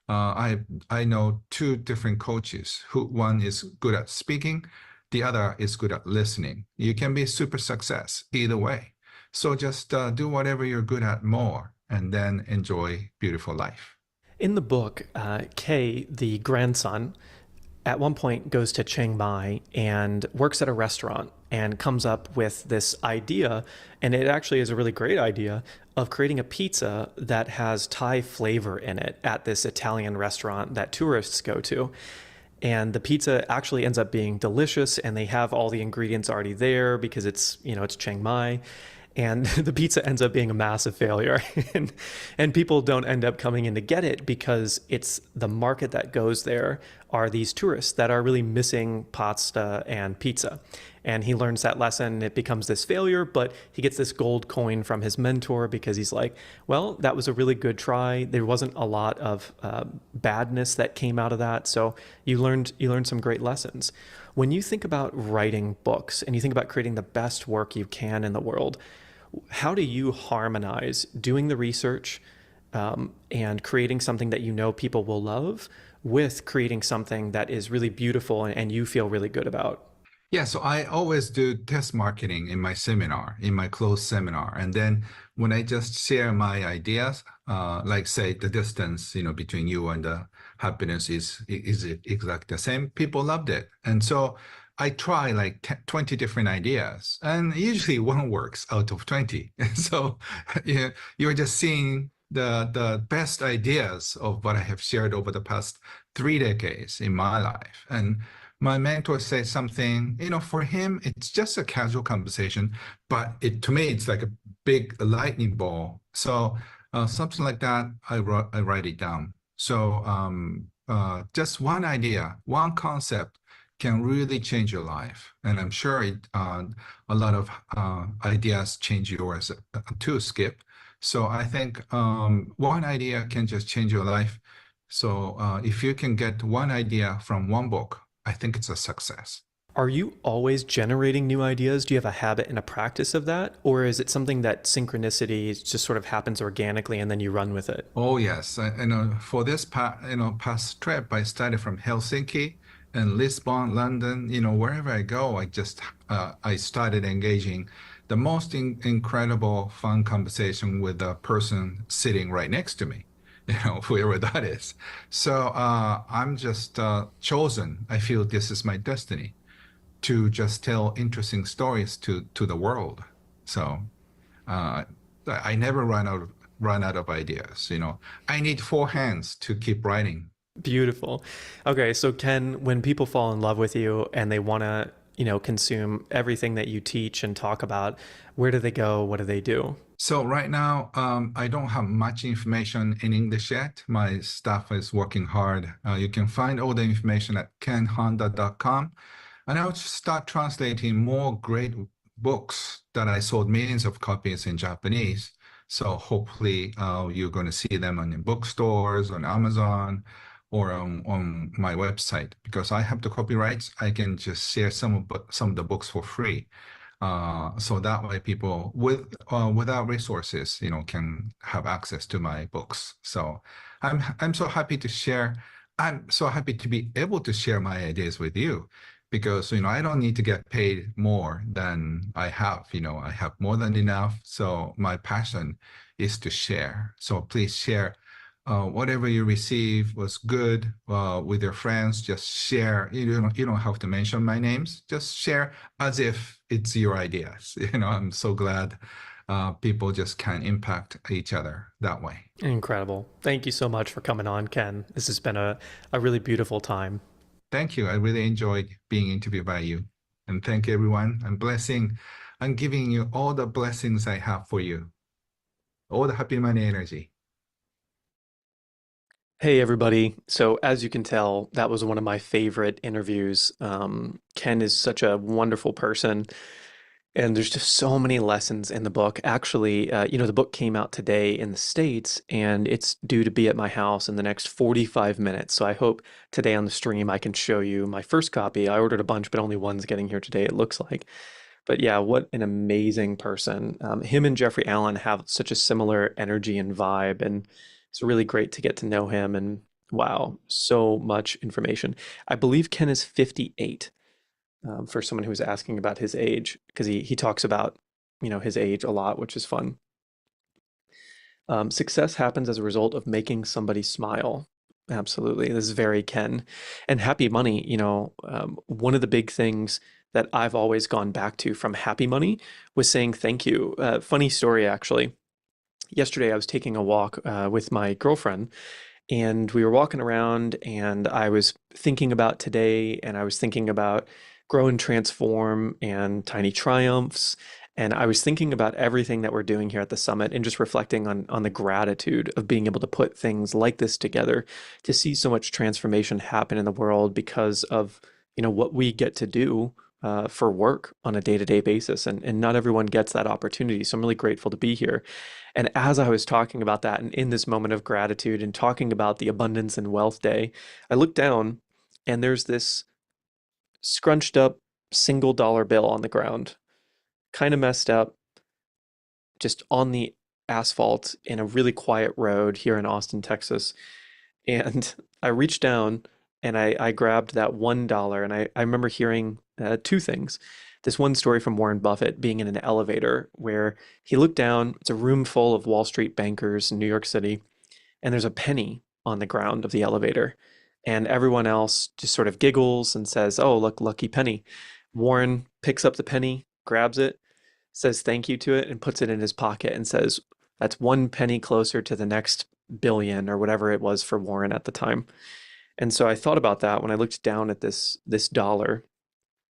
I know 2 different coaches. One is good at speaking, the other is good at listening. You can be super success either way. So just do whatever you're good at more, and then enjoy beautiful life. In the book, Kay, the grandson, at one point goes to Chiang Mai and works at a restaurant and comes up with this idea, and it actually is a really great idea, of creating a pizza that has Thai flavor in it at this Italian restaurant that tourists go to. And the pizza actually ends up being delicious, and they have all the ingredients already there because it's Chiang Mai. And the pizza ends up being a massive failure. and people don't end up coming in to get it because it's the market that goes there are these tourists that are really missing pasta and pizza. And he learns that lesson. It becomes this failure, but he gets this gold coin from his mentor because he's like, well, that was a really good try. There wasn't a lot of badness that came out of that. So you learned some great lessons. When you think about writing books and you think about creating the best work you can in the world, how do you harmonize doing the research, and creating something that you know people will love with creating something that is really beautiful and you feel really good about. Yeah, so I always do test marketing in my seminar, in my closed seminar. And then when I just share my ideas, like say the distance, between you and the happiness is it exactly the same? People loved it. And so I try like 20 different ideas, and usually one works out of 20. And so you're just seeing the best ideas of what I have shared over the past 3 decades in my life. And my mentor says something, for him, it's just a casual conversation, but to me, it's like a big lightning ball. So something like that, I write it down. So just one idea, one concept can really change your life. And I'm sure a lot of ideas change yours too, Skip. So I think one idea can just change your life. So if you can get one idea from one book, I think it's a success. Are you always generating new ideas? Do you have a habit and a practice of that? Or is it something that synchronicity just sort of happens organically and then you run with it? Oh yes, for this past trip, I started from Helsinki and Lisbon, London. Wherever I go, I started engaging the most incredible, fun conversation with the person sitting right next to me. Whoever that is. So I'm just chosen. I feel this is my destiny to just tell interesting stories to the world. So uh, I never run out of ideas. I need four hands to keep writing. Beautiful. Okay, so Ken, when people fall in love with you and they want to, consume everything that you teach and talk about, where do they go? What do they do? So right now, I don't have much information in English yet. My staff is working hard. You can find all the information at kenhonda.com. And I'll start translating more great books that I sold millions of copies in Japanese. So hopefully you're going to see them in bookstores, on Amazon, or on my website. Because I have the copyrights, I can just share some of the books for free. So that way people without resources, can have access to my books. So I'm so happy to share. I'm so happy to be able to share my ideas with you because, I don't need to get paid more than I have. I have more than enough. So my passion is to share. So please share whatever you receive was good with your friends. Just share. You don't have to mention my names. Just share as if it's your ideas. I'm so glad people just can impact each other that way. Incredible. Thank you so much for coming on, Ken. This has been a really beautiful time. Thank you. I really enjoyed being interviewed by you. And thank you, everyone. I'm giving you all the blessings I have for you, all the happy money energy. Hey, everybody. So, as you can tell, that was one of my favorite interviews. Ken is such a wonderful person, and there's just so many lessons in the book. Actually, the book came out today in the States, and it's due to be at my house in the next 45 minutes. So, I hope today on the stream I can show you my first copy. I ordered a bunch, but only one's getting here today, it looks like. But yeah, what an amazing person. Him and Jeffrey Allen have such a similar energy and vibe, and it's really great to get to know him. And wow, so much information. I believe Ken is 58, for someone who was asking about his age, because he talks about, his age a lot, which is fun. Success happens as a result of making somebody smile. Absolutely. This is very Ken. And happy money, one of the big things that I've always gone back to from happy money was saying thank you. Funny story, actually. Yesterday, I was taking a walk with my girlfriend, and we were walking around, and I was thinking about today, and I was thinking about grow and transform and tiny triumphs. And I was thinking about everything that we're doing here at the summit and just reflecting on the gratitude of being able to put things like this together to see so much transformation happen in the world because of, what we get to do for work on a day-to-day basis. And not everyone gets that opportunity. So I'm really grateful to be here. And as I was talking about that and in this moment of gratitude and talking about the Abundance and Wealth Day, I looked down and there's this scrunched up $1 bill on the ground, kind of messed up, just on the asphalt in a really quiet road here in Austin, Texas. And I reached down and I grabbed that $1. And I remember hearing two things. This one story from Warren Buffett being in an elevator where he looked down, it's a room full of Wall Street bankers in New York City, and there's a penny on the ground of the elevator. And everyone else just sort of giggles and says, "Oh, look, lucky penny." Warren picks up the penny, grabs it, says thank you to it, and puts it in his pocket and says, "That's one penny closer to the next billion," or whatever it was for Warren at the time. And so I thought about that when I looked down at this dollar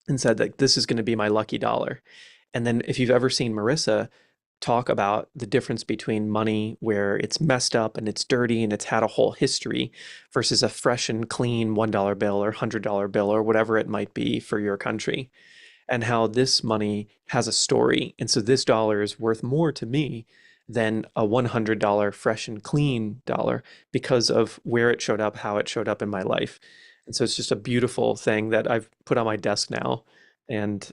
and said that this is going to be my lucky dollar. And then if you've ever seen Marissa talk about the difference between money where it's messed up and it's dirty and it's had a whole history versus a fresh and clean $1 bill or $100 bill or whatever it might be for your country, and how this money has a story. And so this dollar is worth more to me than a $100 fresh and clean dollar because of where it showed up, how it showed up in my life. And so it's just a beautiful thing that I've put on my desk now. And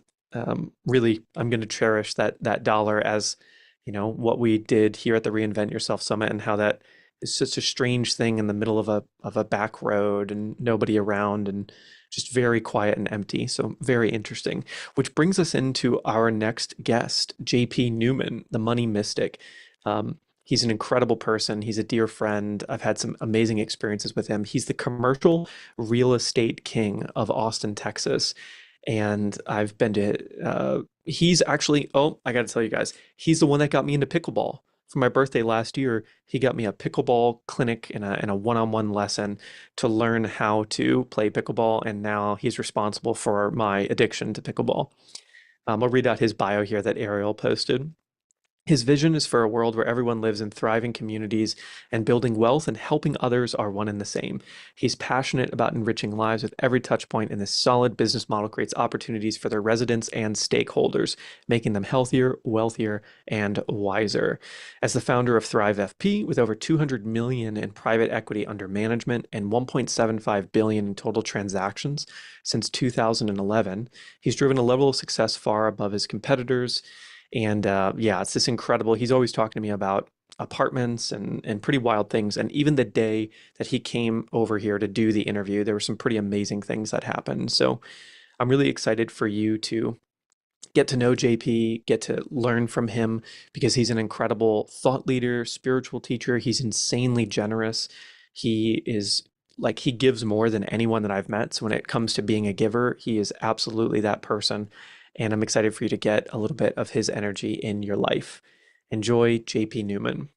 really, I'm going to cherish that dollar as, what we did here at the Reinvent Yourself Summit, and how that is such a strange thing in the middle of a back road and nobody around and just very quiet and empty. So very interesting, which brings us into our next guest, JP Newman, the money mystic. He's an incredible person. He's a dear friend. I've had some amazing experiences with him. He's the commercial real estate king of Austin, Texas. And I've been to, he's actually, oh, I got to tell you guys, he's the one that got me into pickleball. For my birthday last year, he got me a pickleball clinic and a one-on-one lesson to learn how to play pickleball. And now he's responsible for my addiction to pickleball. I'll read out his bio here that Ariel posted. His vision is for a world where everyone lives in thriving communities, and building wealth and helping others are one and the same. He's passionate about enriching lives with every touch point, and this solid business model creates opportunities for their residents and stakeholders, making them healthier, wealthier, and wiser. As the founder of Thrive FP, with over 200 million in private equity under management and 1.75 billion in total transactions since 2011, he's driven a level of success far above his competitors. And yeah, it's just incredible. He's always talking to me about apartments and pretty wild things. And even the day that he came over here to do the interview, there were some pretty amazing things that happened. So I'm really excited for you to get to know JP, get to learn from him, because he's an incredible thought leader, spiritual teacher. He's insanely generous. He is like, he gives more than anyone that I've met. So when it comes to being a giver, he is absolutely that person. And I'm excited for you to get a little bit of his energy in your life. Enjoy JP Newman.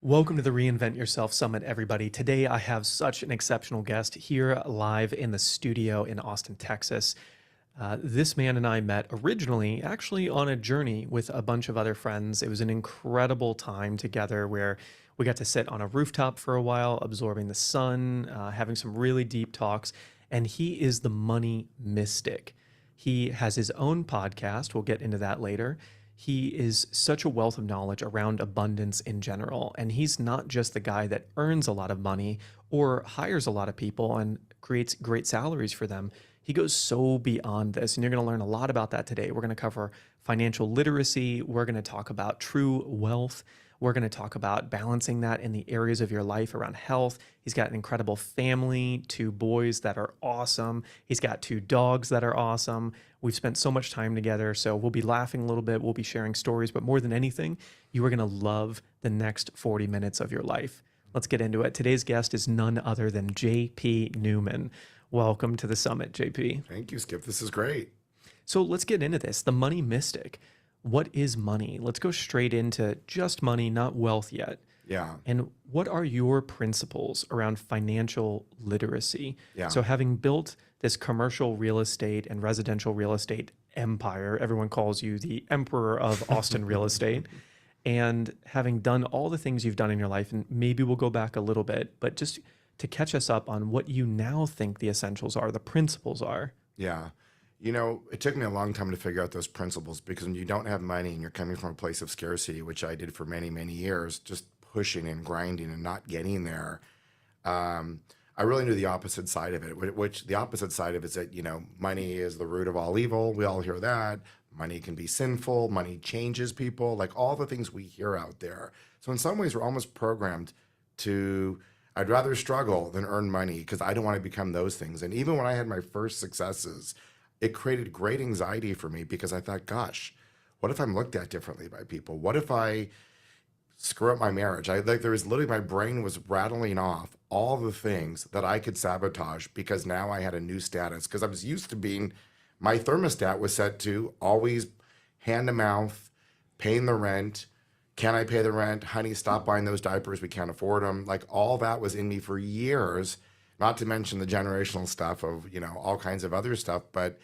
Welcome to the Reinvent Yourself Summit, everybody. Today I have such an exceptional guest here live in the studio in Austin, Texas. This man and I met originally actually on a journey with a bunch of other friends. It was an incredible time together where we got to sit on a rooftop for a while, absorbing the sun, having some really deep talks. And he is the money mystic. He has his own podcast. We'll get into that later. He is such a wealth of knowledge around abundance in general. And he's not just the guy that earns a lot of money or hires a lot of people and creates great salaries for them. He goes so beyond this. And you're going to learn a lot about that today. We're going to cover financial literacy. We're going to talk about true wealth. We're going to talk about balancing that in the areas of your life around health. He's got an incredible family, 2 boys that are awesome. He's got 2 dogs that are awesome. We've spent so much time together, so we'll be laughing a little bit. We'll be sharing stories, but more than anything, you are going to love the next 40 minutes of your life. Let's get into it. Today's guest is none other than JP Newman. Welcome to the summit, JP. Thank you, Skip. This is great. So let's get into this. The money mystic. What is money? Let's go straight into just money, not wealth yet. Yeah. And what are your principles around financial literacy? Yeah. So having built this commercial real estate and residential real estate empire, everyone calls you the emperor of Austin real estate. And having done all the things you've done in your life, and maybe we'll go back a little bit, but just to catch us up on what you now think the essentials are, the principles are. Yeah. It took me a long time to figure out those principles, because when you don't have money and you're coming from a place of scarcity, which I did for many, many years, just pushing and grinding and not getting there, I I really knew the opposite side of it, which the opposite side of it is that, money is the root of all evil. We all hear that. Money can be sinful. Money changes people, like all the things we hear out there. So in some ways, we're almost programmed to, I'd rather struggle than earn money because I don't want to become those things. And even when I had my first successes, it created great anxiety for me because I thought, gosh, what if I'm looked at differently by people? What if I screw up my marriage? There was literally, my brain was rattling off all the things that I could sabotage because now I had a new status. Because I was used to being, my thermostat was set to always hand to mouth, paying the rent. Can I pay the rent? Honey, stop buying those diapers. We can't afford them. Like all that was in me for years, not to mention the generational stuff of, all kinds of other stuff. But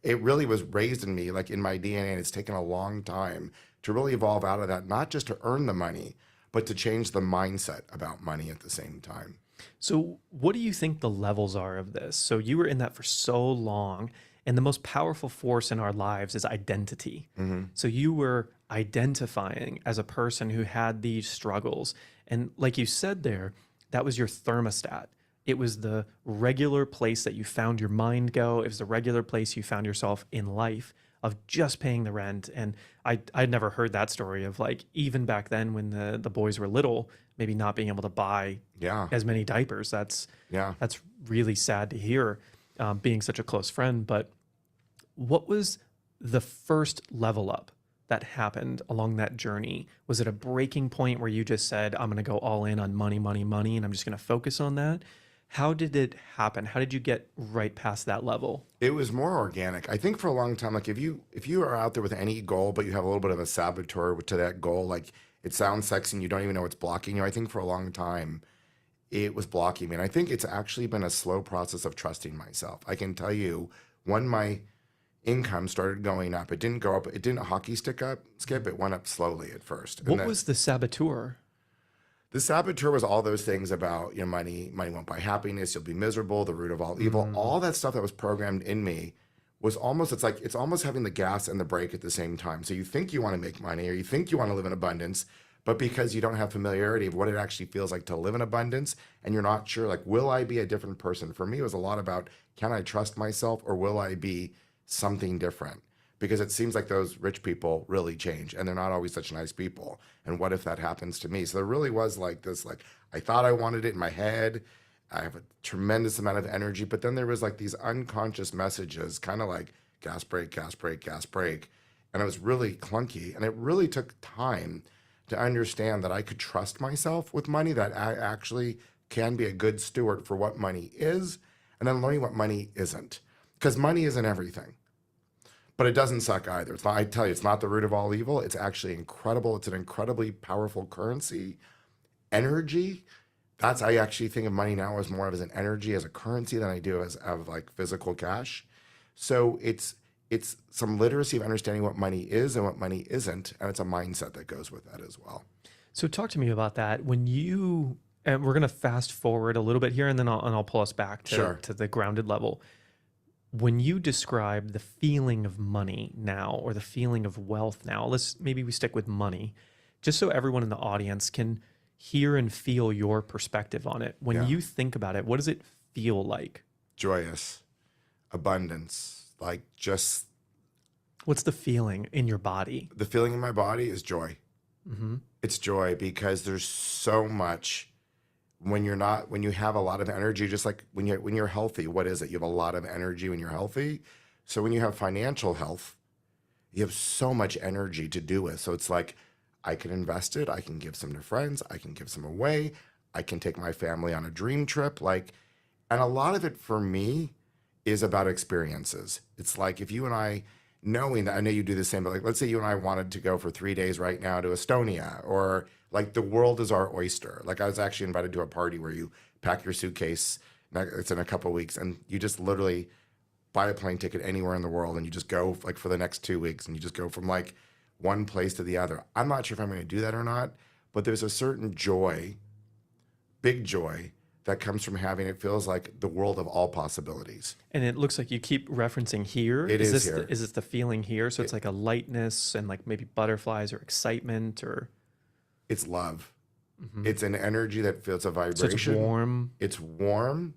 it really was raised in me, like in my DNA. And it's taken a long time to really evolve out of that, not just to earn the money, but to change the mindset about money at the same time. So, what do you think the levels are of this? So, you were in that for so long, and the most powerful force in our lives is identity. So, you were identifying as a person who had these struggles. And, like you said there, that was your thermostat. It was the regular place that you found your mind go. It was the regular place you found yourself in life of just paying the rent. And I'd never heard that story of, like, even back then when the boys were little, maybe not being able to buy as many diapers. That's really sad to hear, being such a close friend. But what was the first level up that happened along that journey? Was it a breaking point where you just said, I'm going to go all in on money, money, money, and I'm just going to focus on that? How did it happen? How did you get right past that level? It was more organic. I think for a long time, like if you are out there with any goal, but you have a little bit of a saboteur to that goal, like it sounds sexy and you don't even know what's blocking you. I think for a long time, it was blocking me. And I think it's actually been a slow process of trusting myself. I can tell you, when my income started going up, it didn't go up, it didn't hockey stick up, skip, it went up slowly at first. What was the saboteur? The saboteur was all those things about, money won't buy happiness, you'll be miserable, the root of all evil. All that stuff that was programmed in me was almost, it's almost having the gas and the brake at the same time. So you think you want to make money or you think you want to live in abundance, but because you don't have familiarity of what it actually feels like to live in abundance, and you're not sure, like, will I be a different person? For me, it was a lot about, can I trust myself or will I be something different? Because it seems like those rich people really change and they're not always such nice people. And what if that happens to me? So there really was like this, like, I thought I wanted it in my head. I have a tremendous amount of energy, but then there was like these unconscious messages, kind of like gas brake, gas brake, gas brake. And it was really clunky. And it really took time to understand that I could trust myself with money, that I actually can be a good steward for what money is, and then learning what money isn't. Because money isn't everything. But it doesn't suck either. It's not, I tell you, it's not the root of all evil. It's actually incredible. It's an incredibly powerful currency. Energy, I actually think of money now as more of as an energy, as a currency, than I do as of like physical cash. So it's some literacy of understanding what money is and what money isn't, and it's a mindset that goes with that as well. So talk to me about that. When you, and we're going to fast forward a little bit here, and then I'll pull us back to the grounded level. When you describe the feeling of money now, or the feeling of wealth now, maybe we stick with money, just so everyone in the audience can hear and feel your perspective on it. When you think about it, what does it feel like? Joyous, abundance, like just. What's the feeling in your body? The feeling in my body is joy. It's joy because there's so much. When you have a lot of energy, just like when you're healthy, what is it? You have a lot of energy when you're healthy. So when you have financial health, you have so much energy to do with. So it's like, I can invest it. I can give some to friends. I can give some away. I can take my family on a dream trip. And a lot of it for me is about experiences. It's like if you and I, knowing that, I know you do the same, but like, let's say you and I wanted to go for 3 days right now to Estonia, or like the world is our oyster. Like I was actually invited to a party where you pack your suitcase, it's in a couple of weeks, and you just literally buy a plane ticket anywhere in the world and you just go like for the next 2 weeks and you just go from like one place to the other. I'm not sure if I'm going to do that or not, but there's a certain joy, big joy, that comes from having, it feels like the world of all possibilities. And it looks like you keep referencing here. Is this here. Is this the feeling here? So it's like a lightness and like maybe butterflies or excitement, or? It's love. It's an energy that feels a So it's vibration. warm. It's warm.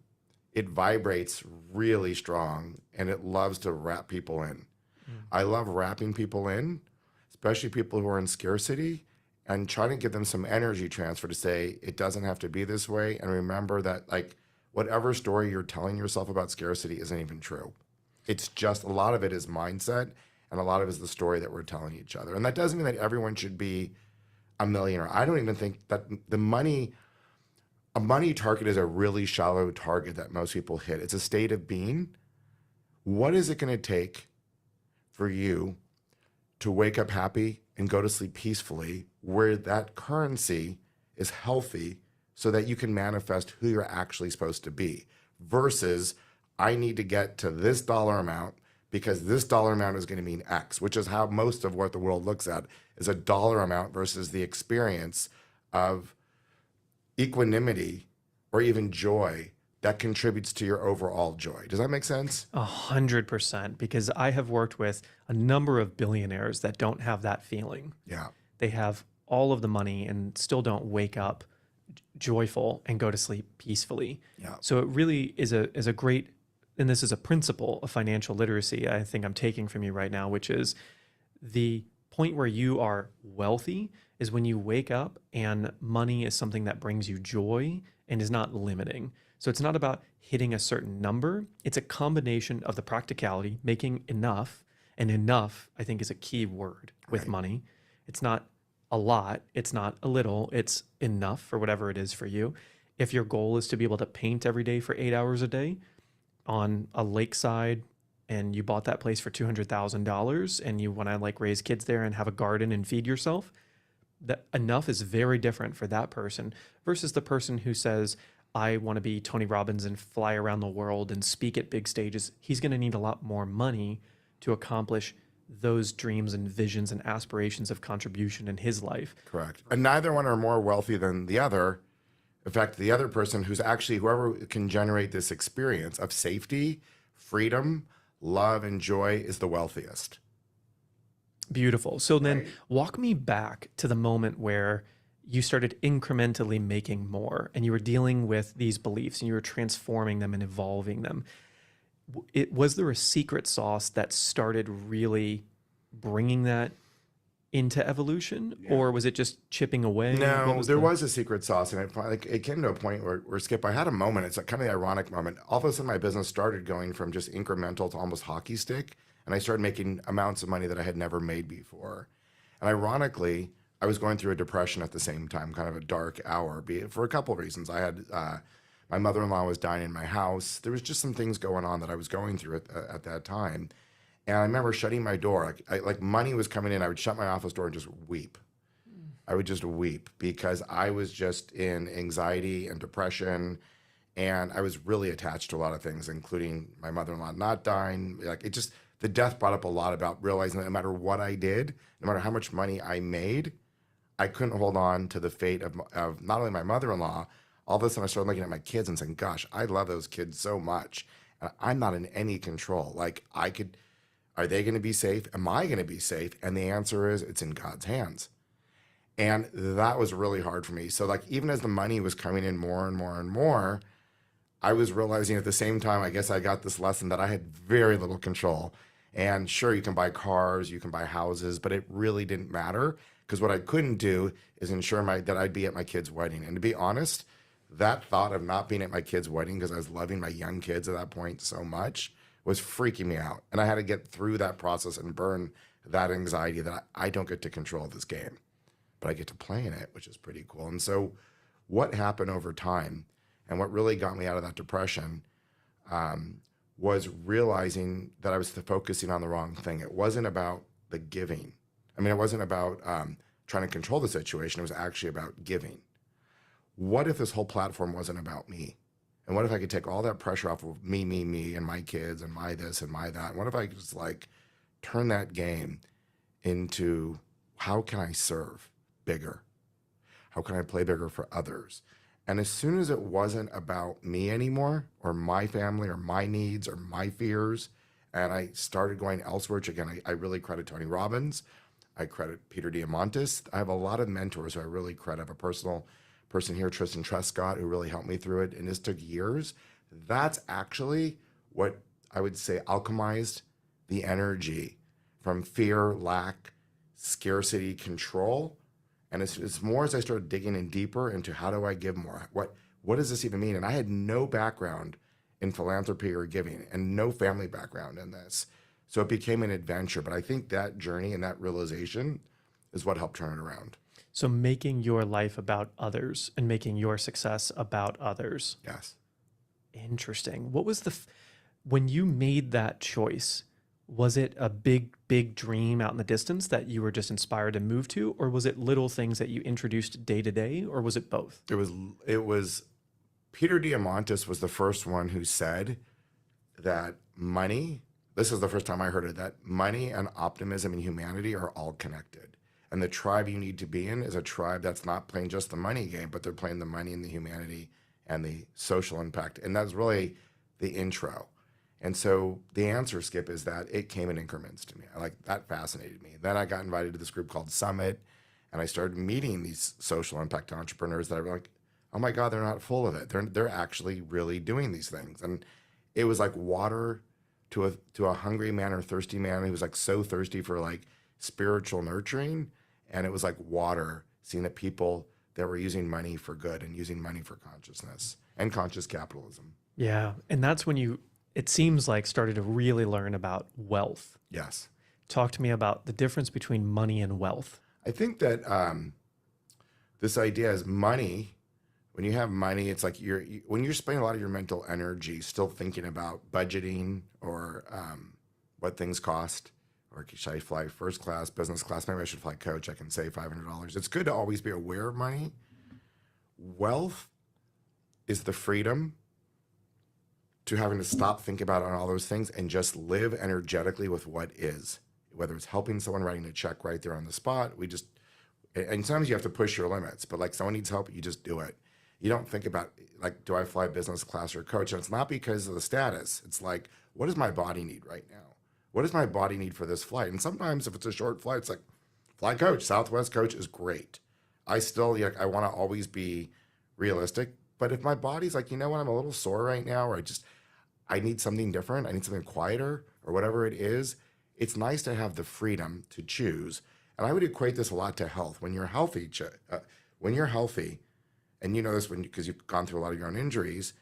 It vibrates really strong, and it loves to wrap people in. I love wrapping people in, especially people who are in scarcity, and trying to give them some energy transfer to say it doesn't have to be this way. And remember that, like, whatever story you're telling yourself about scarcity isn't even true. It's just a lot of it is mindset, and a lot of it is the story that we're telling each other. And that doesn't mean that everyone should be a millionaire. I don't even think that a money target is a really shallow target that most people hit. It's a state of being. What is it going to take for you to wake up happy and go to sleep peacefully, where that currency is healthy so that you can manifest who you're actually supposed to be, versus I need to get to this dollar amount because this dollar amount is going to mean X, which is how most of what the world looks at is a dollar amount versus the experience of equanimity or even joy that contributes to your overall joy. Does that make sense? 100%, because I have worked with a number of billionaires that don't have that feeling. Yeah. They have all of the money and still don't wake up joyful and go to sleep peacefully. Yeah. So it really is a great, and this is a principle of financial literacy I think I'm taking from you right now, which is the point where you are wealthy is when you wake up and money is something that brings you joy and is not limiting. So it's not about hitting a certain number. It's a combination of the practicality, making enough, and enough, I think, is a key word with Right. money. It's not a lot, it's not a little, it's enough for whatever it is for you. If your goal is to be able to paint every day for 8 hours a day on a lakeside, and you bought that place for $200,000 and you want to like raise kids there and have a garden and feed yourself, that enough is very different for that person versus the person who says, I want to be Tony Robbins and fly around the world and speak at big stages. He's going to need a lot more money to accomplish those dreams and visions and aspirations of contribution in his life. Correct. And neither one are more wealthy than the other. In fact, the other person who's actually whoever can generate this experience of safety, freedom, love, and joy is the wealthiest. Beautiful. So then Right. walk me back to the moment where you started incrementally making more and you were dealing with these beliefs and you were transforming them and evolving them. Was there a secret sauce that started really bringing that into evolution, or was it just chipping away? What No, there the- was a secret sauce, and it came to a point where Skip, I had a moment. It's like kind of the ironic moment. All of a sudden, my business started going from just incremental to almost hockey stick, and I started making amounts of money that I had never made before. And ironically, I was going through a depression at the same time, kind of a dark hour, for a couple of reasons. I had my mother-in-law was dying in my house. There was just some things going on that I was going through at that time. And I remember shutting my door. Like money was coming in. I would shut my office door and just weep. I would just weep because I was just in anxiety and depression. And I was really attached to a lot of things, including my mother-in-law not dying. Like it just, the death brought up a lot about realizing that no matter what I did, no matter how much money I made, I couldn't hold on to the fate of not only my mother-in-law. All of a sudden I started looking at my kids and saying, gosh, I love those kids so much. And I'm not in any control. Like are they going to be safe? Am I going to be safe? And the answer is it's in God's hands. And that was really hard for me. So like, even as the money was coming in more and more and more, I was realizing at the same time, I guess I got this lesson that I had very little control. And sure, you can buy cars, you can buy houses, but it really didn't matter because what I couldn't do is ensure that I'd be at my kid's wedding. And to be honest, that thought of not being at my kid's wedding because I was loving my young kids at that point so much was freaking me out. And I had to get through that process and burn that anxiety that I don't get to control this game, but I get to play in it, which is pretty cool. And so what happened over time and what really got me out of that depression was realizing that I was focusing on the wrong thing. It wasn't about the giving. I mean, it wasn't about trying to control the situation. It was actually about giving. What if this whole platform wasn't about me? And what if I could take all that pressure off of me, and my kids and my this and my that? And what if I could just like turn that game into how can I serve bigger? How can I play bigger for others? And as soon as it wasn't about me anymore or my family or my needs or my fears, and I started going elsewhere, which again, I really credit Tony Robbins. I credit Peter Diamandis. I have a lot of mentors who I really credit. I have a personal person here, Tristan Trescott, who really helped me through it. And this took years. That's actually what I would say alchemized the energy from fear, lack, scarcity, control. And it's more as I started digging in deeper into how do I give more? What does this even mean? And I had no background in philanthropy or giving and no family background in this. So it became an adventure. But I think that journey and that realization is what helped turn it around. So making your life about others and making your success about others. Yes. Interesting. What was when you made that choice, was it a big, big dream out in the distance that you were just inspired to move to, or was it little things that you introduced day to day, or was it both? It was Peter Diamandis was the first one who said that money, this is the first time I heard it, that money and optimism and humanity are all connected. And the tribe you need to be in is a tribe that's not playing just the money game, but they're playing the money and the humanity and the social impact. And that's really the intro. And so the answer, Skip, is that it came in increments to me. That fascinated me. Then I got invited to this group called Summit, and I started meeting these social impact entrepreneurs that were like, oh my God, they're not full of it. They're actually really doing these things. And it was like water to a hungry man or thirsty man who was like so thirsty for like spiritual nurturing. And it was like water, seeing that people that were using money for good and using money for consciousness and conscious capitalism. Yeah. And that's when you, it seems like, started to really learn about wealth. Yes. Talk to me about the difference between money and wealth. I think that this idea is money. When you have money, it's like when you're spending a lot of your mental energy still thinking about budgeting or what things cost, or should I fly first class, business class? Maybe I should fly coach. I can save $500. It's good to always be aware of money. Wealth is the freedom to having to stop thinking about all those things and just live energetically with what is. Whether it's helping someone, writing a check right there on the spot, and sometimes you have to push your limits, but like someone needs help, you just do it. You don't think about like, do I fly business class or coach? And it's not because of the status. It's like, what does my body need right now? What does my body need for this flight? And sometimes if it's a short flight, it's like, fly coach, Southwest coach is great. I still, I want to always be realistic. But if my body's like, you know what, I'm a little sore right now, or I need something different, I need something quieter, or whatever it is, it's nice to have the freedom to choose. And I would equate this a lot to health. When you're healthy, and you know this because you've gone through a lot of your own injuries,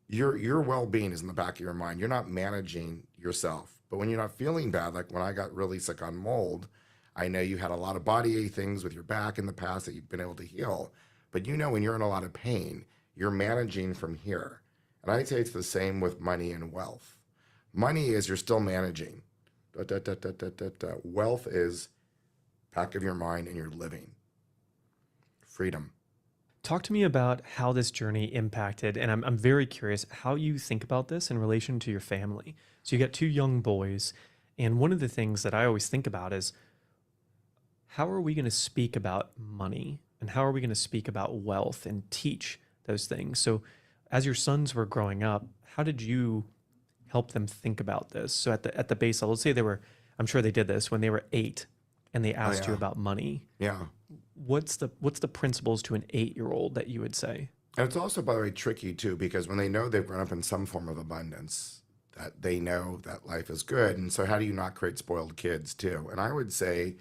your well-being is in the back of your mind. You're not managing yourself. But when you're not feeling bad, like when I got really sick on mold, I know you had a lot of body things with your back in the past that you've been able to heal. But when you're in a lot of pain, you're managing from here. And I'd say it's the same with money and wealth. Money is you're still managing. Wealth is back of your mind and you're living. Freedom. Talk to me about how this journey impacted, and I'm very curious how you think about this in relation to your family. So you got two young boys, and one of the things that I always think about is, how are we going to speak about money, and how are we going to speak about wealth and teach those things? So as your sons were growing up, how did you help them think about this? So at the base level, let's say I'm sure they did this when they were 8 and they asked you about money. Yeah. What's the principles to an 8-year-old that you would say? And it's also, by the way, tricky too, because when they know they've grown up in some form of abundance, that they know that life is good. And so how do you not create spoiled kids too? And I would say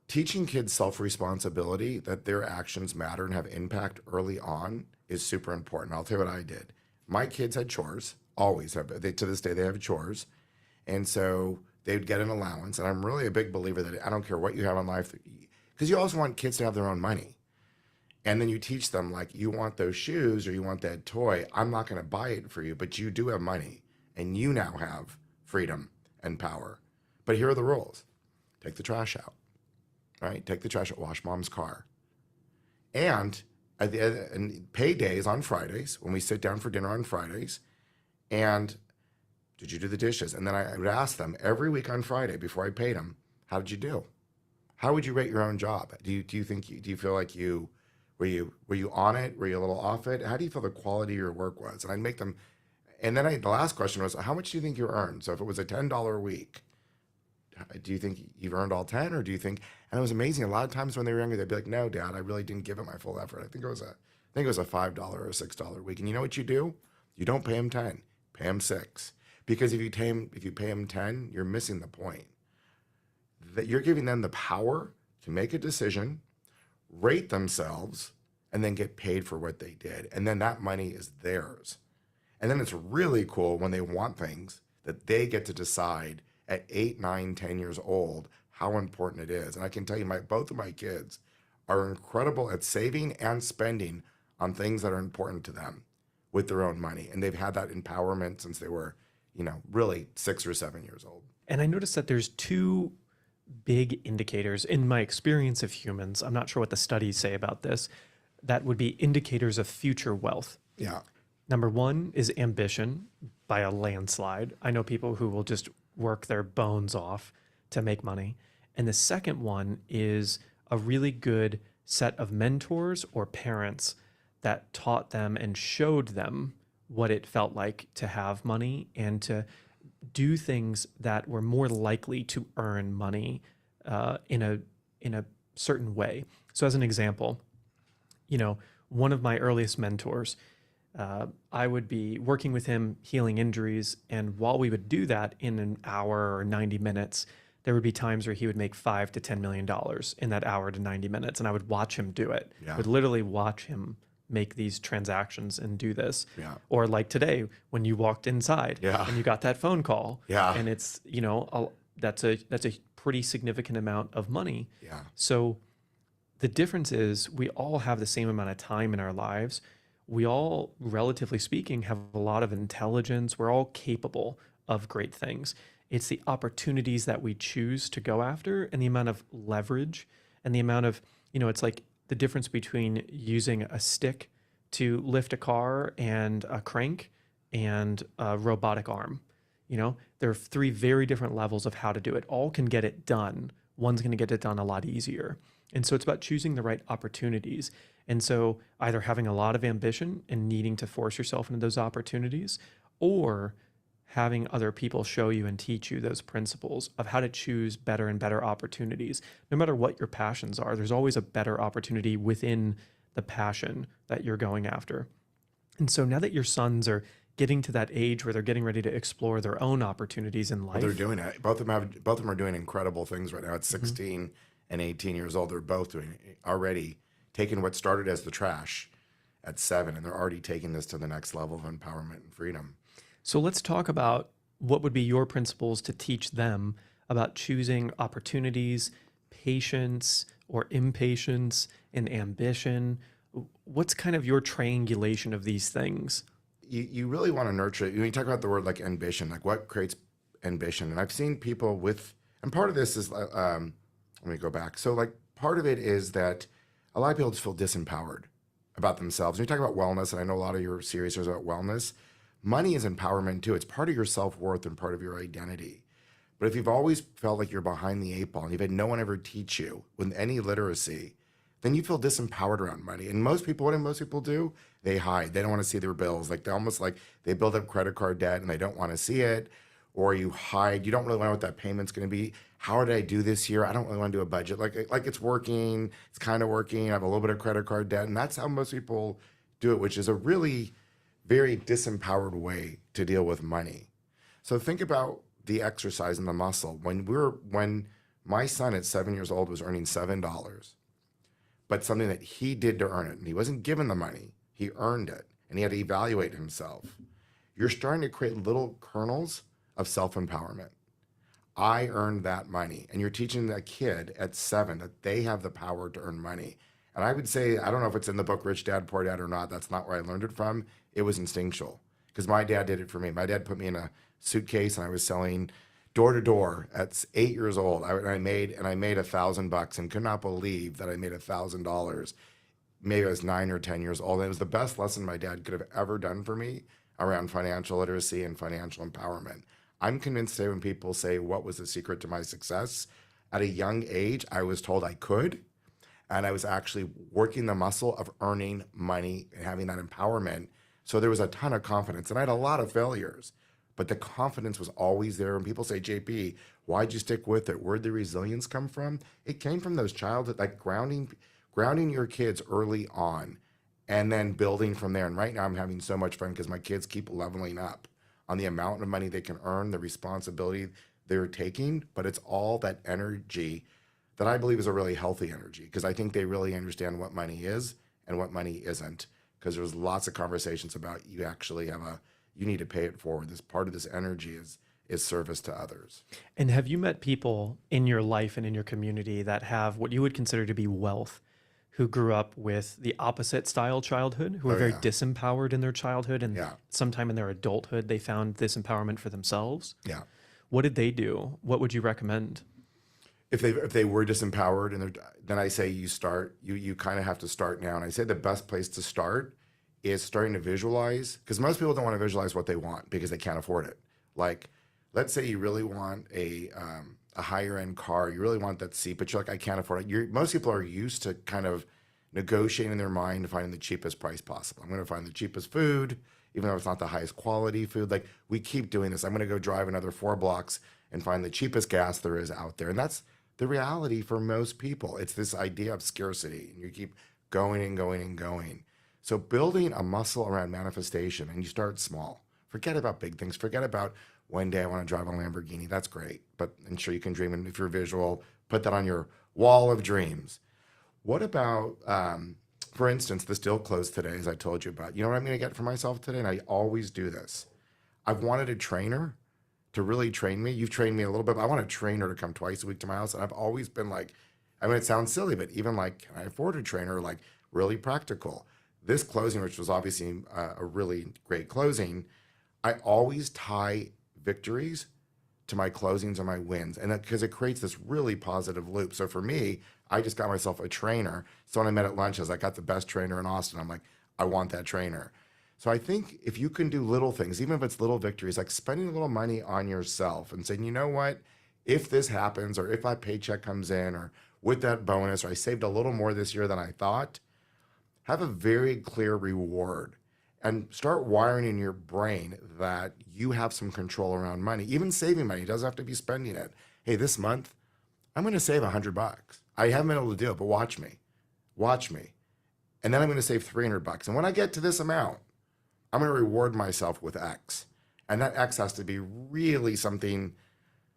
teaching kids self-responsibility, that their actions matter and have impact early on, is super important. I'll tell you what I did. My kids had chores, always have. To this day, they have chores. And so they would get an allowance. And I'm really a big believer that I don't care what you have in life, because you also want kids to have their own money. And then you teach them, like, you want those shoes or you want that toy, I'm not going to buy it for you, but you do have money and you now have freedom and power. But here are the rules. Take the trash out, right? Take the trash out, wash mom's car. And pay days on Fridays, when we sit down for dinner on Fridays, and did you do the dishes? And then I would ask them every week on Friday before I paid them, how did you do? How would you rate your own job? Do you feel like were you on it? Were you a little off it? How do you feel the quality of your work was? And I'd make them, and then the last question was, how much do you think you earned? So if it was a $10 a week, do you think you've earned all 10, or do you think, and it was amazing. A lot of times when they were younger, they'd be like, no, Dad, I really didn't give it my full effort. I think it was a $5 or a $6 week. And you know what you do? You don't pay them 10, pay them 6. Because if you pay them 10, you're missing the point. That you're giving them the power to make a decision, rate themselves, and then get paid for what they did. And then that money is theirs. And then it's really cool when they want things that they get to decide at 8, 9, 10 years old how important it is. And I can tell you, both of my kids are incredible at saving and spending on things that are important to them with their own money. And they've had that empowerment since they were, really 6 or 7 years old. And I noticed that there's two big indicators in my experience of humans. I'm not sure what the studies say about this. That would be indicators of future wealth. Yeah. Number one is ambition by a landslide. I know people who will just work their bones off to make money. And the second one is a really good set of mentors or parents that taught them and showed them what it felt like to have money and to do things that were more likely to earn money in a certain way. So as an example, one of my earliest mentors, I would be working with him healing injuries, and while we would do that in an hour or 90 minutes, there would be times where he would make $5 to $10 million in that hour to 90 minutes, and I would watch him do it. Yeah. I would literally watch him make these transactions and do this. Yeah. Or like today, when you walked inside and you got that phone call, and it's that's a pretty significant amount of money. Yeah. So the difference is we all have the same amount of time in our lives. We all, relatively speaking, have a lot of intelligence. We're all capable of great things. It's the opportunities that we choose to go after and the amount of leverage and the amount of, it's like the difference between using a stick to lift a car and a crank and a robotic arm. There are 3 very different levels of how to do it. All can get it done. One's going to get it done a lot easier. And so it's about choosing the right opportunities. And so either having a lot of ambition and needing to force yourself into those opportunities, or having other people show you and teach you those principles of how to choose better and better opportunities. No matter what your passions are, there's always a better opportunity within the passion that you're going after. And so now that your sons are getting to that age where they're getting ready to explore their own opportunities in life. They're doing it. Both of them are doing incredible things right now. At 16 and 18 years old, they're both doing it, already taking what started as the trash at 7, and they're already taking this to the next level of empowerment and freedom. So let's talk about what would be your principles to teach them about choosing opportunities, patience or impatience, and ambition. What's kind of your triangulation of these things? You really want to nurture it. You talk about the word like ambition, like what creates ambition. And I've seen people with, and part of this is, let me go back. So like part of it is that a lot of people just feel disempowered about themselves. When you talk about wellness, and I know a lot of your series is about wellness, money is empowerment too. It's part of your self-worth and part of your identity. But if you've always felt like you're behind the 8 ball and you've had no one ever teach you with any literacy, then you feel disempowered around money. And what do most people do? They hide. They don't want to see their bills. Like they build up credit card debt and they don't want to see it. Or you hide. You don't really know what that payment's going to be. How did I do this year? I don't really want to do a budget. Like it's working. It's kind of working. I have a little bit of credit card debt. And that's how most people do it, which is a really very disempowered way to deal with money. So think about the exercise and the muscle. When my son at 7 years old was earning $7, but something that he did to earn it, and he wasn't given the money, he earned it, and he had to evaluate himself. You're starting to create little kernels of self-empowerment. I earned that money, and you're teaching a kid at 7 that they have the power to earn money. And I would say, I don't know if it's in the book Rich Dad, Poor Dad or not, that's not where I learned it from. It was instinctual, because my dad did it for me. My dad put me in a suitcase, and I was selling door to door at 8 years old. I made $1,000 and could not believe that I made $1,000. Maybe I was 9 or 10 years old. And it was the best lesson my dad could have ever done for me around financial literacy and financial empowerment. I'm convinced today when people say, what was the secret to my success? At a young age, I was told I could. And I was actually working the muscle of earning money and having that empowerment. So there was a ton of confidence. And I had a lot of failures. but the confidence was always there. And people say, JP, why'd you stick with it? Where'd the resilience come from? It came from those childhood, like grounding your kids early on and then building from there. And right now I'm having so much fun because my kids keep leveling up on the amount of money they can earn, the responsibility they're taking, but it's all that energy that I believe is a really healthy energy because I think they really understand what money is and what money isn't. Because there's lots of conversations about you actually you need to pay it forward. This part of this energy is service to others. And have you met people in your life and in your community that have what you would consider to be wealth, who grew up with the opposite style childhood, who are very disempowered in their childhood, and sometime in their adulthood they found this empowerment for themselves? Yeah. What did they do? What would you recommend? If they were disempowered, and then I say you kind of have to start now. And I say the best place to start is starting to visualize, because most people don't want to visualize what they want because they can't afford it. Like, let's say you really want a higher end car, you really want that seat, but you're like, I can't afford it. Most people are used to kind of negotiating in their mind to finding the cheapest price possible. I'm going to find the cheapest food, even though it's not the highest quality food. Like, we keep doing this. I'm going to go drive another 4 blocks and find the cheapest gas there is out there. And that's the reality for most people. It's this idea of scarcity, and you keep going and going and going. So building a muscle around manifestation, and you start small. Forget about big things. Forget about one day I want to drive a Lamborghini. That's great, but I'm sure you can dream. And if you're visual, put that on your wall of dreams. What about, for instance, this deal closed today, as I told you about. You know what I'm going to get for myself today? And I always do this. I've wanted a trainer to really train me. You've trained me a little bit, but I want a trainer to come twice a week to my house. And I've always been like, I mean, it sounds silly, but even like, can I afford a trainer? Like, really practical. This closing, which was obviously a really great closing, I always tie victories to my closings or my wins. And because it creates this really positive loop. So for me, I just got myself a trainer. So when I met at lunch, I was like, I got the best trainer in Austin. I'm like, I want that trainer. So I think if you can do little things, even if it's little victories, like spending a little money on yourself and saying, you know what, if this happens, or if my paycheck comes in, or with that bonus, or I saved a little more this year than I thought, have a very clear reward and start wiring in your brain that you have some control around money, even saving money. It doesn't have to be spending it. Hey, this month, I'm going to save $100. I haven't been able to do it, but watch me. And then I'm going to save $300. And when I get to this amount, I'm going to reward myself with X. And that X has to be really something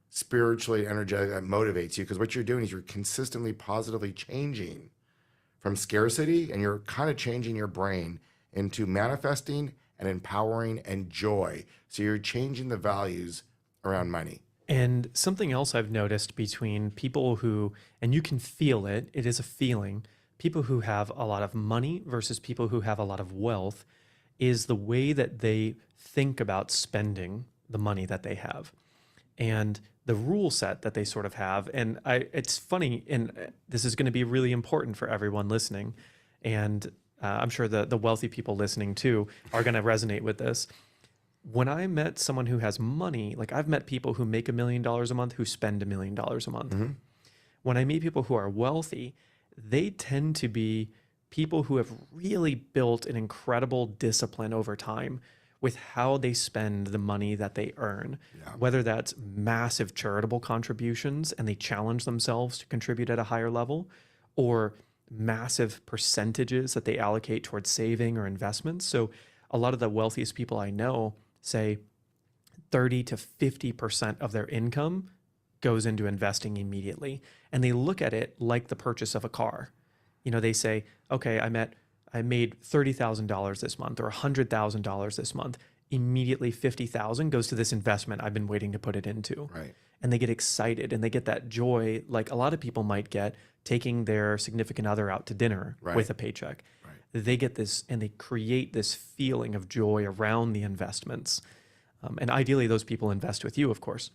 spiritually energetic that motivates you, because what you're doing is you're consistently positively changing from scarcity, and you're kind of changing your brain into manifesting and empowering and joy. So you're changing the values around money. And something else I've noticed between people who, and you can feel it, it is a feeling, people who have a lot of money versus people who have a lot of wealth, is the way that they think about spending the money that they have. And the rule set that they sort of have. And it's funny, and this is going to be really important for everyone listening. And I'm sure the wealthy people listening too are going to resonate with this. When I met someone who has money, like I've met people who make $1 million a month who spend $1 million a month. Mm-hmm. When I meet people who are wealthy, they tend to be people who have really built an incredible discipline over time with how they spend the money that they earn, whether that's massive charitable contributions and they challenge themselves to contribute at a higher level, or massive percentages that they allocate towards saving or investments. So a lot of the wealthiest people I know say 30 to 50% of their income goes into investing immediately. And they look at it like the purchase of a car. You know, they say, okay, I made $30,000 this month or $100,000 this month. Immediately $50,000 goes to this investment I've been waiting to put it into. Right. And they get excited and they get that joy like a lot of people might get taking their significant other out to dinner with a paycheck. Right. They get this and they create this feeling of joy around the investments. And ideally those people invest with you, of course.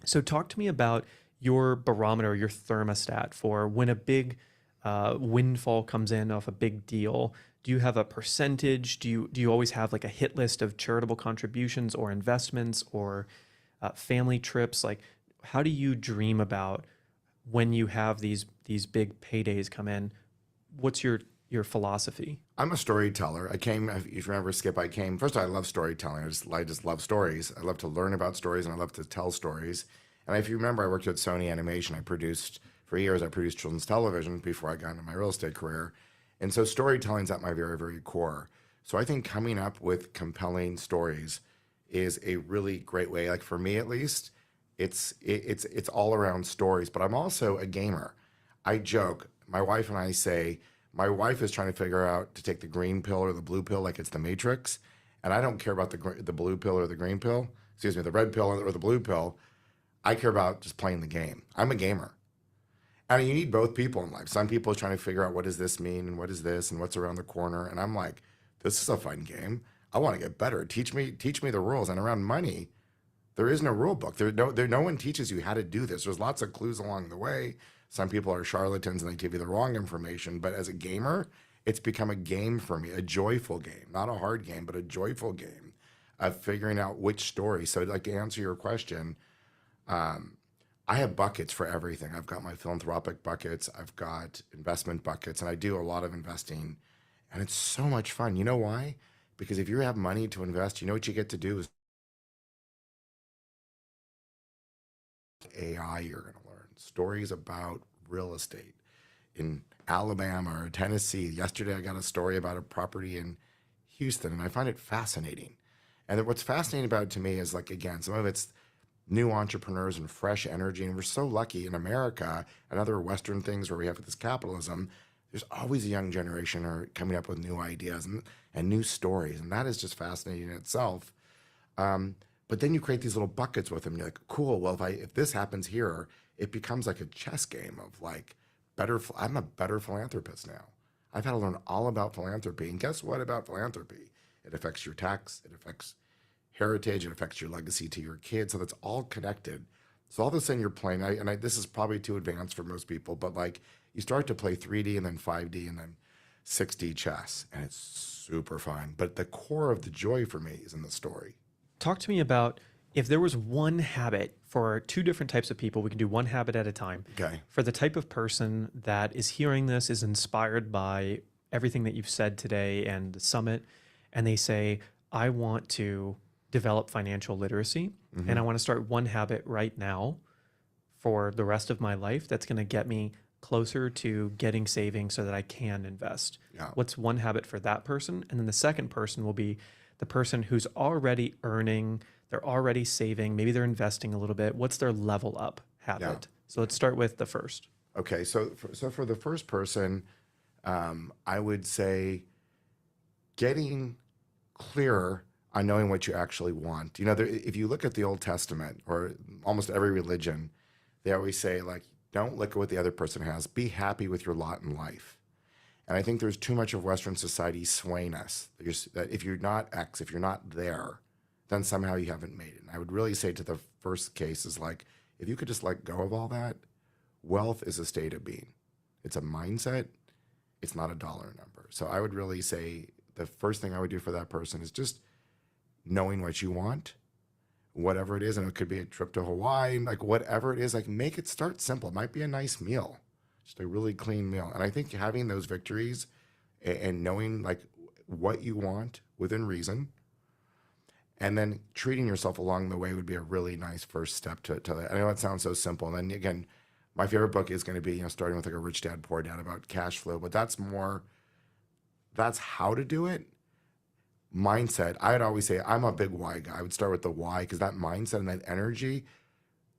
So talk to me about your barometer, your thermostat for when a big windfall comes in off a big deal. Do you have a percentage? Do you always have like a hit list of charitable contributions or investments or family trips? Like, how do you dream about when you have these big paydays come in? What's your your philosophy? I'm a storyteller. I came, if you remember, Skip, I came, first I love storytelling. I just love stories. I love to learn about stories and I love to tell stories. And if you remember, I worked at Sony Animation. For years, I produced children's television before I got into my real estate career. And so storytelling's at my very, very core. So I think coming up with compelling stories is a really great way. Like for me, at least, it's all around stories. But I'm also a gamer. I joke. My wife and I say my wife is trying to figure out to take the green pill or the blue pill, like it's the Matrix, and I don't care about the blue pill or the green pill. Excuse me, the red pill or the blue pill. I care about just playing the game. I'm a gamer. I mean, you need both people in life. Some people are trying to figure out what does this mean and what is this and what's around the corner. And I'm like, this is a fun game. I want to get better. Teach me the rules. And around money, there is no rule book. No one teaches you how to do this. There's lots of clues along the way. Some people are charlatans and they give you the wrong information. But as a gamer, it's become a game for me, a joyful game, not a hard game, but a joyful game of figuring out which story. So, like to answer your question, I have buckets for everything. I've got my philanthropic buckets, I've got investment buckets, and I do a lot of investing. And it's so much fun. You know why? Because if you have money to invest, you know what you get to do is AI you're going to learn. Stories about real estate in Alabama or Tennessee. Yesterday, I got a story about a property in Houston, and I find it fascinating. And what's fascinating about it to me is, like, again, some of it's new entrepreneurs and fresh energy. And we're so lucky in America and other Western things where we have this capitalism. There's always a young generation are coming up with new ideas and new stories. And that is just fascinating in itself. But then you create these little buckets with them. You're like, cool, well, if this happens here, it becomes like a chess game of like, I'm a better philanthropist now. I've had to learn all about philanthropy. And guess what about philanthropy? It affects your tax, it affects heritage, it affects your legacy to your kids. So that's all connected. So all of a sudden you're playing, this is probably too advanced for most people, but like you start to play 3D and then 5D and then 6D chess, and it's super fun. But the core of the joy for me is in the story. Talk to me about if there was one habit for two different types of people, we can do one habit at a time. Okay. For the type of person that is hearing this, is inspired by everything that you've said today and the summit, and they say, I want to develop financial literacy and I want to start one habit right now for the rest of my life that's going to get me closer to getting savings so that I can invest. Yeah. What's one habit for that person? And then the second person will be the person who's already earning, they're already saving, maybe they're investing a little bit. What's their level up habit? Yeah. So let's start with the first. Okay, so for the first person, I would say getting clearer on knowing what you actually want. You know, if you look at the Old Testament or almost every religion, they always say, like, don't look at what the other person has. Be happy with your lot in life. And I think there's too much of Western society swaying us. That if you're not X, if you're not there, then somehow you haven't made it. And I would really say to the first case is like, if you could just let go of all that, wealth is a state of being. It's a mindset. It's not a dollar number. So I would really say the first thing I would do for that person is just knowing what you want, whatever it is. And it could be a trip to Hawaii, like whatever it is, like make it start simple. It might be a nice meal, just a really clean meal. And I think having those victories and knowing like what you want within reason, and then treating yourself along the way would be a really nice first step to that. I know it sounds so simple. And then again, my favorite book is going to be, you know, starting with like a Rich Dad, Poor Dad about cash flow, but that's how to do it. Mindset. I'd always say I'm a big why guy. I would start with the why because that mindset and that energy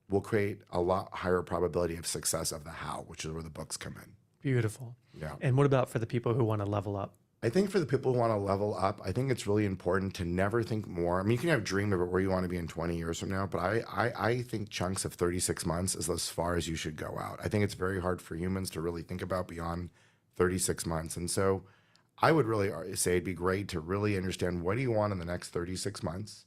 will create a lot higher probability of success of the how, which is where the books come in. Beautiful. Yeah. And what about for the people who want to level up? I think for the people who want to level up, I think it's really important to never think more. I mean, you can have a dream about where you want to be in 20 years from now, but I think chunks of 36 months is as far as you should go out. I think it's very hard for humans to really think about beyond 36 months. And so I would really say it'd be great to really understand what do you want in the next 36 months.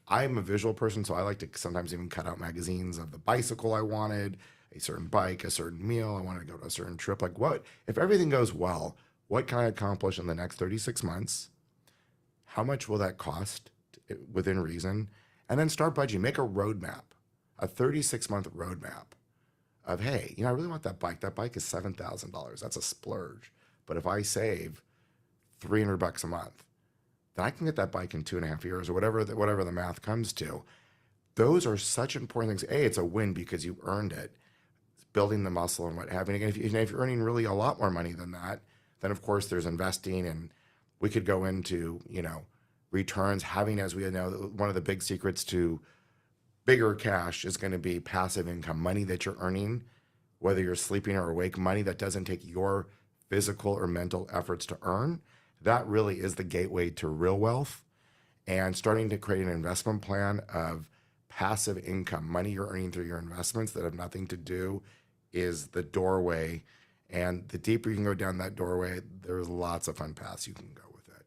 I'm a visual person, so I like to sometimes even cut out magazines of the bicycle I wanted, a certain bike, a certain meal. I want to go to a certain trip. Like what, if everything goes well, what can I accomplish in the next 36 months? How much will that cost within reason? And then start budgeting, make a roadmap, a 36-month roadmap of, hey, you know, I really want that bike. That bike is $7,000. That's a splurge. But if I save $300 a month, then I can get that bike in 2.5 years or whatever the math comes to. Those are such important things. A, it's a win because you earned it. It's building the muscle and what have you. And again, if you're earning really a lot more money than that, then of course there's investing, and we could go into, returns. Having, as we know, one of the big secrets to bigger cash is going to be passive income, money that you're earning, whether you're sleeping or awake, money that doesn't take your physical or mental efforts to earn. That really is the gateway to real wealth. And starting to create an investment plan of passive income, money you're earning through your investments that have nothing to do, is the doorway. And the deeper you can go down that doorway, there's lots of fun paths you can go with it.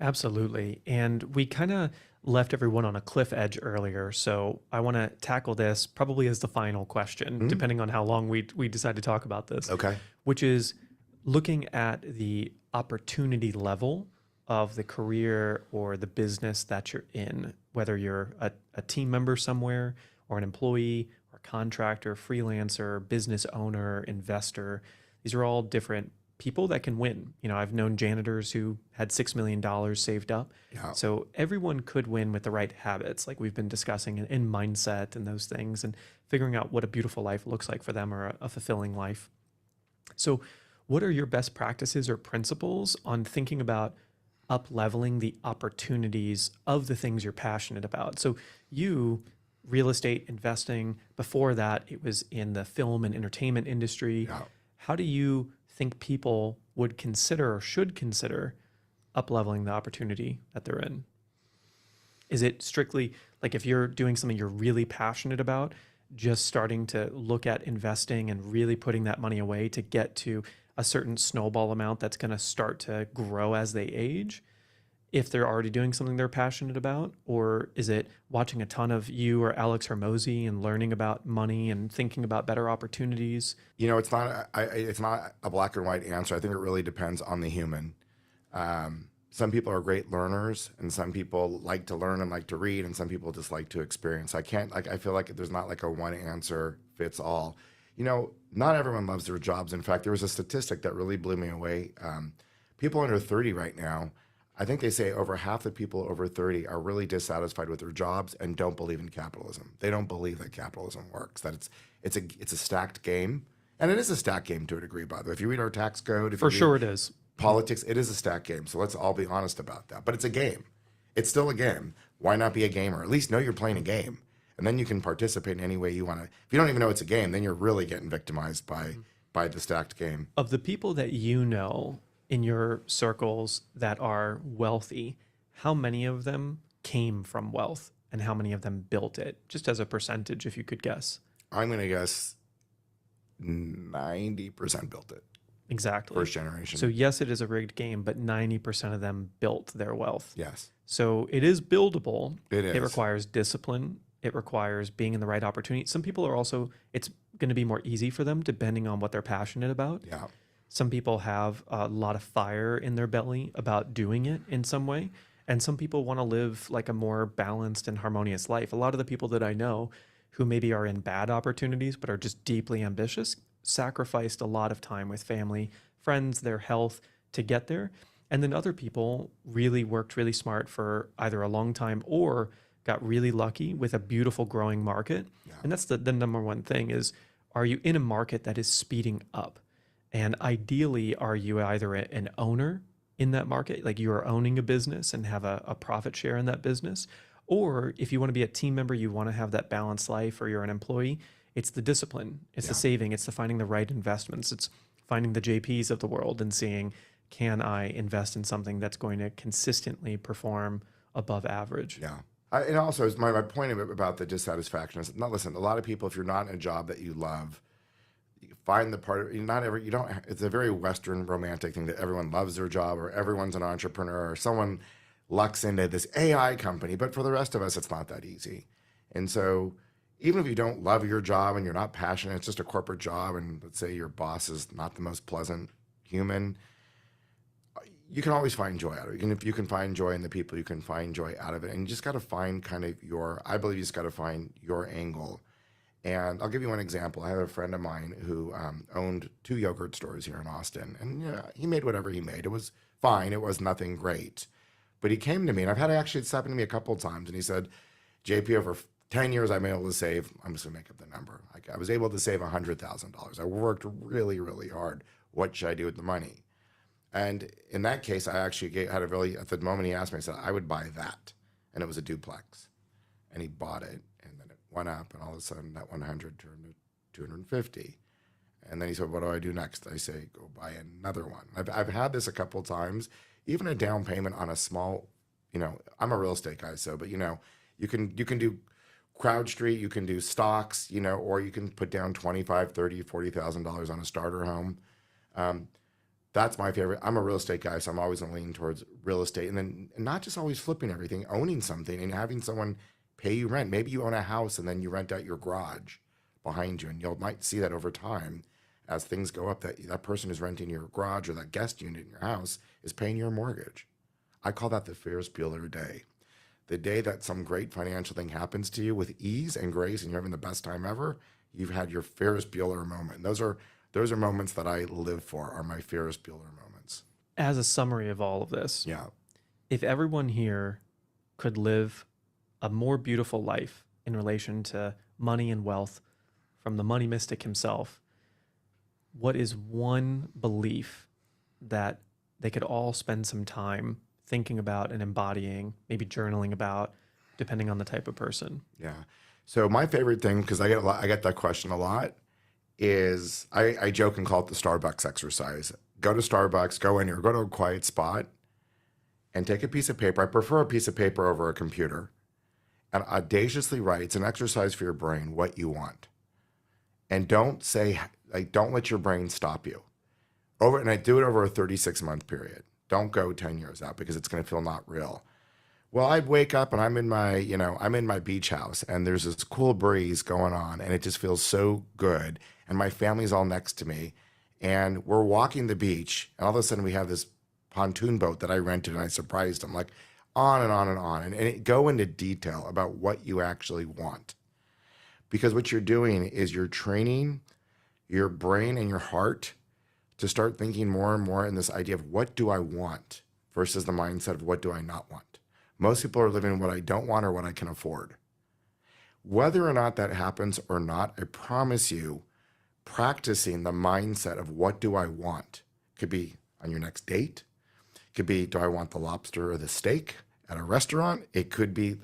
Absolutely. And we kind of left everyone on a cliff edge earlier. So I want to tackle this probably as the final question, depending on how long we decide to talk about this. Okay. Which is looking at the opportunity level of the career or the business that you're in, whether you're a team member somewhere or an employee or contractor, freelancer, business owner, investor. These are all different people that can win. I've known janitors who had $6 million saved up. Yeah. So everyone could win with the right habits, like we've been discussing in mindset and those things, and figuring out what a beautiful life looks like for them, or a fulfilling life. So what are your best practices or principles on thinking about up-leveling the opportunities of the things you're passionate about? So you, real estate investing, before that, it was in the film and entertainment industry. Yeah. How do you think people would consider or should consider up-leveling the opportunity that they're in? Is it strictly like, if you're doing something you're really passionate about, just starting to look at investing and really putting that money away to get to a certain snowball amount that's going to start to grow as they age, if they're already doing something they're passionate about? Or is it watching a ton of you or Alex Hormozy and learning about money and thinking about better opportunities? It's not a black and white answer. I think it really depends on the human. Some people are great learners, and some people like to learn and like to read, and some people just like to experience. I feel like there's not like a one answer fits all. Not everyone loves their jobs. In fact, there was a statistic that really blew me away. People under 30 right now, I think they say over half the people over 30 are really dissatisfied with their jobs and don't believe in capitalism. They don't believe that capitalism works, that it's a stacked game. And it is a stacked game to a degree, by the way. If you read our tax code, For sure it is. Politics, it is a stacked game. So let's all be honest about that. But it's a game. It's still a game. Why not be a gamer? At least know you're playing a game. And then you can participate in any way you want to. If you don't even know it's a game, then you're really getting victimized by the stacked game. Of the people that you know in your circles that are wealthy, how many of them came from wealth and how many of them built it? Just as a percentage, if you could guess. I'm going to guess 90% built it. Exactly. First generation. So yes, it is a rigged game, but 90% of them built their wealth. Yes. So it is buildable. It is. It requires discipline. It requires being in the right opportunity. Some people are also, it's going to be more easy for them depending on what they're passionate about. Yeah. Some people have a lot of fire in their belly about doing it in some way. And some people want to live like a more balanced and harmonious life. A lot of the people that I know who maybe are in bad opportunities but are just deeply ambitious sacrificed a lot of time with family, friends, their health to get there. And then other people really worked really smart for either a long time or got really lucky with a beautiful growing market. Yeah. And that's the number one thing is, are you in a market that is speeding up? And ideally, are you either an owner in that market, like you are owning a business and have a profit share in that business? Or if you want to be a team member, you want to have that balanced life, or you're an employee, it's the discipline, it's the saving, it's the finding the right investments, it's finding the JPs of the world and seeing, can I invest in something that's going to consistently perform above average? Yeah. And also, my point about the dissatisfaction is, listen, a lot of people, if you're not in a job that you love, you find the part of, it's a very Western romantic thing that everyone loves their job or everyone's an entrepreneur or someone lucks into this AI company. But for the rest of us, it's not that easy. And so even if you don't love your job and you're not passionate, it's just a corporate job, and let's say your boss is not the most pleasant human, you can always find joy out of it. You can find joy in the people, you can find joy out of it. And you just got to find I believe you just got to find your angle. And I'll give you one example. I have a friend of mine who owned 2 yogurt stores here in Austin, and yeah, he made whatever he made. It was fine. It was nothing great. But he came to me, and I've had it actually, it's happened to me a couple of times, and he said, JP, over 10 years, I've been able to save, I'm just gonna make up the number. Like, I was able to save $100,000. I worked really, really hard. What should I do with the money? And in that case, I actually had a really, at the moment he asked me, I said, I would buy that. And it was a duplex. And he bought it, and then it went up, and all of a sudden that 100 turned to 250. And then he said, what do I do next? I say, go buy another one. I've had this a couple of times, even a down payment on a small, I'm a real estate guy, so, but you can do Crowd Street, you can do stocks, or you can put down 25, 30, $40,000 on a starter home. That's my favorite. I'm a real estate guy, so I'm always going to lean towards real estate. And then not just always flipping everything, owning something and having someone pay you rent. Maybe you own a house and then you rent out your garage behind you. And you might see that over time as things go up, that person who's renting your garage or that guest unit in your house is paying your mortgage. I call that the Ferris Bueller day. The day that some great financial thing happens to you with ease and grace and you're having the best time ever, you've had your Ferris Bueller moment. Those are moments that I live for, are my Ferris Bueller moments. As a summary of all of this, Yeah. if everyone here could live a more beautiful life in relation to money and wealth from the money mystic himself, what is one belief that they could all spend some time thinking about and embodying, maybe journaling about, depending on the type of person? Yeah. So my favorite thing, because I get that question a lot, is I joke and call it the Starbucks exercise. Go to Starbucks, go in here, go to a quiet spot, and take a piece of paper. I prefer a piece of paper over a computer, and audaciously write. It's an exercise for your brain, what you want. And don't let your brain stop you. And I do it over a 36-month period. Don't go 10 years out because it's going to feel not real. Well, I'd wake up and I'm in my beach house and there's this cool breeze going on and it just feels so good. And my family's all next to me and we're walking the beach and all of a sudden we have this pontoon boat that I rented and I surprised them, like on and on and on. And go into detail about what you actually want. Because what you're doing is you're training your brain and your heart to start thinking more and more in this idea of what do I want versus the mindset of what do I not want. Most people are living what I don't want or what I can afford. Whether or not that happens or not, I promise you, practicing the mindset of what do I want could be on your next date. It could be, do I want the lobster or the steak at a restaurant? It could be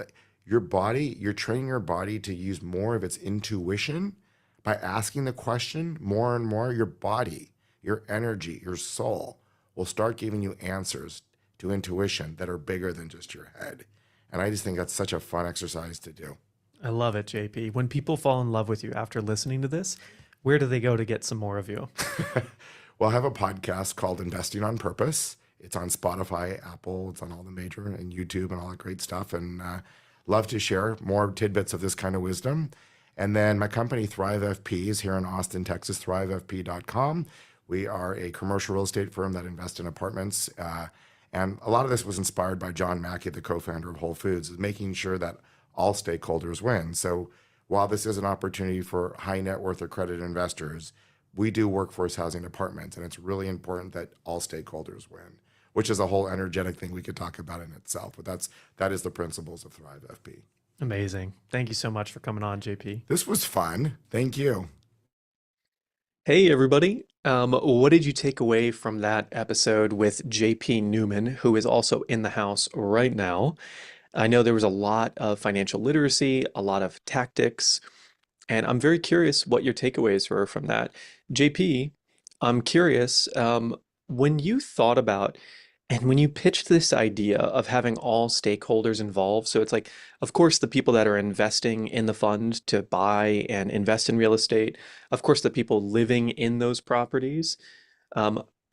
your body, you're training your body to use more of its intuition by asking the question more and more. Your body, your energy, your soul will start giving you answers to intuition that are bigger than just your head. And I just think that's such a fun exercise to do. I love it, JP. When people fall in love with you after listening to this, where do they go to get some more of you? Well, I have a podcast called Investing on Purpose. It's on Spotify, Apple, it's on all the major, and YouTube and all that great stuff. And love to share more tidbits of this kind of wisdom. And then my company, Thrive FP, is here in Austin, Texas, thrivefp.com. We are a commercial real estate firm that invests in apartments. And a lot of this was inspired by John Mackey, the co-founder of Whole Foods, is making sure that all stakeholders win. So while this is an opportunity for high net worth accredited investors, we do workforce housing apartments, and it's really important that all stakeholders win, which is a whole energetic thing we could talk about in itself. But that is the principles of Thrive FP. Amazing. Thank you so much for coming on, JP. This was fun. Thank you. Hey, everybody. What did you take away from that episode with JP Newman, who is also in the house right now? I know there was a lot of financial literacy, a lot of tactics, and I'm very curious what your takeaways were from that. JP, I'm curious, when you thought about and when you pitched this idea of having all stakeholders involved, so it's like, of course, the people that are investing in the fund to buy and invest in real estate, of course, the people living in those properties.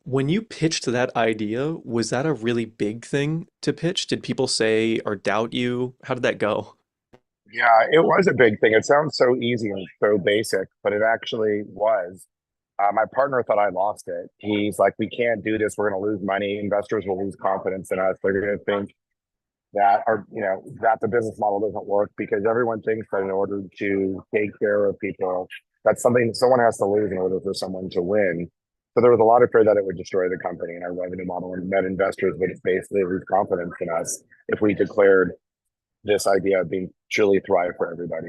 When you pitched that idea, was that a really big thing to pitch? Did people say or doubt you? How did that go? Yeah, it was a big thing. It sounds so easy and so basic, but it actually was. My partner thought I lost it. He's like, we can't do this. We're going to lose money. Investors will lose confidence in us. They're going to think that are, that the business model doesn't work because everyone thinks that in order to take care of people, that's something someone has to lose in order for someone to win. So there was a lot of fear that it would destroy the company and our revenue model, and that investors would basically lose confidence in us if we declared this idea of being truly thrive for everybody.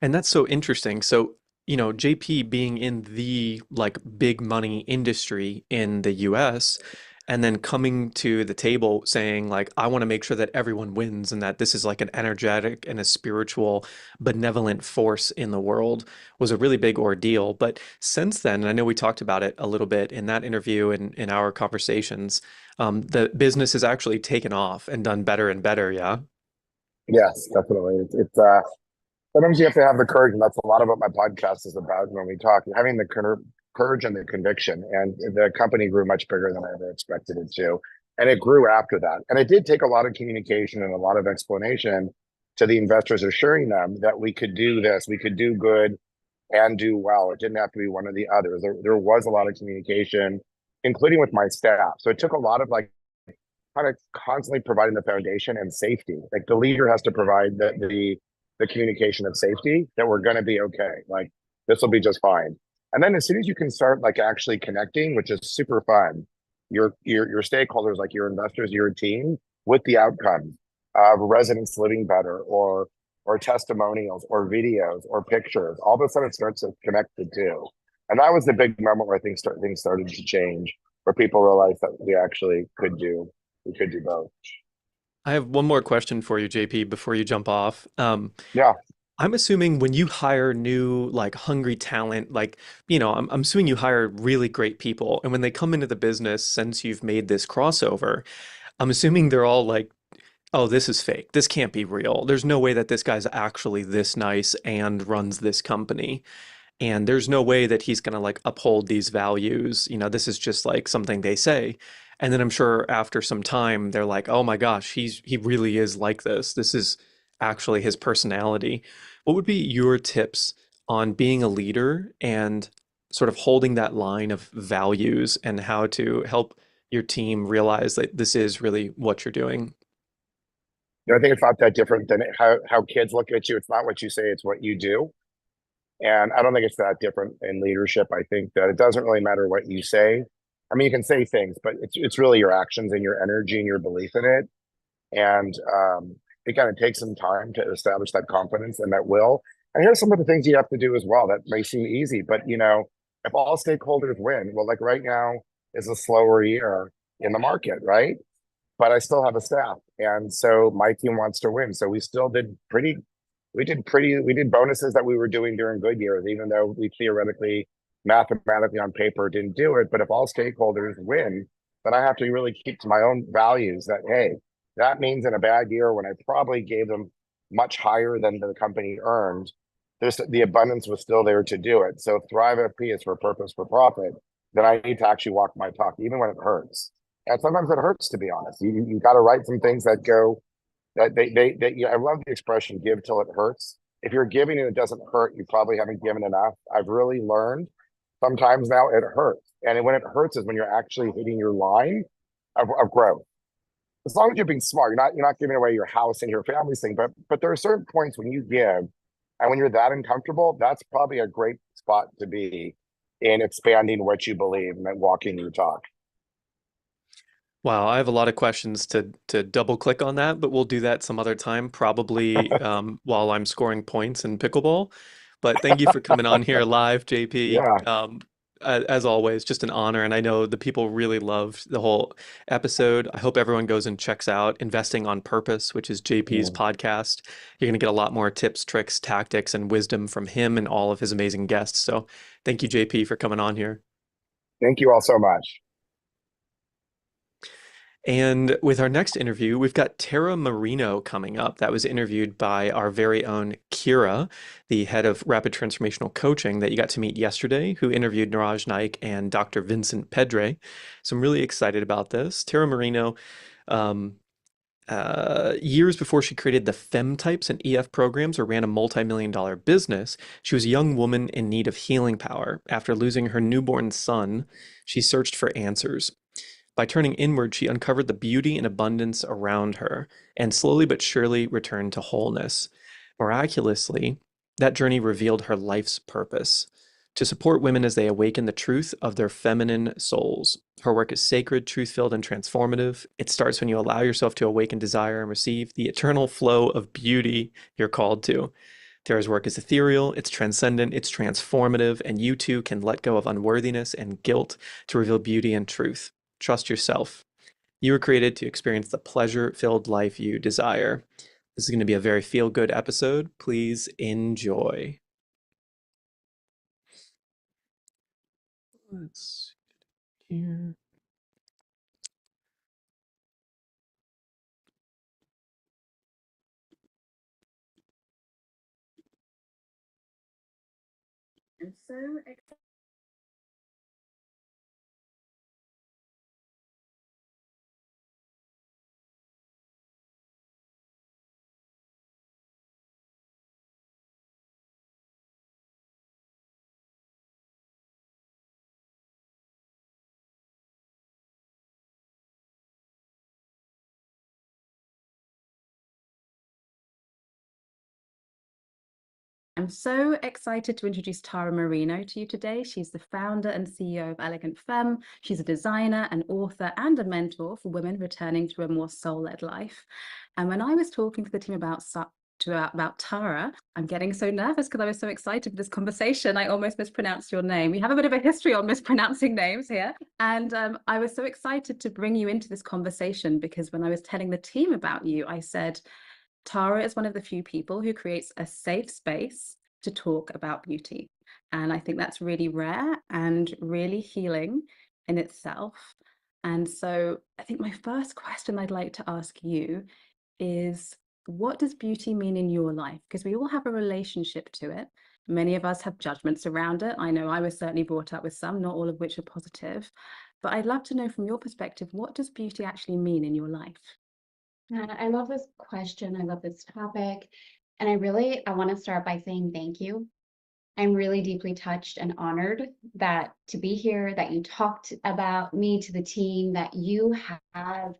And that's so interesting. So, JP being in the like big money industry in the US and then coming to the table saying like I want to make sure that everyone wins and that this is like an energetic and a spiritual benevolent force in the world was a really big ordeal. But since then, and I know we talked about it a little bit in that interview and in our conversations, the business has actually taken off and done better and better, yeah. Yes, definitely. It's sometimes you have to have the courage, and that's a lot of what my podcast is about when we talk, having the courage and the conviction. And the company grew much bigger than I ever expected it to. And it grew after that. And it did take a lot of communication and a lot of explanation to the investors, assuring them that we could do this, we could do good and do well. It didn't have to be one or the other. There was a lot of communication, including with my staff. So it took a lot of like kind of constantly providing the foundation and safety. Like the leader has to provide the communication of safety that we're going to be okay. Like this will be just fine. And then as soon as you can start like actually connecting, which is super fun, your stakeholders, like your investors, your team, with the outcomes of residents living better, or testimonials, or videos, or pictures, all of a sudden it starts to connect the two. And that was the big moment where things started to change, where people realized that we could do both. I have one more question for you, JP, before you jump off. Yeah. I'm assuming when you hire new, like hungry talent, like, I'm assuming you hire really great people. And when they come into the business, since you've made this crossover, I'm assuming they're all like, oh, this is fake. This can't be real. There's no way that this guy's actually this nice and runs this company. And there's no way that he's going to like uphold these values. This is just like something they say. And then I'm sure after some time, they're like, oh my gosh, he really is like this. This is actually his personality. What would be your tips on being a leader and sort of holding that line of values and how to help your team realize that this is really what you're doing? I think it's not that different than how kids look at you. It's not what you say, it's what you do. And I don't think it's that different in leadership. I think that it doesn't really matter what you say. I mean, you can say things, but it's really your actions and your energy and your belief in it. And it kind of takes some time to establish that confidence and that will. And here's some of the things you have to do as well that may seem easy, but if all stakeholders win, well, like right now is a slower year in the market, right? But I still have a staff, and so my team wants to win. So we still did pretty. We did bonuses that we were doing during good years, even though we theoretically, mathematically on paper didn't do it. But if all stakeholders win, then I have to really keep to my own values that, hey, that means in a bad year when I probably gave them much higher than the company earned, the abundance was still there to do it. So if Thrive FP is for purpose, for profit, then I need to actually walk my talk, even when it hurts. And sometimes it hurts, to be honest. You got to write some things that go that I love the expression "give till it hurts." If you're giving and it doesn't hurt, you probably haven't given enough. I've really learned sometimes now it hurts, and when it hurts is when you're actually hitting your line of growth. As long as you're being smart, you're not giving away your house and your family's thing. But there are certain points when you give, and when you're that uncomfortable, that's probably a great spot to be in expanding what you believe and then walking your talk. Wow, I have a lot of questions to double click on that, but we'll do that some other time, probably while I'm scoring points in pickleball. But thank you for coming on here live, JP. Yeah. As always, just an honor, and I know the people really loved the whole episode. I hope everyone goes and checks out Investing on Purpose, which is JP's Mm. podcast. You're going to get a lot more tips, tricks, tactics, and wisdom from him and all of his amazing guests. So thank you, JP, for coming on here. Thank you all so much. And with our next interview, we've got Tara Marino coming up. That was interviewed by our very own Kira, the head of Rapid Transformational Coaching that you got to meet yesterday, who interviewed Niraj Naik and Dr. Vincent Pedre. So I'm really excited about this. Tara Marino, um, years before she created the FEM types and EF programs or ran a multi-million-dollar business, she was a young woman in need of healing power. After losing her newborn son, she searched for answers. By turning inward, she uncovered the beauty and abundance around her and slowly but surely returned to wholeness. Miraculously, that journey revealed her life's purpose to support women as they awaken the truth of their feminine souls. Her work is sacred, truth filled, and transformative. It starts when you allow yourself to awaken desire and receive the eternal flow of beauty you're called to. Tara's work is ethereal, it's transcendent, it's transformative, and you too can let go of unworthiness and guilt to reveal beauty and truth. Trust yourself. You were created to experience the pleasure filled life you desire. This is going to be a very feel good episode. Please enjoy. Let's see here. I'm so I'm so excited to introduce Tara Marino to you today. She's the founder and CEO of Elegant Femme. She's a designer, an author, and a mentor for women returning to a more soul-led life. And when I was talking to the team about Tara, I'm getting so nervous because I was so excited for this conversation. I almost mispronounced your name. We have a bit of a history on mispronouncing names here. And I was so excited to bring you into this conversation because when I was telling the team about you, I said, Tara is one of the few people who creates a safe space to talk about beauty. And I think that's really rare and really healing in itself. And so I think my first question I'd like to ask you is, what does beauty mean in your life? Because we all have a relationship to it. Many of us have judgments around it. I know I was certainly brought up with some, not all of which are positive. But I'd love to know from your perspective, what does beauty actually mean in your life? I love this question. I love this topic. And I want to start by saying thank you. I'm really deeply touched and honored that to be here, that you talked about me to the team, that you have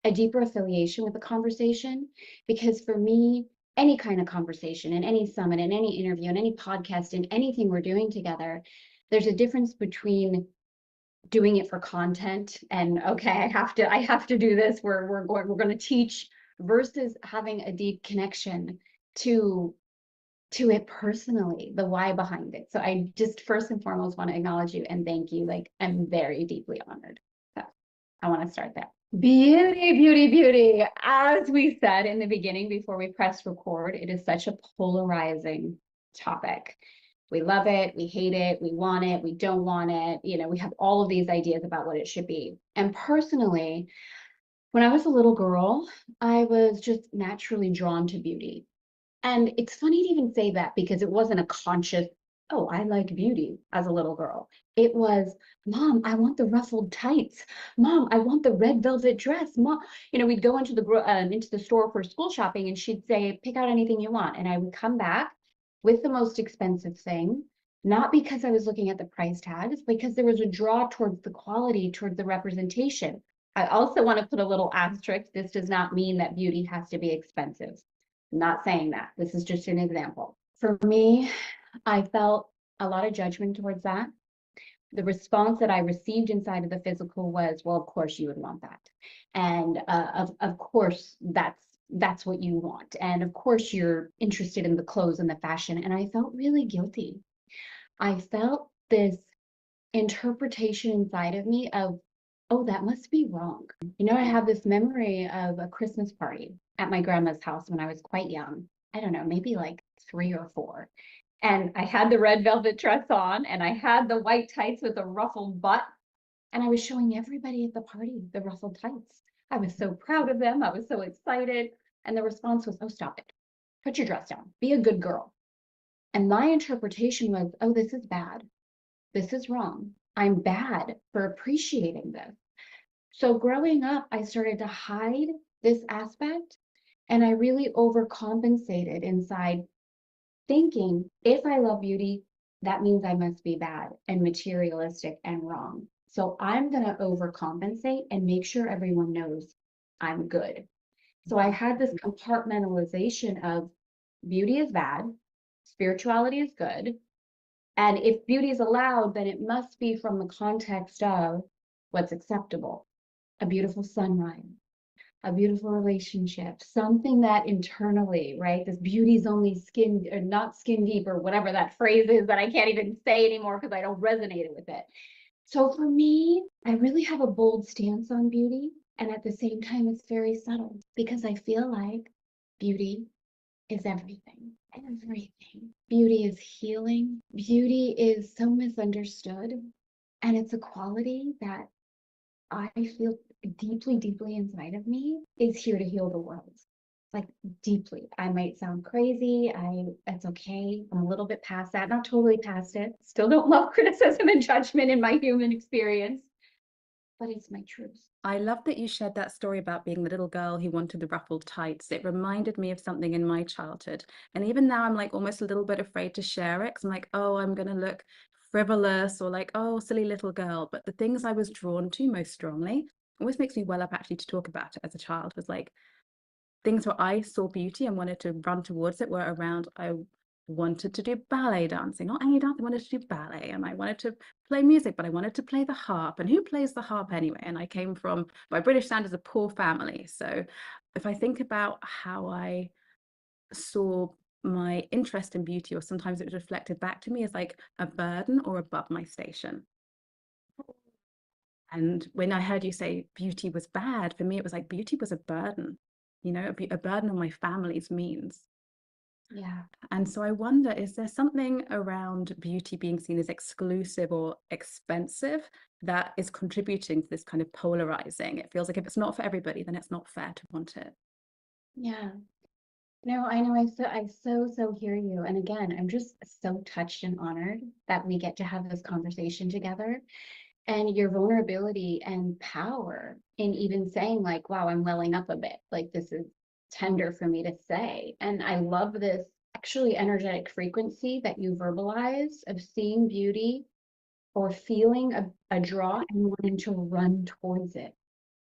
a deeper affiliation with the conversation. Because for me, any kind of conversation, in any summit, in any interview, in any podcast, in anything we're doing together, there's a difference between doing it for content and okay, I have to do this, we're going to teach, versus having a deep connection to it personally, the why behind it. So I just first and foremost want to acknowledge you and thank you. Like, I'm very deeply honored. So I want to start there. Beauty, beauty, beauty. As we said in the beginning before we press record, it is such a polarizing topic. We love it, we hate it, we want it, we don't want it. You know, we have all of these ideas about what it should be. And personally, when I was a little girl, I was just naturally drawn to beauty. And it's funny to even say that because it wasn't a conscious, oh, I like beauty as a little girl. It was, Mom, I want the ruffled tights. Mom, I want the red velvet dress. Mom, you know, we'd go into the store for school shopping and she'd say, pick out anything you want. And I would come back with the most expensive thing, not because I was looking at the price tags, because there was a draw towards the quality, towards the representation. I also want to put a little asterisk. This does not mean that beauty has to be expensive. I'm not saying that. This is just an example. For me, I felt a lot of judgment towards that. The response that I received inside of the physical was, well, of course you would want that. And of course, that's what you want. And of course you're interested in the clothes and the fashion. And I felt really guilty. I felt this interpretation inside of me of, oh, that must be wrong. You know, I have this memory of a Christmas party at my grandma's house when I was quite young. I don't know, maybe like 3 or 4. And I had the red velvet dress on and I had the white tights with a ruffled butt. And I was showing everybody at the party the ruffled tights. I was so proud of them. I was so excited. And the response was, oh, stop it. Put your dress down. Be a good girl. And my interpretation was, oh, this is bad. This is wrong. I'm bad for appreciating this. So growing up, I started to hide this aspect and I really overcompensated inside, thinking if I love beauty, that means I must be bad and materialistic and wrong. So I'm going to overcompensate and make sure everyone knows I'm good. So I had this compartmentalization of beauty is bad, spirituality is good. And if beauty is allowed, then it must be from the context of what's acceptable. A beautiful sunrise, a beautiful relationship, something that internally, right? This beauty is only skin or not skin deep or whatever that phrase is that I can't even say anymore because I don't resonate with it. So for me, I really have a bold stance on beauty. And at the same time, it's very subtle because I feel like beauty is everything. Everything. Beauty is healing. Beauty is so misunderstood. And it's a quality that I feel deeply, deeply inside of me is here to heal the world. Like deeply. I might sound crazy. It's okay. I'm a little bit past that. Not totally past it. Still don't love criticism and judgment in my human experience, but it's my truth. I love that you shared that story about being the little girl who wanted the ruffled tights. It reminded me of something in my childhood. And even now I'm like almost a little bit afraid to share it because I'm like, oh, I'm going to look frivolous or like, oh, silly little girl. But the things I was drawn to most strongly always makes me well up actually to talk about it as a child was like things where I saw beauty and wanted to run towards it were around I wanted to do ballet dancing, not any dance, I wanted to do ballet, and I wanted to play music, but I wanted to play the harp. And who plays the harp anyway? And I came from, by British standards, a poor family. So if I think about how I saw my interest in beauty, or sometimes it was reflected back to me as like a burden or above my station. And when I heard you say beauty was bad, for me, it was like beauty was a burden, you know, a burden on my family's means. Yeah. And so I wonder, is there something around beauty being seen as exclusive or expensive that is contributing to this kind of polarizing? It feels like if it's not for everybody, then it's not fair to want it. Yeah. No, I know. I so hear you. And again, I'm just so touched and honored that we get to have this conversation together. And your vulnerability and power in even saying like, wow, I'm welling up a bit. Like this is tender for me to say. And I love this actually energetic frequency that you verbalize of seeing beauty or feeling a draw and wanting to run towards it.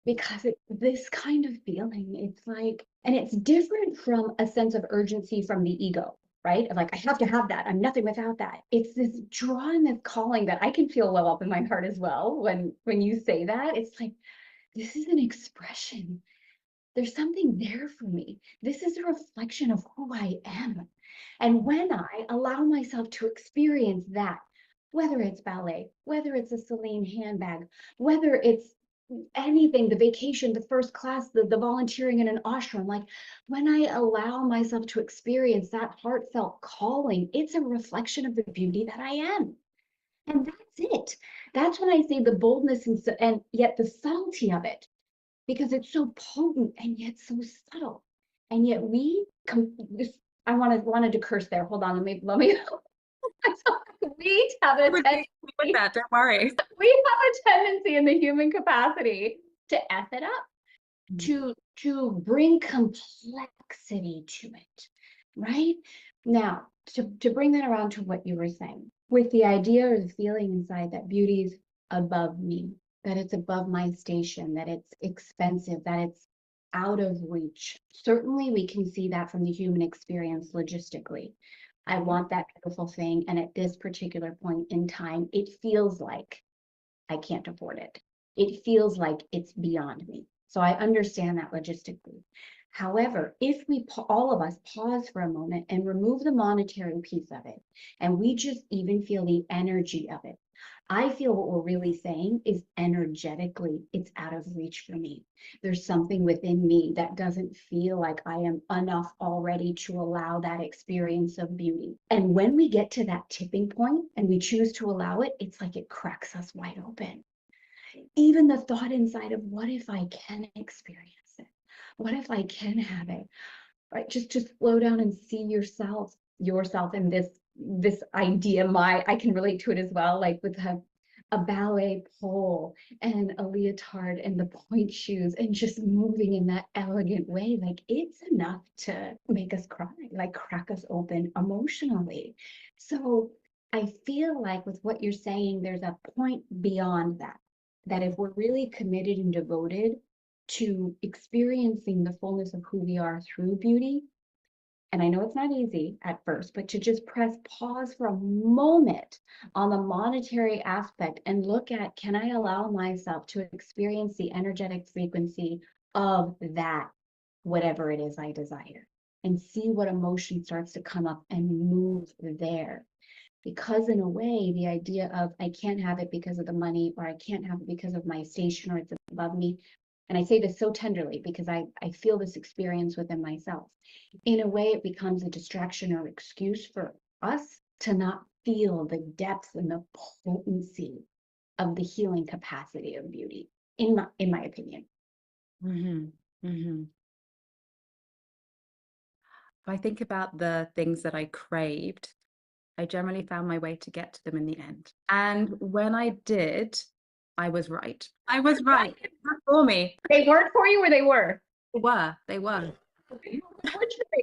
Because it's this kind of feeling, it's like, and it's different from a sense of urgency from the ego, right? Of like, I have to have that. I'm nothing without that. It's this draw and this calling that I can feel well up in my heart as well. When you say that, it's like, this is an expression. There's something there for me. This is a reflection of who I am. And when I allow myself to experience that, whether it's ballet, whether it's a Celine handbag, whether it's anything, the vacation, the first class, the volunteering in an ashram, like when I allow myself to experience that heartfelt calling, it's a reflection of the beauty that I am. And that's it. That's when I say the boldness and yet the subtlety of it, because it's so potent and yet so subtle. And yet I wanted to curse there. Hold on, let me we have a tendency with that, don't worry. We have a tendency in the human capacity to F it up, to bring complexity to it, right? Now, to bring that around to what you were saying, with the idea or the feeling inside that beauty is above me, that it's above my station, that it's expensive, that it's out of reach. Certainly, we can see that from the human experience logistically. I want that beautiful thing. And at this particular point in time, it feels like I can't afford it. It feels like it's beyond me. So I understand that logistically. However, if we all of us pause for a moment and remove the monetary piece of it, and we just even feel the energy of it, I feel what we're really saying is energetically, it's out of reach for me. There's something within me that doesn't feel like I am enough already to allow that experience of beauty. And when we get to that tipping point and we choose to allow it, it's like it cracks us wide open. Even the thought inside of what if I can experience it? What if I can have it? Right? Just slow down and see yourself in this idea. I can relate to it as well, like with a ballet pole and a leotard and the point shoes and just moving in that elegant way. Like it's enough to make us cry, like crack us open emotionally. So I feel like with what you're saying, there's a point beyond that. that if we're really committed and devoted to experiencing the fullness of who we are through beauty, and I know it's not easy at first, but to just press pause for a moment on the monetary aspect and look at, can I allow myself to experience the energetic frequency of that, whatever it is I desire, and see what emotion starts to come up and move there. Because in a way, the idea of I can't have it because of the money, or I can't have it because of my station, or it's above me. And I say this so tenderly because I feel this experience within myself. In a way, it becomes a distraction or excuse for us to not feel the depth and the potency of the healing capacity of beauty, in my opinion. If I think about the things that I craved, I generally found my way to get to them in the end. And when I did, I was right. I was right. It worked for me. They weren't for you, or they were? They were. They were.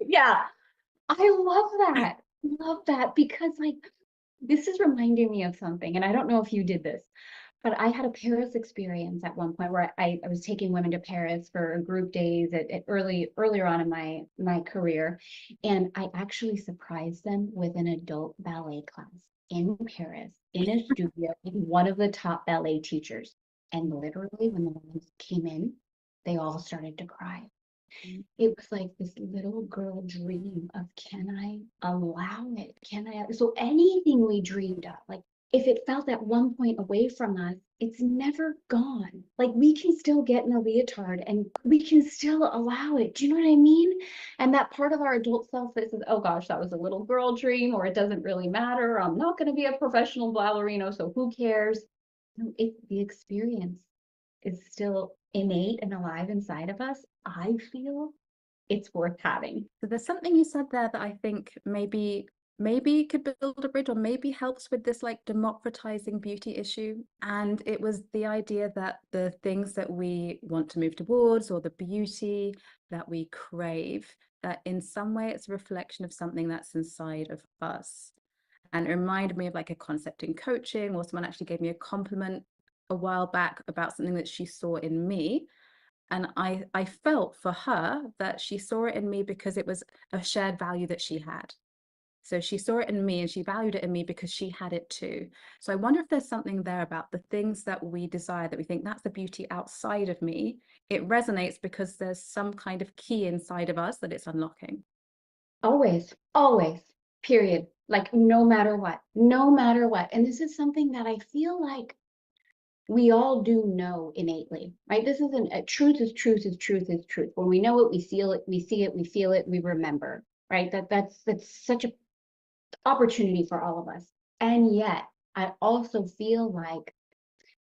Yeah, I love that. Love that, because like this is reminding me of something, and I don't know if you did this, but I had a Paris experience at one point where I was taking women to Paris for group days at earlier on in my career, and I actually surprised them with an adult ballet class in Paris in a studio with one of the top ballet teachers. And literally, when the women came in, they all started to cry. It was like this little girl dream of, can I allow it? Can I? So anything we dreamed of, like if it felt at one point away from us, it's never gone. Like we can still get in a leotard and we can still allow it. Do you know what I mean? And that part of our adult self that says, oh gosh, that was a little girl dream, or it doesn't really matter. I'm not going to be a professional ballerino, so who cares? No, the experience is still innate and alive inside of us. I feel it's worth having. So there's something you said there that I think maybe could build a bridge, or maybe helps with this like democratizing beauty issue. And it was the idea that the things that we want to move towards, or the beauty that we crave, that in some way it's a reflection of something that's inside of us. And it reminded me of like a concept in coaching, or someone actually gave me a compliment a while back about something that she saw in me. And I felt for her that she saw it in me because it was a shared value that she had. So she saw it in me and she valued it in me because she had it too. So I wonder if there's something there about the things that we desire, that we think that's the beauty outside of me. It resonates because there's some kind of key inside of us that it's unlocking. Always, period. Like no matter what. And this is something that I feel like we all do know innately, right? This isn't a truth is truth is truth is truth. When we know it, we feel it, we see it, we feel it, we remember, right? That's such an opportunity for all of us. And yet I also feel like,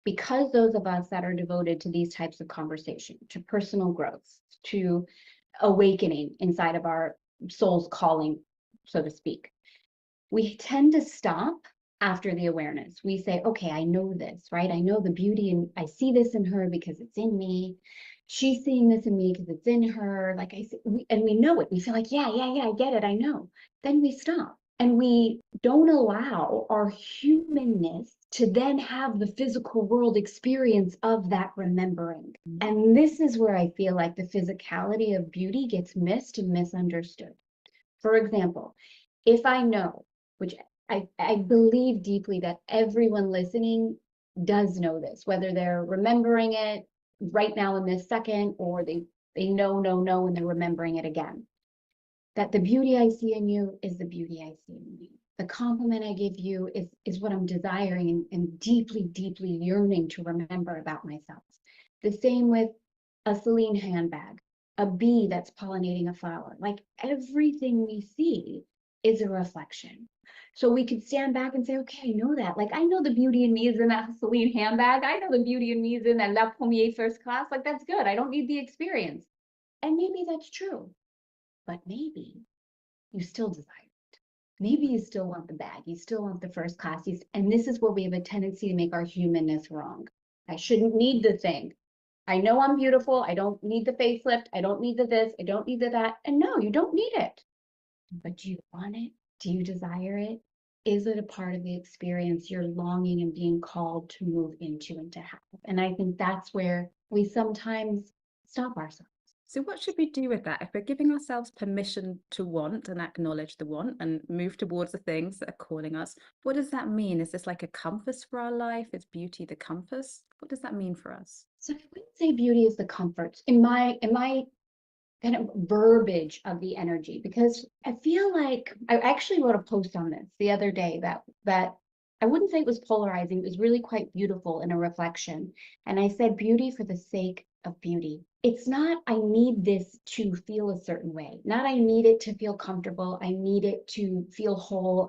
because those of us that are devoted to these types of conversation, to personal growth, to awakening inside of our soul's calling, so to speak, we tend to stop after the awareness. We say, okay, I know this, right? I know the beauty, and I see this in her because it's in me. She's seeing this in me because it's in her. Like I see, and we know it. We feel like, yeah, I get it. I know. Then we stop, and we don't allow our humanness to then have the physical world experience of that remembering. And this is where I feel like the physicality of beauty gets missed and misunderstood. For example, if I know, which I believe deeply that everyone listening does know this, whether they're remembering it right now in this second, or they know, and they're remembering it again, that the beauty I see in you is the beauty I see in you. The compliment I give you is what I'm desiring and deeply, deeply yearning to remember about myself. The same with a Celine handbag, a bee that's pollinating a flower. Like everything we see is a reflection. So we could stand back and say, okay, I know that. Like I know the beauty in me is in that Celine handbag. I know the beauty in me is in that La Pommier first class. Like that's good. I don't need the experience. And maybe that's true. But maybe you still desire it. Maybe you still want the bag. You still want the first class. And this is where we have a tendency to make our humanness wrong. I shouldn't need the thing. I know I'm beautiful. I don't need the facelift. I don't need the this. I don't need the that. And no, you don't need it. But do you want it? Do you desire it? Is it a part of the experience you're longing and being called to move into and to have? And I think that's where we sometimes stop ourselves. So what should we do with that? If we're giving ourselves permission to want and acknowledge the want and move towards the things that are calling us, what does that mean? Is this like a compass for our life? Is beauty the compass? What does that mean for us? So I wouldn't say beauty is the comfort in my kind of verbiage of the energy, because I feel like I actually wrote a post on this the other day that I wouldn't say it was polarizing. It was really quite beautiful in a reflection. And I said beauty for the sake of beauty. It's not, I need this to feel a certain way. Not I need it to feel comfortable. I need it to feel whole.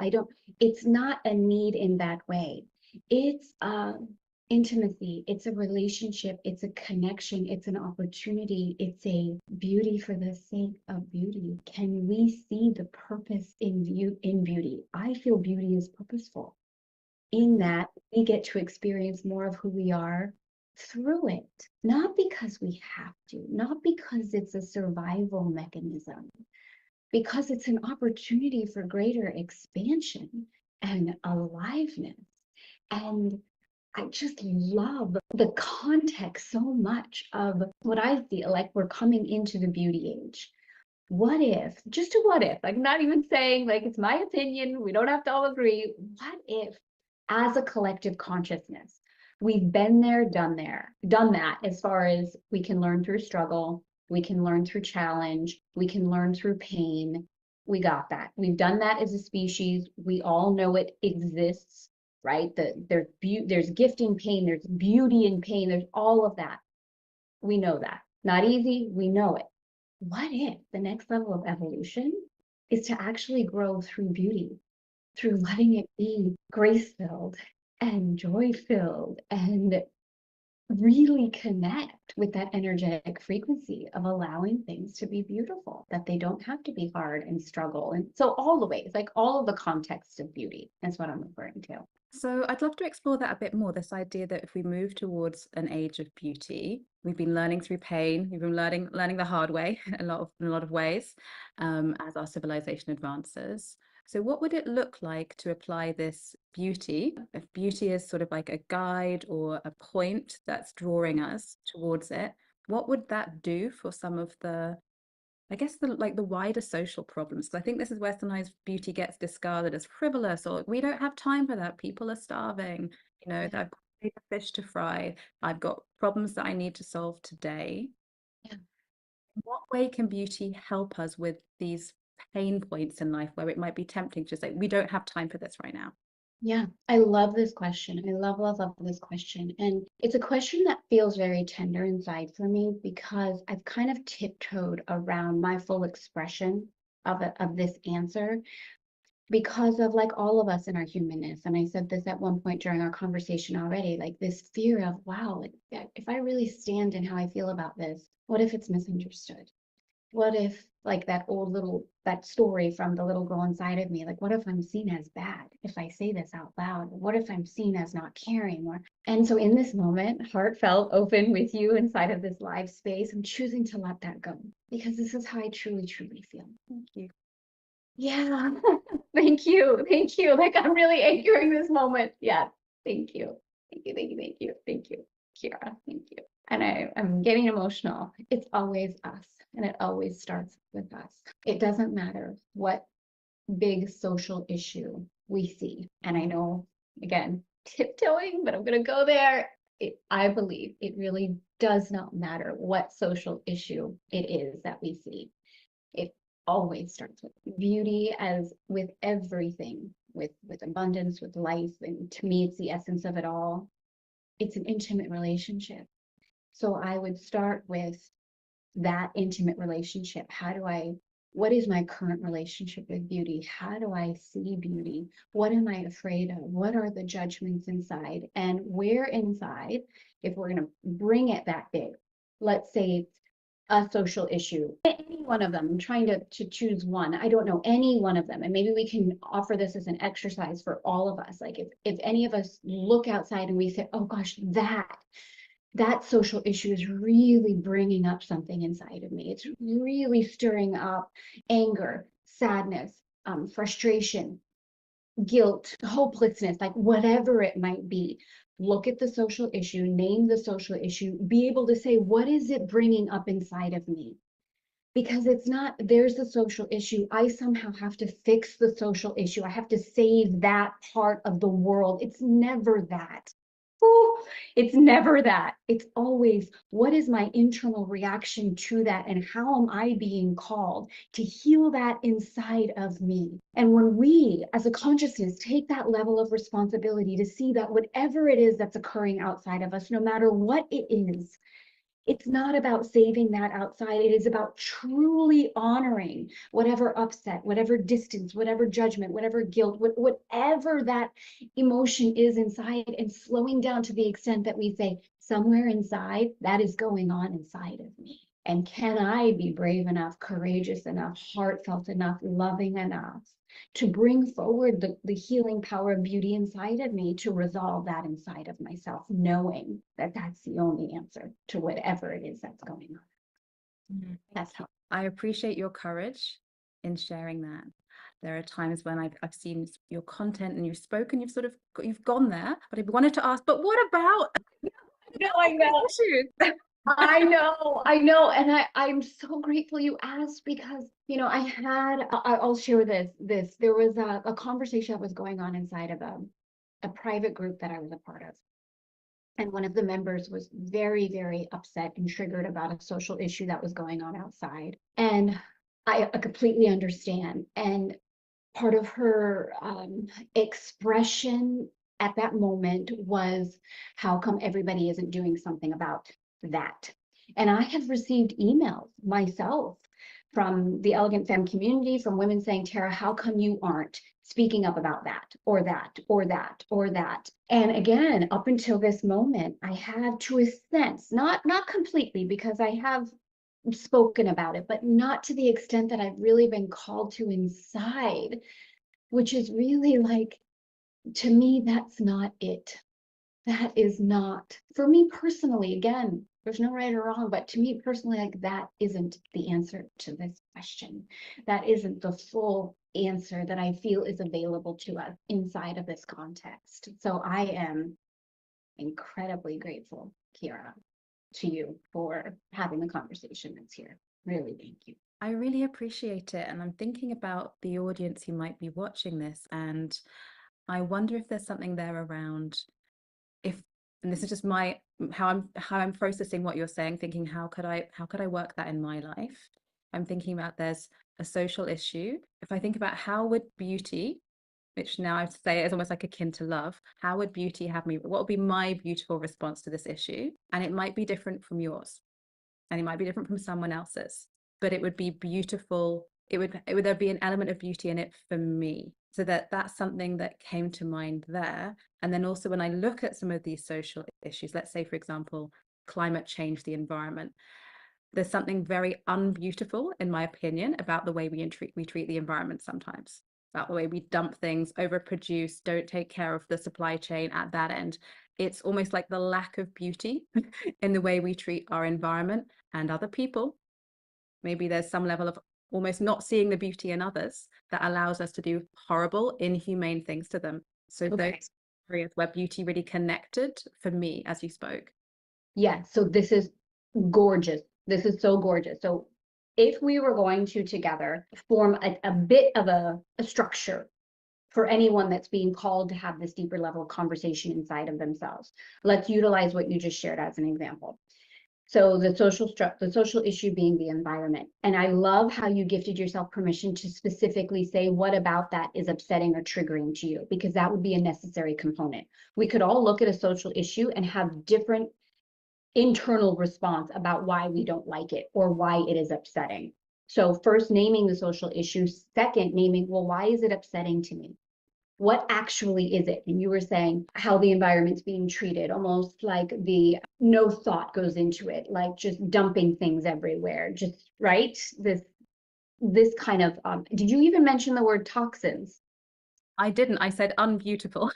It's not a need in that way. It's intimacy, it's a relationship, it's a connection, it's an opportunity, it's a beauty for the sake of beauty. Can we see the purpose in beauty? I feel beauty is purposeful in that we get to experience more of who we are through it, not because we have to, not because it's a survival mechanism, because it's an opportunity for greater expansion and aliveness. And I just love the context so much of what I feel like we're coming into the beauty age. What if, just a what if, like not even saying like it's my opinion, we don't have to all agree. What if, as a collective consciousness, we've been there, done that, as far as we can learn through struggle, we can learn through challenge, we can learn through pain. We got that. We've done that as a species. We all know it exists, right? There's gift in pain, there's beauty in pain, there's all of that. We know that. Not easy, we know it. What if the next level of evolution is to actually grow through beauty, through letting it be grace-filled and joy-filled, and really connect with that energetic frequency of allowing things to be beautiful, that they don't have to be hard and struggle. And so all the ways, like all of the context of beauty is what I'm referring to. So I'd love to explore that a bit more, this idea that if we move towards an age of beauty, we've been learning through pain, we've been learning the hard way in a lot of ways, as our civilization advances. So what would it look like to apply this beauty? If beauty is sort of like a guide or a point that's drawing us towards it, what would that do for some of the, I guess, the wider social problems? Because I think this is where sometimes beauty gets discarded as frivolous, or we don't have time for that. People are starving. I've got a fish to fry. I've got problems that I need to solve today. Yeah. In what way can beauty help us with these pain points in life where it might be tempting to say, we don't have time for this right now? Yeah, I love this question. I love this question. And it's a question that feels very tender inside for me, because I've kind of tiptoed around my full expression of this answer, because of, like, all of us in our humanness. And I said this at one point during our conversation already, like this fear of, wow, like, if I really stand in how I feel about this, what if it's misunderstood? What if, like, that story from the little girl inside of me, like, what if I'm seen as bad if I say this out loud? What if I'm seen as not caring? And so in this moment, heartfelt, open with you inside of this live space, I'm choosing to let that go, because this is how I truly, truly feel. Thank you. Yeah, thank you. Thank you. Like, I'm really anchoring this moment. Yeah, thank you. Thank you, thank you, thank you, thank you, Kiara, thank you. And I'm getting emotional. It's always us, and it always starts with us. It doesn't matter what big social issue we see. And I know, again, tiptoeing, but I'm going to go there. I believe it really does not matter what social issue it is that we see. It always starts with beauty, as with everything, with abundance, with life. And to me, it's the essence of it all. It's an intimate relationship. So I would start with that intimate relationship. What is my current relationship with beauty? How do I see beauty? What am I afraid of? What are the judgments inside? And where inside, if we're going to bring it that big, let's say a social issue, any one of them, I'm trying to choose one. I don't know, any one of them. And maybe we can offer this as an exercise for all of us. Like, if any of us look outside and we say, oh gosh, that social issue is really bringing up something inside of me. It's really stirring up anger, sadness, frustration. guilt, hopelessness, like whatever it might be. Look at the social issue, name the social issue, be able to say, what is it bringing up inside of me? Because it's not, there's the social issue. I somehow have to fix the social issue. I have to save that part of the world. It's never that. Ooh, it's never that. It's always, what is my internal reaction to that? And how am I being called to heal that inside of me? And when we, as a consciousness, take that level of responsibility to see that whatever it is that's occurring outside of us, no matter what it is, it's not about saving that outside. It is about truly honoring whatever upset, whatever distance, whatever judgment, whatever guilt, whatever that emotion is inside, and slowing down to the extent that we say, somewhere inside, that is going on inside of me. And can I be brave enough, courageous enough, heartfelt enough, loving enough to bring forward the healing power of beauty inside of me to resolve that inside of myself, knowing that that's the only answer to whatever it is that's going on. That's how. I appreciate your courage in sharing that. There are times when I've seen your content and you've spoken, you've gone there, but I wanted to ask, but what about No, I know. issues? I know. And I'm so grateful you asked, because, I'll share this. There was a conversation that was going on inside of a private group that I was a part of. And one of the members was very, very upset and triggered about a social issue that was going on outside. And I completely understand. And part of her expression at that moment was, how come everybody isn't doing something about that? And I have received emails myself from the Elegant Femme community, from women saying, Tara, how come you aren't speaking up about that, or that, or that, or that? And again, up until this moment, I had, to a sense, not completely, because I have spoken about it, but not to the extent that I've really been called to inside, which is really like, to me, that's not it. That is not, for me personally, again, there's no right or wrong, but to me personally, like, that isn't the answer to this question. That isn't the full answer that I feel is available to us inside of this context. So I am incredibly grateful, Kiara, to you for having the conversation that's here. Really, thank you. I really appreciate it. And I'm thinking about the audience who might be watching this, and I wonder if there's something there around, and this is just how I'm processing what you're saying, thinking, how could I work that in my life? I'm thinking about, there's a social issue. If I think about, how would beauty, which now I say is almost like akin to love, how would beauty have me, what would be my beautiful response to this issue? And it might be different from yours, and it might be different from someone else's, but it would be beautiful. There'd be an element of beauty in it for me. So that's something that came to mind there. And then also, when I look at some of these social issues, let's say, for example, climate change, the environment, there's something very unbeautiful, in my opinion, about the way we treat the environment sometimes, about the way we dump things, overproduce, don't take care of the supply chain at that end. It's almost like the lack of beauty in the way we treat our environment and other people. Maybe there's some level of almost not seeing the beauty in others that allows us to do horrible, inhumane things to them. So those areas where beauty really connected for me as you spoke. Yeah, so this is gorgeous. This is so gorgeous. So if we were going to together form a bit of a structure for anyone that's being called to have this deeper level of conversation inside of themselves, let's utilize what you just shared as an example. So the social issue being the environment. And I love how you gifted yourself permission to specifically say, what about that is upsetting or triggering to you? Because that would be a necessary component. We could all look at a social issue and have different internal response about why we don't like it or why it is upsetting. So first, naming the social issue. Second, naming, well, why is it upsetting to me? What actually is it? And you were saying how the environment's being treated, almost like the no thought goes into it, like just dumping things everywhere, just right? This kind of, did you even mention the word toxins? I didn't, I said unbeautiful.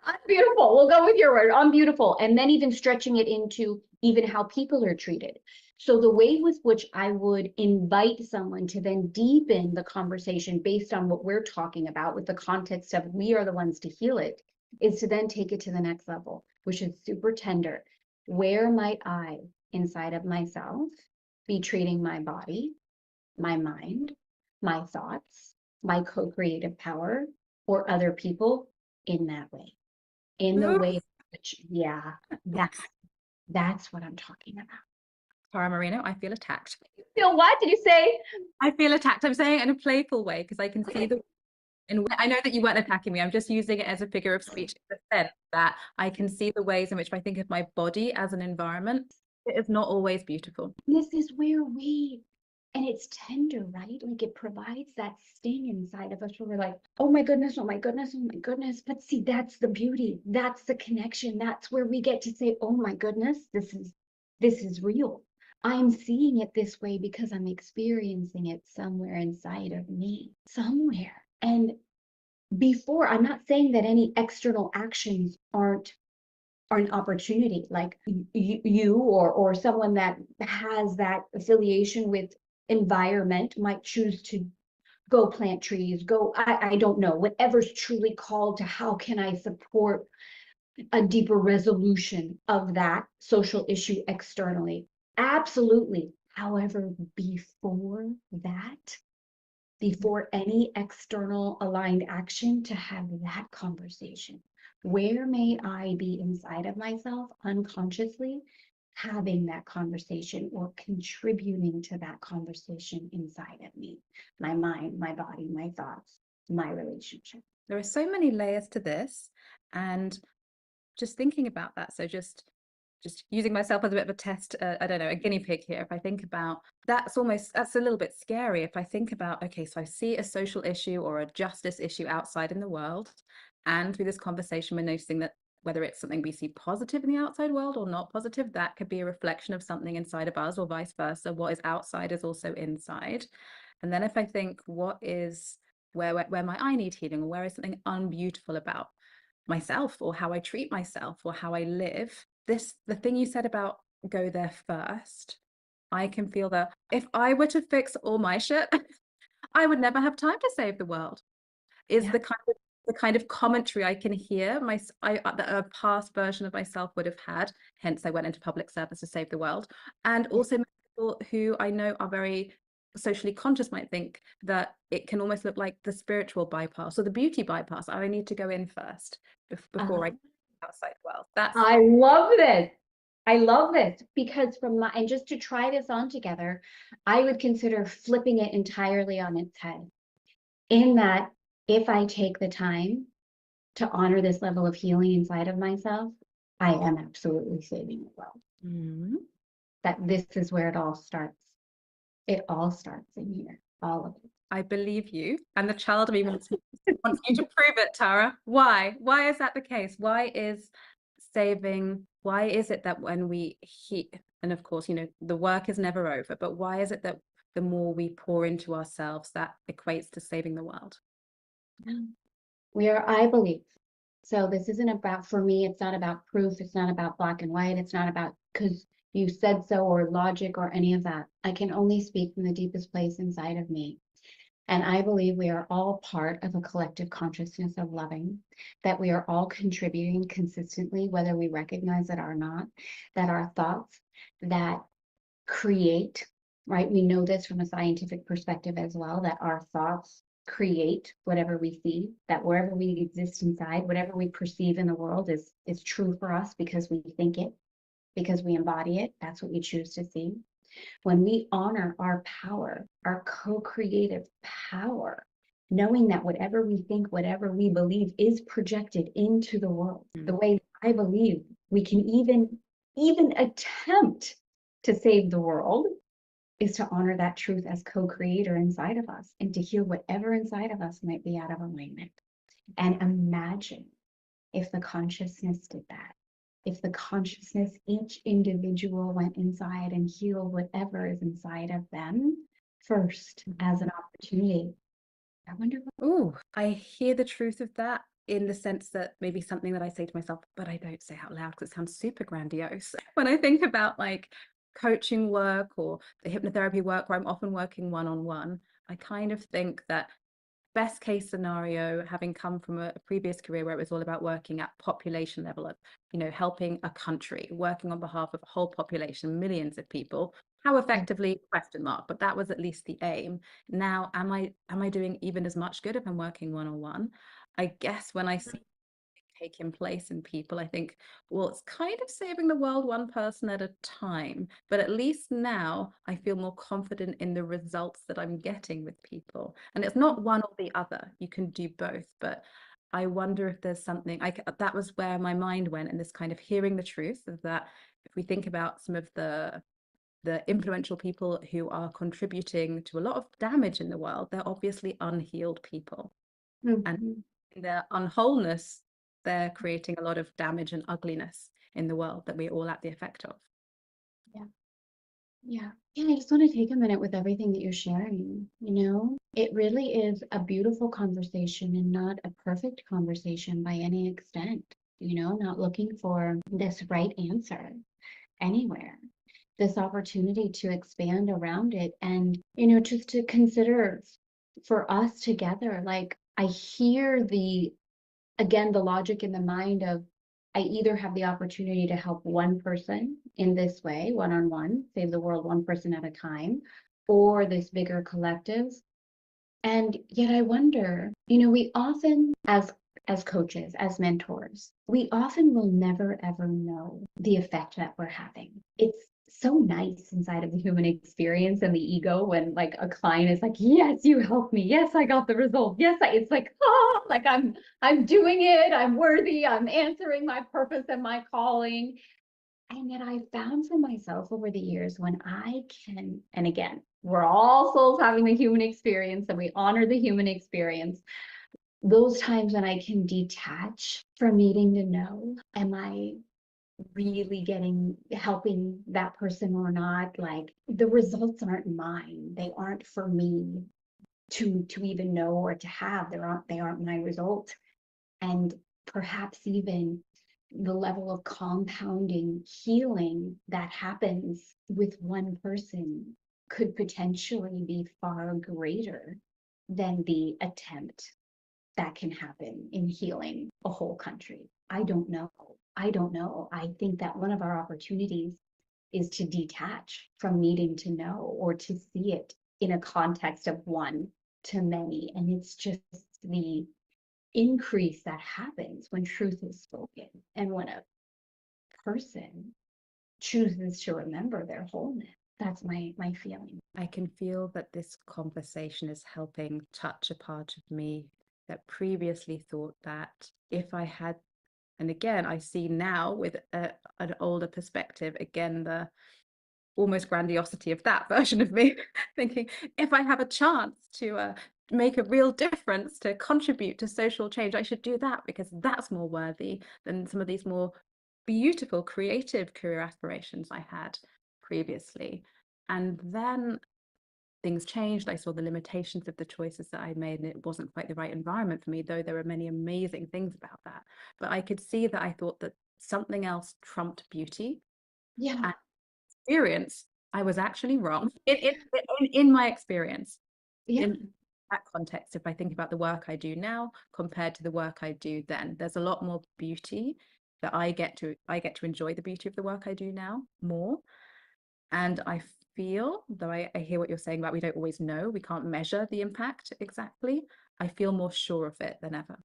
I'm beautiful. We'll go with your word. I'm beautiful. And then even stretching it into even how people are treated. So the way with which I would invite someone to then deepen the conversation based on what we're talking about with the context of we are the ones to heal it, is to then take it to the next level, which is super tender. Where might I, inside of myself, be treating my body, my mind, my thoughts, my co-creative power, or other people in that way? In the way which, yeah, that's what I'm talking about. Tara Marino, I feel attacked. Feel what did you say? I feel attacked. I'm saying it in a playful way because I can see the. And I know that you weren't attacking me. I'm just using it as a figure of speech in the sense that I can see the ways in which, if I think of my body as an environment, it is not always beautiful. This is where and it's tender, right? Like it provides that sting inside of us where we're like, oh my goodness, oh my goodness, oh my goodness. But see, that's the beauty. That's the connection. That's where we get to say, oh my goodness, this is real. I'm seeing it this way because I'm experiencing it somewhere inside of me, somewhere. And before, I'm not saying that any external actions aren't an opportunity, like you or someone that has that affiliation with environment might choose to go plant trees, I don't know, whatever's truly called to how can I support a deeper resolution of that social issue externally. Absolutely. However, before any external aligned action, to have that conversation. Where may I be inside of myself unconsciously having that conversation or contributing to that conversation inside of me, my mind, my body, my thoughts, my relationship? There are so many layers to this, and just thinking about that. So just using myself as a bit of a test, I don't know, a guinea pig here. If I think about that's a little bit scary. If I think about, okay, so I see a social issue or a justice issue outside in the world, and through this conversation, we're noticing that whether it's something we see positive in the outside world or not positive, that could be a reflection of something inside of us, or vice versa. What is outside is also inside. And then if I think, what is where might I need healing, or where is something unbeautiful about myself or how I treat myself or how I live, the thing you said about go there first, I can feel that if I were to fix all my shit, I would never have time to save the world. Is the kind of commentary I can hear a past version of myself would have had. Hence, I went into public service to save the world. And also people who I know are very socially conscious might think that it can almost look like the spiritual bypass or the beauty bypass. I need to go in first before I go outside the world. I love this. I love this because and just to try this on together, I would consider flipping it entirely on its head. In that, if I take the time to honor this level of healing inside of myself, I am absolutely saving the world. Mm-hmm. That this is where it all starts. It all starts in here, all of it. I believe you. And the child of me wants you to prove it, Tara. Why? Why is that the case? Why is it that when we heal, and of course, the work is never over, but why is it that the more we pour into ourselves, that equates to saving the world? I believe. So this isn't about, for me, it's not about proof. It's not about black and white. It's not about because you said so or logic or any of that. I can only speak from the deepest place inside of me. And I believe we are all part of a collective consciousness of loving, that we are all contributing consistently, whether we recognize it or not, that our thoughts that create, right? We know this from a scientific perspective as well, that our thoughts create whatever we see, that wherever we exist inside, whatever we perceive in the world is true for us because we think it, because we embody it. That's what we choose to see. When we honor our power, our co-creative power, knowing that whatever we think, whatever we believe is projected into the world, the way I believe we can even attempt to save the world is to honor that truth as co-creator inside of us and to heal whatever inside of us might be out of alignment. And imagine if the consciousness did that. If the consciousness, each individual went inside and healed whatever is inside of them first as an opportunity. I wonder. Oh, I hear the truth of that. in the sense that maybe something that I say to myself, but I don't say out loud because it sounds super grandiose. When I think about like coaching work or the hypnotherapy work where I'm often working one-on-one, I kind of think that best case scenario, having come from a previous career where it was all about working at population level of, helping a country, working on behalf of a whole population, millions of people. How effectively? Question mark. But that was at least the aim. Now, am I doing even as much good if I'm working one-on-one? I guess when I see taking place in people, I think, well, it's kind of saving the world one person at a time, but at least now I feel more confident in the results that I'm getting with people. And it's not one or the other, you can do both, but I wonder if there's something that was where my mind went, in this kind of hearing the truth of that. If we think about some of the influential people who are contributing to a lot of damage in the world, they're obviously unhealed people. And in their unwholeness, they're creating a lot of damage and ugliness in the world that we're all at the effect of. Yeah. I just want to take a minute with everything that you're sharing. It really is a beautiful conversation and not a perfect conversation by any extent. Not looking for this right answer anywhere. This opportunity to expand around it and, just to consider for us together, like I hear the logic in the mind of, I either have the opportunity to help one person in this way, one-on-one, save the world one person at a time, or this bigger collective. And yet I wonder, we often, as coaches, as mentors, we often will never ever know the effect that we're having. It's so nice inside of the human experience and the ego when like a client is like, yes, you helped me. Yes, I got the result. Yes, it's like, like I'm doing it. I'm worthy. I'm answering my purpose and my calling. And yet I found for myself over the years when I can, and again, we're all souls having the human experience and we honor the human experience. Those times when I can detach from needing to know, am I really helping that person or not? Like the results aren't mine. They aren't for me to even know or to have. They aren't my result. And perhaps even the level of compounding healing that happens with one person could potentially be far greater than the attempt that can happen in healing a whole country. I don't know. I think that one of our opportunities is to detach from needing to know or to see it in a context of one to many. And it's just the increase that happens when truth is spoken and when a person chooses to remember their wholeness. That's my feeling. I can feel that this conversation is helping touch a part of me that previously thought that if I had, and again, I see now with an older perspective, again, the almost grandiosity of that version of me, thinking if I have a chance to make a real difference, to contribute to social change, I should do that because that's more worthy than some of these more beautiful, creative career aspirations I had previously. And then things changed. I saw the limitations of the choices that I made, and it wasn't quite the right environment for me, though there are many amazing things about that. But I could see that I thought that something else trumped beauty. Yeah. And experience, I was actually wrong in my experience. Yeah. In that context, if I think about the work I do now compared to the work I do then, there's a lot more beauty that I get to enjoy the beauty of the work I do now more. And I feel, though I hear what you're saying about we don't always know, we can't measure the impact exactly, I feel more sure of it than ever.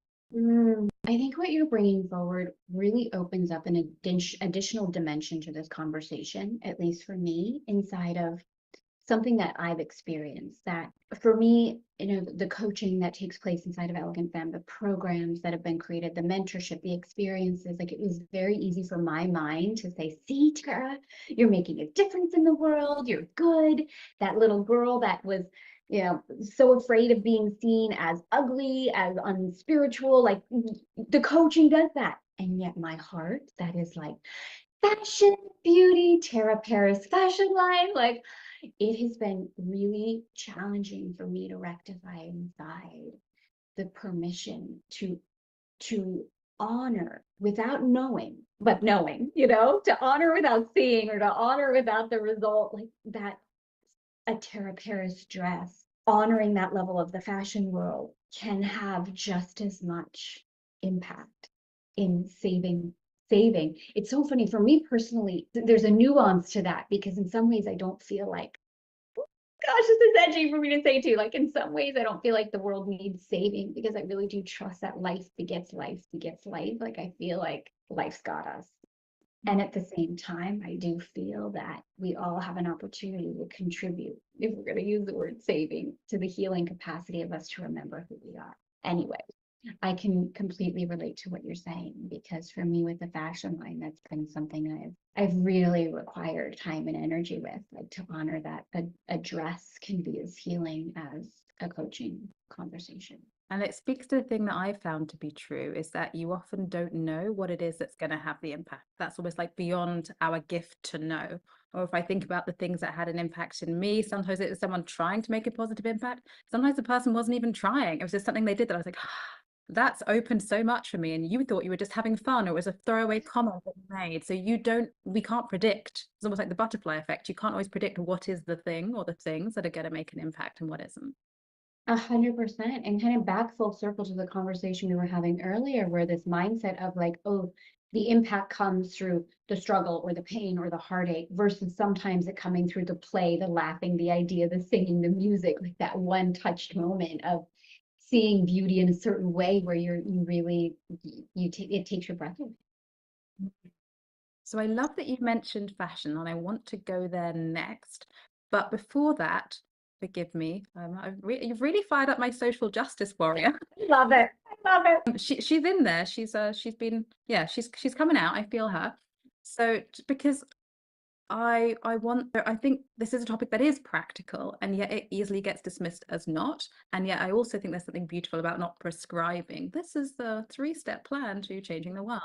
I think what you're bringing forward really opens up an additional dimension to this conversation, at least for me, inside of something that I've experienced. That for me, the coaching that takes place inside of Elegant Femme, the programs that have been created, the mentorship, the experiences, like it was very easy for my mind to say, see, Tara, you're making a difference in the world. You're good. That little girl that was so afraid of being seen as ugly, as unspiritual, like the coaching does that. And yet my heart, that is like fashion, beauty, Tara Paris fashion line, like it has been really challenging for me to rectify inside the permission to to honor without knowing, but knowing, you know, to honor without seeing, or to honor without the result, like that a Tara Paris dress, honoring that level of the fashion world can have just as much impact in saving. It's so funny for me personally, there's a nuance to that, because in some ways I don't feel like, gosh, this is edgy for me to say too. Like in some ways, I don't feel like the world needs saving, because I really do trust that life begets life begets life. Like I feel like life's got us. And at the same time, I do feel that we all have an opportunity to contribute, if we're going to use the word saving, to the healing capacity of us to remember who we are. Anyway, I can completely relate to what you're saying, because for me with the fashion line, that's been something I've really required time and energy with, like to honor that a dress can be as healing as a coaching conversation. And it speaks to the thing that I've found to be true, is that you often don't know what it is that's going to have the impact. That's almost like beyond our gift to know. Or if I think about the things that had an impact in me, sometimes it was someone trying to make a positive impact. Sometimes the person wasn't even trying. It was just something they did that I was like, that's opened so much for me. And you thought you were just having fun, or it was a throwaway comment that you made. So we can't predict. It's almost like the butterfly effect. You can't always predict what is the thing or the things that are going to make an impact and what isn't. 100%. And kind of back full circle to the conversation we were having earlier, where this mindset of like, oh, the impact comes through the struggle or the pain or the heartache, versus sometimes it coming through the play, the laughing, the idea, the singing, the music, like that one touched moment of seeing beauty in a certain way where it takes your breath away. So I love that you mentioned fashion, and I want to go there next. But before that, forgive me, you've really fired up my social justice warrior. I love it. I love it. She's in there. She's been, yeah, she's coming out. I feel her. So because I think this is a topic that is practical, and yet it easily gets dismissed as not. And yet I also think there's something beautiful about not prescribing. This is the 3-step plan to changing the world.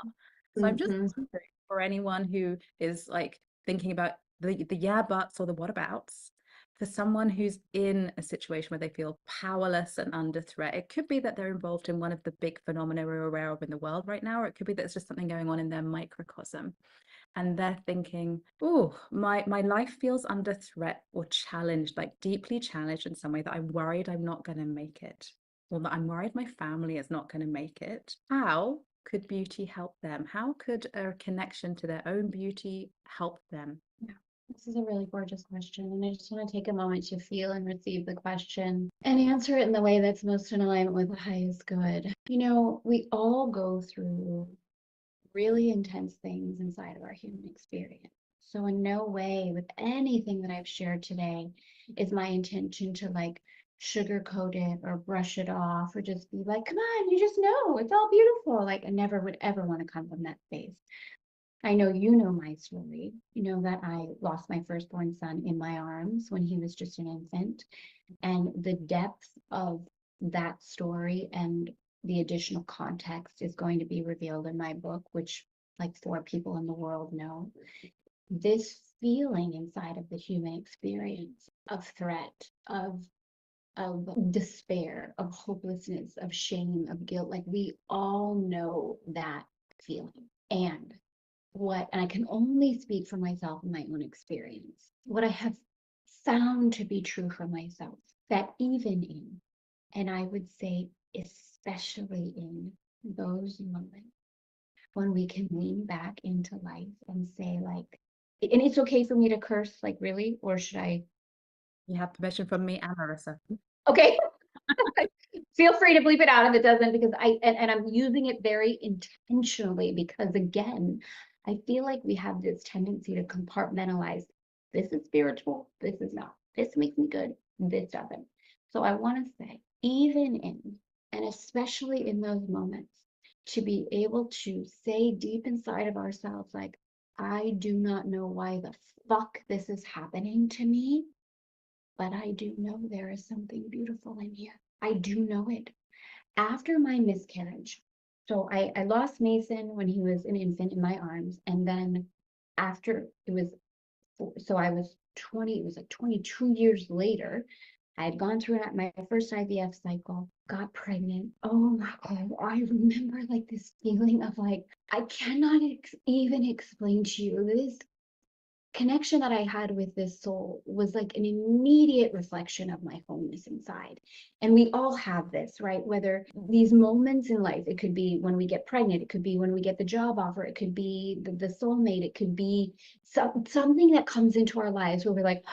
So I'm just wondering, for anyone who is like thinking about the yeah buts or the what abouts, for someone who's in a situation where they feel powerless and under threat, it could be that they're involved in one of the big phenomena we're aware of in the world right now, or it could be that it's just something going on in their microcosm. And they're thinking, oh, my life feels under threat or challenged, like deeply challenged in some way, that I'm worried I'm not going to make it, or that I'm worried my family is not going to make it. How could beauty help them? How could a connection to their own beauty help them? Yeah. This is a really gorgeous question, and I just want to take a moment to feel and receive the question and answer it in the way that's most in alignment with the highest good. You know, we all go through really intense things inside of our human experience. So in no way with anything that I've shared today is my intention to like sugarcoat it or brush it off or just be like, come on, you just know it's all beautiful. Like I never would ever want to come from that space. I know you know my story. You know that I lost my firstborn son in my arms when he was just an infant. And the depth of that story and the additional context is going to be revealed in my book, which like 4 people in the world know. This feeling inside of the human experience of threat, of despair, of hopelessness, of shame, of guilt, like we all know that feeling. And I can only speak for myself and my own experience, what I have found to be true for myself, that even in, and I would say especially in those moments when we can lean back into life and say like, and it's okay for me to curse, like really, or should I? You have permission from me and Marisa. Okay. Feel free to bleep it out if it doesn't, because and I'm using it very intentionally, because again, I feel like we have this tendency to compartmentalize. This is spiritual, this is not. This makes me good, this doesn't. So I want to say, even in, and especially in those moments, to be able to say deep inside of ourselves, like, I do not know why the fuck this is happening to me, but I do know there is something beautiful in here. I do know it. After my miscarriage, so I lost Mason when he was an infant in my arms, and then after it was, so I was 20, it was like 22 years later, I had gone through my first IVF cycle, got pregnant. Oh my God, I remember like this feeling of like, I cannot even explain to you this connection that I had with this soul was like an immediate reflection of my wholeness inside. And we all have this, right? Whether these moments in life, it could be when we get pregnant, it could be when we get the job offer, it could be the soulmate, it could be something that comes into our lives where we're like,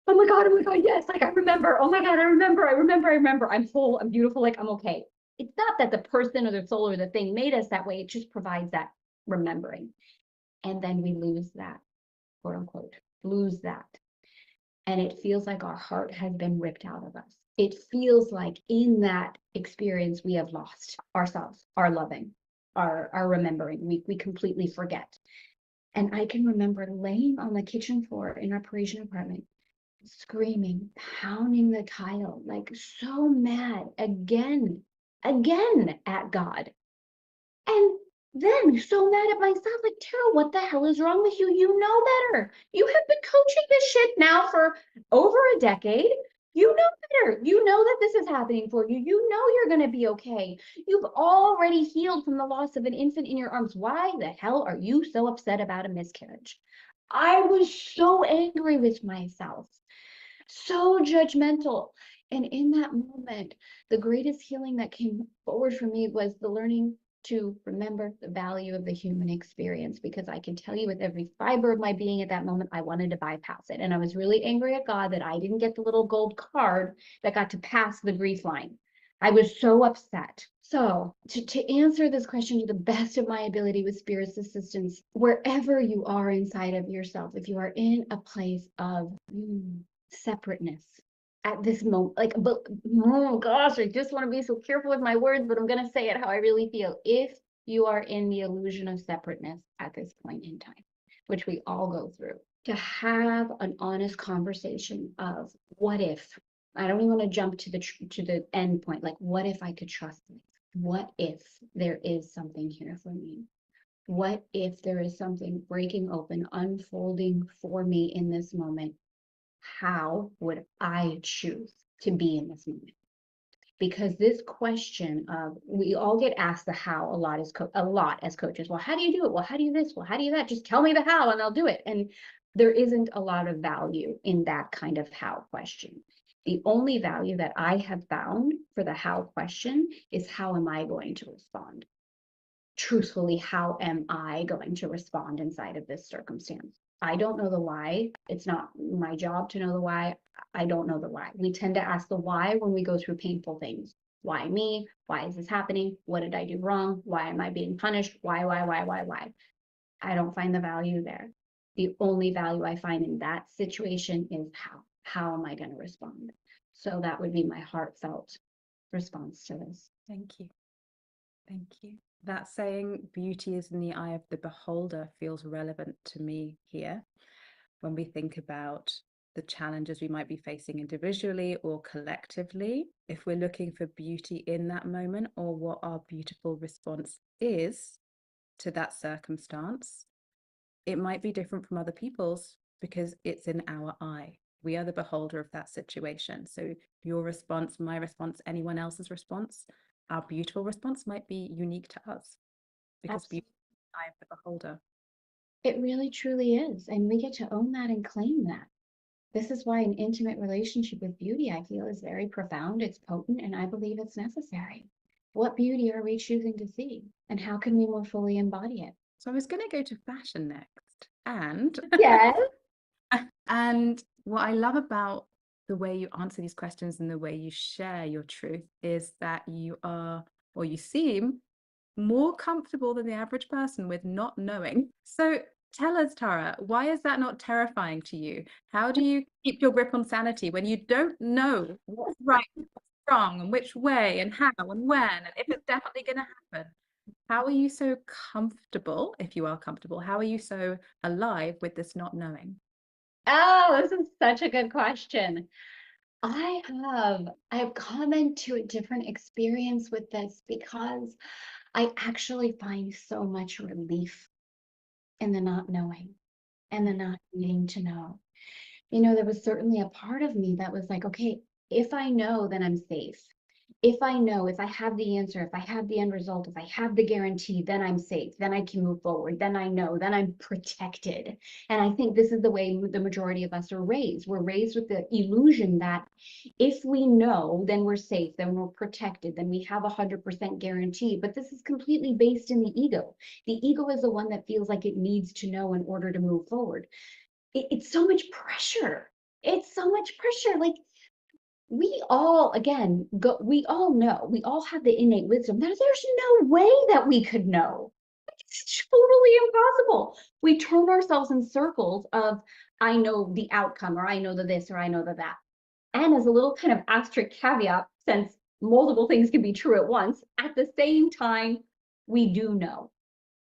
oh my God, yes, like I remember, oh my God, I remember, I'm whole, I'm beautiful, like I'm okay. It's not that the person or the soul or the thing made us that way, it just provides that remembering. And then we lose that, quote unquote, lose that. And it feels like our heart has been ripped out of us. It feels like in that experience, we have lost ourselves, our loving, our remembering. We completely forget. And I can remember laying on the kitchen floor in our Parisian apartment, screaming, pounding the tile, like so mad again at God. And then so mad at myself, like, Tara, what the hell is wrong with you? You know better. You have been coaching this shit now for over a decade. You know better. You know that this is happening for you. You know you're going to be okay. You've already healed from the loss of an infant in your arms. Why the hell are you so upset about a miscarriage? I was so angry with myself, so judgmental. And in that moment, the greatest healing that came forward for me was the learning to remember the value of the human experience, because I can tell you with every fiber of my being at that moment, I wanted to bypass it. And I was really angry at God that I didn't get the little gold card that got to pass the grief line. I was so upset. So to answer this question to the best of my ability with spirit's assistance, wherever you are inside of yourself, if you are in a place of separateness at this moment, like, but oh gosh, I just want to be so careful with my words, but I'm going to say it how I really feel. If you are in the illusion of separateness at this point in time, which we all go through, to have an honest conversation of what if, I don't even want to jump to the end point, like what if I could trust this? What if there is something here for me? What if there is something breaking open, unfolding for me in this moment? How would I choose to be in this moment? Because this question of, we all get asked the how a lot as coaches. Well, how do you do it? Well, how do you this? Well, how do you that? Just tell me the how and I'll do it. And there isn't a lot of value in that kind of how question. The only value that I have found for the how question is, how am I going to respond? Truthfully, how am I going to respond inside of this circumstance? I don't know the why. It's not my job to know the why. I don't know the why. We tend to ask the why when we go through painful things. Why me? Why is this happening? What did I do wrong? Why am I being punished? Why? I don't find the value there. The only value I find in that situation is how. How am I going to respond? So that would be my heartfelt response to this. Thank you. Thank you. That saying, beauty is in the eye of the beholder, feels relevant to me here when we think about the challenges we might be facing individually or collectively. If we're looking for beauty in that moment, or what our beautiful response is to that circumstance, it might be different from other people's because it's in our eye. We are the beholder of that situation. So your response, my response, anyone else's response, our beautiful response might be unique to us, because beauty is the eye of the beholder. It really truly is. And we get to own that and claim that. This is why an intimate relationship with beauty, I feel, is very profound, it's potent, and I believe it's necessary. What beauty are we choosing to see? And how can we more fully embody it? So I was going to go to fashion next. And yes. And what I love about the way you answer these questions and the way you share your truth is that you are, or you seem, more comfortable than the average person with not knowing. So tell us, Tara, why is that not terrifying to you? How do you keep your grip on sanity when you don't know what's right, what's wrong, and which way, and how, and when, and if it's definitely going to happen? How are you so comfortable, if you are comfortable, how are you so alive with this not knowing? Oh, this is such a good question. I've come into a different experience with this because I actually find so much relief in the not knowing and the not needing to know. You know, there was certainly a part of me that was like, okay, If I know, then I'm safe. If I know, if I have the answer, if I have the end result, if I have the guarantee, then I'm safe, then I can move forward, then I know, then I'm protected. And I think this is the way the majority of us are raised. We're raised with the illusion that if we know, then we're safe, then we're protected, then we have 100% guarantee. But this is completely based in the ego. The ego is the one that feels like it needs to know in order to move forward. It's so much pressure. It's so much pressure. Like, we all, again, we all know, we all have the innate wisdom that there's no way that we could know. It's totally impossible. We turn ourselves in circles of, I know the outcome, or I know the this, or I know the that. And as a little kind of asterisk caveat, since multiple things can be true at once, at the same time, we do know.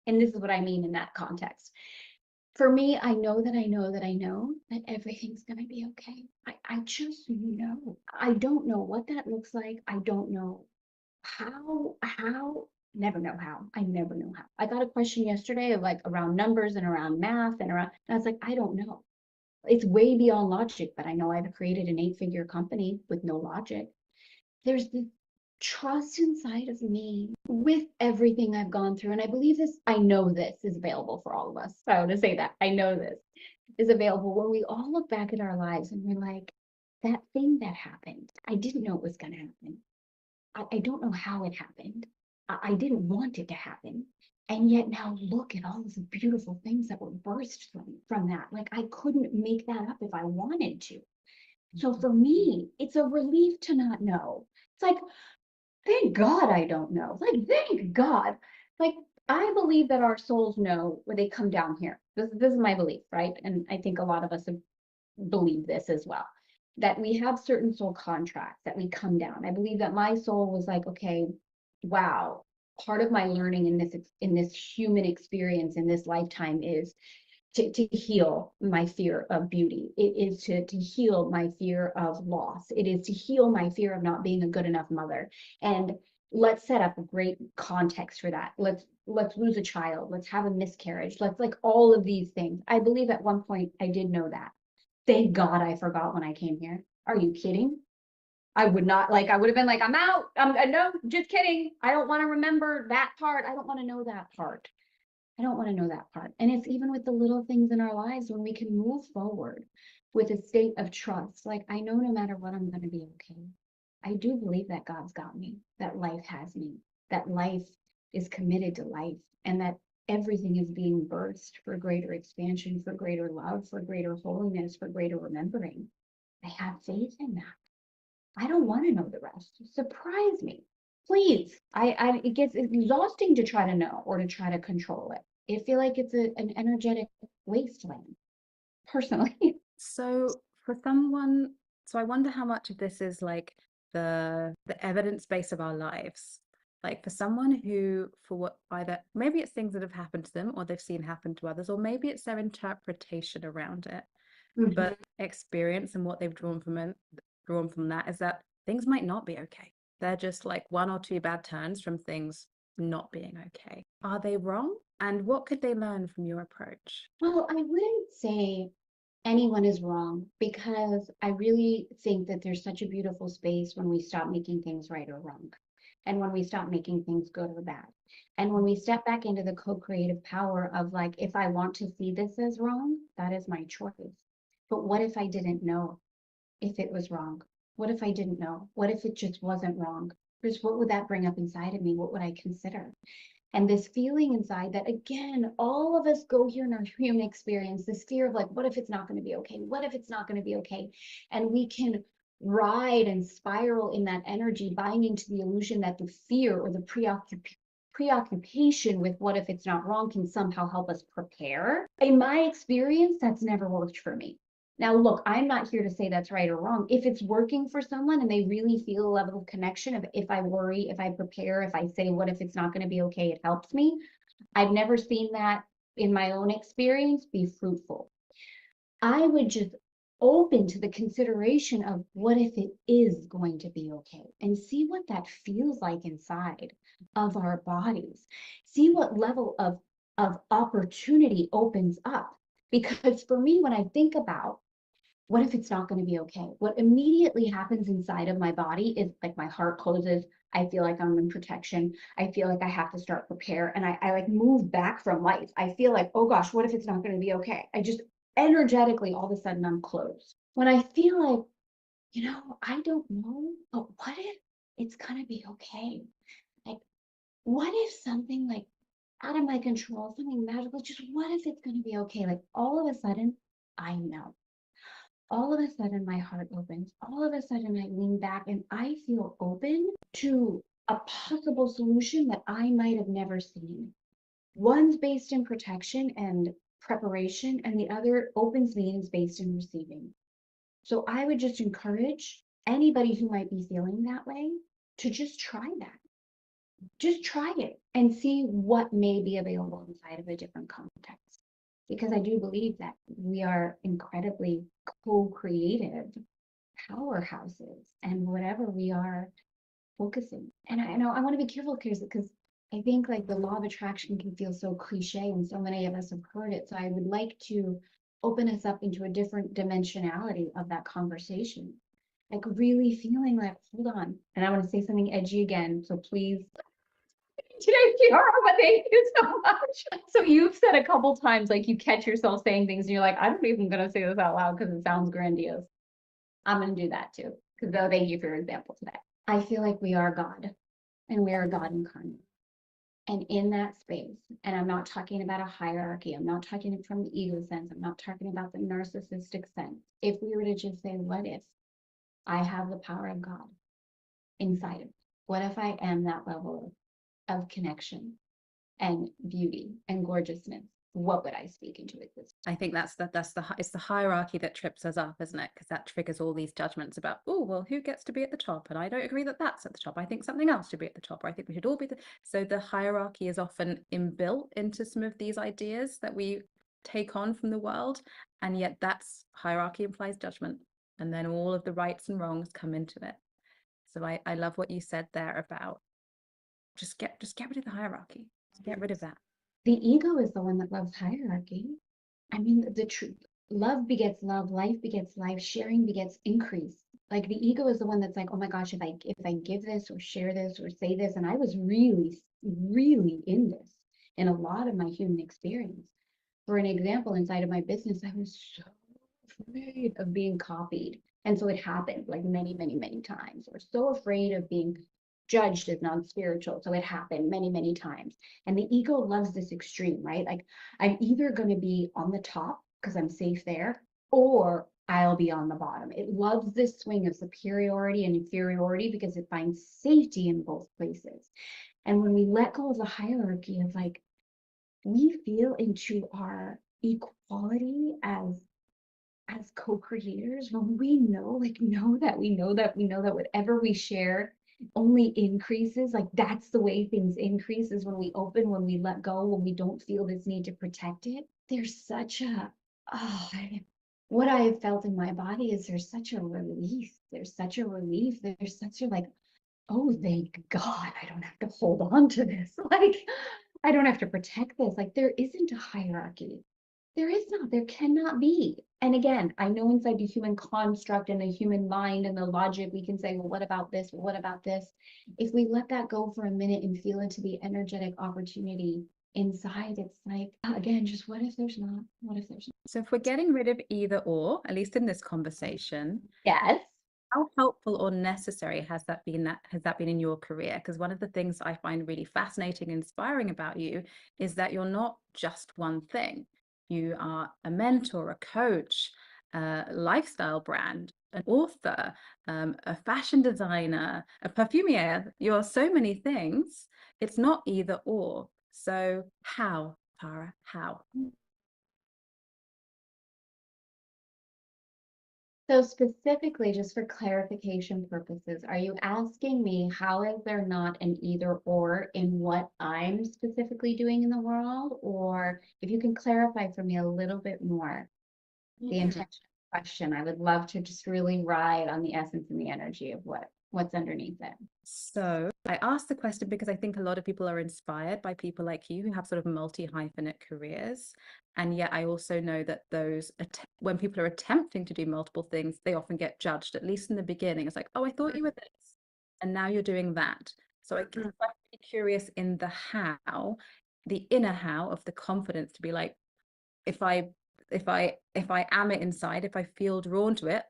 And this is what I mean in that context. For me, I know that I know that I know that everything's going to be okay. I just know. I don't know what that looks like. I don't know how, never know how. I never know how. I got a question yesterday of like around numbers and around math and I was like, I don't know. It's way beyond logic, but I know I've created an 8-figure company with no logic. There's this trust inside of me with everything I've gone through. And I believe this, I know this is available for all of us. So I want to say that I know this is available when we all look back at our lives and we're like, that thing that happened, I didn't know it was going to happen. I don't know how it happened. I didn't want it to happen. And yet now look at all these beautiful things that were birthed from that. Like I couldn't make that up if I wanted to. So for me, it's a relief to not know. It's like, thank God I don't know. Like, thank God. Like, I believe that our souls know when they come down here. This is my belief, right? And I think a lot of us believe this as well, that we have certain soul contracts that we come down. I believe that my soul was like, okay, wow, part of my learning in this human experience in this lifetime is to heal my fear of beauty. It is to heal my fear of loss. It is to heal my fear of not being a good enough mother. And let's set up a great context for that. Let's lose a child. Let's have a miscarriage. Let's like all of these things. I believe at one point I did know that. Thank God I forgot when I came here. Are you kidding? I would not like, I would have been like, I'm out. No, just kidding. I don't want to remember that part. I don't want to know that part. I don't want to know that part. And it's even with the little things in our lives when we can move forward with a state of trust. Like, I know no matter what, I'm going to be okay. I do believe that God's got me, that life has me, that life is committed to life, and that everything is being birthed for greater expansion, for greater love, for greater holiness, for greater remembering. I have faith in that. I don't want to know the rest. Surprise me. Please. It gets exhausting to try to know or to try to control it. I feel like it's an energetic wasteland, personally. So for someone, so I wonder how much of this is like the evidence base of our lives. Like for someone who, for what either maybe it's things that have happened to them or they've seen happen to others, or maybe it's their interpretation around it. But experience and what they've drawn from that is that things might not be okay. They're just like 1 or 2 bad turns from things not being okay. Are they wrong? And what could they learn from your approach? Well, I wouldn't say anyone is wrong, because I really think that there's such a beautiful space when we stop making things right or wrong, and when we stop making things good or bad, and when we step back into the co-creative power of like, if I want to see this as wrong, that is my choice. But what if I didn't know if it was wrong? What if I didn't know? What if it just wasn't wrong? Because what would that bring up inside of me? What would I consider? And this feeling inside that, again, all of us go here in our human experience, this fear of like, what if it's not going to be okay? What if it's not going to be okay? And we can ride and spiral in that energy, buying into the illusion that the fear or the preoccupation with what if it's not wrong can somehow help us prepare. In my experience, that's never worked for me. Now, look, I'm not here to say that's right or wrong. If it's working for someone and they really feel a level of connection, if I worry, if I prepare, if I say, what if it's not going to be okay, it helps me. I've never seen that in my own experience be fruitful. I would just open to the consideration of what if it is going to be okay, and see what that feels like inside of our bodies. See what level of opportunity opens up. Because for me, when I think about what if it's not going to be okay? What immediately happens inside of my body is like my heart closes. I feel like I'm in protection. I feel like I have to start prepare. And I like move back from life. I feel like, oh gosh, what if it's not going to be okay? I just energetically, all of a sudden I'm closed. When I feel like, I don't know, but what if it's going to be okay? Like, what if something like out of my control, something magical, just what if it's going to be okay? Like all of a sudden, I know. All of a sudden my heart opens. All of a sudden I lean back and I feel open to a possible solution that I might have never seen. One's based in protection and preparation, and the other opens me and is based in receiving. So I would just encourage anybody who might be feeling that way to just try that. Just try it and see what may be available inside of a different context. Because I do believe that we are incredibly co-creative powerhouses and whatever we are focusing. And I know I want to be careful because I think like the law of attraction can feel so cliche and so many of us have heard it. So I would like to open us up into a different dimensionality of that conversation. Like really feeling like, hold on. And I want to say something edgy again. So please today's Kiara, but thank you so much. So you've said a couple times, like you catch yourself saying things and you're like, I'm not even going to say this out loud because it sounds grandiose. I'm going to do that too. Because thank you for your example today. I feel like we are God and we are God incarnate. And in that space, and I'm not talking about a hierarchy. I'm not talking from the ego sense. I'm not talking about the narcissistic sense. If we were to just say, what if I have the power of God inside of me? What if I am that level of connection and beauty and gorgeousness? What would I speak into existence? I think it's the hierarchy that trips us up, isn't it? Because that triggers all these judgments about, oh, well, who gets to be at the top? And I don't agree that that's at the top. I think something else should be at the top, or I think we should all be so the hierarchy is often inbuilt into some of these ideas that we take on from the world, and yet that's hierarchy implies judgment, and then all of the rights and wrongs come into it. So I love what you said there about just get rid of the hierarchy. Just get rid of that. The ego is the one that loves hierarchy. I mean, the truth, love begets love, life begets life, sharing begets increase. Like the ego is the one that's like, oh my gosh, if I give this or share this or say this, and I was really, really in this in a lot of my human experience. For an example, inside of my business, I was so afraid of being copied. And so it happened like many, many, many times. Or so afraid of being judged as non-spiritual. So it happened many, many times. And the ego loves this extreme, right? Like I'm either going to be on the top because I'm safe there, or I'll be on the bottom. It loves this swing of superiority and inferiority because it finds safety in both places. And when we let go of the hierarchy of like, we feel into our equality as co-creators, when we know that whatever we share only increases, like that's the way things increase, is when we open, when we let go, when we don't feel this need to protect it. There's such a what I have felt in my body is there's such a relief. There's such a relief. There's such a like, oh, thank God I don't have to hold on to this. Like I don't have to protect this. Like there isn't a hierarchy. There is not, there cannot be. And again, I know inside the human construct and the human mind and the logic, we can say, well, what about this? Well, what about this? If we let that go for a minute and feel into the energetic opportunity inside, it's like, again, just what if there's not? What if there's not? So if we're getting rid of either or, at least in this conversation, Yes. how helpful or necessary has that been in your career? Because one of the things I find really fascinating and inspiring about you is that you're not just one thing. You are a mentor, a coach, a lifestyle brand, an author, a fashion designer, a perfumier. You're so many things. It's not either or. So how, Tara? How? So specifically, just for clarification purposes, are you asking me how is there not an either or in what I'm specifically doing in the world? Or if you can clarify for me a little bit more the intention of the question, I would love to just really ride on the essence and the energy of what what's underneath it. So I asked the question because I think a lot of people are inspired by people like you who have sort of multi-hyphenate careers. And yet I also know that when people are attempting to do multiple things, they often get judged, at least in the beginning. It's like, oh, I thought you were this, and now you're doing that. So I'm really curious in the how, the inner how of the confidence to be like, if I am it inside, if I feel drawn to it,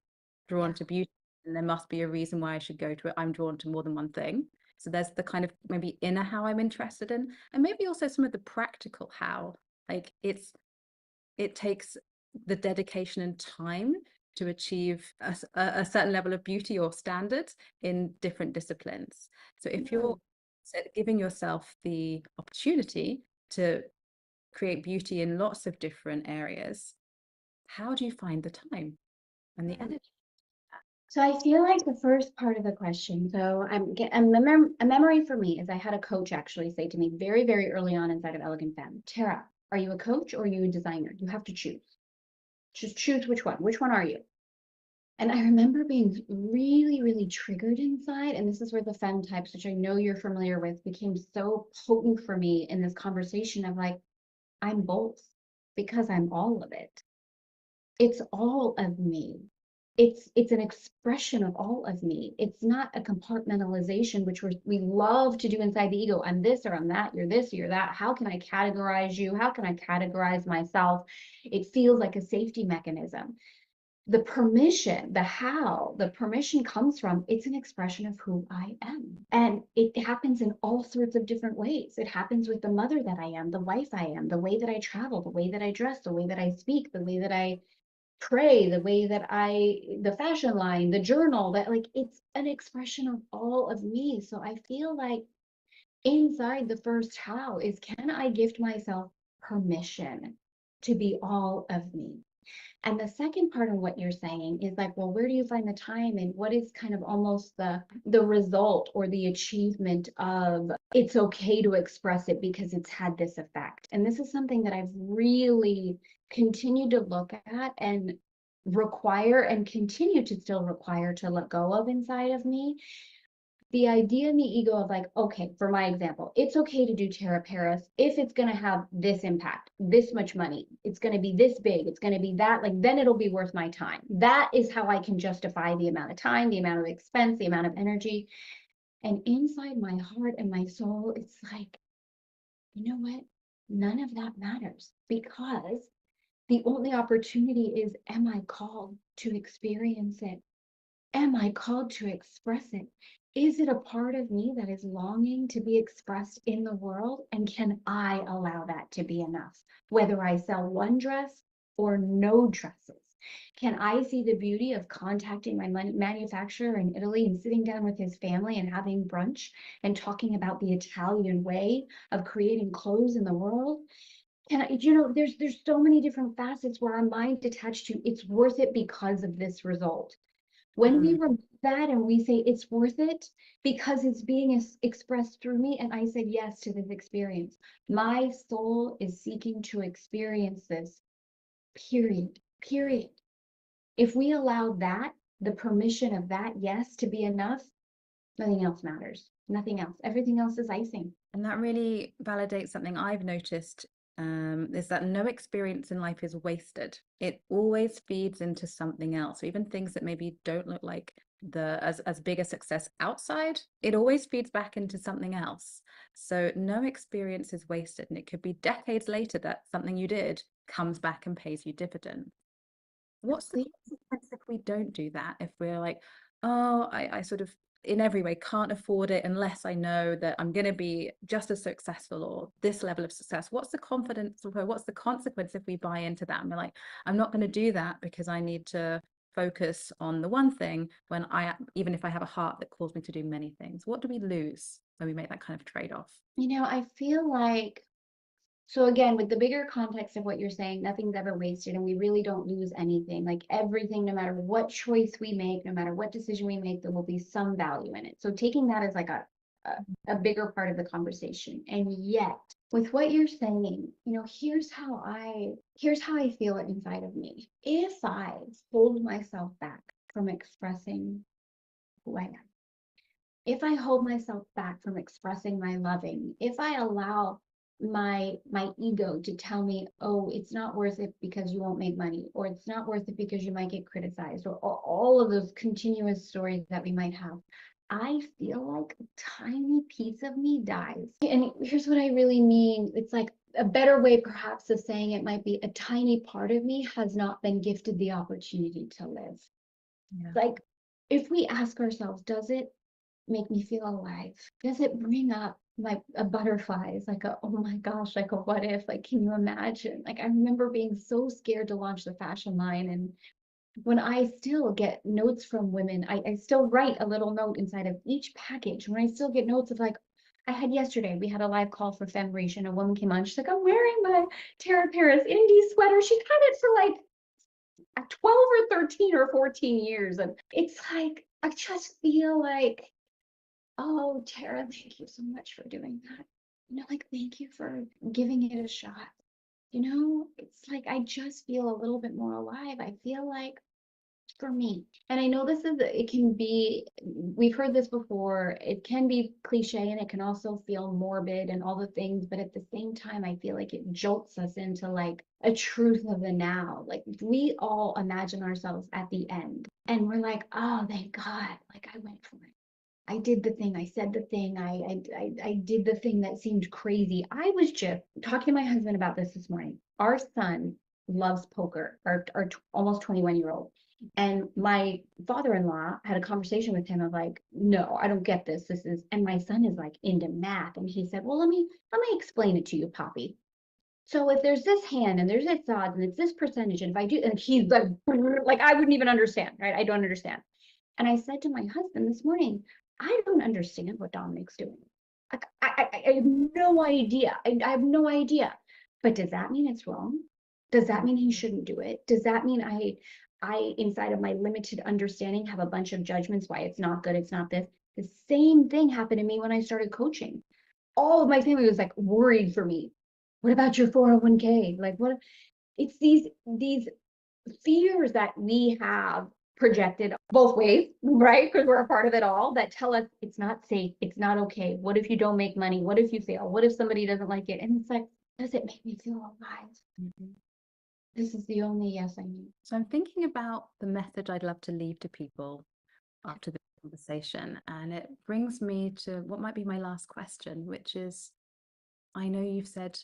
drawn to beauty, and there must be a reason why I should go to it. I'm drawn to more than one thing. So there's the kind of maybe inner how I'm interested in, and maybe also some of the practical how. Like it takes the dedication and time to achieve a certain level of beauty or standards in different disciplines. So if you're giving yourself the opportunity to create beauty in lots of different areas, how do you find the time and the energy? So I feel like the first part of the question, so a memory for me is I had a coach actually say to me very, very early on inside of Elegant Femme, Tara, are you a coach or are you a designer? You have to choose. Just choose which one. Which one are you? And I remember being really, really triggered inside. And this is where the femme types, which I know you're familiar with, became so potent for me in this conversation of like, I'm both because I'm all of it. It's all of me. It's an expression of all of me. It's not a compartmentalization, which we love to do inside the ego. I'm this or I'm that, you're this, you're that. How can I categorize you? How can I categorize myself? It feels like a safety mechanism. The permission, the permission comes from, it's an expression of who I am. And it happens in all sorts of different ways. It happens with the mother that I am, the wife I am, the way that I travel, the way that I dress, the way that I speak, the way that I pray, the way that the fashion line, the journal, that like it's an expression of all of me. So I feel like inside the first how is, can I gift myself permission to be all of me? And the second part of what you're saying is like, well, where do you find the time and what is kind of almost the result or the achievement of it's okay to express it because it's had this effect? And this is something that I've really continued to look at and require and continue to still require to let go of inside of me. The idea in the ego of like, okay, for my example, it's okay to do Terra Paris if it's going to have this impact, this much money, it's going to be this big, it's going to be that, like, then it'll be worth my time. That is how I can justify the amount of time, the amount of expense, the amount of energy. And inside my heart and my soul, it's like, you know what? None of that matters because the only opportunity is, am I called to experience it? Am I called to express it? Is it a part of me that is longing to be expressed in the world? And can I allow that to be enough? Whether I sell one dress or no dresses. Can I see the beauty of contacting my manufacturer in Italy and sitting down with his family and having brunch and talking about the Italian way of creating clothes in the world? There's so many different facets where our mind attached to it's worth it because of this result. When we remove that and we say it's worth it because it's being expressed through me, and I said yes to this experience. My soul is seeking to experience this, period. If we allow that, the permission of that yes to be enough, nothing else matters. Nothing else. Everything else is icing. And that really validates something I've noticed, is that no experience in life is wasted. It always feeds into something else. So even things that maybe don't look like as big a success outside, it always feeds back into something else. So no experience is wasted, and it could be decades later that something you did comes back and pays you dividends. What's the consequence if we don't do that? If we're like, oh, I sort of in every way can't afford it unless I know that I'm going to be just as successful or this level of success. What's the confidence or what's the consequence if we buy into that and we're like, I'm not going to do that because I need to focus on the one thing when even if I have a heart that calls me to do many things? What do we lose when we make that kind of trade-off? I feel like, so again, with the bigger context of what you're saying, nothing's ever wasted and we really don't lose anything. Like everything, no matter what choice we make, no matter what decision we make, there will be some value in it. So taking that as like a bigger part of the conversation. And yet with what you're saying, here's how I feel it inside of me. If I hold myself back from expressing who I am, if I hold myself back from expressing my loving, if I allow my ego to tell me, oh, it's not worth it because you won't make money, or it's not worth it because you might get criticized, or all of those continuous stories that we might have, I feel like a tiny piece of me dies. And here's what I really mean. It's like a better way perhaps of saying it might be a tiny part of me has not been gifted the opportunity to live. Yeah. Like, if we ask ourselves, does it make me feel alive? Does it bring up like a butterflies, like a, oh my gosh, like a what if, like, can you imagine? Like, I remember being so scared to launch the fashion line. And when I still get notes from women, I still write a little note inside of each package. When I still get notes of like, I had yesterday, we had a live call for Fembreach, and a woman came on, she's like, I'm wearing my Tara Paris indie sweater. She's had it for like 12 or 13 or 14 years. And it's like, I just feel like, oh, Tara, thank you so much for doing that. Like, thank you for giving it a shot. It's like, I just feel a little bit more alive. I feel like, for me, and I know it can be, we've heard this before, it can be cliche and it can also feel morbid and all the things, but at the same time, I feel like it jolts us into like a truth of the now. Like, we all imagine ourselves at the end and we're like, oh, thank God, like I went for it. I did the thing, I said the thing, I did the thing that seemed crazy. I was just talking to my husband about this morning. Our son loves poker, our almost 21-year-old. And my father-in-law had a conversation with him of like, no, I don't get this. And my son is like into math. And he said, well, let me explain it to you, Poppy. So if there's this hand and there's this odds and it's this percentage, and if I do, and he's like I wouldn't even understand, right? I don't understand. And I said to my husband this morning, I don't understand what Dominic's doing. Like, I have no idea. I have no idea. But does that mean it's wrong? Does that mean he shouldn't do it? Does that mean I inside of my limited understanding, have a bunch of judgments why it's not good, it's not this? The same thing happened to me when I started coaching. All of my family was like worried for me. What about your 401k? Like, what? It's these fears that we have projected both ways, right? Because we're a part of it all, that tell us it's not safe, it's not okay. What if you don't make money? What if you fail? What if somebody doesn't like it? And it's like, does it make me feel alive? Mhm. This is the only yes I need. So I'm thinking about the message I'd love to leave to people after the conversation. And it brings me to what might be my last question, which is, I know you've said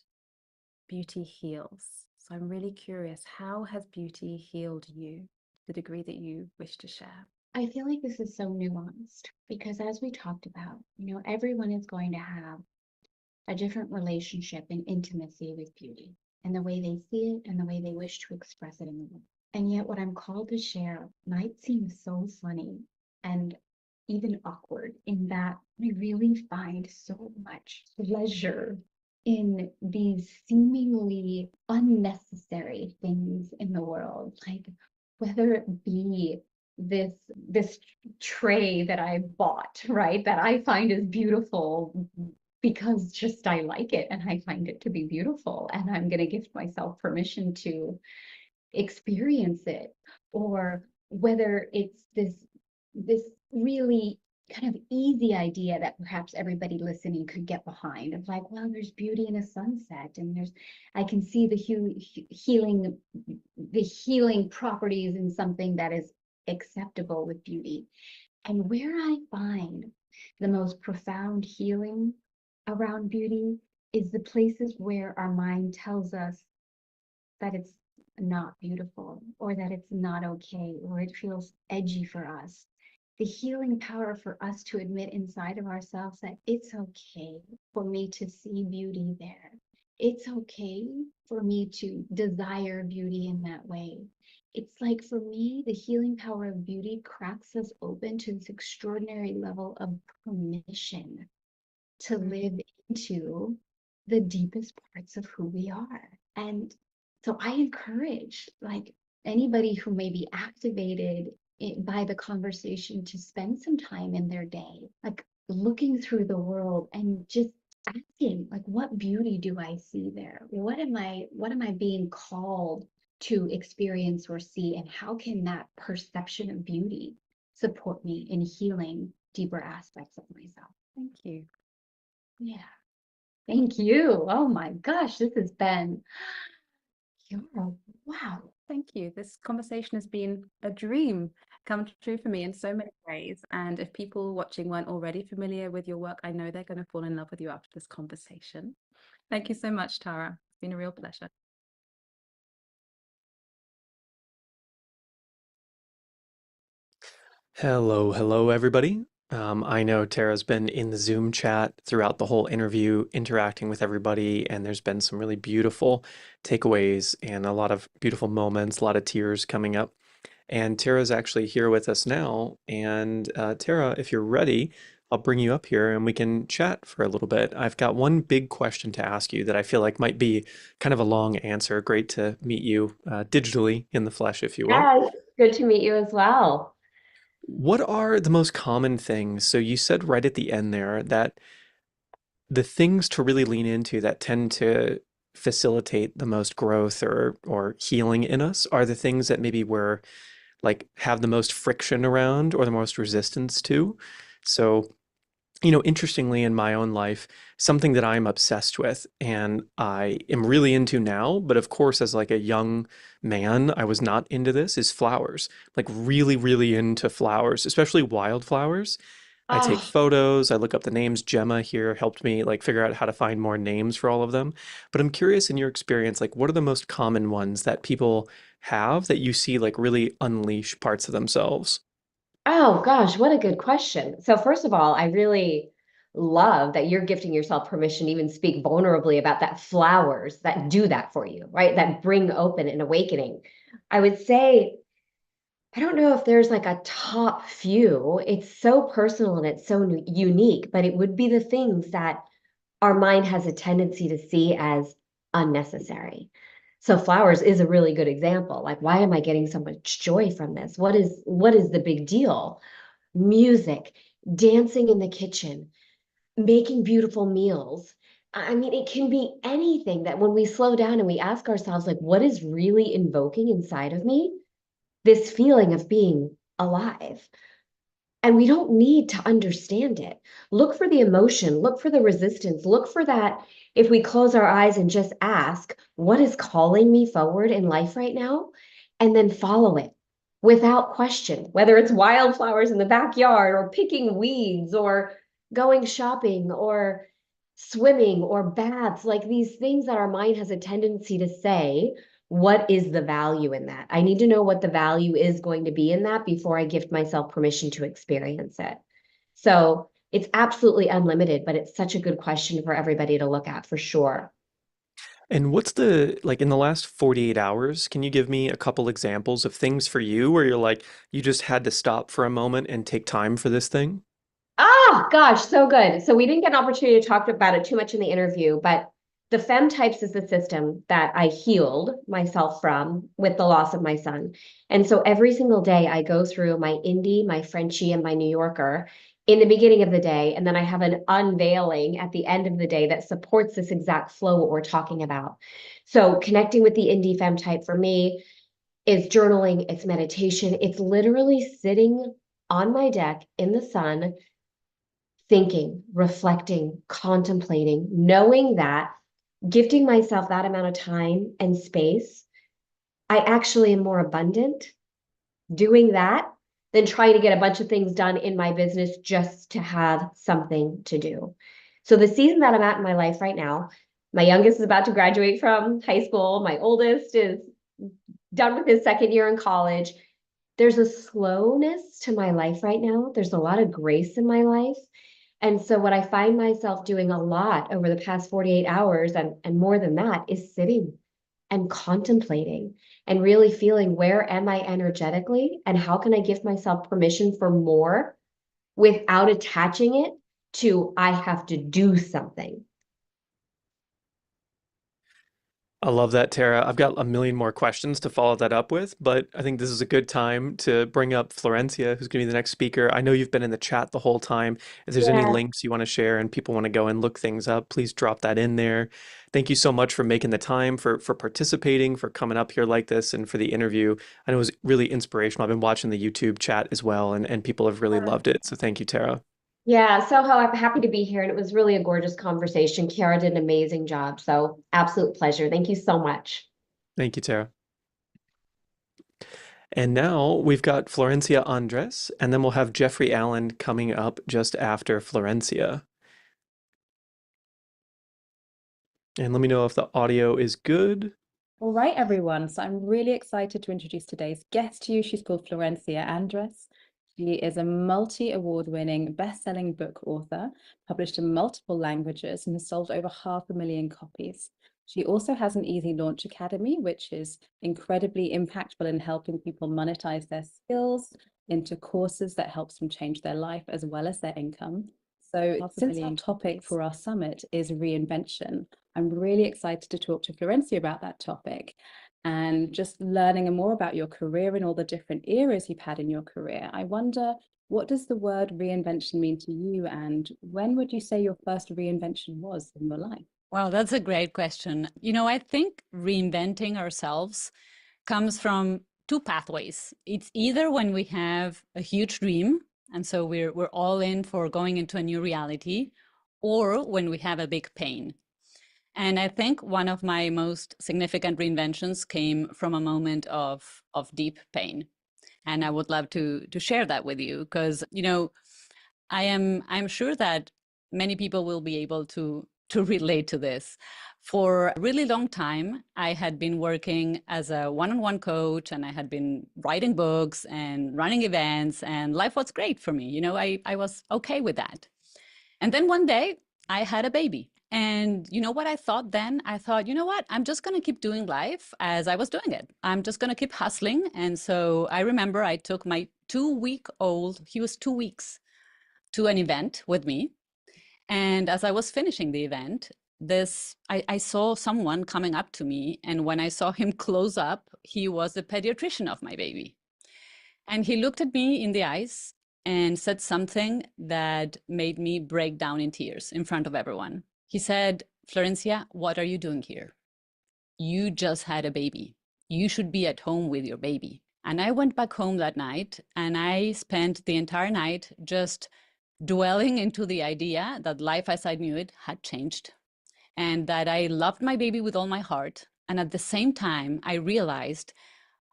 beauty heals. So I'm really curious, how has beauty healed you to the degree that you wish to share? I feel like this is so nuanced because, as we talked about, everyone is going to have a different relationship and intimacy with beauty, and the way they see it and the way they wish to express it in the world. And yet what I'm called to share might seem so funny and even awkward, in that I really find so much pleasure in these seemingly unnecessary things in the world, like whether it be this tray that I bought, right, that I find is beautiful because just I like it and I find it to be beautiful, and I'm going to give myself permission to experience it, or whether it's this really kind of easy idea that perhaps everybody listening could get behind, of like, well, there's beauty in a sunset, and I can see the healing properties in something that is acceptable with beauty. And where I find the most profound healing around beauty is the places where our mind tells us that it's not beautiful, or that it's not okay, or it feels edgy for us. The healing power for us to admit inside of ourselves that it's okay for me to see beauty there. It's okay for me to desire beauty in that way. It's like, for me, the healing power of beauty cracks us open to this extraordinary level of permission to live into the deepest parts of who we are. And so I encourage, like, anybody who may be activated by the conversation to spend some time in their day, like looking through the world and just asking, like, what beauty do I see there? What am I being called to experience or see? And how can that perception of beauty support me in healing deeper aspects of myself. Thank you. Yeah. Thank you. Oh my gosh, this has been, wow. Thank you. This conversation has been a dream come true for me in so many ways. And if people watching weren't already familiar with your work, I know they're going to fall in love with you after this conversation. Thank you so much, Tara. It's been a real pleasure. Hello, everybody. I know Tara's been in the Zoom chat throughout the whole interview, interacting with everybody, and there's been some really beautiful takeaways and a lot of beautiful moments, a lot of tears coming up. And Tara's actually here with us now. And Tara, if you're ready, I'll bring you up here and we can chat for a little bit. I've got one big question to ask you that I feel like might be kind of a long answer. Great to meet you digitally in the flesh, if you will. Yes, good to meet you as well. What are the most common things? So you said right at the end there that the things to really lean into that tend to facilitate the most growth or healing in us are the things that maybe we're like have the most friction around or the most resistance to. So, interestingly in my own life, something that I'm obsessed with and I am really into now, but of course, as like a young man, I was not into this, is flowers. Like really, really into flowers, especially wildflowers. I take Oh, photos, I look up the names. Gemma here helped me like figure out how to find more names for all of them. But I'm curious in your experience, like what are the most common ones that people have that you see like really unleash parts of themselves? oh gosh, what a good question. So first of all, I really love that you're gifting yourself permission to even speak vulnerably about that flowers that do that for you, right? That bring open and awakening. I would say, I don't know if there's like a top few. It's so personal and it's so unique, but it would be the things that our mind has a tendency to see as unnecessary. So flowers is a really good example. Like, why am I getting so much joy from this? What is the big deal? Music, dancing in the kitchen, making beautiful meals. I mean, it can be anything that when we slow down and we ask ourselves, like, what is really invoking inside of me? This feeling of being alive. And we don't need to understand it. Look for the emotion, look for the resistance, look for that. If we close our eyes and just ask, what is calling me forward in life right now? And then follow it without question, whether it's wildflowers in the backyard or picking weeds or going shopping or swimming or baths, like these things that our mind has a tendency to say, what is the value in that? I need to know what the value is going to be in that before I gift myself permission to experience it. So it's absolutely unlimited, but it's such a good question for everybody to look at for sure. And what's like in the last 48 hours, can you give me a couple examples of things for you where you're like, you just had to stop for a moment and take time for this thing? Oh gosh, so good. So we didn't get an opportunity to talk about it too much in the interview, but the fem types is the system that I healed myself from with the loss of my son. And so every single day I go through my indie, my Frenchie, and my New Yorker in the beginning of the day. And then I have an unveiling at the end of the day that supports this exact flow, what we're talking about. So connecting with the indie fem type for me is journaling, it's meditation, it's literally sitting on my deck in the sun thinking, reflecting, contemplating, knowing that gifting myself that amount of time and space, I actually am more abundant doing that than trying to get a bunch of things done in my business just to have something to do. So the season that I'm at in my life right now, my youngest is about to graduate from high school. My oldest is done with his second year in college. There's a slowness to my life right now. There's a lot of grace in my life. And so what I find myself doing a lot over the past 48 hours and more than that is sitting and contemplating and really feeling where am I energetically and how can I give myself permission for more without attaching it to I have to do something. I love that, Tara. I've got a million more questions to follow that up with, but I think this is a good time to bring up Florencia, who's going to be the next speaker. I know you've been in the chat the whole time. If there's any Yeah. links you want to share and people want to go and look things up, please drop that in there. Thank you so much for making the time, for participating, for coming up here like this, and for the interview. I know it was really inspirational. I've been watching the YouTube chat as well, and people have really loved it. So thank you, Tara. Yeah, so I'm happy to be here, and it was really a gorgeous conversation. Kiara did an amazing job, so absolute pleasure. Thank you so much. Thank you, Tara. And now we've got Florencia Andres, and then we'll have Jeffrey Allen coming up just after Florencia. And let me know if the audio is good. All right, everyone. So I'm really excited to introduce today's guest to you. She's called Florencia Andres. She is a multi-award-winning, best-selling book author, published in multiple languages, and has sold over 500,000 copies. She also has an Easy Launch Academy, which is incredibly impactful in helping people monetize their skills into courses that helps them change their life as well as their income. So since our topic for our summit is reinvention, I'm really excited to talk to Florencia about that topic and just learning more about your career and all the different eras you've had in your career. I wonder, what does the word reinvention mean to you, and when would you say your first reinvention was in your life? Wow, that's a great question. You know, I think reinventing ourselves comes from two pathways. It's either when we have a huge dream, and so we're all in for going into a new reality, or when we have a big pain. And I think one of my most significant reinventions came from a moment of deep pain. And I would love to share that with you because, you know, I'm sure that many people will be able to relate to this. For a really long time, I had been working as a one-on-one coach, and I had been writing books and running events, and life was great for me. You know, I was okay with that. And then one day I had a baby. And you know what I thought then? I thought, you know what? I'm just going to keep doing life as I was doing it. I'm just going to keep hustling. And so I remember I took my 2-week-old, he was 2 weeks, to an event with me. And as I was finishing the event, I saw someone coming up to me. And when I saw him close up, he was the pediatrician of my baby. And he looked at me in the eyes and said something that made me break down in tears in front of everyone. He said, "Florencia, what are you doing here? You just had a baby. You should be at home with your baby." And I went back home that night, and I spent the entire night just dwelling into the idea that life as I knew it had changed, and that I loved my baby with all my heart. And at the same time, I realized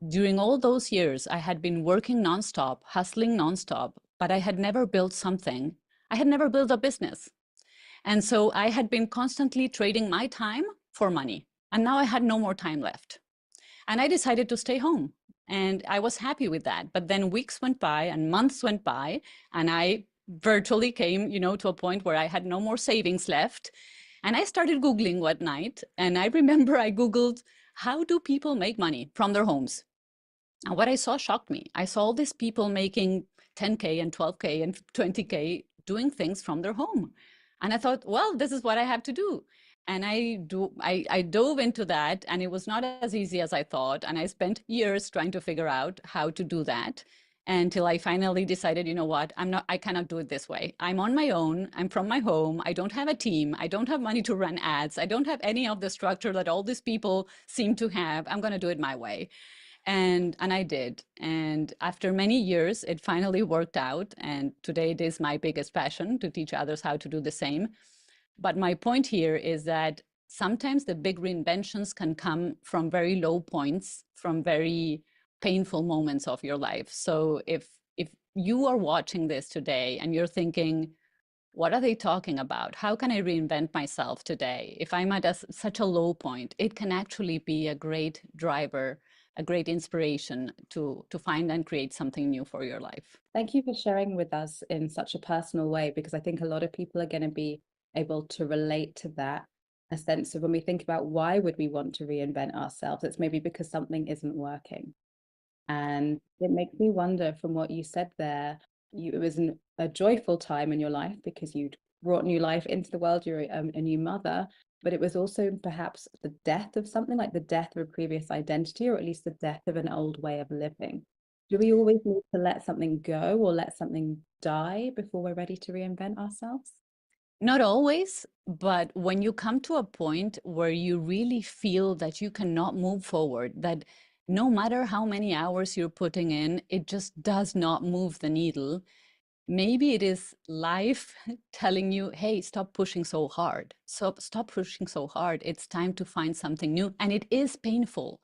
during all those years, I had been working nonstop, hustling nonstop, but I had never built something. I had never built a business. And so I had been constantly trading my time for money. And now I had no more time left. And I decided to stay home. And I was happy with that. But then weeks went by and months went by, and I virtually came, you know, to a point where I had no more savings left. And I started Googling one night. And I remember I Googled, how do people make money from their homes? And what I saw shocked me. I saw all these people making 10K and 12K and 20K doing things from their home. And I thought, well, this is what I have to do. And I dove into that, and it was not as easy as I thought. And I spent years trying to figure out how to do that until I finally decided, you know what, I cannot do it this way. I'm on my own. I'm from my home. I don't have a team. I don't have money to run ads. I don't have any of the structure that all these people seem to have. I'm going to do it my way. And I did. And after many years, it finally worked out. And today it is my biggest passion to teach others how to do the same. But my point here is that sometimes the big reinventions can come from very low points, from very painful moments of your life. So if you are watching this today and you're thinking, what are they talking about? How can I reinvent myself today? If I'm at such a low point, it can actually be a great driver, a great inspiration to find and create something new for your life. Thank you for sharing with us in such a personal way, because I think a lot of people are going to be able to relate to that. A sense of when we think about why would we want to reinvent ourselves, it's maybe because something isn't working. And it makes me wonder, from what you said there, it was a joyful time in your life because you'd brought new life into the world, you're a new mother, but it was also perhaps the death of something, like the death of a previous identity, or at least the death of an old way of living. Do we always need to let something go or let something die before we're ready to reinvent ourselves? Not always, but when you come to a point where you really feel that you cannot move forward, that no matter how many hours you're putting in, it just does not move the needle. Maybe it is life telling you, hey, stop pushing so hard. Stop pushing so hard. It's time to find something new. And it is painful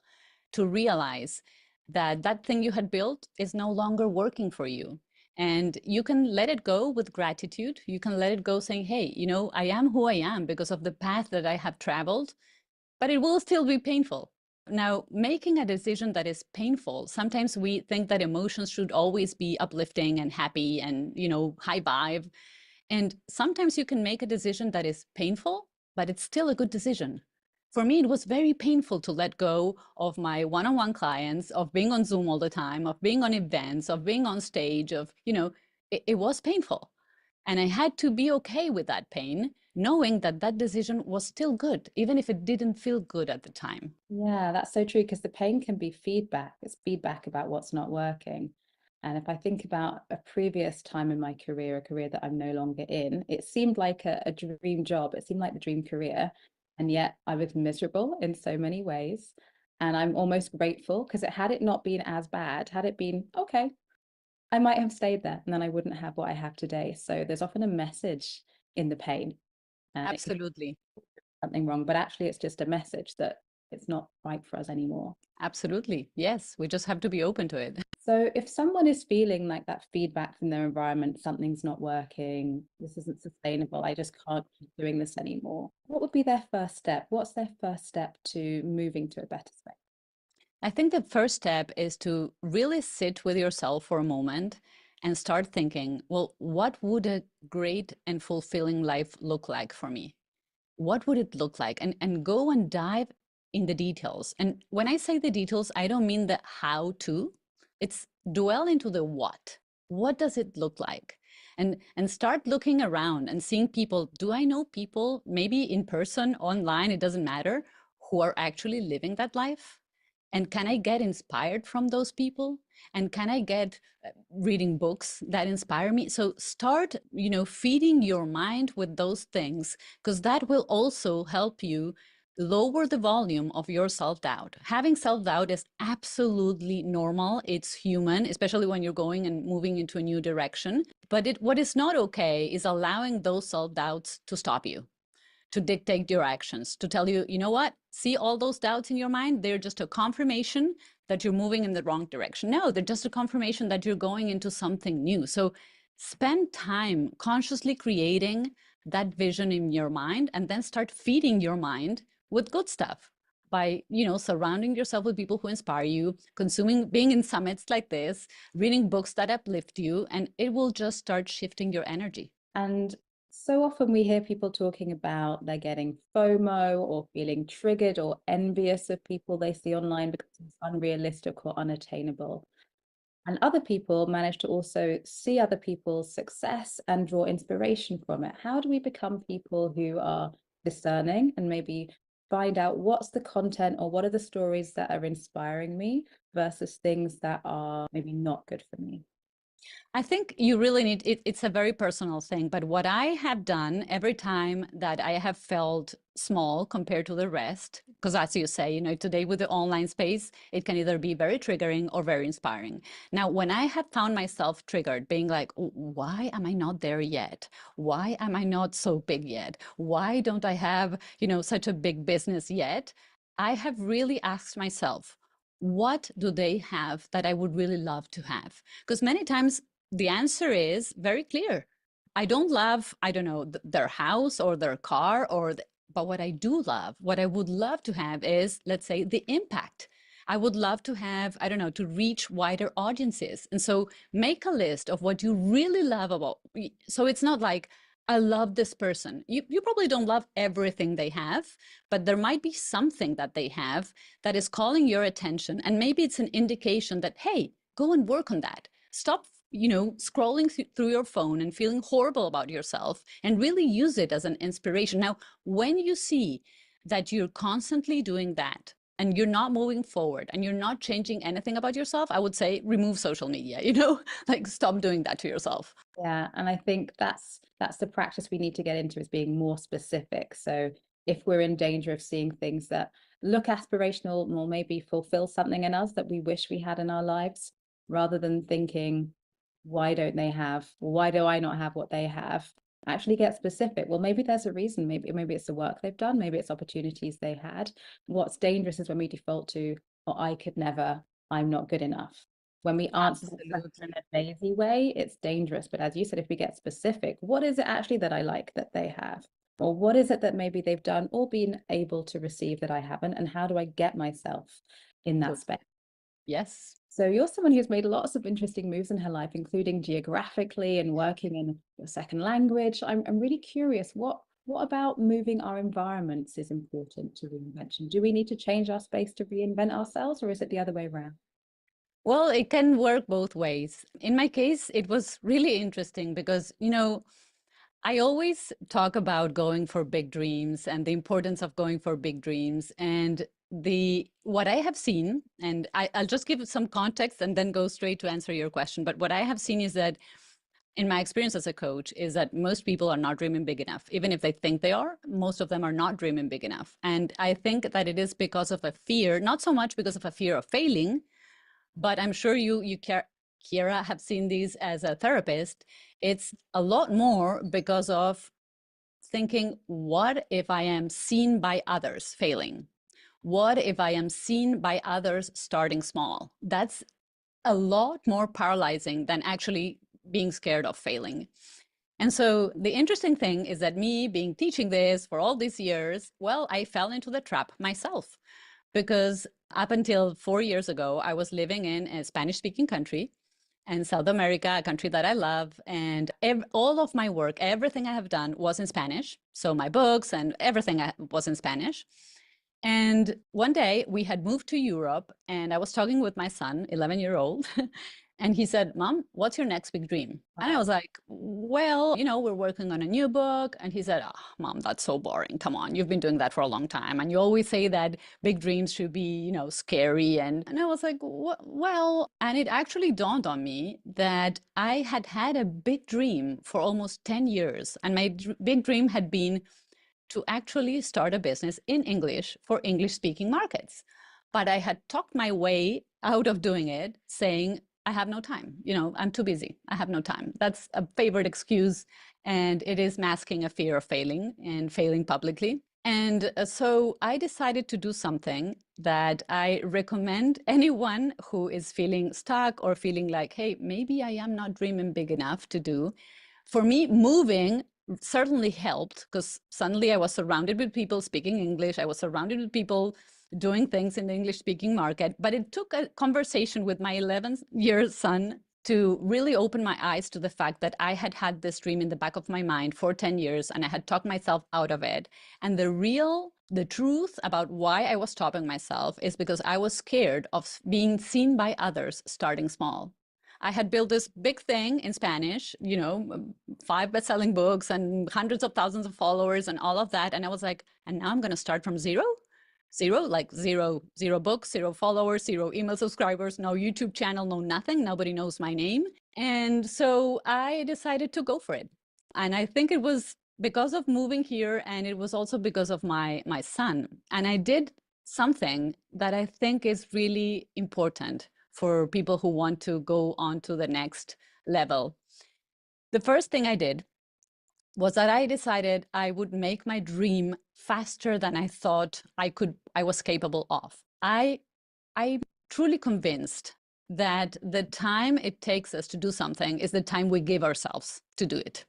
to realize that that thing you had built is no longer working for you. And you can let it go with gratitude. You can let it go saying, hey, you know, I am who I am because of the path that I have traveled, but it will still be painful. Now, making a decision that is painful, sometimes we think that emotions should always be uplifting and happy and, you know, high vibe. And sometimes you can make a decision that is painful, but it's still a good decision. For me, it was very painful to let go of my one-on-one clients, of being on Zoom all the time, of being on events, of being on stage, of, you know, it was painful. And I had to be okay with that pain, knowing that that decision was still good, even if it didn't feel good at the time. Yeah, that's so true, because the pain can be feedback. It's feedback about what's not working. And if I think about a previous time in my career, a career that I'm no longer in, it seemed like a dream job. It seemed like the dream career. And yet I was miserable in so many ways. And I'm almost grateful, because had it not been as bad, had it been, okay, I might have stayed there and then I wouldn't have what I have today. So there's often a message in the pain. It could Absolutely. be something wrong, but actually it's just a message that it's not right for us anymore. Absolutely. Yes, we just have to be open to it. So if someone is feeling like that feedback from their environment, something's not working, this isn't sustainable, I just can't keep doing this anymore, what would be their first step? What's their first step to moving to a better space? I think the first step is to really sit with yourself for a moment and start thinking, well, what would a great and fulfilling life look like for me? What would it look like? And go and dive in the details. And when I say the details, I don't mean the how to, it's dwell into the what. What does it look like? And start looking around and seeing people. Do I know people, maybe in person, online, it doesn't matter, who are actually living that life? And can I get inspired from those people? And can I get reading books that inspire me? So start, you know, feeding your mind with those things, because that will also help you lower the volume of your self-doubt. Having self-doubt is absolutely normal. It's human, especially when you're going and moving into a new direction. But what is not okay is allowing those self-doubts to stop you, to dictate your actions, to tell you, you know what, see all those doubts in your mind, they're just a confirmation that you're moving in the wrong direction. No, they're just a confirmation that you're going into something new. So spend time consciously creating that vision in your mind, and then start feeding your mind with good stuff by, you know, surrounding yourself with people who inspire you, consuming, being in summits like this, reading books that uplift you, and it will just start shifting your energy. And so often we hear people talking about they're getting FOMO or feeling triggered or envious of people they see online because it's unrealistic or unattainable. And other people manage to also see other people's success and draw inspiration from it. How do we become people who are discerning and maybe find out what's the content or what are the stories that are inspiring me versus things that are maybe not good for me? I think you really need it. It's a very personal thing, but what I have done every time that I have felt small compared to the rest, because as you say, you know, today with the online space, it can either be very triggering or very inspiring. Now, when I have found myself triggered, being like, why am I not there yet? Why am I not so big yet? Why don't I have, you know, such a big business yet? I have really asked myself, what do they have that I would really love to have? Because many times the answer is very clear. I don't love, I don't know, their house or their car, but what I do love, what I would love to have is, let's say, the impact. I would love to have, I don't know, to reach wider audiences. And so make a list of what you really love about. So it's not like, I love this person. You probably don't love everything they have, but there might be something that they have that is calling your attention. And maybe it's an indication that, hey, go and work on that. Stop scrolling through your phone and feeling horrible about yourself, and really use it as an inspiration. Now, when you see that you're constantly doing that and you're not moving forward and you're not changing anything about yourself, I would say remove social media, like stop doing that to yourself. Yeah, and I think that's the practice we need to get into, is being more specific. So if we're in danger of seeing things that look aspirational or maybe fulfill something in us that we wish we had in our lives, rather than thinking, why don't they have, why do I not have what they have? Actually get specific. Well, maybe there's a reason. Maybe it's the work they've done. Maybe it's opportunities they had. What's dangerous is when we default to, oh, I could never, I'm not good enough. When we answer the question in a lazy way, it's dangerous. But as you said, if we get specific, what is it actually that I like that they have? Or what is it that maybe they've done or been able to receive that I haven't? And how do I get myself in that space? Yes. So you're someone who's made lots of interesting moves in her life, including geographically and working in your second language. I'm really curious, what about moving our environments is important to reinvention? Do we need to change our space to reinvent ourselves, or is it the other way around? Well, it can work both ways. In my case, it was really interesting because, I always talk about going for big dreams and the importance of going for big dreams. And what I have seen, and I'll just give some context and then go straight to answer your question. But what I have seen is that, in my experience as a coach, is that most people are not dreaming big enough. Even if they think they are, most of them are not dreaming big enough. And I think that it is because of a fear, not so much because of a fear of failing, but I'm sure you Kiera, have seen these as a therapist. It's a lot more because of thinking, what if I am seen by others failing? What if I am seen by others starting small? That's a lot more paralyzing than actually being scared of failing. And so the interesting thing is that me being teaching this for all these years, well, I fell into the trap myself, because up until 4 years ago, I was living in a Spanish-speaking country in South America, a country that I love. And all of my work, everything I have done was in Spanish. So my books and everything was in Spanish. And one day we had moved to Europe, and I was talking with my son, 11-year-old, and he said, Mom, what's your next big dream? And I was like, well, we're working on a new book. And he said, oh, Mom, that's so boring. Come on, you've been doing that for a long time. And you always say that big dreams should be, scary. And I was like, well, and it actually dawned on me that I had had a big dream for almost 10 years. And my big dream had been to actually start a business in English for English-speaking markets. But I had talked my way out of doing it, saying, I have no time. I'm too busy. I have no time. That's a favorite excuse. And it is masking a fear of failing and failing publicly. And so I decided to do something that I recommend anyone who is feeling stuck or feeling like, hey, maybe I am not dreaming big enough to do. For me, moving certainly helped, because suddenly I was surrounded with people speaking English. I was surrounded with people doing things in the English-speaking market. But it took a conversation with my 11-year son to really open my eyes to the fact that I had had this dream in the back of my mind for 10 years, and I had talked myself out of it. And the truth about why I was stopping myself is because I was scared of being seen by others starting small. I had built this big thing in Spanish, 5 best-selling books and hundreds of thousands of followers and all of that. And I was like, and now I'm going to start from zero, like zero books, 0 followers, 0 email subscribers, no YouTube channel, no nothing. Nobody knows my name. And so I decided to go for it. And I think it was because of moving here, and it was also because of my son. And I did something that I think is really important for people who want to go on to the next level. The first thing I did was that I decided I would make my dream faster than I thought I was capable of. I'm truly convinced that the time it takes us to do something is the time we give ourselves to do it.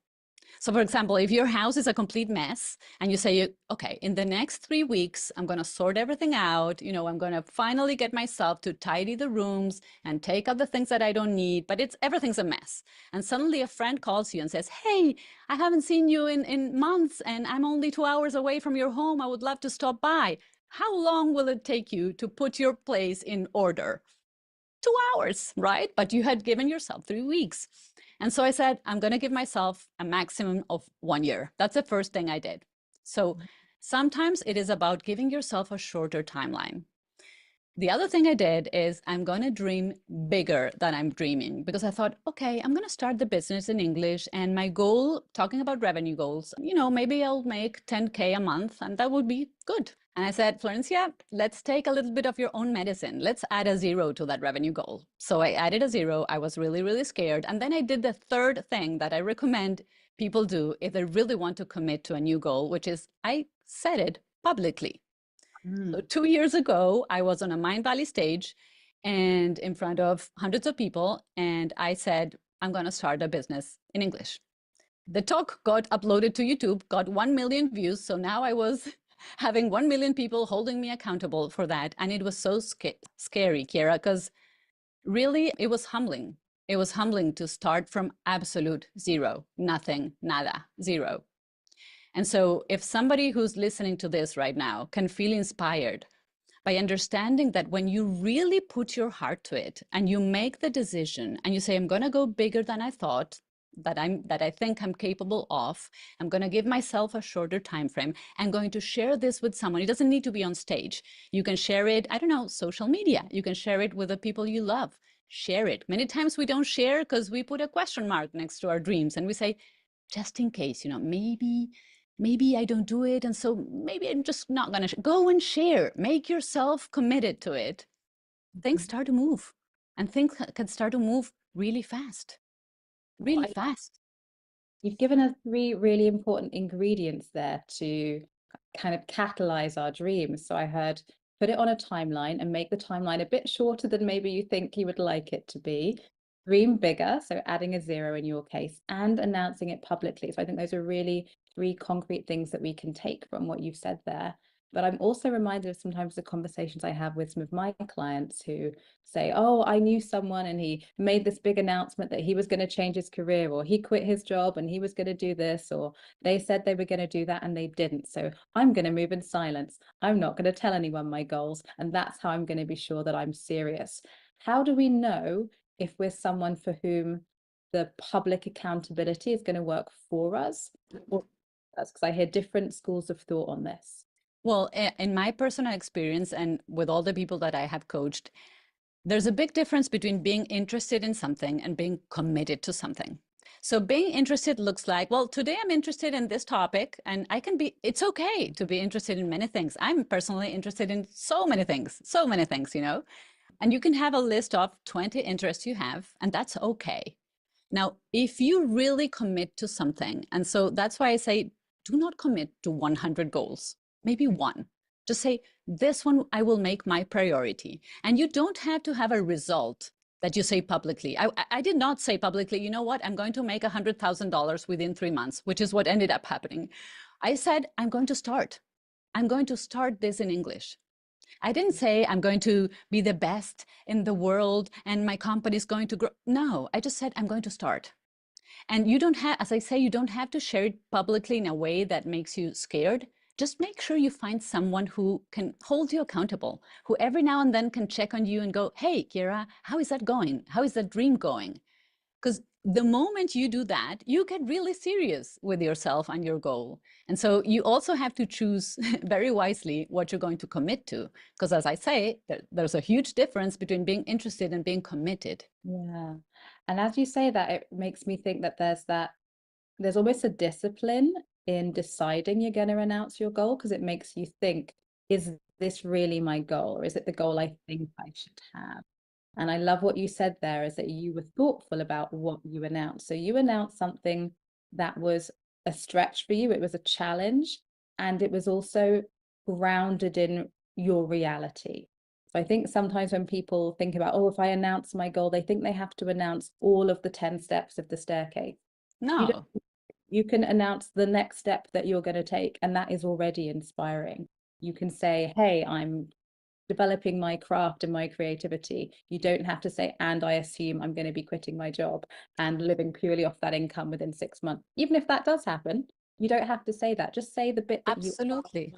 So for example, if your house is a complete mess and you say, okay, in the next 3 weeks, I'm going to sort everything out. I'm going to finally get myself to tidy the rooms and take out the things that I don't need, but everything's a mess. And suddenly a friend calls you and says, hey, I haven't seen you in months and I'm only 2 hours away from your home. I would love to stop by. How long will it take you to put your place in order? 2 hours, right? But you had given yourself 3 weeks. And so I said, I'm going to give myself a maximum of 1 year. That's the first thing I did. So sometimes it is about giving yourself a shorter timeline. The other thing I did is I'm going to dream bigger than I'm dreaming, because I thought, okay, I'm going to start the business in English, and my goal, talking about revenue goals, maybe I'll make 10K a month and that would be good. And I said, Florencia, let's take a little bit of your own medicine. Let's add a 0 to that revenue goal. So I added a 0. I was really, really scared. And then I did the third thing that I recommend people do if they really want to commit to a new goal, which is I said it publicly. So 2 years ago, I was on a Mind Valley stage and in front of hundreds of people, and I said, I'm going to start a business in English. The talk got uploaded to YouTube, got 1 million views. So now I was having 1 million people holding me accountable for that. And it was so scary, Kiera, because really it was humbling. It was humbling to start from absolute 0, nothing, nada, 0. And so if somebody who's listening to this right now can feel inspired by understanding that when you really put your heart to it and you make the decision and you say, I'm going to go bigger than I thought, that I think I'm capable of, I'm going to give myself a shorter time frame, I'm going to share this with someone. It doesn't need to be on stage. You can share it, I don't know, social media. You can share it with the people you love. Share it. Many times we don't share because we put a question mark next to our dreams and we say, just in case, maybe I don't do it. And so maybe I'm just not going to go and share, make yourself committed to it. Things start to move, and things can start to move really fast, really fast. You've given us 3 really important ingredients there to kind of catalyze our dreams. So I heard put it on a timeline and make the timeline a bit shorter than maybe you think you would like it to be. Dream bigger, so adding a 0 in your case, and announcing it publicly. So I think those are really 3 concrete things that we can take from what you've said there. But I'm also reminded of sometimes the conversations I have with some of my clients who say, oh, I knew someone and he made this big announcement that he was going to change his career, or he quit his job and he was going to do this, or they said they were going to do that and they didn't. So I'm going to move in silence. I'm not going to tell anyone my goals. And that's how I'm going to be sure that I'm serious. How do we know if we're someone for whom the public accountability is going to work for us? That's because I hear different schools of thought on this. Well, in my personal experience and with all the people that I have coached, there's a big difference between being interested in something and being committed to something. So being interested looks like, well, today I'm interested in this topic, and it's okay to be interested in many things. I'm personally interested in so many things, and you can have a list of 20 interests you have, and that's okay. Now, if you really commit to something, and so that's why I say, do not commit to 100 goals, maybe 1. Just say, this one I will make my priority. And you don't have to have a result that you say publicly. I did not say publicly, you know what, I'm going to make $100,000 within 3 months, which is what ended up happening. I said, I'm going to start. I'm going to start this in English. I didn't say I'm going to be the best in the world and my company is going to grow. No, I just said I'm going to start. And you don't have, as I say, you don't have to share it publicly in a way that makes you scared. Just make sure you find someone who can hold you accountable, who every now and then can check on you and go, hey, Kiera, how is that going? How is that dream going? Because the moment you do that, you get really serious with yourself and your goal. And so you also have to choose very wisely what you're going to commit to. Because as I say, there's a huge difference between being interested and being committed. Yeah. And as you say that, it makes me think that there's almost a discipline in deciding you're going to announce your goal, because it makes you think, is this really my goal? Or is it the goal I think I should have? And I love what you said there, is that you were thoughtful about what you announced. So you announced something that was a stretch for you. It was a challenge, and it was also grounded in your reality. So I think sometimes when people think about, oh, if I announce my goal, they think they have to announce all of the 10 steps of the staircase. No. You can announce the next step that you're going to take, and that is already inspiring. You can say, hey, I'm developing my craft and my creativity. You don't have to say, and I assume I'm going to be quitting my job and living purely off that income within 6 months. Even if that does happen, you don't have to say that. Just say the bit that Absolutely.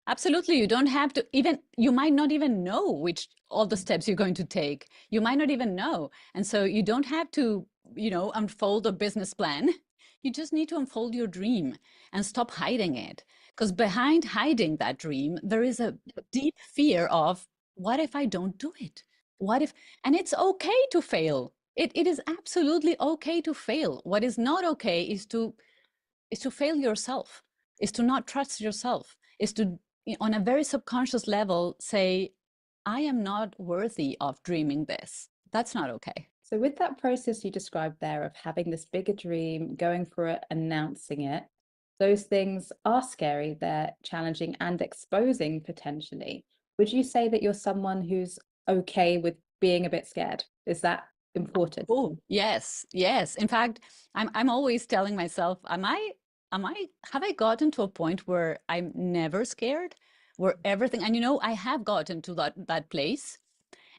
Absolutely. You don't have to even, you might not even know which all the steps you're going to take. You might not even know. And so you don't have to, unfold a business plan. You just need to unfold your dream and stop hiding it. Because behind hiding that dream, there is a deep fear of, what if I don't do it? What if, and it's okay to fail. It is absolutely okay to fail. What is not okay is to fail yourself, is to not trust yourself, is to, on a very subconscious level, say, I am not worthy of dreaming this. That's not okay. So with that process you described there of having this bigger dream, going for it, announcing it, those things are scary, they're challenging and exposing potentially. Would you say that you're someone who's okay with being a bit scared? Is that important? Oh, yes, yes. In fact, I'm always telling myself, have I gotten to a point where I'm never scared, where everything, and I have gotten to that place.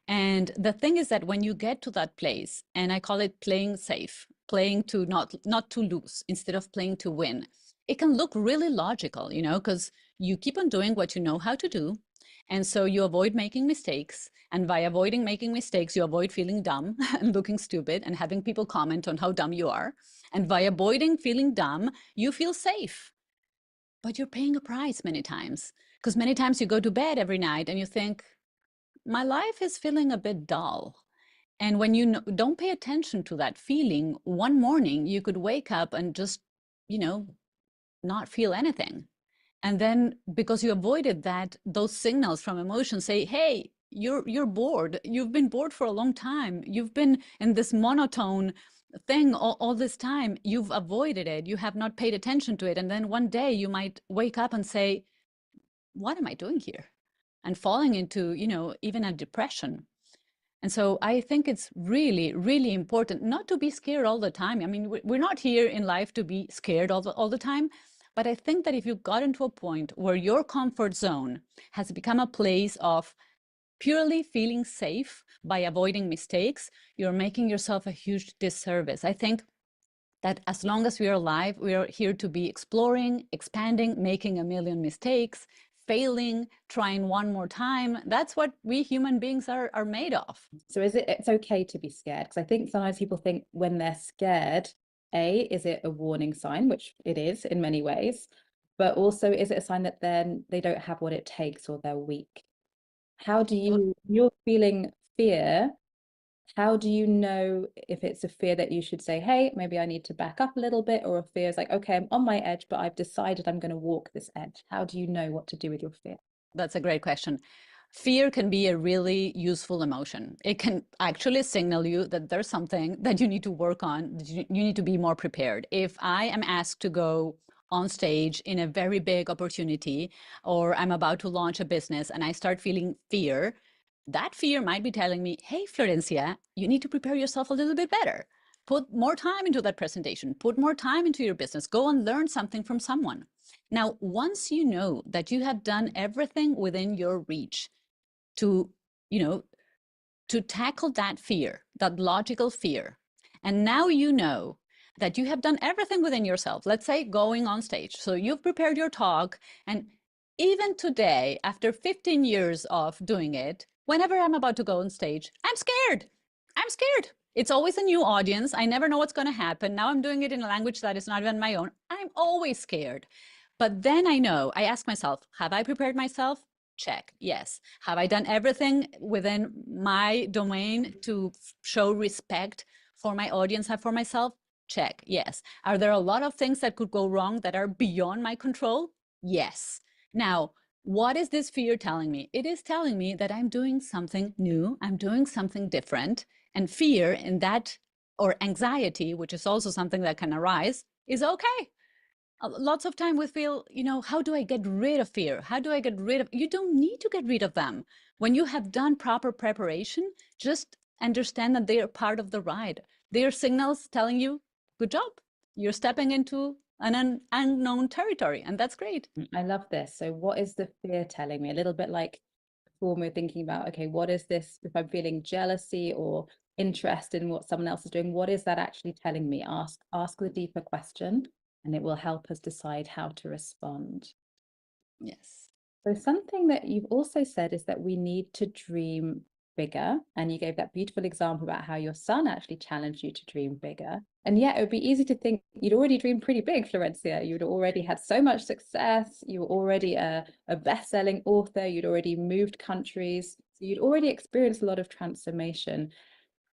And the thing is that when you get to that place, and I call it playing safe, playing to not to lose instead of playing to win, it can look really logical, because you keep on doing what you know how to do. And so you avoid making mistakes. And by avoiding making mistakes, you avoid feeling dumb and looking stupid and having people comment on how dumb you are. And by avoiding feeling dumb, you feel safe. But you're paying a price many times, because many times you go to bed every night and you think, my life is feeling a bit dull. And when you don't pay attention to that feeling, one morning you could wake up and just, not feel anything. And then because you avoided those signals from emotion say, hey, you're bored. You've been bored for a long time. You've been in this monotone thing all this time. You've avoided it. You have not paid attention to it. And then one day you might wake up and say, what am I doing here? And falling into, even a depression. And so I think it's really, really important not to be scared all the time. I mean, we're not here in life to be scared all the time. But I think that if you got into a point where your comfort zone has become a place of purely feeling safe by avoiding mistakes, you're making yourself a huge disservice. I think that as long as we are alive, we are here to be exploring, expanding, making a million mistakes, failing, trying one more time. That's what we human beings are made of. So it's okay to be scared? Because I think sometimes people think when they're scared, is it a warning sign, which it is in many ways, but also is it a sign that then they don't have what it takes or they're weak? How do you're feeling fear, how do you know if it's a fear that you should say, hey, maybe I need to back up a little bit, or a fear is like, okay, I'm on my edge, but I've decided I'm going to walk this edge? How do you know what to do with your fear? That's a great question. Fear can be a really useful emotion. It can actually signal you that there's something that you need to work on, that you need to be more prepared. If I am asked to go on stage in a very big opportunity, or I'm about to launch a business and I start feeling fear, that fear might be telling me, hey, Florencia, you need to prepare yourself a little bit better. Put more time into that presentation, put more time into your business, go and learn something from someone. Now, once you know that you have done everything within your reach to, to tackle that fear, that logical fear, and now you know that you have done everything within yourself, let's say going on stage. So you've prepared your talk, and even today, after 15 years of doing it, whenever I'm about to go on stage, I'm scared. I'm scared. It's always a new audience. I never know what's going to happen. Now I'm doing it in a language that is not even my own. I'm always scared. But then I know, I ask myself, have I prepared myself? Check, yes. Have I done everything within my domain to show respect for my audience and for myself? Check, yes. Are there a lot of things that could go wrong that are beyond my control? Yes. Now, what is this fear telling me? It is telling me that I'm doing something new, I'm doing something different, and fear in that, or anxiety, which is also something that can arise, is okay. Lots of time we feel, how do I get rid of fear? How do I get rid of, you don't need to get rid of them. When you have done proper preparation, just understand that they are part of the ride. They are signals telling you, good job. You're stepping into an unknown territory, and that's great. I love this. So what is the fear telling me? A little bit like before we're thinking about, okay, what is this? If I'm feeling jealousy or interested in what someone else is doing, what is that actually telling me? Ask the deeper question, and it will help us decide how to respond. Yes. So something that you've also said is that we need to dream bigger. And you gave that beautiful example about how your son actually challenged you to dream bigger. And yet it would be easy to think you'd already dreamed pretty big, Florencia. You'd already had so much success. You were already a best-selling author. You'd already moved countries. So you'd already experienced a lot of transformation.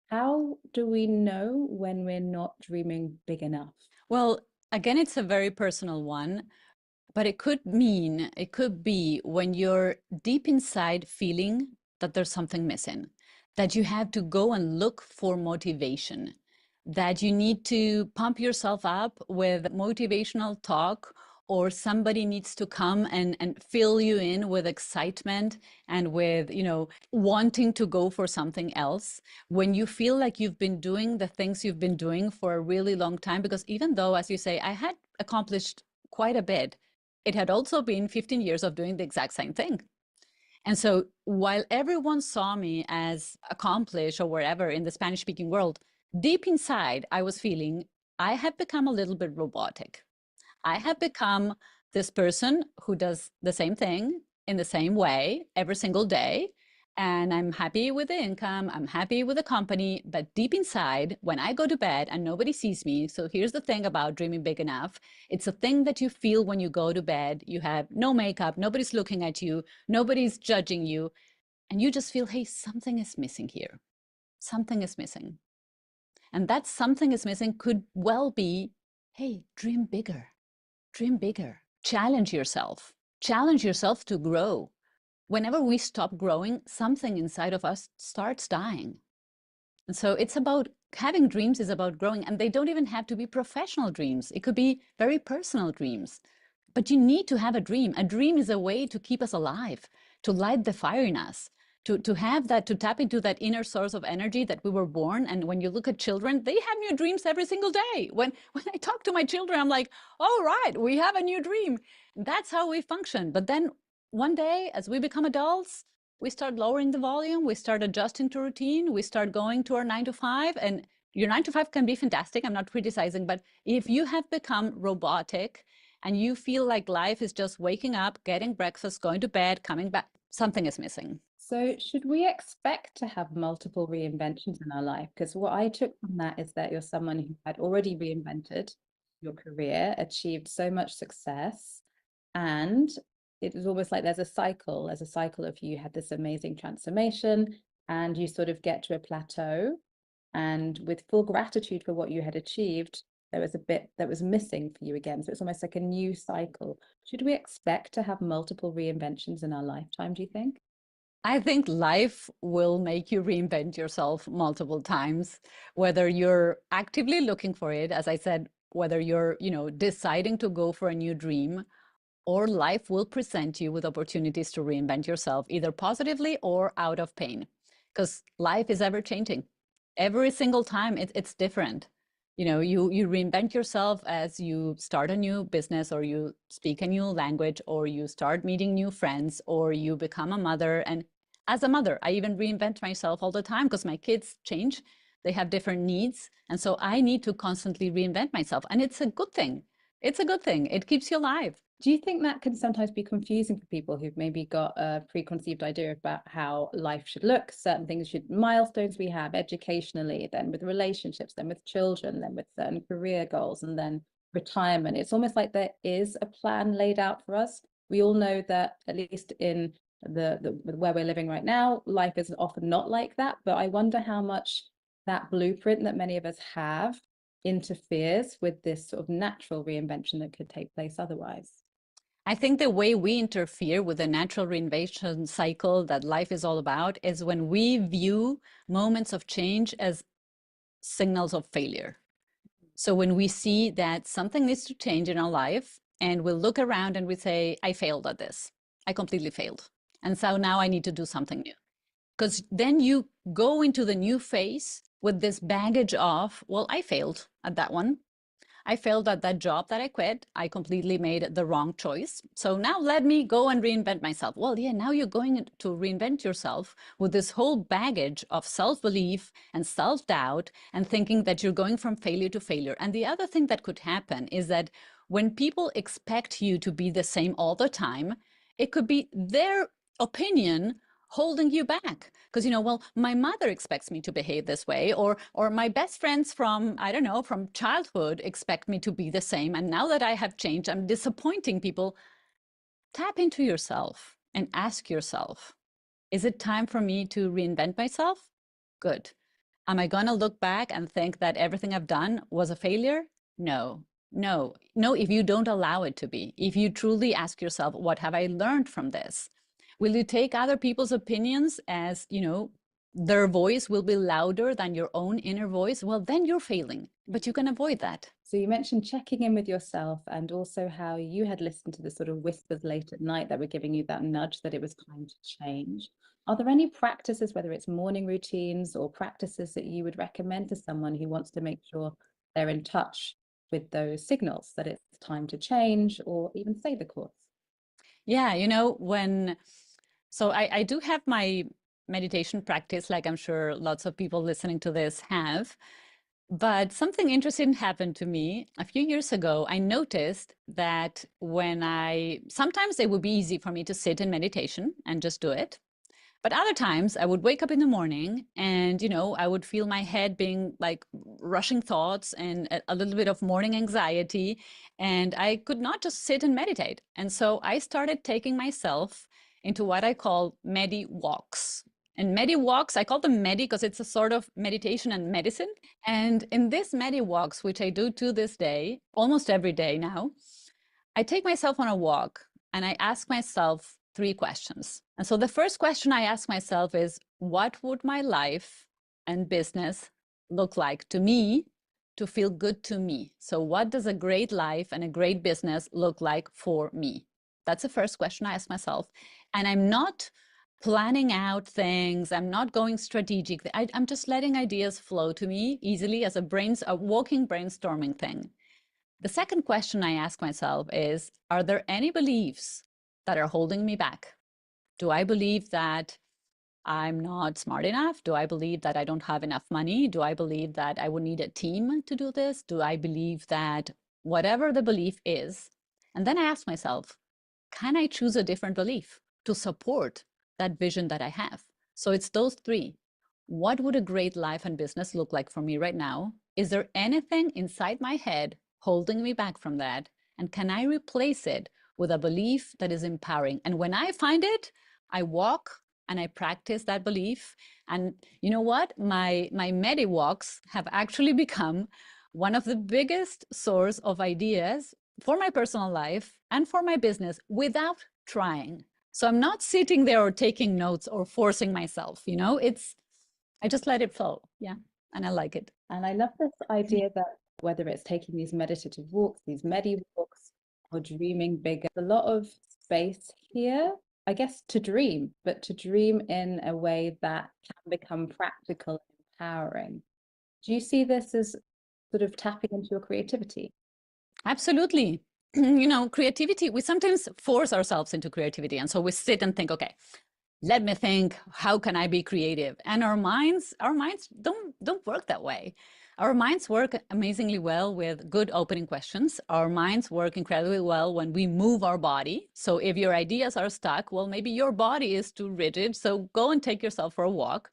How do we know when we're not dreaming big enough? Well, again, it's a very personal one, but it could be when you're deep inside feeling that there's something missing, that you have to go and look for motivation, that you need to pump yourself up with motivational talk, or somebody needs to come and fill you in with excitement and with, wanting to go for something else. When you feel like you've been doing the things you've been doing for a really long time, because even though, as you say, I had accomplished quite a bit, it had also been 15 years of doing the exact same thing. And so while everyone saw me as accomplished or wherever in the Spanish-speaking world, deep inside, I was feeling I have become a little bit robotic. I have become this person who does the same thing in the same way every single day. And I'm happy with the income, I'm happy with the company, but deep inside, when I go to bed and nobody sees me, so here's the thing about dreaming big enough, it's a thing that you feel when you go to bed, you have no makeup, nobody's looking at you, nobody's judging you, and you just feel, hey, something is missing here. Something is missing. And that something is missing could well be, hey, dream bigger, challenge yourself to grow. Whenever we stop growing, something inside of us starts dying. And so it's about having dreams, is about growing, and they don't even have to be professional dreams. It could be very personal dreams. But you need to have a dream. A dream is a way to keep us alive, to light the fire in us, to have that, to tap into that inner source of energy that we were born. And when you look at children, they have new dreams every single day. When I talk to my children, I'm like, all right, we have a new dream. That's how we function. But then one day, as we become adults, we start lowering the volume, we start adjusting to routine, we start going to our 9 to 5, and your 9 to 5 can be fantastic, I'm not criticizing, but if you have become robotic and you feel like life is just waking up, getting breakfast, going to bed, coming back, something is missing. So should we expect to have multiple reinventions in our life? Because what I took from that is that you're someone who had already reinvented your career, achieved so much success, and it was almost like there's a cycle of you had this amazing transformation and you sort of get to a plateau, and with full gratitude for what you had achieved, there was a bit that was missing for you again. So it's almost like a new cycle. Should we expect to have multiple reinventions in our lifetime, do you think? I think life will make you reinvent yourself multiple times, whether you're actively looking for it, as I said, whether you're, deciding to go for a new dream, or life will present you with opportunities to reinvent yourself, either positively or out of pain, because life is ever changing. Every single time it's different. You reinvent yourself as you start a new business, or you speak a new language, or you start meeting new friends, or you become a mother. And as a mother, I even reinvent myself all the time because my kids change. They have different needs. And so I need to constantly reinvent myself. And it's a good thing. It's a good thing. It keeps you alive. Do you think that can sometimes be confusing for people who've maybe got a preconceived idea about how life should look, certain things milestones we have educationally, then with relationships, then with children, then with certain career goals, and then retirement? It's almost like there is a plan laid out for us. We all know that, at least in the where we're living right now, life is often not like that. But I wonder how much that blueprint that many of us have interferes with this sort of natural reinvention that could take place otherwise. I think the way we interfere with the natural reinvention cycle that life is all about is when we view moments of change as signals of failure. So when we see that something needs to change in our life, and we look around and we say, I failed at this. I completely failed. And so now I need to do something new. Because then you go into the new phase with this baggage of, well, I failed at that one. I failed at that job that I quit. I completely made the wrong choice. So now let me go and reinvent myself. Well, yeah, now you're going to reinvent yourself with this whole baggage of self-belief and self-doubt and thinking that you're going from failure to failure. And the other thing that could happen is that when people expect you to be the same all the time, It could be their opinion holding you back because, well, my mother expects me to behave this way, or my best friends from, I don't know, from childhood expect me to be the same. And now that I have changed, I'm disappointing people. Tap into yourself and ask yourself, is it time for me to reinvent myself? Good. Am I going to look back and think that everything I've done was a failure? No, no, no, if you don't allow it to be. If you truly ask yourself, what have I learned from this? Will you take other people's opinions as, their voice will be louder than your own inner voice? Well, then you're failing, but you can avoid that. So you mentioned checking in with yourself and also how you had listened to the sort of whispers late at night that were giving you that nudge that it was time to change. Are there any practices, whether it's morning routines or practices that you would recommend to someone who wants to make sure they're in touch with those signals that it's time to change or even stay the course? Yeah, so I do have my meditation practice, like I'm sure lots of people listening to this have. But something interesting happened to me a few years ago. I noticed that sometimes it would be easy for me to sit in meditation and just do it. But other times I would wake up in the morning and, I would feel my head being like rushing thoughts and a little bit of morning anxiety. And I could not just sit and meditate. And so I started taking myself into what I call medi walks. And medi walks, I call them medi because it's a sort of meditation and medicine. And in this medi walks, which I do to this day, almost every day now, I take myself on a walk and I ask myself 3 questions. And so the first question I ask myself is, what would my life and business look like to me to feel good to me? So what does a great life and a great business look like for me? That's the first question I ask myself. And I'm not planning out things. I'm not going strategic. I'm just letting ideas flow to me easily as a walking brainstorming thing. The second question I ask myself is, are there any beliefs that are holding me back? Do I believe that I'm not smart enough? Do I believe that I don't have enough money? Do I believe that I would need a team to do this? Do I believe that whatever the belief is? And then I ask myself, can I choose a different belief to support that vision that I have? So it's those 3. What would a great life and business look like for me right now? Is there anything inside my head holding me back from that? And can I replace it with a belief that is empowering? And when I find it, I walk and I practice that belief. And you know what? My medi walks have actually become one of the biggest source of ideas for my personal life and for my business without trying. So I'm not sitting there or taking notes or forcing myself, I just let it flow. Yeah. And I like it. And I love this idea that whether it's taking these meditative walks, these medi walks, or dreaming bigger, a lot of space here, I guess, to dream, but to dream in a way that can become practical and empowering. Do you see this as sort of tapping into your creativity? Absolutely. Creativity, we sometimes force ourselves into creativity. And so we sit and think, okay, let me think, how can I be creative? And our minds don't work that way. Our minds work amazingly well with good opening questions. Our minds work incredibly well when we move our body. So if your ideas are stuck, well, maybe your body is too rigid. So go and take yourself for a walk.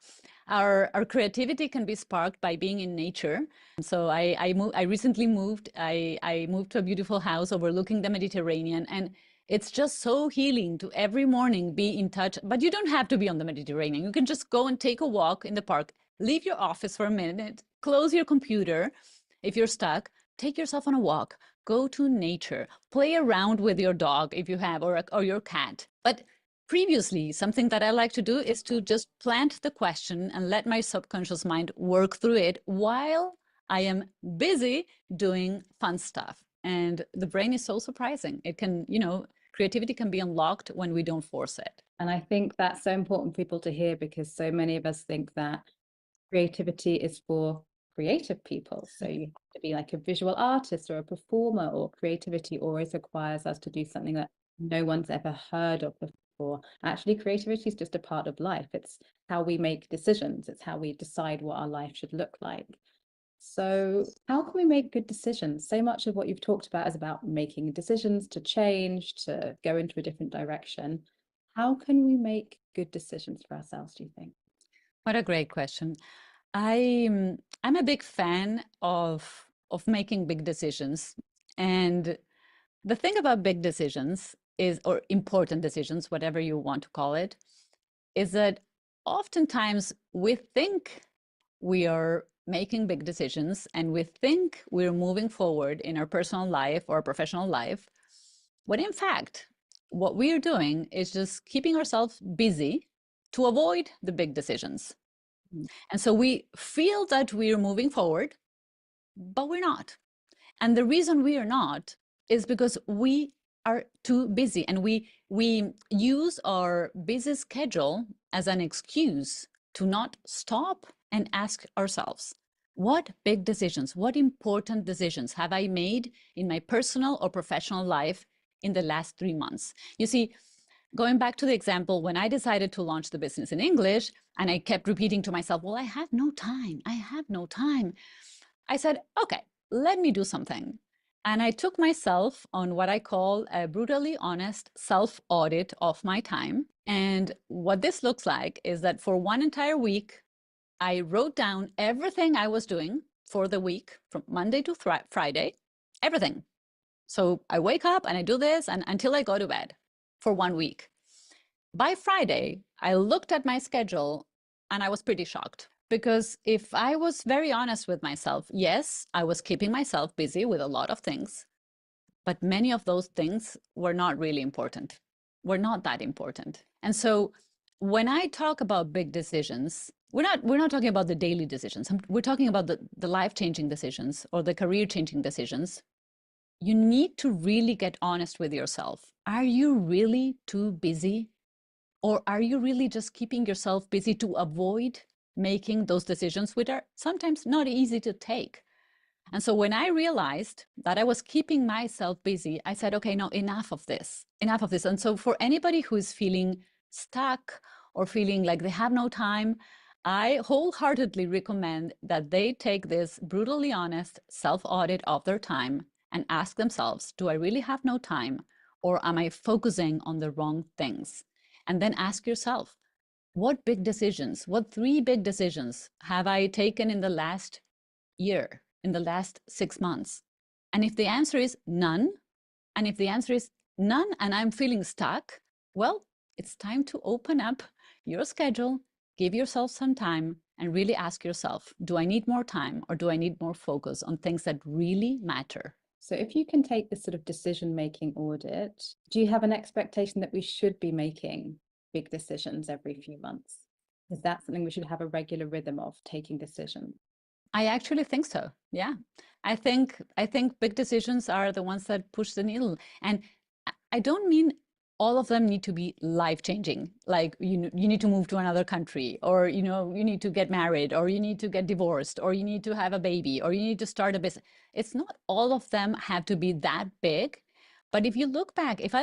Our creativity can be sparked by being in nature. So I recently moved. I moved to a beautiful house overlooking the Mediterranean, and it's just so healing to every morning be in touch. But you don't have to be on the Mediterranean. You can just go and take a walk in the park, leave your office for a minute, close your computer. If you're stuck, take yourself on a walk, go to nature, play around with your dog if you have, or your cat. But previously, something that I like to do is to just plant the question and let my subconscious mind work through it while I am busy doing fun stuff. And the brain is so surprising. It can, creativity can be unlocked when we don't force it. And I think that's so important for people to hear, because so many of us think that creativity is for creative people. So you have to be like a visual artist or a performer, or creativity always requires us to do something that no one's ever heard of before. Actually, creativity is just a part of life. It's how we make decisions. It's how we decide what our life should look like. So how can we make good decisions? So much of what you've talked about is about making decisions to change, to go into a different direction. How can we make good decisions for ourselves, do you think? What a great question. I'm a big fan of making big decisions. And the thing about big decisions is, or important decisions, whatever you want to call it, is that oftentimes we think we are making big decisions and we think we're moving forward in our personal life or professional life, when in fact, what we are doing is just keeping ourselves busy to avoid the big decisions. And so we feel that we are moving forward, but we're not. And the reason we are not is because we are too busy, and we use our busy schedule as an excuse to not stop and ask ourselves, what big decisions, what important decisions have I made in my personal or professional life in the last 3 months? You see, going back to the example, when I decided to launch the business in English, and I kept repeating to myself, well, I have no time, I have no time. I said, okay, let me do something. And I took myself on what I call a brutally honest self-audit of my time. And what this looks like is that for one entire week, I wrote down everything I was doing for the week from Monday to Friday, everything. So I wake up and I do this and until I go to bed for 1 week. By Friday, I looked at my schedule and I was pretty shocked. Because if I was very honest with myself, yes, I was keeping myself busy with a lot of things, but many of those things were not really important, were not that important. And so when I talk about big decisions, we're not talking about the daily decisions. We're talking about the life-changing decisions or the career-changing decisions. You need to really get honest with yourself. Are you really too busy? Or are you really just keeping yourself busy to avoid making those decisions, which are sometimes not easy to take? And so when I realized that I was keeping myself busy, I said, okay, no, enough of this, enough of this. And so for anybody who is feeling stuck or feeling like they have no time, I wholeheartedly recommend that they take this brutally honest self-audit of their time and ask themselves, do I really have no time? Or am I focusing on the wrong things? And then ask yourself, what big decisions, what 3 big decisions have I taken in the last year, in the last 6 months? And if the answer is none, and if the answer is none and I'm feeling stuck, well, it's time to open up your schedule, give yourself some time, and really ask yourself, do I need more time or do I need more focus on things that really matter? So if you can take this sort of decision-making audit, do you have an expectation that we should be making big decisions every few months? Is that something we should have a regular rhythm of, taking decisions? I actually think so. Yeah. I think big decisions are the ones that push the needle. And I don't mean all of them need to be life-changing. Like you need to move to another country, or you need to get married, or you need to get divorced, or you need to have a baby, or you need to start a business. It's not all of them have to be that big. But if I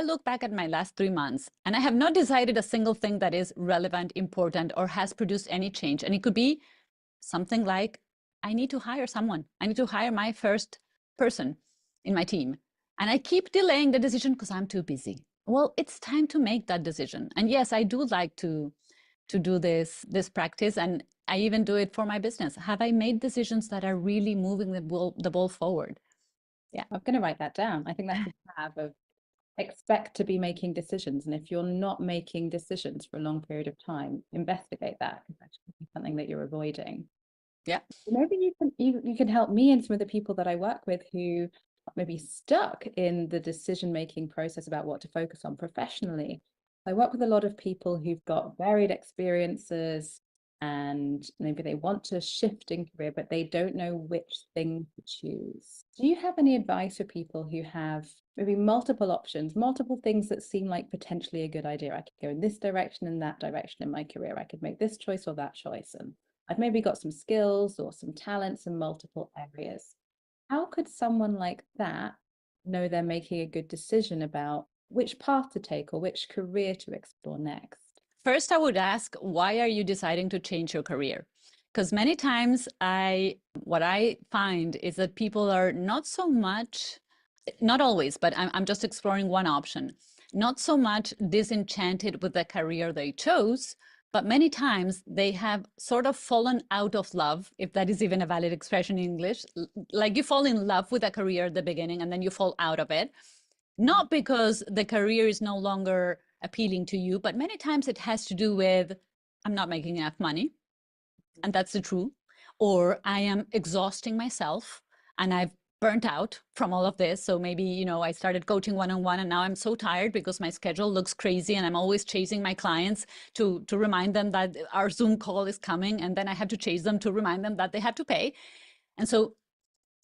look back at my last 3 months and I have not decided a single thing that is relevant, important, or has produced any change, and it could be something like, I need to hire someone. I need to hire my first person in my team. And I keep delaying the decision because I'm too busy. Well, it's time to make that decision. And yes, I do like to do this practice, and I even do it for my business. Have I made decisions that are really moving the ball forward? Yeah, I'm going to write that down. I think that's a tab of expect to be making decisions. And if you're not making decisions for a long period of time, investigate that, because that should be something that you're avoiding. Yeah. Maybe you can help me and some of the people that I work with who may be stuck in the decision-making process about what to focus on professionally. I work with a lot of people who've got varied experiences and maybe they want to shift in career, but they don't know which thing to choose. Do you have any advice for people who have maybe multiple options, multiple things that seem like potentially a good idea? I could go in this direction and that direction in my career. I could make this choice or that choice. And I've maybe got some skills or some talents in multiple areas. How could someone like that know they're making a good decision about which path to take or which career to explore next? First, I would ask, why are you deciding to change your career? Because many times what I find is that people are not so much, not always, but I'm just exploring one option, not so much disenchanted with the career they chose, but many times they have sort of fallen out of love, if that is even a valid expression in English. Like you fall in love with a career at the beginning and then you fall out of it. Not because the career is no longer appealing to you, but many times it has to do with, I'm not making enough money, and that's the truth, or I am exhausting myself and I've burnt out from all of this. So maybe, you know, I started coaching one-on-one and now I'm so tired because my schedule looks crazy and I'm always chasing my clients to remind them that our Zoom call is coming, and then I have to chase them to remind them that they have to pay. And so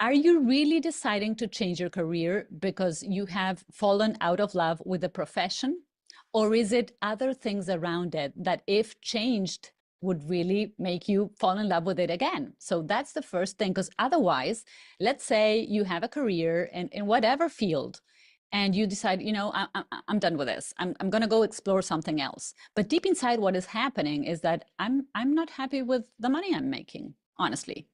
are you really deciding to change your career because you have fallen out of love with the profession? Or is it other things around it that, if changed, would really make you fall in love with it again? So that's the first thing, because otherwise, let's say you have a career in whatever field and you decide, you know, I'm done with this. I'm going to go explore something else. But deep inside, what is happening is that I'm not happy with the money I'm making, honestly.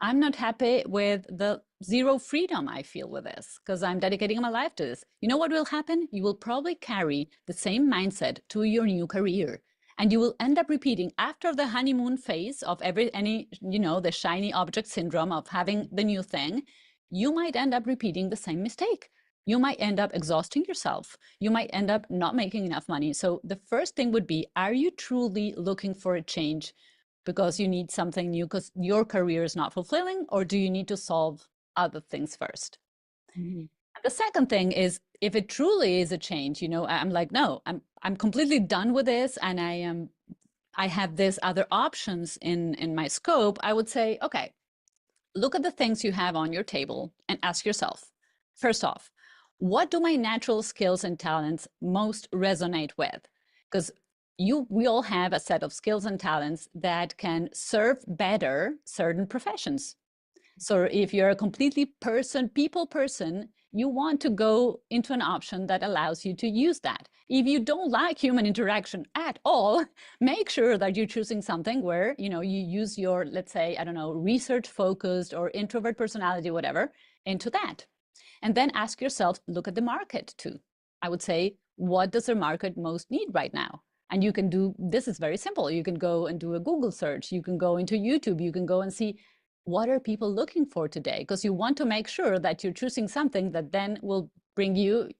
I'm not happy with the zero freedom I feel with this because I'm dedicating my life to this. You know what will happen? You will probably carry the same mindset to your new career, and you will end up repeating after the honeymoon phase of the shiny object syndrome of having the new thing. You might end up repeating the same mistake. You might end up exhausting yourself. You might end up not making enough money. So the first thing would be, are you truly looking for a change because you need something new because your career is not fulfilling, or do you need to solve other things first? Mm-hmm. The second thing is, if it truly is a change, you know, I'm like, no, I'm completely done with this, and I have these other options in my scope. I would say, okay, look at the things you have on your table and ask yourself, first off, what do my natural skills and talents most resonate with? Because we all have a set of skills and talents that can serve better certain professions. So if you're a completely people person, you want to go into an option that allows you to use that. If you don't like human interaction at all, make sure that you're choosing something where, you know, you use your, let's say, I don't know, research focused or introvert personality, whatever, into that. And then ask yourself, look at the market too. I would say, what does the market most need right now? And you can do, this is very simple. You can go and do a Google search. You can go into YouTube. You can go and see, what are people looking for today? Because you want to make sure that you're choosing something that then will bring you,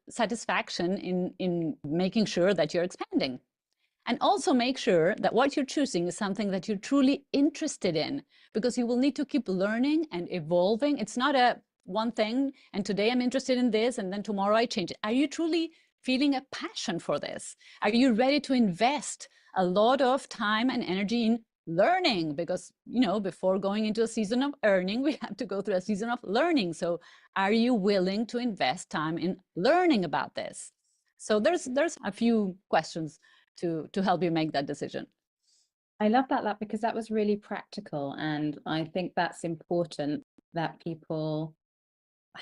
satisfaction in making sure that you're expanding. And also make sure that what you're choosing is something that you're truly interested in, because you will need to keep learning and evolving. It's not a one thing, and today I'm interested in this, and then tomorrow I change it. Are you truly feeling a passion for this? Are you ready to invest a lot of time and energy in learning? Because, you know, before going into a season of earning, we have to go through a season of learning. So are you willing to invest time in learning about this? So there's a few questions to help you make that decision. I love that, because that was really practical, and I think that's important that people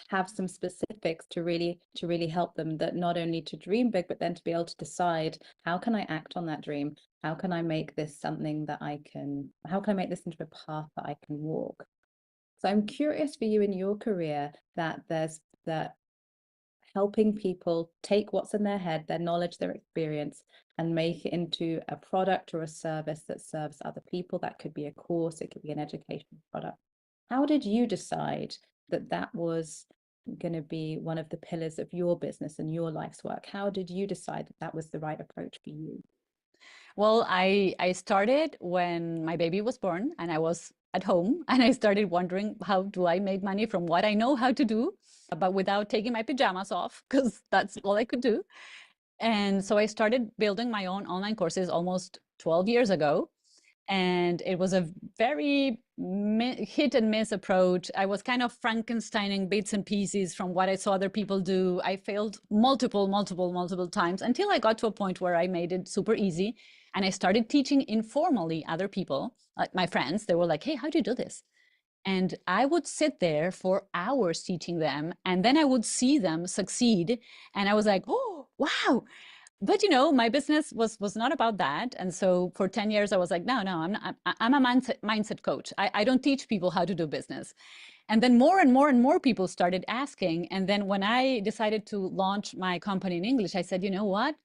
have some specifics to really help them, that not only to dream big, but then to be able to decide, how can I act on that dream? How can I make this something that how can I make this into a path that I can walk? So I'm curious for you in your career, that helping people take what's in their head, their knowledge, their experience, and make it into a product or a service that serves other people. That could be a course, it could be an educational product. How did you decide that was going to be one of the pillars of your business and your life's work? How did you decide that was the right approach for you? Well, I started when my baby was born and I was at home, and I started wondering, how do I make money from what I know how to do, but without taking my pajamas off, because that's all I could do. And so I started building my own online courses almost 12 years ago. And it was a very hit and miss approach. I was kind of Frankensteining bits and pieces from what I saw other people do. I failed multiple times until I got to a point where I made it super easy. And I started teaching informally other people, like my friends. They were like, hey, how do you do this? And I would sit there for hours teaching them, and then I would see them succeed. And I was like, oh, wow, But you know, my business was not about that. And so for 10 years, I was like, no, I'm not, I'm a mindset coach. I don't teach people how to do business. And then more and more and more people started asking. And then when I decided to launch my company in English, I said, you know what?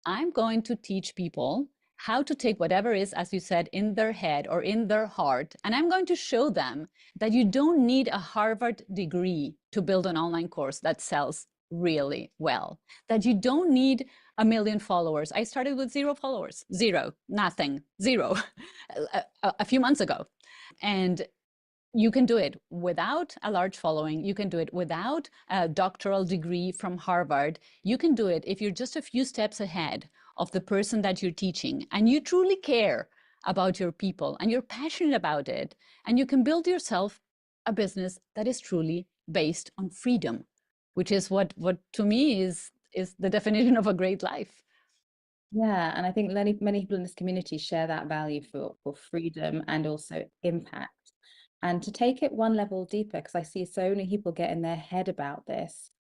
I'm going to teach people how to take whatever is, as you said, in their head or in their heart. And I'm going to show them that you don't need a Harvard degree to build an online course that sells really well, that you don't need 1 million followers. I started with 0 followers, 0, nothing, 0, a few months ago. And you can do it without a large following. You can do it without a doctoral degree from Harvard. You can do it if you're just a few steps ahead of the person that you're teaching and you truly care about your people and you're passionate about it. And you can build yourself a business that is truly based on freedom, which is what to me is the definition of a great life. Yeah, and I think many people in this community share that value for freedom and also impact. And to take it one level deeper, because I see so many people get in their head about this.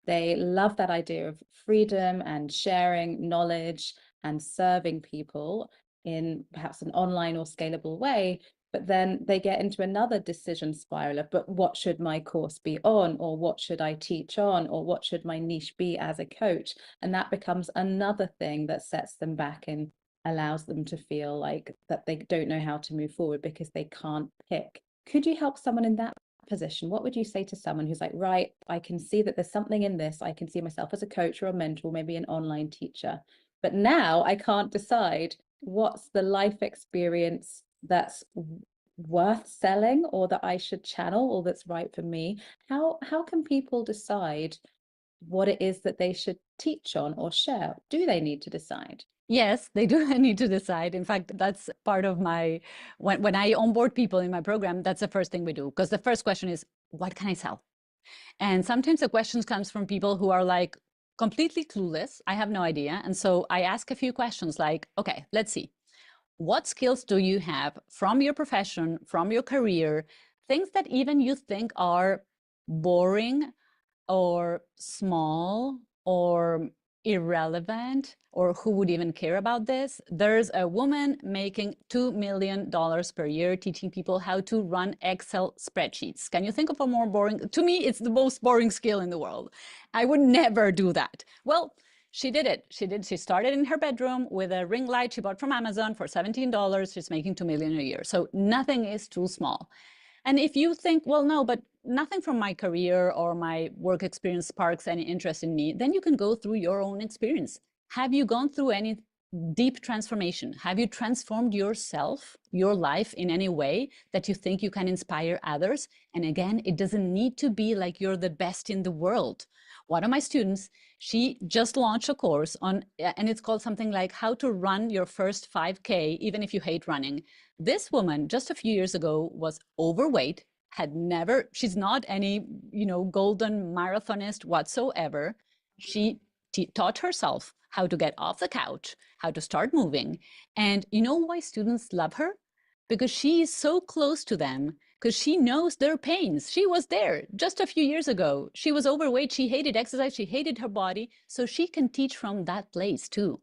They love that idea of freedom and sharing knowledge and serving people in perhaps an online or scalable way. But then they get into another decision spiral of, but what should my course be on? Or what should I teach on? Or what should my niche be as a coach? And that becomes another thing that sets them back and allows them to feel like that they don't know how to move forward because they can't pick. Could you help someone in that position? What would you say to someone who's like, right, I can see that there's something in this. I can see myself as a coach or a mentor, maybe an online teacher. But now I can't decide what's the life experience that's worth selling or that I should channel or that's right for me. How can people decide what it is that they should teach on or share? Do they need to decide? Yes, they do need to decide. In fact, that's part of my, when I onboard people in my program, that's the first thing we do. Because the first question is, what can I sell? And sometimes the questions comes from people who are like completely clueless. I have no idea. And so I ask a few questions like, okay, let's see. What skills do you have from your profession, from your career, things that even you think are boring or small or irrelevant, or who would even care about this? There's a woman making $2 million per year teaching people how to run Excel spreadsheets. Can you think of a more boring? To me, it's the most boring skill in the world. I would never do that. Well, she did it. She started in her bedroom with a ring light she bought from Amazon for $17. She's making $2 million a year. So nothing is too small. And if you think, well, no, but nothing from my career or my work experience sparks any interest in me, then you can go through your own experience. Have you gone through any deep transformation? Have you transformed yourself, your life in any way that you think you can inspire others? And again, it doesn't need to be like you're the best in the world. One of my students, she just launched a course on, and it's called something like how to run your first 5K, even if you hate running. This woman just a few years ago was overweight, had never, she's not any, golden marathonist whatsoever. She taught herself how to get off the couch, how to start moving. And you know why students love her? Because she is so close to them, because she knows their pains. She was there just a few years ago. She was overweight. She hated exercise. She hated her body. So she can teach from that place too.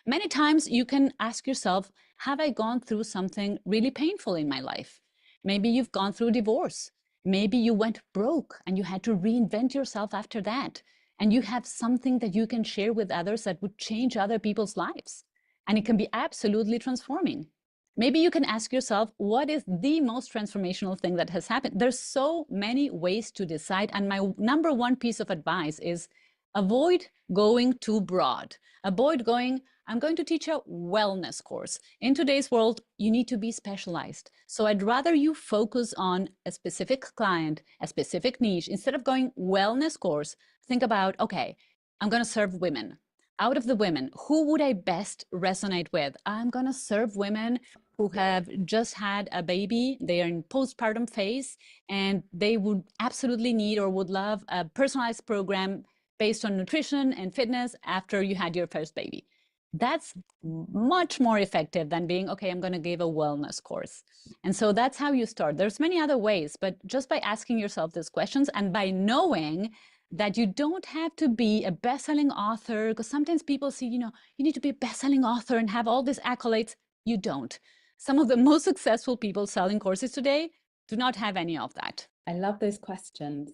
Many times you can ask yourself, have I gone through something really painful in my life? Maybe you've gone through divorce. Maybe you went broke and you had to reinvent yourself after that. And you have something that you can share with others that would change other people's lives. And it can be absolutely transforming. Maybe you can ask yourself, what is the most transformational thing that has happened? There's so many ways to decide. And my number one piece of advice is avoid going too broad. Avoid going, I'm going to teach a wellness course. In today's world, you need to be specialized. So I'd rather you focus on a specific client, a specific niche. Instead of going wellness course, think about, okay, I'm going to serve women. Out of the women, who would I best resonate with? I'm going to serve women who have just had a baby, they are in postpartum phase, and they would absolutely need or would love a personalized program based on nutrition and fitness after you had your first baby. That's much more effective than being, okay, I'm going to give a wellness course. And so that's how you start. There's many other ways, but just by asking yourself these questions and by knowing that you don't have to be a best-selling author, because sometimes people see, you need to be a best-selling author and have all these accolades. You don't. Some of the most successful people selling courses today do not have any of that. I love those questions.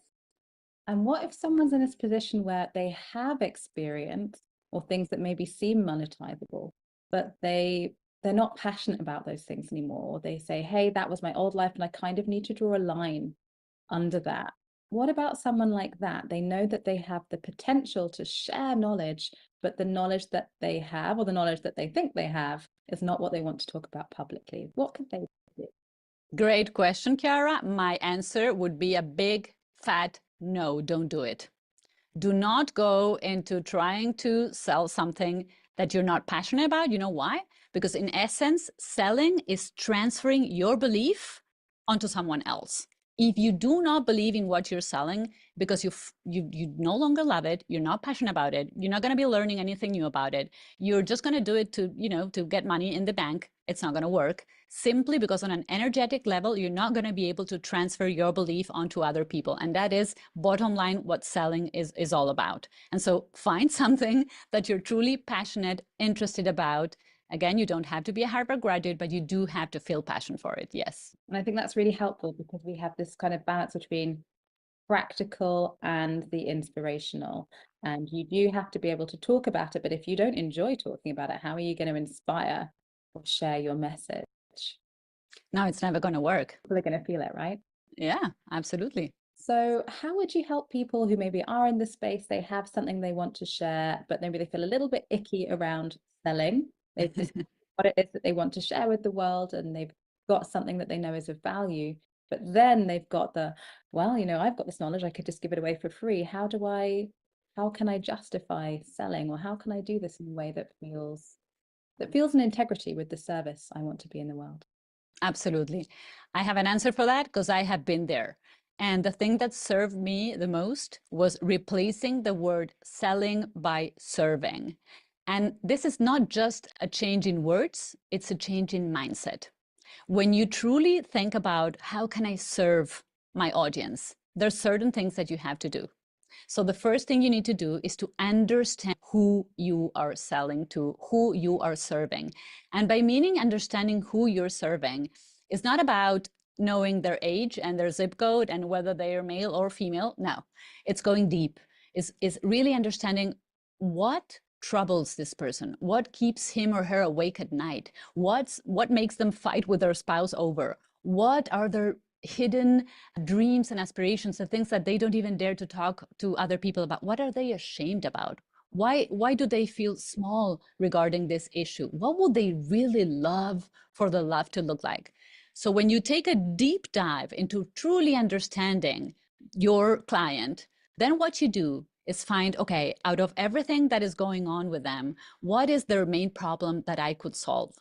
And what if someone's in this position where they have experience or things that maybe seem monetizable, but they're not passionate about those things anymore? Or they say, hey, that was my old life and I kind of need to draw a line under that. What about someone like that? They know that they have the potential to share knowledge, but the knowledge that they have, or the knowledge that they think they have, is not what they want to talk about publicly. What could they do? Great question, Chiara. My answer would be a big fat no, don't do it. Do not go into trying to sell something that you're not passionate about. You know why? Because in essence, selling is transferring your belief onto someone else. If you do not believe in what you're selling because you no longer love it, you're not passionate about it, you're not going to be learning anything new about it, you're just going to do it to get money in the bank, it's not going to work, simply because on an energetic level, you're not going to be able to transfer your belief onto other people. And that is, bottom line, what selling is all about. And so find something that you're truly passionate, interested about. Again, you don't have to be a Harvard graduate, but you do have to feel passion for it, yes. And I think that's really helpful because we have this kind of balance between practical and the inspirational. And you do have to be able to talk about it, but if you don't enjoy talking about it, how are you going to inspire or share your message? No, it's never going to work. People are going to feel it, right? Yeah, absolutely. So how would you help people who maybe are in the space, they have something they want to share, but maybe they feel a little bit icky around selling? They've decided what it is that they want to share with the world, and they've got something that they know is of value, but then they've got well, I've got this knowledge, I could just give it away for free. How can I justify selling, or how can I do this in a way that feels in integrity with the service I want to be in the world? Absolutely. I have an answer for that because I have been there. And the thing that served me the most was replacing the word selling by serving. And this is not just a change in words, it's a change in mindset. When you truly think about how can I serve my audience, there's certain things that you have to do. So the first thing you need to do is to understand who you are selling to, who you are serving. And by meaning understanding who you're serving, it's not about knowing their age and their zip code and whether they are male or female. No, it's going deep. It's really understanding what troubles this person, what keeps him or her awake at night, what makes them fight with their spouse over, what are their hidden dreams and aspirations, the things that they don't even dare to talk to other people about. What are they ashamed about? Why do they feel small regarding this issue? What would they really love for the love to look like? So when you take a deep dive into truly understanding your client, then what you do is find, okay, out of everything that is going on with them, what is their main problem that I could solve?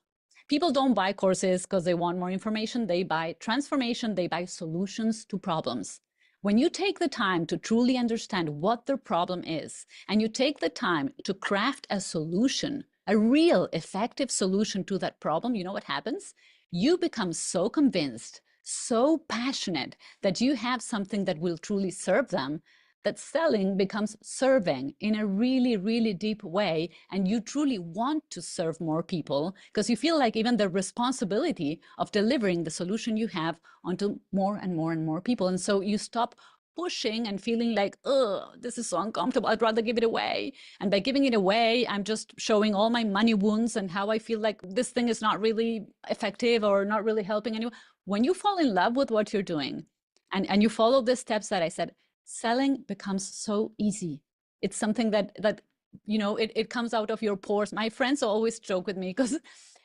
People don't buy courses because they want more information. They buy transformation. They buy solutions to problems. When you take the time to truly understand what their problem is, and you take the time to craft a solution, a real effective solution to that problem, you know what happens? You become so convinced, so passionate that you have something that will truly serve them, that selling becomes serving in a really, really deep way. And you truly want to serve more people because you feel like even the responsibility of delivering the solution you have onto more and more and more people. And so you stop pushing and feeling like, oh, this is so uncomfortable, I'd rather give it away. And by giving it away, I'm just showing all my money wounds and how I feel like this thing is not really effective or not really helping anyone. When you fall in love with what you're doing and you follow the steps that I said, selling becomes so easy. It's something that it comes out of your pores. My friends always joke with me because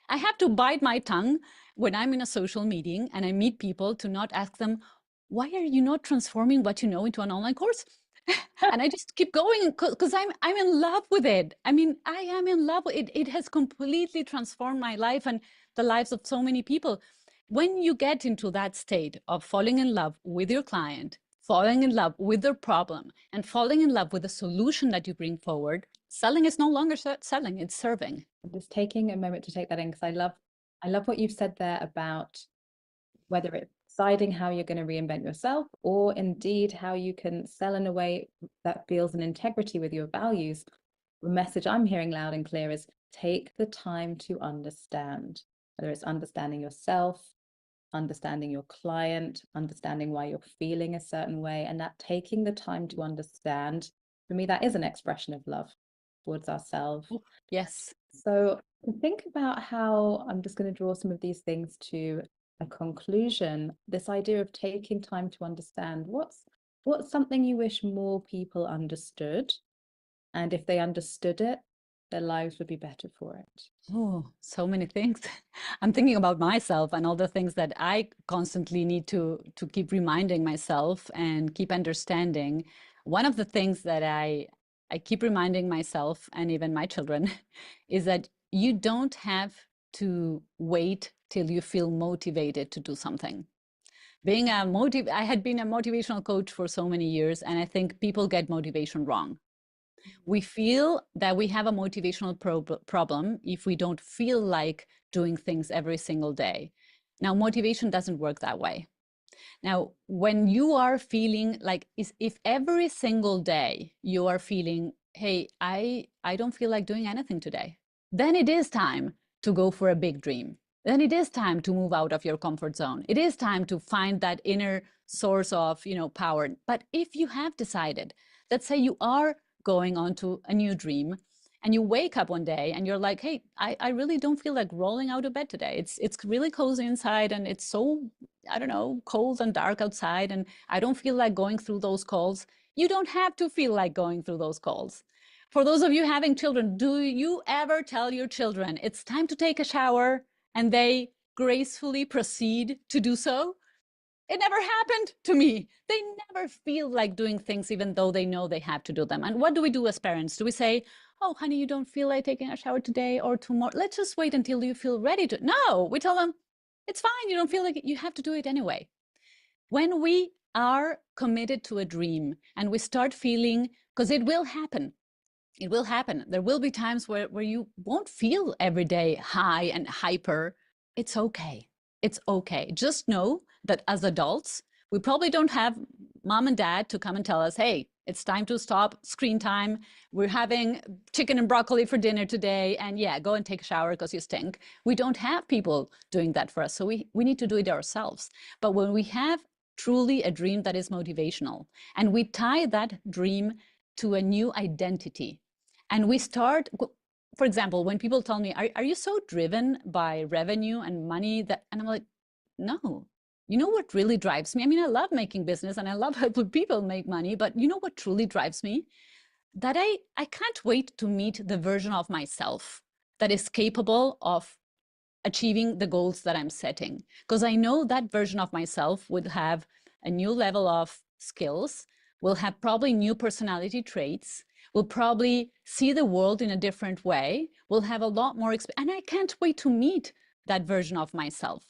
I have to bite my tongue when I'm in a social meeting and I meet people to not ask them, why are you not transforming what you know into an online course? And I just keep going because I'm in love with it. I mean, I am in love with it. It has completely transformed my life and the lives of so many people. When you get into that state of falling in love with your client, falling in love with their problem, and falling in love with the solution that you bring forward, selling is no longer selling, it's serving. I'm just taking a moment to take that in because I love what you've said there about whether it's deciding how you're going to reinvent yourself, or indeed how you can sell in a way that feels in integrity with your values, the message I'm hearing loud and clear is take the time to understand, whether it's understanding yourself, understanding your client, understanding why you're feeling a certain way, and that taking the time to understand, for me, that is an expression of love towards ourselves. Yes. So think about how I'm just going to draw some of these things to a conclusion. This idea of taking time to understand what's something you wish more people understood, and if they understood it, their lives would be better for it. Oh, so many things. I'm thinking about myself and all the things that I constantly need to keep reminding myself and keep understanding. One of the things that I keep reminding myself and even my children is that you don't have to wait till you feel motivated to do something. I had been a motivational coach for so many years, and I think people get motivation wrong. We feel that we have a motivational problem if we don't feel like doing things every single day. Now, motivation doesn't work that way. Now, when you are feeling like, if every single day you are feeling, hey, I don't feel like doing anything today, then it is time to go for a big dream. Then it is time to move out of your comfort zone. It is time to find that inner source of, power. But if you have decided, let's say you are going on to a new dream, and you wake up one day and you're like, hey, I really don't feel like rolling out of bed today. It's really cozy inside, and it's so, I don't know, cold and dark outside, and I don't feel like going through those calls. You don't have to feel like going through those calls. For those of you having children, do you ever tell your children it's time to take a shower and they gracefully proceed to do so? It never happened to me. They never feel like doing things even though they know they have to do them. And what do we do as parents? Do we say, oh, honey, you don't feel like taking a shower today or tomorrow? Let's just wait until you feel ready to. No, we tell them, it's fine. You don't feel like it. You have to do it anyway. When we are committed to a dream and we start feeling, because it will happen. It will happen. There will be times where you won't feel every day high and hyper. It's okay. It's okay. Just know that as adults, we probably don't have mom and dad to come and tell us, hey, it's time to stop screen time. We're having chicken and broccoli for dinner today. And yeah, go and take a shower because you stink. We don't have people doing that for us. So we need to do it ourselves. But when we have truly a dream that is motivational, and we tie that dream to a new identity, and we start, for example, when people tell me, are you so driven by revenue and money that, and I'm like, no. You know what really drives me? I mean, I love making business and I love helping people make money, but you know what truly drives me? That I can't wait to meet the version of myself that is capable of achieving the goals that I'm setting. Because I know that version of myself would have a new level of skills, will have probably new personality traits, will probably see the world in a different way, will have a lot more experience, and I can't wait to meet that version of myself.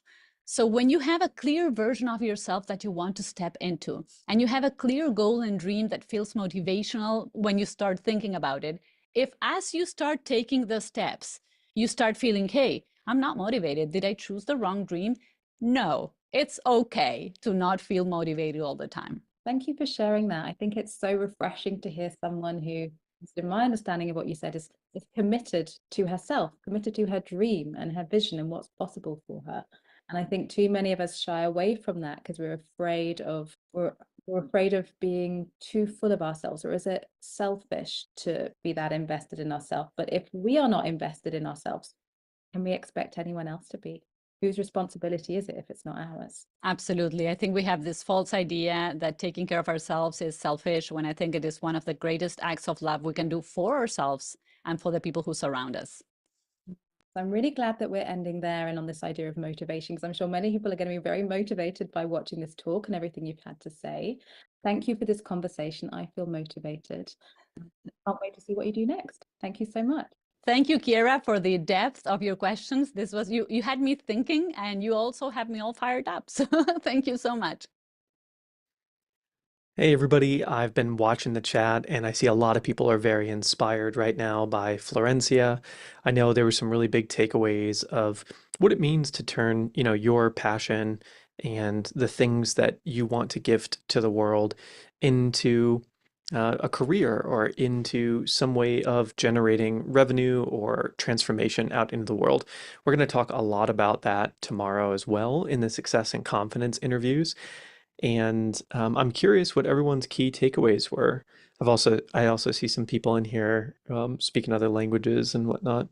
So when you have a clear version of yourself that you want to step into, and you have a clear goal and dream that feels motivational when you start thinking about it, if as you start taking the steps, you start feeling, hey, I'm not motivated. Did I choose the wrong dream? No, it's okay to not feel motivated all the time. Thank you for sharing that. I think it's so refreshing to hear someone who, in my understanding of what you said, is committed to herself, committed to her dream and her vision and what's possible for her. And I think too many of us shy away from that because we're afraid of being too full of ourselves, or is it selfish to be that invested in ourselves? But if we are not invested in ourselves, can we expect anyone else to be? Whose responsibility is it if it's not ours? Absolutely. I think we have this false idea that taking care of ourselves is selfish, when I think it is one of the greatest acts of love we can do for ourselves and for the people who surround us. I'm really glad that we're ending there and on this idea of motivation, because I'm sure many people are going to be very motivated by watching this talk and everything you've had to say. Thank you for this conversation. I feel motivated. Can't wait to see what you do next. Thank you so much. Thank you, Kiera, for the depth of your questions. This was, you had me thinking, and you also have me all fired up. So thank you so much. Hey everybody, I've been watching the chat and I see a lot of people are very inspired right now by Florencia. I know there were some really big takeaways of what it means to turn, your passion and the things that you want to gift to the world into a career or into some way of generating revenue or transformation out into the world. We're going to talk a lot about that tomorrow as well in the success and confidence interviews. And I'm curious what everyone's key takeaways were. I also see some people in here speaking other languages and whatnot.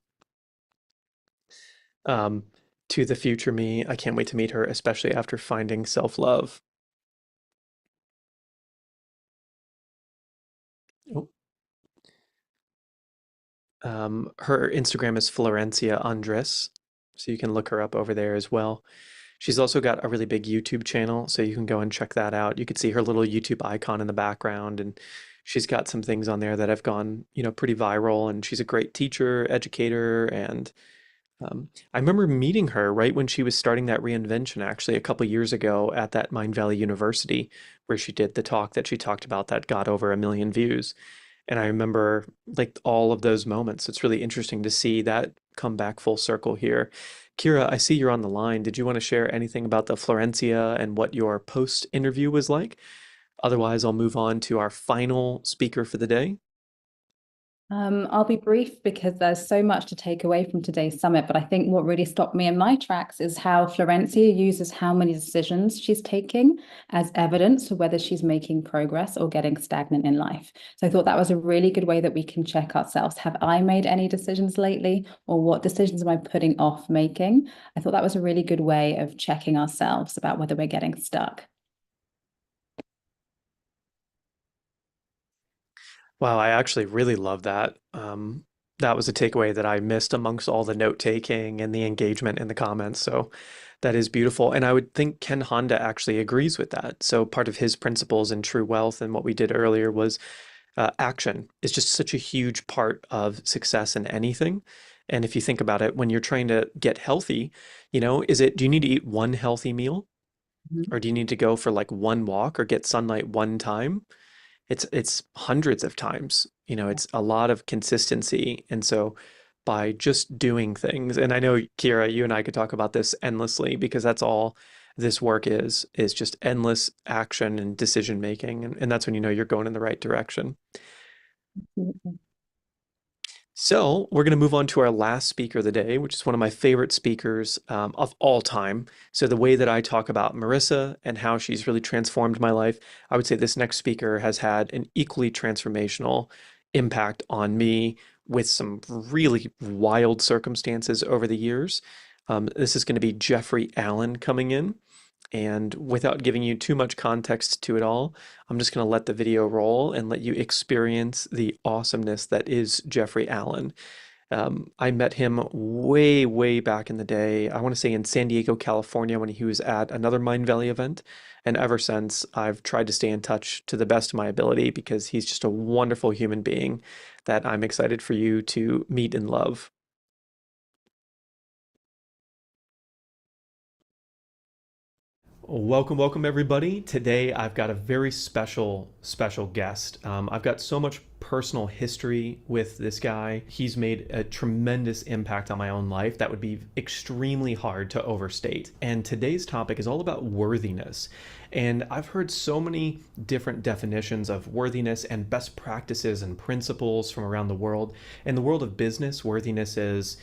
Um, to the future me, I can't wait to meet her, especially after finding self-love. Oh, her Instagram is Florencia Andres, so you can look her up over there as well. She's also got a really big YouTube channel, so you can go and check that out. You could see her little YouTube icon in the background, and she's got some things on there that have gone, pretty viral. And she's a great teacher, educator, and I remember meeting her right when she was starting that reinvention, actually, a couple years ago at that Mind Valley University, where she did the talk that she talked about that got over 1 million views. And I remember like all of those moments. It's really interesting to see that come back full circle here. Kira, I see you're on the line. Did you want to share anything about the Florencia and what your post interview was like? Otherwise, I'll move on to our final speaker for the day. I'll be brief because there's so much to take away from today's summit, but I think what really stopped me in my tracks is how Florencia uses how many decisions she's taking as evidence for whether she's making progress or getting stagnant in life. So I thought that was a really good way that we can check ourselves. Have I made any decisions lately, or what decisions am I putting off making? I thought that was a really good way of checking ourselves about whether we're getting stuck. Wow, I actually really love that. That was a takeaway that I missed amongst all the note taking and the engagement in the comments. So that is beautiful. And I would think Ken Honda actually agrees with that. So part of his principles in True Wealth and what we did earlier was action is just such a huge part of success in anything. And if you think about it, when you're trying to get healthy, do you need to eat one healthy meal? Or do you need to go for like one walk or get sunlight one time? It's hundreds of times. It's a lot of consistency. And so by just doing things, and I know Kira, you and I could talk about this endlessly because that's all this work is just endless action and decision making. And that's when you're going in the right direction. So we're going to move on to our last speaker of the day, which is one of my favorite speakers of all time. So the way that I talk about Marisa and how she's really transformed my life, I would say this next speaker has had an equally transformational impact on me with some really wild circumstances over the years. This is going to be Jeffrey Allen coming in. And without giving you too much context to it all, I'm just going to let the video roll and let you experience the awesomeness that is Jeffrey Allen. I met him way, way back in the day. I want to say in San Diego, California, when he was at another Mind Valley event. And ever since, I've tried to stay in touch to the best of my ability because he's just a wonderful human being that I'm excited for you to meet and love. Welcome, welcome everybody. Today I've got a very special guest. I've got so much personal history with this guy. He's made a tremendous impact on my own life that would be extremely hard to overstate. And today's topic is all about worthiness. And I've heard so many different definitions of worthiness and best practices and principles from around the world. In the world of business, worthiness is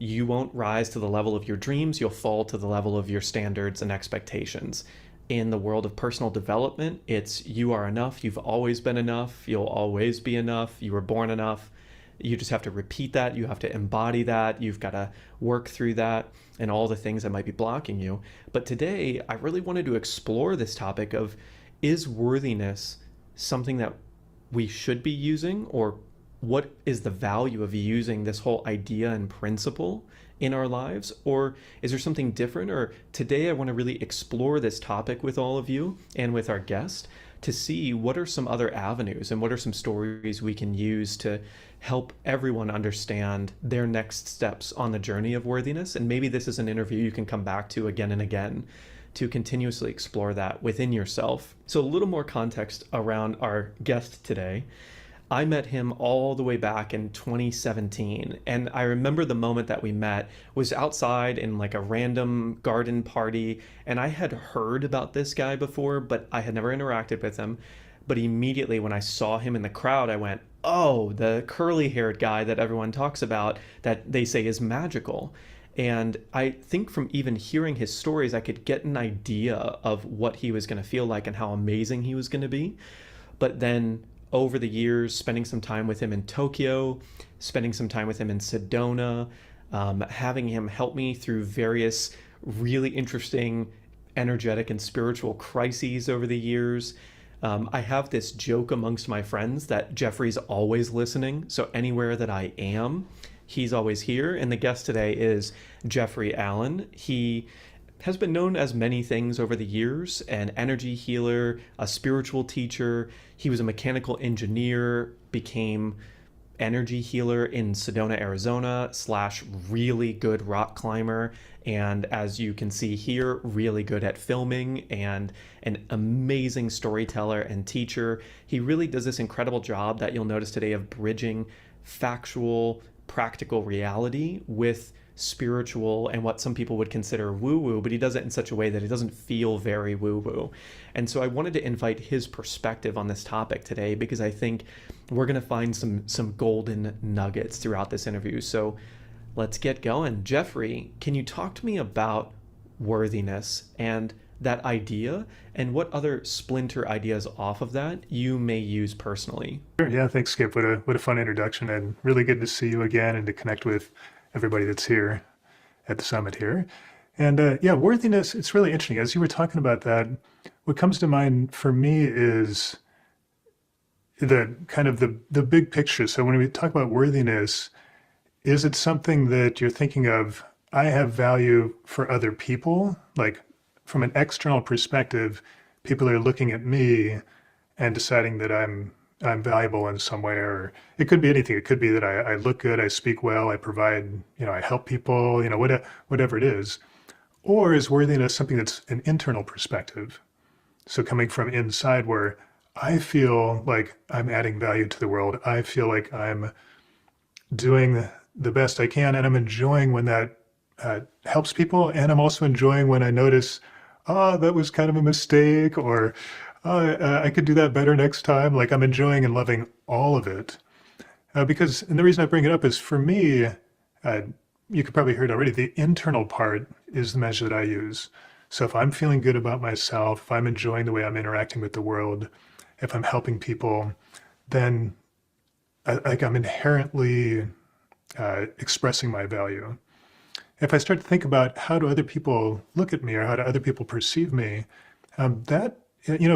you won't rise to the level of your dreams, you'll fall to the level of your standards and expectations. In the world of personal development, it's you are enough, you've always been enough, you'll always be enough, you were born enough. You just have to repeat that, you have to embody that, you've got to work through that and all the things that might be blocking you. But today, I really wanted to explore this topic of, is worthiness something that we should be using, or what is the value of using this whole idea and principle in our lives? Or is there something different? Or today I want to really explore this topic with all of you and with our guest to see what are some other avenues and what are some stories we can use to help everyone understand their next steps on the journey of worthiness. And maybe this is an interview you can come back to again and again to continuously explore that within yourself. So a little more context around our guest today. I met him all the way back in 2017. And I remember the moment that we met was outside in like a random garden party. And I had heard about this guy before, but I had never interacted with him. But immediately when I saw him in the crowd, I went, oh, the curly haired guy that everyone talks about that they say is magical. And I think from even hearing his stories, I could get an idea of what he was going to feel like and how amazing he was going to be. But then over the years, spending some time with him in Tokyo, spending some time with him in Sedona, having him help me through various really interesting energetic and spiritual crises over the years. I have this joke amongst my friends that Jeffrey's always listening. So anywhere that I am, he's always here. And the guest today is Jeffrey Allen. He has been known as many things over the years: an energy healer, a spiritual teacher. He was a mechanical engineer, became energy healer in Sedona, Arizona, slash really good rock climber. And as you can see here, really good at filming and an amazing storyteller and teacher. He really does this incredible job that you'll notice today of bridging factual, practical reality with spiritual and what some people would consider woo-woo, but he does it in such a way that it doesn't feel very woo-woo. And so I wanted to invite his perspective on this topic today because I think we're going to find some golden nuggets throughout this interview. So let's get going. Jeffrey, can you talk to me about worthiness and that idea and what other splinter ideas off of that you may use personally? Sure. Yeah, thanks, Skip. What a fun introduction, and really good to see you again and to connect with everybody that's here at the summit here. And yeah, worthiness, it's really interesting. As you were talking about that, what comes to mind for me is the kind of the big picture. So when we talk about worthiness, is it something that you're thinking of, I have value for other people? Like from an external perspective, people are looking at me and deciding that I'm valuable in some way, or it could be anything. It could be that I look good, I speak well, I provide, I help people, whatever it is. Or is worthiness something that's an internal perspective? So coming from inside where I feel like I'm adding value to the world. I feel like I'm doing the best I can, and I'm enjoying when that helps people. And I'm also enjoying when I notice, oh, that was kind of a mistake, or I could do that better next time. Like I'm enjoying and loving all of it. Because, and the reason I bring it up is for me, you could probably hear it already, the internal part is the measure that I use. So if I'm feeling good about myself, if I'm enjoying the way I'm interacting with the world, if I'm helping people, then I'm inherently expressing my value. If I start to think about how do other people look at me or how do other people perceive me, that,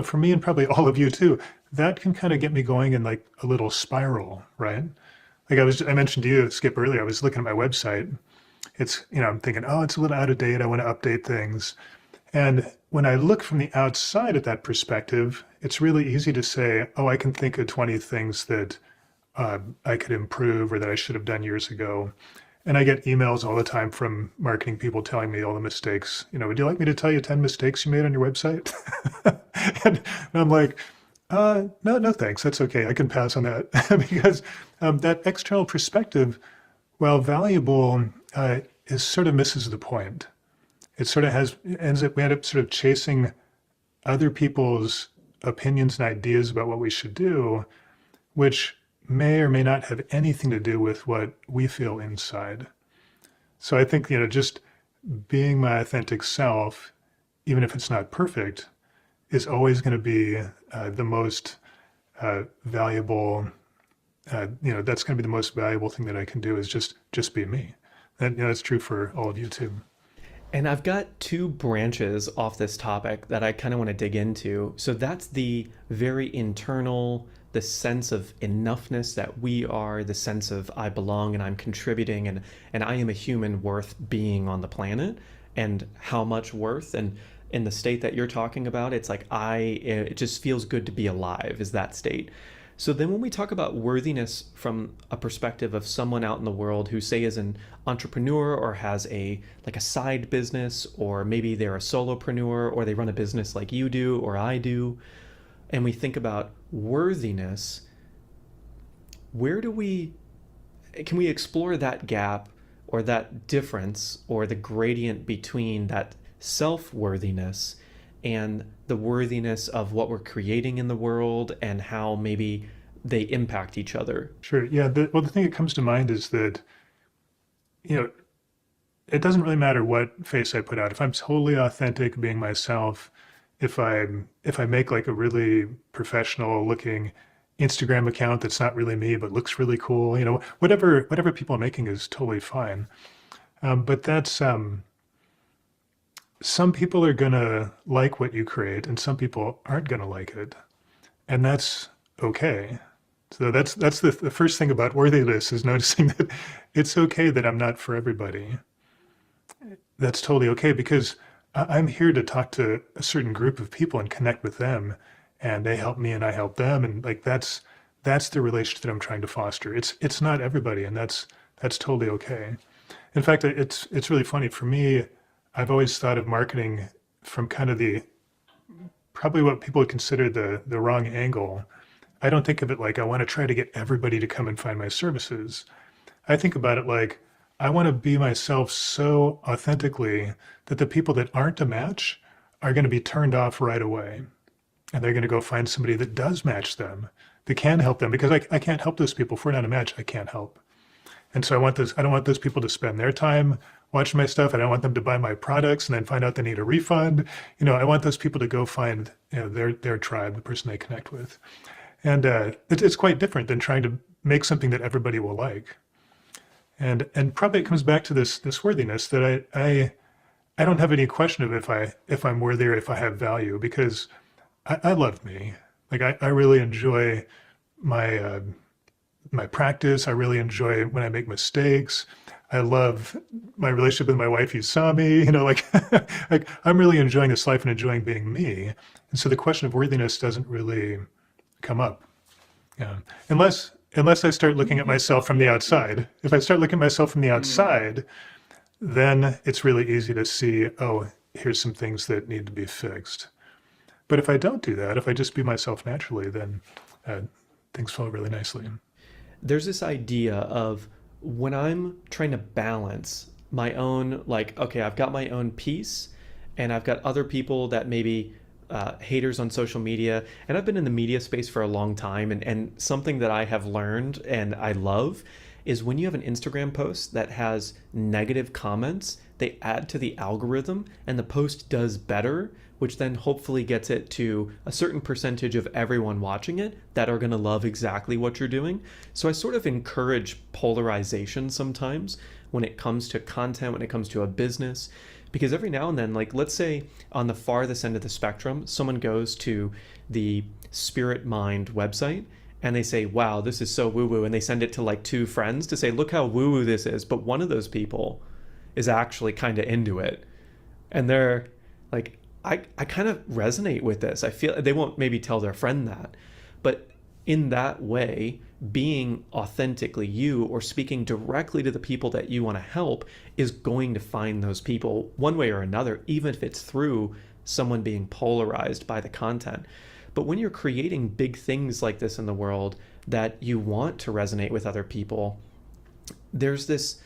for me and probably all of you too, that can kind of get me going in like a little spiral, right? Like I mentioned to you, Skip, earlier, I was looking at my website. It's, I'm thinking, oh, it's a little out of date. I want to update things. And when I look from the outside at that perspective, it's really easy to say, oh, I can think of 20 things that I could improve or that I should have done years ago. And I get emails all the time from marketing people telling me all the mistakes. Would you like me to tell you 10 mistakes you made on your website? and I'm like, no, thanks. That's okay. I can pass on that. Because that external perspective, while valuable, it sort of misses the point. It sort of we end up sort of chasing other people's opinions and ideas about what we should do, which may or may not have anything to do with what we feel inside. So I think, just being my authentic self, even if it's not perfect, is always going to be the most valuable, that's going to be the most valuable thing that I can do is just be me. And that's true for all of you too. And I've got two branches off this topic that I kind of want to dig into. So that's the very internal, the sense of enoughness that we are, the sense of I belong and I'm contributing and I am a human worth being on the planet, and how much worth. And in the state that you're talking about, it's like it just feels good to be alive, is that state. So then when we talk about worthiness from a perspective of someone out in the world who say is an entrepreneur or has a side business, or maybe they're a solopreneur or they run a business like you do or I do, and we think about worthiness, where do we can we explore that gap or that difference or the gradient between that self-worthiness and the worthiness of what we're creating in the world and how maybe they impact each other? Sure. Yeah. Well, the thing that comes to mind is that, you know, it doesn't really matter what face I put out. If I'm totally authentic, being myself, if I make like a really professional looking Instagram account that's not really me but looks really cool, you know, whatever people are making is totally fine. But that's some people are gonna like what you create, and some people aren't gonna like it, and that's okay. So that's the first thing about worthiness is noticing that it's okay that I'm not for everybody. That's totally okay because I'm here to talk to a certain group of people and connect with them, and they help me and I help them, and like that's the relationship that I'm trying to foster. It's not everybody, and that's totally okay. In fact, it's really funny for me. I've always thought of marketing from kind of the probably what people would consider the wrong angle. I don't think of it like I want to try to get everybody to come and find my services. I think about it like I want to be myself so authentically that the people that aren't a match are going to be turned off right away. And they're going to go find somebody that does match them, that can help them, because I can't help those people. If we're not a match, I can't help. And so I don't want those people to spend their time watching my stuff. I don't want them to buy my products and then find out they need a refund. You know, I want those people to go find, you know, their tribe, the person they connect with. And it's quite different than trying to make something that everybody will like. And probably it comes back to this worthiness that I don't have any question of if I'm worthy or if I have value, because I love me. Like I really enjoy my my practice. I really enjoy when I make mistakes. I love my relationship with my wife. You saw me, you know, like like I'm really enjoying this life and enjoying being me. And so the question of worthiness doesn't really come up. Yeah. Unless I start looking at myself from the outside. If I start looking at myself from the outside, then it's really easy to see, oh, here's some things that need to be fixed. But if I don't do that, if I just be myself naturally, then things flow really nicely. There's this idea of when I'm trying to balance my own, like, okay, I've got my own piece and I've got other people that maybe haters on social media. And I've been in the media space for a long time. And something that I have learned and I love is when you have an Instagram post that has negative comments, they add to the algorithm and the post does better, which then hopefully gets it to a certain percentage of everyone watching it that are going to love exactly what you're doing. So I sort of encourage polarization sometimes when it comes to content, when it comes to a business, because every now and then, like let's say on the farthest end of the spectrum, someone goes to the Spirit Mind website and they say, wow, this is so woo-woo, and they send it to like two friends to say, look how woo-woo this is. But one of those people is actually kind of into it. And they're like, I kind of resonate with this. I feel they won't maybe tell their friend that. But in that way, being authentically you or speaking directly to the people that you want to help is going to find those people one way or another, even if it's through someone being polarized by the content. But when you're creating big things like this in the world that you want to resonate with other people, there's this,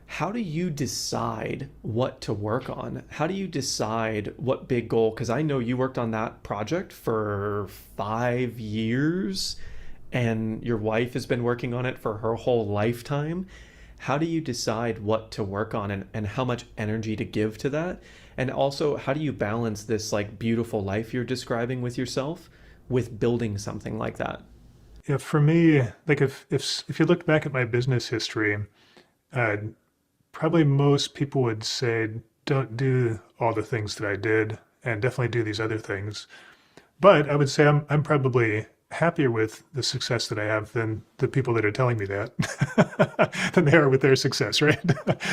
how do you decide what to work on? How do you decide what big goal? Because I know you worked on that project for 5 years and your wife has been working on it for her whole lifetime. How do you decide what to work on and how much energy to give to that? And also, how do you balance this like beautiful life you're describing with yourself with building something like that? Yeah, for me, like if you look back at my business history, probably most people would say, don't do all the things that I did and definitely do these other things. But I would say I'm probably happier with the success that I have than the people that are telling me that than they are with their success, right?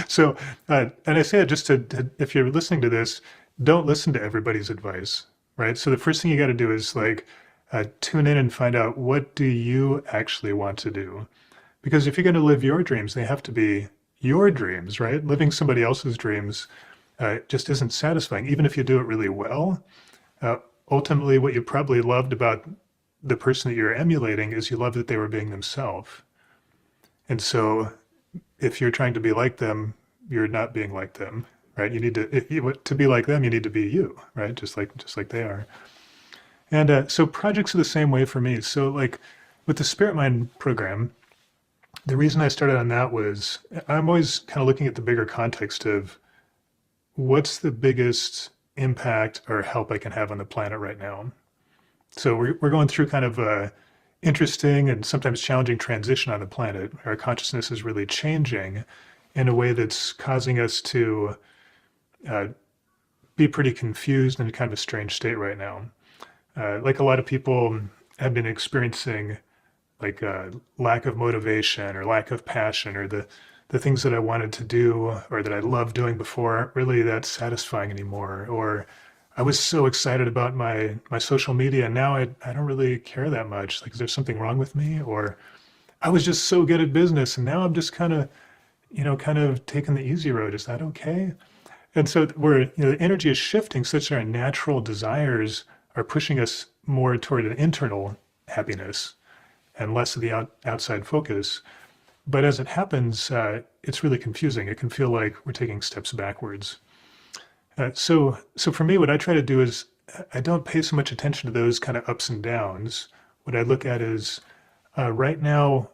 So, and I say it just to, if you're listening to this, don't listen to everybody's advice, right? So the first thing you got to do is like tune in and find out, what do you actually want to do? Because if you're going to live your dreams, they have to be your dreams, right? Living somebody else's dreams just isn't satisfying, even if you do it really well. Ultimately, what you probably loved about the person that you're emulating is you love that they were being themselves, And so if you're trying to be like them, you're not being like them, right? You need to be like them, you need to be you, right? Just like they are. And so projects are the same way for me. So like with the Spirit Mind program, the reason I started on that was I'm always kind of looking at the bigger context of what's the biggest impact or help I can have on the planet right now. So we're going through kind of a interesting and sometimes challenging transition on the planet. Our consciousness is really changing in a way that's causing us to be pretty confused in kind of a strange state right now. Like a lot of people have been experiencing like lack of motivation or lack of passion, or the things that I wanted to do or that I loved doing before aren't really that satisfying anymore. Or I was so excited about my social media and now I don't really care that much. Like, is there something wrong with me? Or I was just so good at business and now I'm just kind of taking the easy road. Is that okay? And so the energy is shifting such that our natural desires are pushing us more toward an internal happiness and less of the outside focus. But as it happens, it's really confusing. It can feel like we're taking steps backwards. So for me, what I try to do is I don't pay so much attention to those kind of ups and downs. What I look at is right now,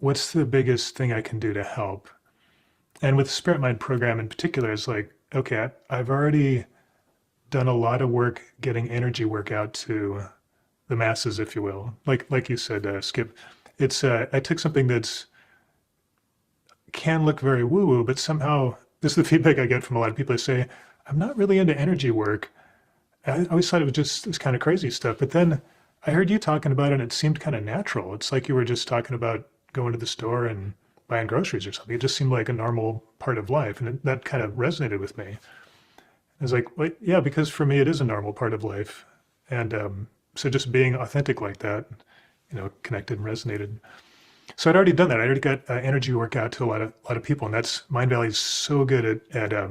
what's the biggest thing I can do to help? And with the Spirit Mind program in particular, it's like, okay, I've already done a lot of work getting energy work out to the masses, if you will. Like you said, Skip, it's I took something that's can look very woo-woo, but somehow this is the feedback I get from a lot of people. They say, I'm not really into energy work. I always thought it was just this kind of crazy stuff. But then I heard you talking about it and it seemed kind of natural. It's like you were just talking about going to the store and buying groceries or something. It just seemed like a normal part of life. And that kind of resonated with me. I was like, well, yeah, because for me, it is a normal part of life. And so just being authentic like that, connected and resonated. So I'd already done that. I already got energy work out to a lot of people, and that's Mind Valley is so good at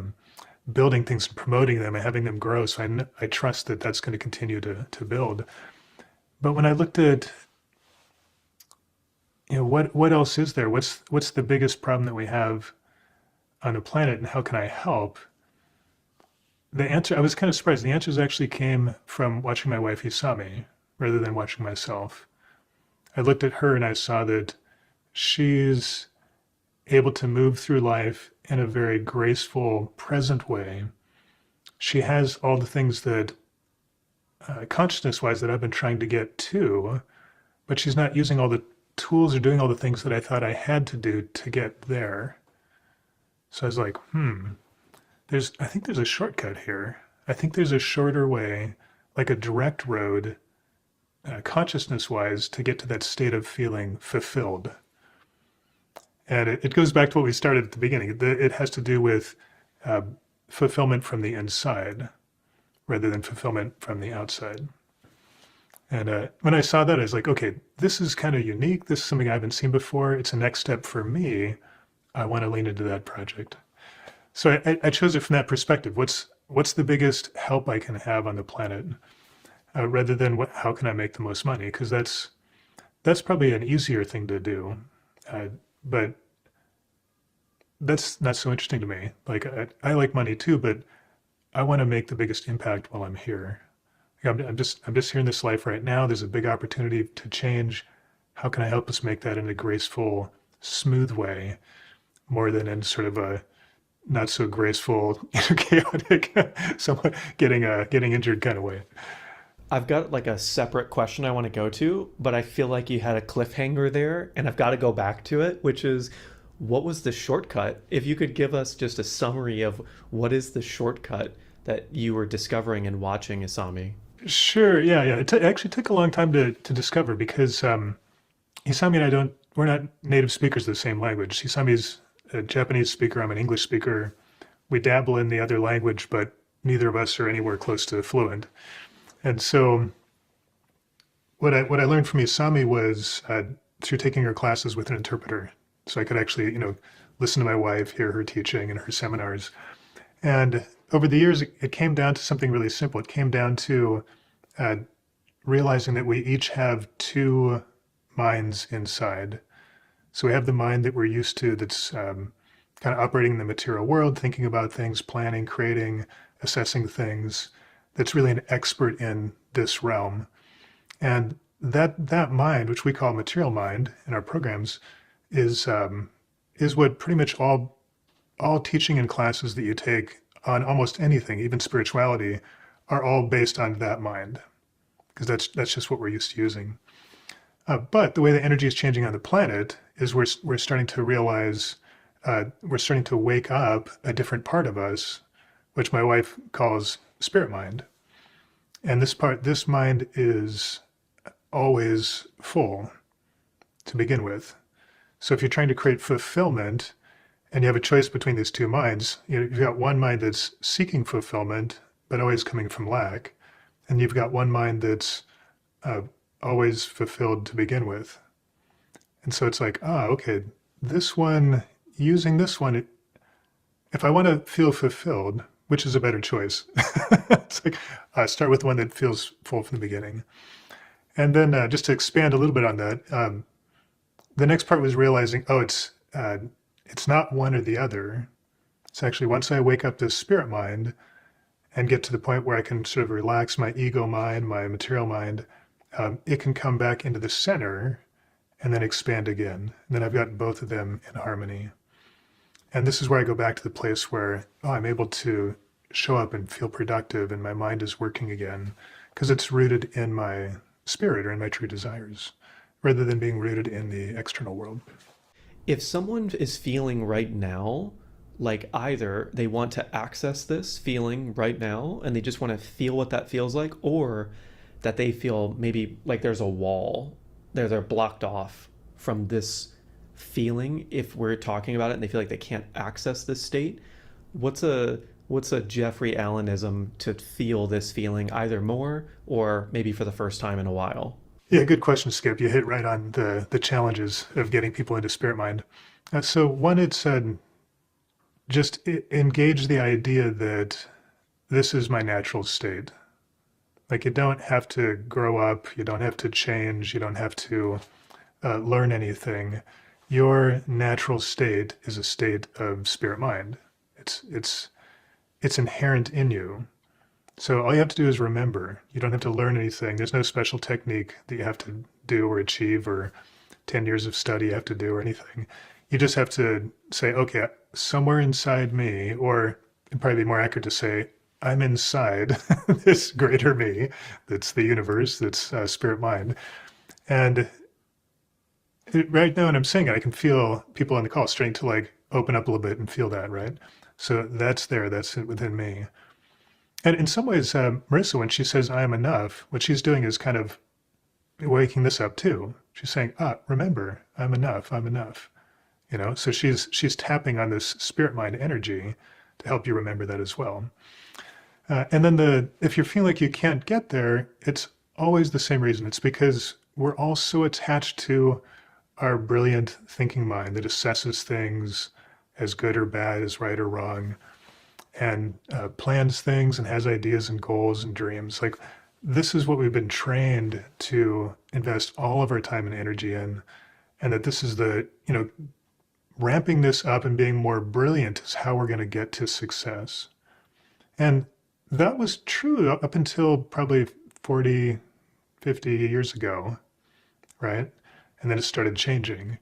building things and promoting them and having them grow. So I trust that that's going to continue to build. But when I looked at what else is there? What's the biggest problem that we have on the planet, and how can I help? The answer, I was kind of surprised. The answers actually came from watching my wife Hisami rather than watching myself. I looked at her and I saw that she's able to move through life in a very graceful, present way. She has all the things that consciousness-wise that I've been trying to get to, but she's not using all the tools or doing all the things that I thought I had to do to get there. So I was like, I think there's a shortcut here. I think there's a shorter way, like a direct road, consciousness-wise, to get to that state of feeling fulfilled. And it goes back to what we started at the beginning. It has to do with fulfillment from the inside rather than fulfillment from the outside. And when I saw that, I was like, okay, this is kind of unique. This is something I haven't seen before. It's a next step for me. I want to lean into that project. So I chose it from that perspective. What's the biggest help I can have on the planet, rather than how can I make the most money? Because that's probably an easier thing to do, but that's not so interesting to me. Like I like money too, but I want to make the biggest impact while I'm here. I'm just here in this life right now. There's a big opportunity to change. How can I help us make that in a graceful, smooth way, more than in sort of a not so graceful, chaotic, somewhat getting injured kind of way. I've got like a separate question I want to go to, but I feel like you had a cliffhanger there and I've got to go back to it, which is what was the shortcut? If you could give us just a summary of what is the shortcut that you were discovering and watching Hisami. Sure. Yeah. It actually took a long time to discover because Hisami and we're not native speakers of the same language. Hisami's a Japanese speaker. I'm an English speaker. We dabble in the other language, but neither of us are anywhere close to fluent. And so what I learned from Hisami was through taking her classes with an interpreter. So I could actually, listen to my wife, hear her teaching and her seminars. And over the years, it came down to something really simple. It came down to realizing that we each have two minds inside. So we have the mind that we're used to that's kind of operating in the material world, thinking about things, planning, creating, assessing things, that's really an expert in this realm. And that mind, which we call material mind in our programs, is what pretty much all teaching and classes that you take on almost anything, even spirituality, are all based on that mind, because that's just what we're used to using. But the way the energy is changing on the planet is we're starting to realize, we're starting to wake up a different part of us, which my wife calls spirit mind. And this mind is always full to begin with. So if you're trying to create fulfillment and you have a choice between these two minds, you've got one mind that's seeking fulfillment, but always coming from lack. And you've got one mind that's always fulfilled to begin with. And so it's like, okay, this one, using this one, if I want to feel fulfilled, which is a better choice, it's like, start with one that feels full from the beginning. And then just to expand a little bit on that, the next part was realizing, it's not one or the other. It's actually once I wake up this spirit mind and get to the point where I can sort of relax my ego mind, my material mind, it can come back into the center and then expand again. And then I've got both of them in harmony. And this is where I go back to the place where I'm able to show up and feel productive and my mind is working again, because it's rooted in my spirit or in my true desires, rather than being rooted in the external world. If someone is feeling right now, like either they want to access this feeling right now and they just want to feel what that feels like, or that they feel maybe like there's a wall, they're blocked off from this feeling, if we're talking about it and they feel like they can't access this state, what's a Jeffrey Allenism to feel this feeling either more or maybe for the first time in a while? Yeah, good question, Skip. You hit right on the challenges of getting people into spirit mind. So one, it's just engage the idea that this is my natural state. Like, you don't have to grow up, you don't have to change, you don't have to learn anything. Your natural state is a state of spirit mind. It's inherent in you. So all you have to do is remember. You don't have to learn anything. There's no special technique that you have to do or achieve, or 10 years of study you have to do or anything. You just have to say, okay, somewhere inside me, or it'd probably be more accurate to say, I'm inside this greater me, that's the universe, that's spirit mind. And right now when I'm saying it, I can feel people on the call starting to like open up a little bit and feel that, right? So that's there, that's within me. And in some ways, Marisa, when she says I am enough, what she's doing is kind of waking this up too. She's saying, remember, I'm enough, I'm enough. So she's tapping on this spirit mind energy to help you remember that as well. And then if you're feeling like you can't get there, it's always the same reason. It's because we're all so attached to our brilliant thinking mind that assesses things as good or bad, as right or wrong, and plans things and has ideas and goals and dreams. Like, this is what we've been trained to invest all of our time and energy in, and that this is ramping this up and being more brilliant is how we're going to get to success. And that was true up until probably 40, 50 years ago, right? And then it started changing.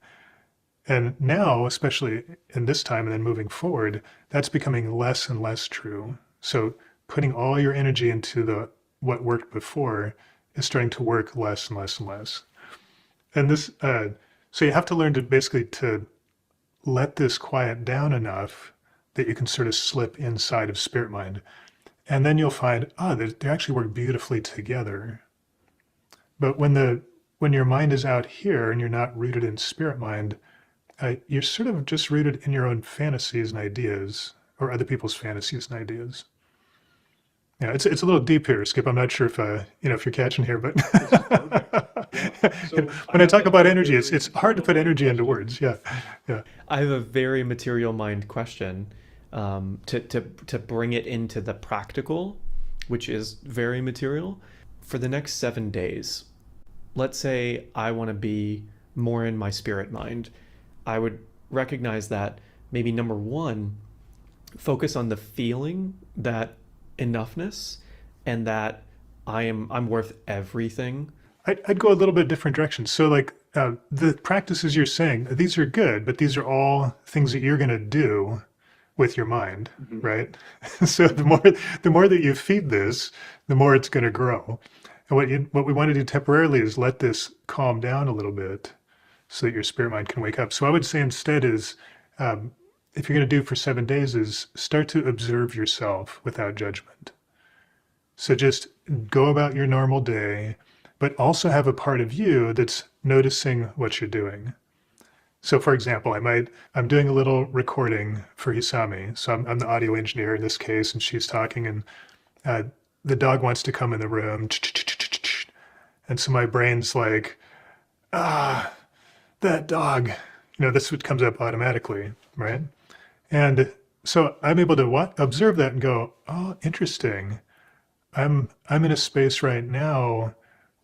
And now, especially in this time and then moving forward, that's becoming less and less true. So putting all your energy into what worked before is starting to work less and less and less. And this, so you have to learn to basically to let this quiet down enough that you can sort of slip inside of spirit mind. And then you'll find, they actually work beautifully together. But when your mind is out here and you're not rooted in spirit mind, you're sort of just rooted in your own fantasies and ideas, or other people's fantasies and ideas. Yeah, it's a little deep here, Skip. I'm not sure if if you're catching here, but when I talk about energy, it's hard to put energy into words. Yeah. I have a very material mind question to bring it into the practical, which is very material. For the next 7 days, let's say I want to be more in my spirit mind. I would recognize that maybe number one, focus on the feeling that enoughness and that I'm worth everything. I'd go a little bit different direction. So like the practices you're saying, these are good, but these are all things that you're going to do with your mind, right? So the more that you feed this, the more it's going to grow. And what we want to do temporarily is let this calm down a little bit so that your spirit mind can wake up. So I would say instead is, if you're going to do for 7 days, is start to observe yourself without judgment. So just go about your normal day, but also have a part of you that's noticing what you're doing. So for example, I'm doing a little recording for Hisami. So I'm the audio engineer in this case, and she's talking, and the dog wants to come in the room. And so my brain's like, that dog. That's what comes up automatically, right? And so I'm able to observe that and go, oh, interesting. I'm in a space right now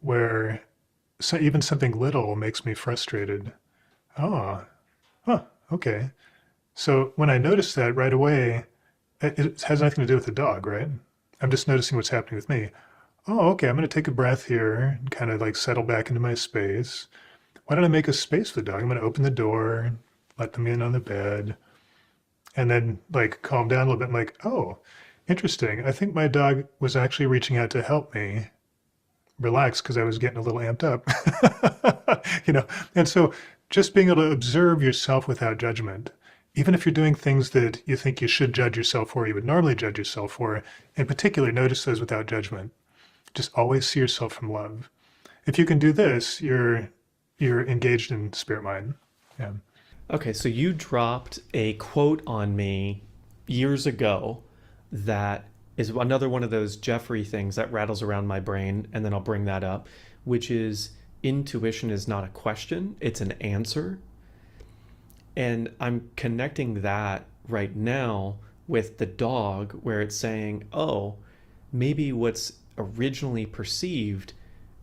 where even something little makes me frustrated. Oh, okay. So when I notice that right away, it has nothing to do with the dog, right? I'm just noticing what's happening with me. Oh, okay, I'm going to take a breath here and kind of like settle back into my space. Why don't I make a space for the dog? I'm going to open the door, let them in on the bed, and then like calm down a little bit. I'm like, oh, interesting. I think my dog was actually reaching out to help me relax because I was getting a little amped up. And so just being able to observe yourself without judgment, even if you're doing things that you think you should judge yourself for, you would normally judge yourself for, in particular, notice those without judgment. Just always see yourself from love. If you can do this, you're engaged in spirit mind. Yeah. Okay, so you dropped a quote on me years ago that is another one of those Jeffrey things that rattles around my brain, and then I'll bring that up, which is intuition is not a question, it's an answer. And I'm connecting that right now with the dog, where it's saying, oh, maybe what's originally perceived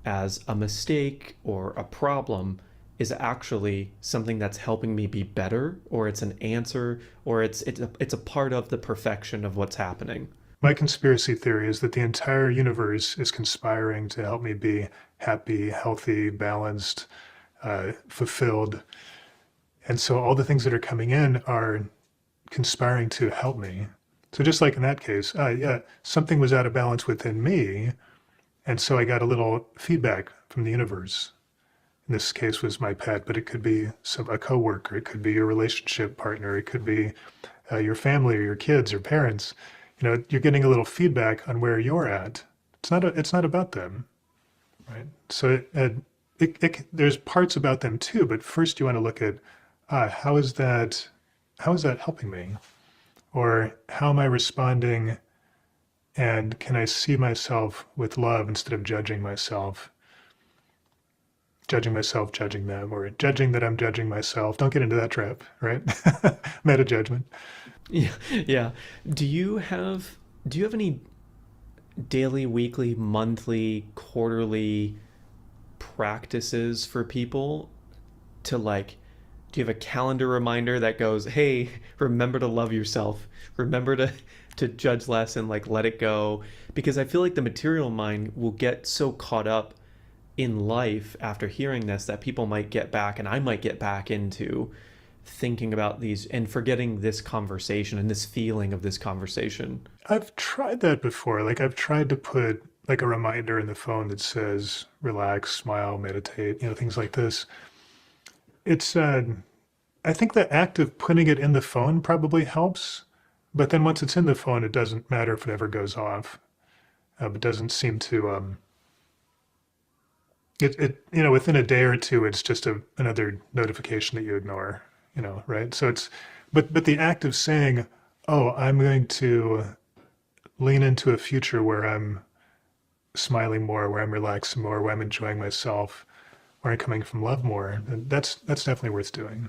as a mistake or a problem is actually something that's helping me be better, or it's an answer, or it's a part of the perfection of what's happening. My conspiracy theory is that the entire universe is conspiring to help me be happy, healthy, balanced, fulfilled. And so all the things that are coming in are conspiring to help me. So just like in that case, something was out of balance within me, and so I got a little feedback from the universe. In this case was my pet, but it could be a coworker, it could be your relationship partner, it could be your family or your kids or parents. You're getting a little feedback on where you're at. It's not about them, right? So there's parts about them too, but first you want to look at how is that helping me, or how am I responding, and can I see myself with love instead of judging myself, judging them, or judging that I'm judging myself. Don't get into that trap, right? Meta judgment. Yeah. Do you have any daily, weekly, monthly, quarterly practices for people to like, do you have a calendar reminder that goes, hey, remember to love yourself, remember to judge less and like let it go? Because I feel like the material mind will get so caught up in life after hearing this that people might get back, and I might get back into thinking about these and forgetting this conversation and this feeling of this conversation. I've tried that before. Like I've tried to put like a reminder in the phone that says relax, smile, meditate, things like this. It's I think the act of putting it in the phone probably helps, but then once it's in the phone, it doesn't matter if it ever goes off. It doesn't seem to within a day or two, it's just another notification that you ignore, right? So but the act of saying, oh, I'm going to lean into a future where I'm smiling more, where I'm relaxing more, where I'm enjoying myself, where I'm coming from love more, that's definitely worth doing.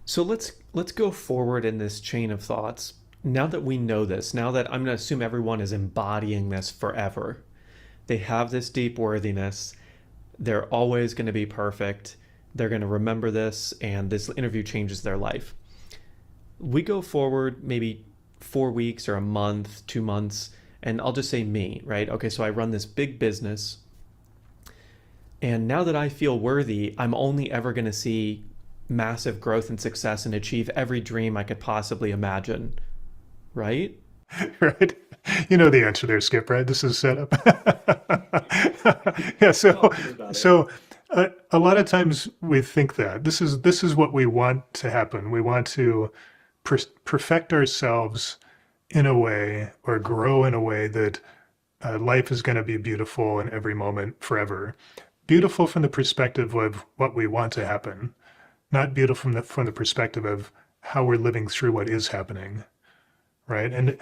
So let's go forward in this chain of thoughts. Now that we know this, now that I'm going to assume everyone is embodying this forever, they have this deep worthiness, they're always going to be perfect, They're going to remember this, and this interview changes their life. We go forward maybe 4 weeks or a month, 2 months, and I'll just say me, right? Okay, so I run this big business, and now that I feel worthy, I'm only ever going to see massive growth and success and achieve every dream I could possibly imagine, right? Right? You know the answer there, Skip, right? This is set up. Yeah, a lot of times we think that this is what we want to happen. We want to perfect ourselves in a way, or grow in a way that life is going to be beautiful in every moment forever. Beautiful from the perspective of what we want to happen, not beautiful from the perspective of how we're living through what is happening, right? And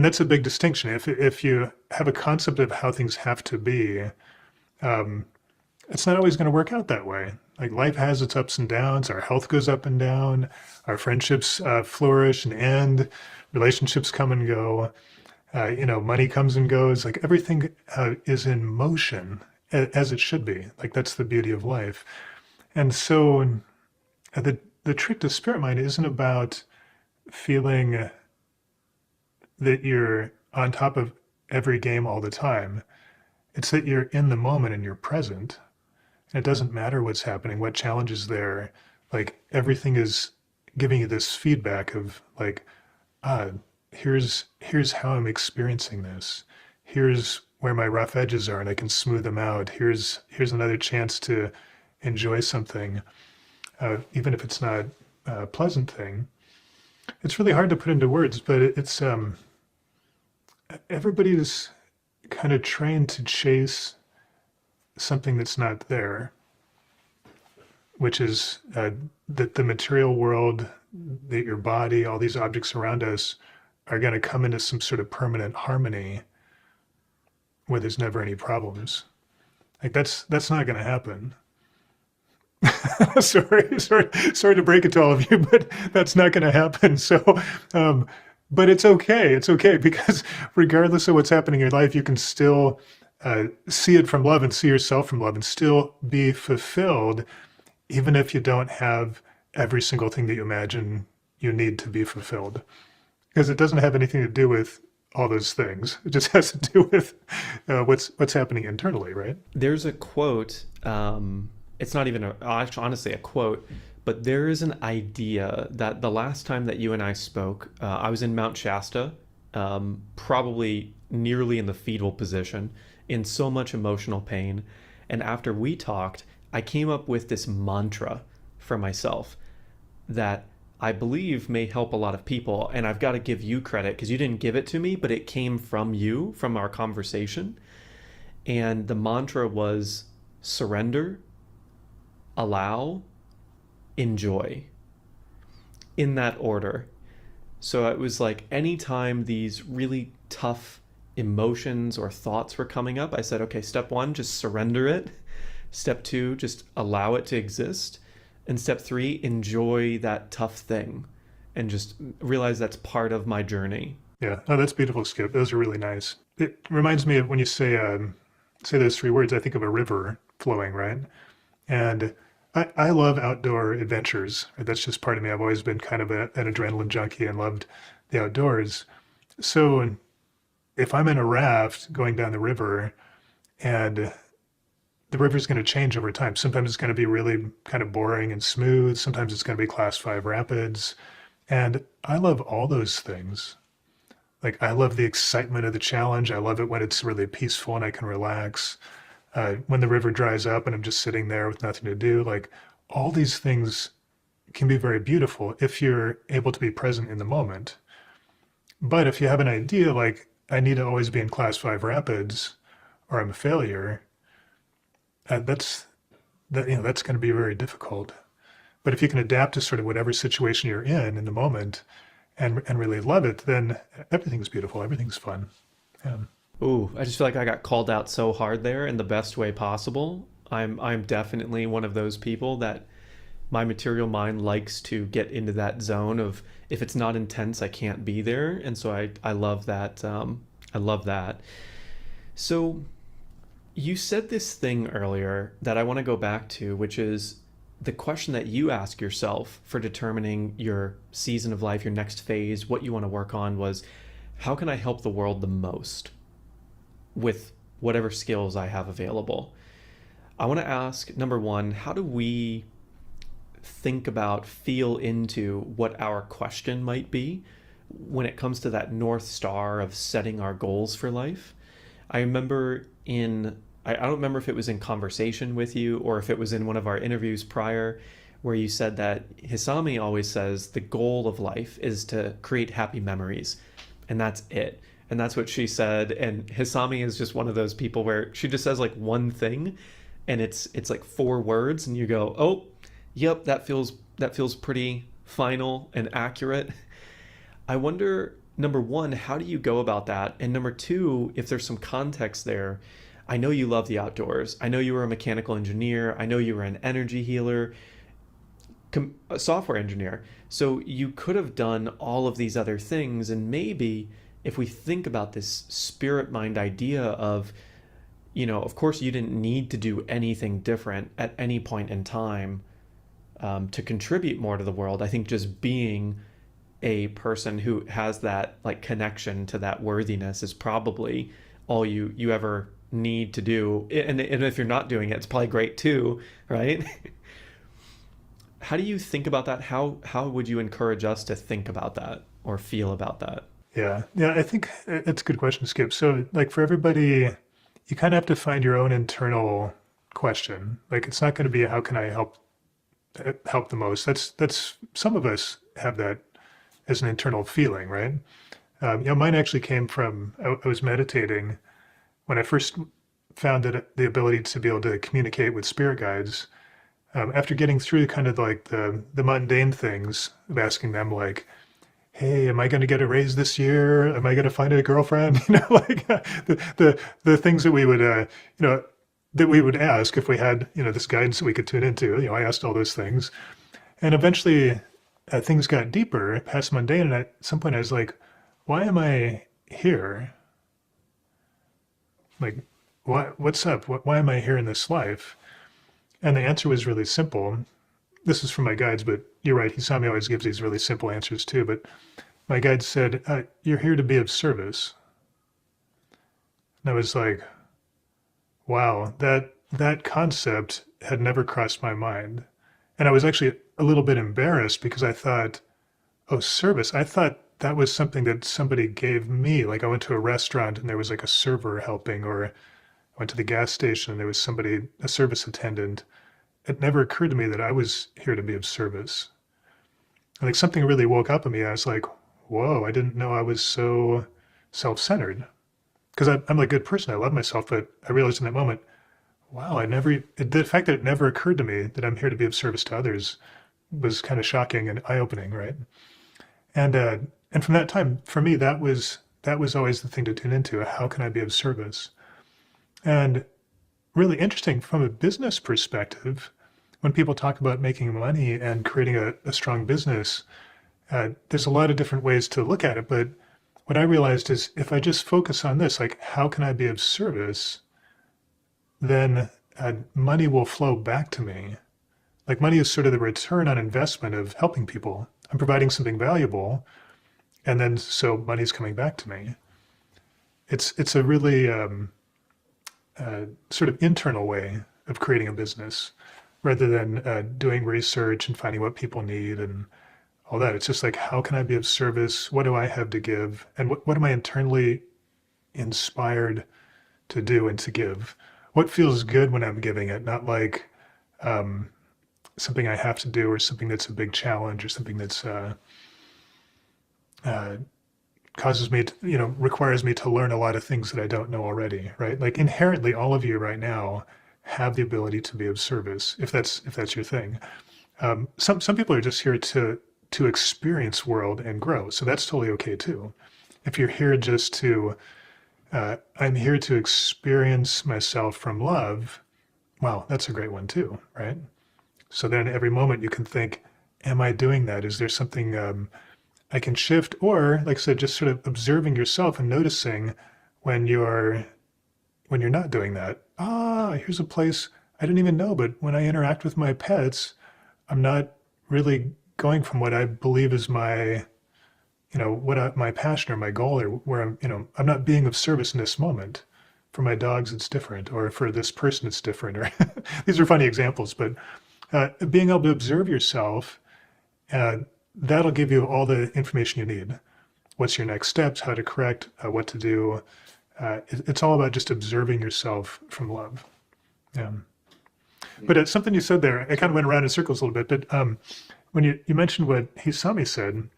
that's a big distinction. If you have a concept of how things have to be, it's not always going to work out that way. Like, life has its ups and downs. Our health goes up and down. Our friendships flourish and end. Relationships come and go. Money comes and goes. Like, everything is in motion, as it should be. Like, that's the beauty of life. And so the trick to spirit mind isn't about feeling that you're on top of every game all the time. It's that you're in the moment and you're present. And it doesn't matter what's happening, what challenge is there. Like, everything is giving you this feedback of like, here's how I'm experiencing this. Here's where my rough edges are and I can smooth them out. Here's another chance to enjoy something, even if it's not a pleasant thing. It's really hard to put into words, but it's everybody's kind of trained to chase something that's not there, which is that the material world, that your body, all these objects around us are going to come into some sort of permanent harmony where there's never any problems. Like, that's not going to happen. sorry to break it to all of you, but that's not going to happen. So but it's okay because regardless of what's happening in your life, you can still see it from love and see yourself from love and still be fulfilled, even if you don't have every single thing that you imagine you need to be fulfilled, because it doesn't have anything to do with all those things. It just has to do with what's happening internally, right? There's a quote, it's not even honestly a quote, but there is an idea that the last time that you and I spoke, I was in Mount Shasta, probably nearly in the fetal position, in so much emotional pain. And after we talked, I came up with this mantra for myself that I believe may help a lot of people. And I've got to give you credit because you didn't give it to me, but it came from you, from our conversation. And the mantra was surrender, allow, enjoy, in that order. So it was like anytime these really tough emotions or thoughts were coming up, I said, okay, step one, just surrender it. Step two, just allow it to exist. And step three, enjoy that tough thing and just realize that's part of my journey. Yeah. Oh, that's beautiful, Skip. Those are really nice. It reminds me of when you say those three words, I think of a river flowing, right? And I love outdoor adventures. That's just part of me. I've always been kind of an adrenaline junkie and loved the outdoors. So if I'm in a raft going down the river, and the river's going to change over time. Sometimes it's going to be really kind of boring and smooth. Sometimes it's going to be class 5 rapids. And I love all those things. Like, I love the excitement of the challenge. I love it when it's really peaceful and I can relax. When the river dries up and I'm just sitting there with nothing to do, like, all these things can be very beautiful if you're able to be present in the moment. But if you have an idea like, I need to always be in class 5 rapids or I'm a failure, that's going to be very difficult. But if you can adapt to sort of whatever situation you're in the moment and really love it, then everything's beautiful, everything's fun. Yeah. Ooh, I just feel like I got called out so hard there in the best way possible. I'm definitely one of those people that my material mind likes to get into that zone of, if it's not intense, I can't be there. And so I love that. I love that. So you said this thing earlier that I want to go back to, which is the question that you ask yourself for determining your season of life, your next phase, what you want to work on was, how can I help the world the most with whatever skills I have available? I want to ask, number one, how do we think about, feel into what our question might be when it comes to that North Star of setting our goals for life? I remember I don't remember if it was in conversation with you or if it was in one of our interviews prior, where you said that Hisami always says the goal of life is to create happy memories, and that's it. And that's what she said. And Hisami is just one of those people where she just says like one thing, and it's like 4 words, and you go, oh, yep, that feels pretty final and accurate. I wonder, number one, how do you go about that? And number two, if there's some context there, I know you love the outdoors. I know you were a mechanical engineer. I know you were an energy healer, a software engineer. So you could have done all of these other things. And maybe if we think about this spirit mind idea of, of course you didn't need to do anything different at any point in time to contribute more to the world. I think just being a person who has that like connection to that worthiness is probably all you ever need to do. And if you're not doing it, it's probably great too, right? How do you think about that? How would you encourage us to think about that or feel about that? Yeah, I think it's a good question, Skip. So, like for everybody, you kind of have to find your own internal question. Like, it's not going to be how can I help the most. That's some of us have that as an internal feeling, right? Mine actually came from I was meditating when I first found that the ability to be able to communicate with spirit guides. After getting through kind of like the mundane things of asking them like, hey, am I going to get a raise this year? Am I going to find a girlfriend? Like the things that we would, that we would ask if we had, this guidance that we could tune into. I asked all those things. And eventually things got deeper, past mundane. And at some point I was like, why am I here? Like, what's up? Why am I here in this life? And the answer was really simple. This is from my guides, but you're right. Hisami always gives these really simple answers too. But my guide said, you're here to be of service. And I was like, wow, that concept had never crossed my mind. And I was actually a little bit embarrassed because I thought, oh, service. I thought that was something that somebody gave me. Like I went to a restaurant and there was like a server helping, or I went to the gas station and there was somebody, a service attendant. It never occurred to me that I was here to be of service. And like something really woke up in me. I was like, whoa, I didn't know I was so self-centered. Because I'm a good person. I love myself. But I realized in that moment, wow, the fact that it never occurred to me that I'm here to be of service to others was kind of shocking and eye-opening, right? And from that time, for me, that was always the thing to tune into. How can I be of service? And really interesting from a business perspective, when people talk about making money and creating a strong business, there's a lot of different ways to look at it. But what I realized is if I just focus on this, like how can I be of service, then money will flow back to me. Like money is sort of the return on investment of helping people. I'm providing something valuable, and then so money's coming back to me. It's a really sort of internal way of creating a business rather than doing research and finding what people need and all that. It's just like, how can I be of service? What do I have to give? And what am I internally inspired to do and to give? What feels good when I'm giving it? Not like something I have to do or something that's a big challenge or something that's causes me to, requires me to learn a lot of things that I don't know already, right? Like inherently, all of you right now have the ability to be of service, if that's your thing. Some people are just here to experience world and grow, so that's totally okay too. If you're here just to, I'm here to experience myself from love, wow, that's a great one too, right? So then every moment you can think, am I doing that? Is there something I can shift? Or like I said, just sort of observing yourself and noticing when you're not doing that. Here's a place I didn't even know, but when I interact with my pets, I'm not really going from what I believe is my, my passion or my goal, or where I'm not being of service in this moment. For my dogs, it's different, or for this person, it's different. Or these are funny examples, but being able to observe yourself, that'll give you all the information you need. What's your next steps, how to correct, what to do. It's all about just observing yourself from love. Yeah. But it's something you said there, I kind of went around in circles a little bit, but when you mentioned what Hisami said,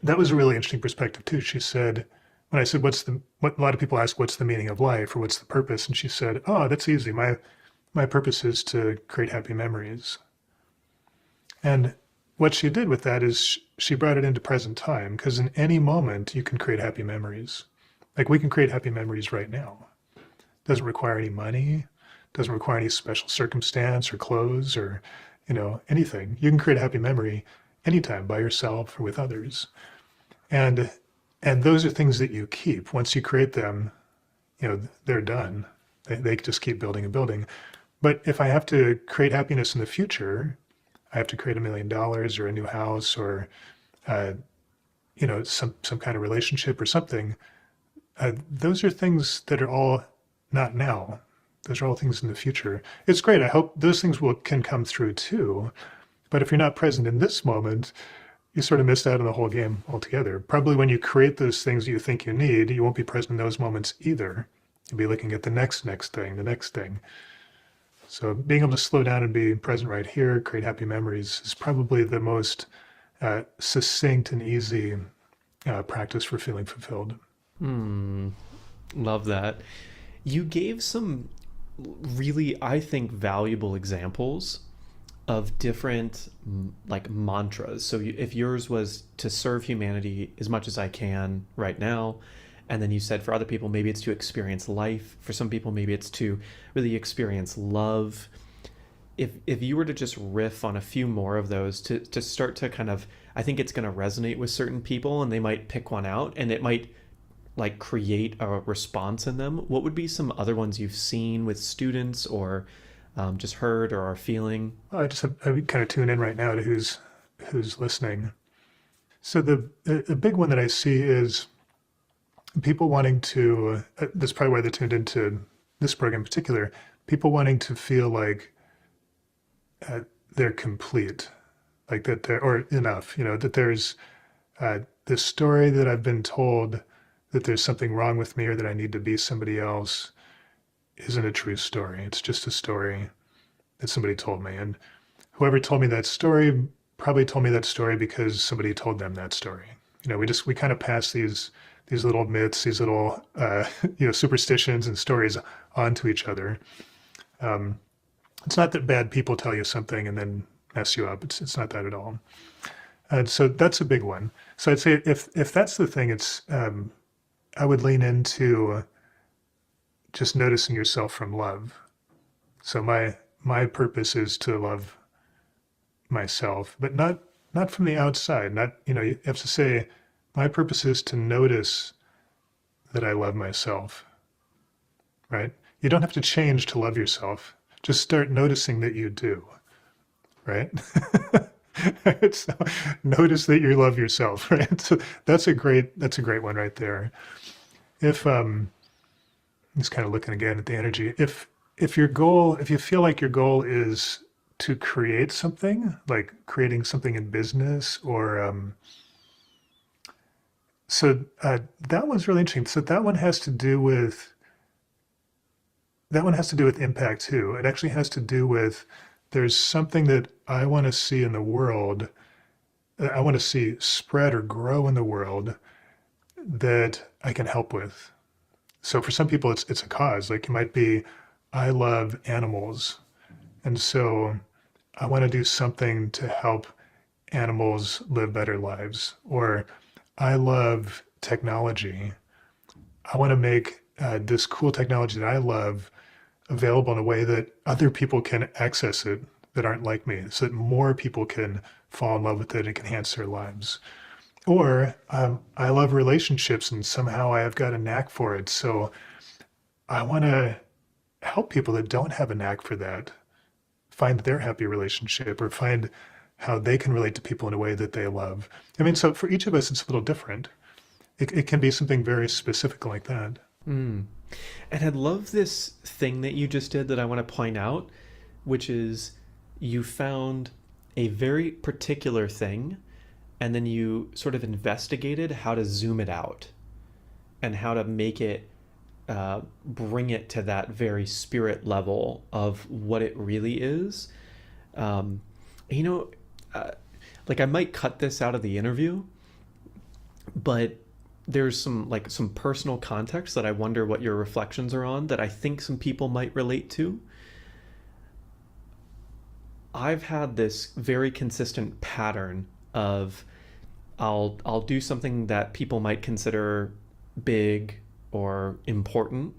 that was a really interesting perspective too. She said, when I said, what a lot of people ask, what's the meaning of life, or what's the purpose? And she said, oh, that's easy. My purpose is to create happy memories. And what she did with that is she brought it into present time, because in any moment you can create happy memories. Like we can create happy memories right now. Doesn't require any money, doesn't require any special circumstance or clothes or, anything. You can create a happy memory anytime by yourself or with others. And those are things that you keep. Once you create them, they're done. They just keep building and building. But if I have to create happiness in the future, I have to create $1 million or a new house or, some kind of relationship or something. Those are things that are all not now. Those are all things in the future. It's great. I hope those things can come through too. But if you're not present in this moment, you sort of missed out on the whole game altogether. Probably when you create those things you think you need, you won't be present in those moments either. You'll be looking at the next thing, the next thing. So being able to slow down and be present right here, create happy memories, is probably the most succinct and easy practice for feeling fulfilled. Love that. You gave some really, I think, valuable examples of different like mantras. So if yours was to serve humanity as much as I can right now, and then you said for other people, maybe it's to experience life. For some people, maybe it's to really experience love. If you were to just riff on a few more of those to start to kind of, I think it's going to resonate with certain people and they might pick one out and it might like create a response in them. What would be some other ones you've seen with students or just heard or are feeling? I kind of tune in right now to who's listening. So the big one that I see is people wanting to, that's probably why they tuned into this program in particular, people wanting to feel like they're complete, like that they're, or enough, that there's this story that I've been told that there's something wrong with me or that I need to be somebody else isn't a true story. It's just a story that somebody told me. And whoever told me that story probably told me that story because somebody told them that story. We kind of pass these little myths, these little, superstitions and stories onto each other. It's not that bad people tell you something and then mess you up. It's not that at all. And so that's a big one. So I'd say if that's the thing, it's, I would lean into just noticing yourself from love. So my purpose is to love myself, but not from the outside. Not, you have to say, my purpose is to notice that I love myself, right? You don't have to change to love yourself. Just start noticing that you do, right? So notice that you love yourself, right? So that's a great one right there. If just kind of looking again at the energy, if you feel like your goal is to create something, like creating something in business or that one's really interesting. So that one has to do with impact too. It actually has to do with there's something that I want to see in the world, I want to see spread or grow in the world that I can help with. So for some people, it's a cause. Like it might be, I love animals, and so I want to do something to help animals live better lives. Or I love technology. I want to make this cool technology that I love available in a way that other people can access it that aren't like me, so that more people can fall in love with it and can enhance their lives. Or I love relationships and somehow I have got a knack for it. So I want to help people that don't have a knack for that find their happy relationship or find how they can relate to people in a way that they love. I mean, so for each of us, it's a little different. It can be something very specific like that. Mm. And I love this thing that you just did that I want to point out, which is you found a very particular thing and then you sort of investigated how to zoom it out and how to make it bring it to that very spirit level of what it really is. Um, you know, like I might cut this out of the interview, but there's some personal context that I wonder what your reflections are on that I think some people might relate to. I've had this very consistent pattern of I'll do something that people might consider big or important,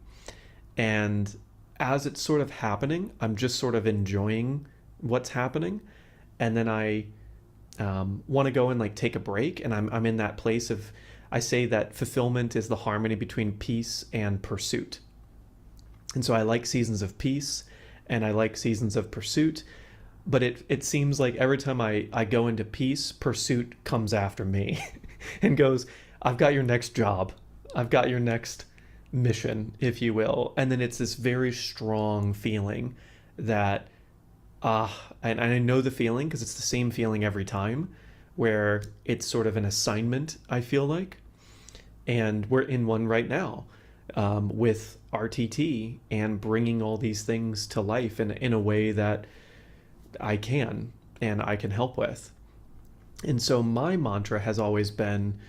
and as it's sort of happening, I'm just sort of enjoying what's happening, and then I want to go and like take a break, and I'm in that place of, I say that fulfillment is the harmony between peace and pursuit. And so I like seasons of peace and I like seasons of pursuit, but it seems like every time I go into peace, pursuit comes after me and goes, I've got your next job. I've got your next mission, if you will. And then it's this very strong feeling that, and I know the feeling because it's the same feeling every time, where it's sort of an assignment, I feel like. And we're in one right now with RTT and bringing all these things to life in a way that I can and I can help with. And so my mantra has always been,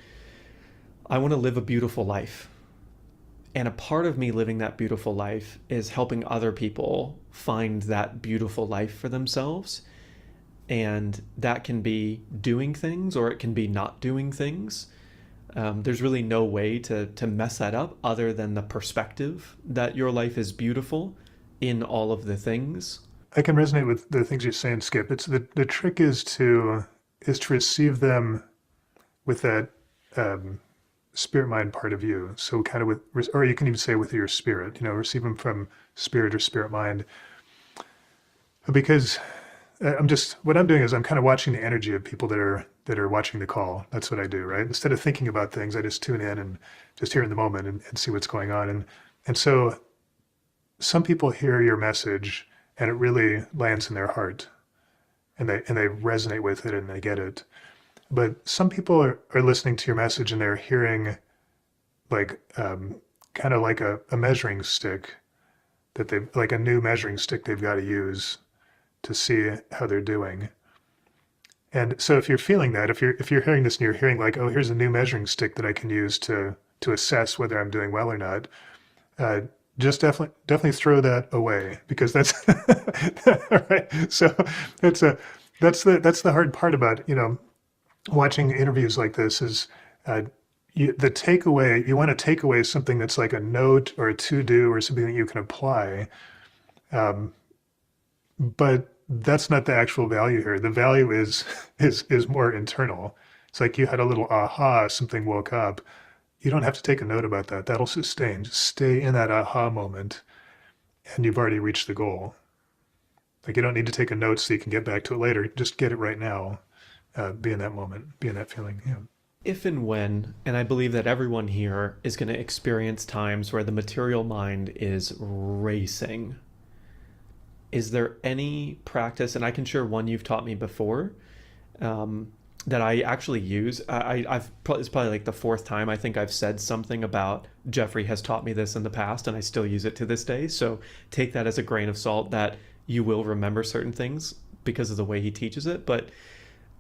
I want to live a beautiful life. And a part of me living that beautiful life is helping other people find that beautiful life for themselves. And that can be doing things or it can be not doing things. There's really no way to mess that up other than the perspective that your life is beautiful in all of the things. I can resonate with the things you're saying, Skip. It's the trick is to receive them with that spirit mind part of you. So kind of with, or you can even say with your spirit, receive them from spirit or spirit mind. Because what I'm doing is I'm kind of watching the energy of people that are watching the call. That's what I do, right? Instead of thinking about things, I just tune in and just here in the moment and see what's going on. And so some people hear your message and it really lands in their heart and they resonate with it and they get it. But some people are listening to your message and they're hearing like kind of like a measuring stick that they've, like a new measuring stick they've got to use to see how they're doing. And so if you're feeling that, if you're hearing this and you're hearing like, oh, here's a new measuring stick that I can use to assess whether I'm doing well or not, just definitely throw that away, because that's right. So that's the hard part about watching interviews like this is the takeaway. You want to take away something that's like a note or a to-do or something that you can apply, but that's not the actual value here. The value is more internal. It's like you had a little aha, something woke up. You don't have to take a note about that. That'll sustain. Just stay in that aha moment and you've already reached the goal. Like you don't need to take a note so you can get back to it later. Just get it right now. Be in that moment, be in that feeling. Yeah. If and when, and I believe that everyone here is going to experience times where the material mind is racing, is there any practice, and I can share one you've taught me before, that I actually use? It's probably like the fourth time I think I've said something about Jeffrey has taught me this in the past, and I still use it to this day. So take that as a grain of salt that you will remember certain things because of the way he teaches it. But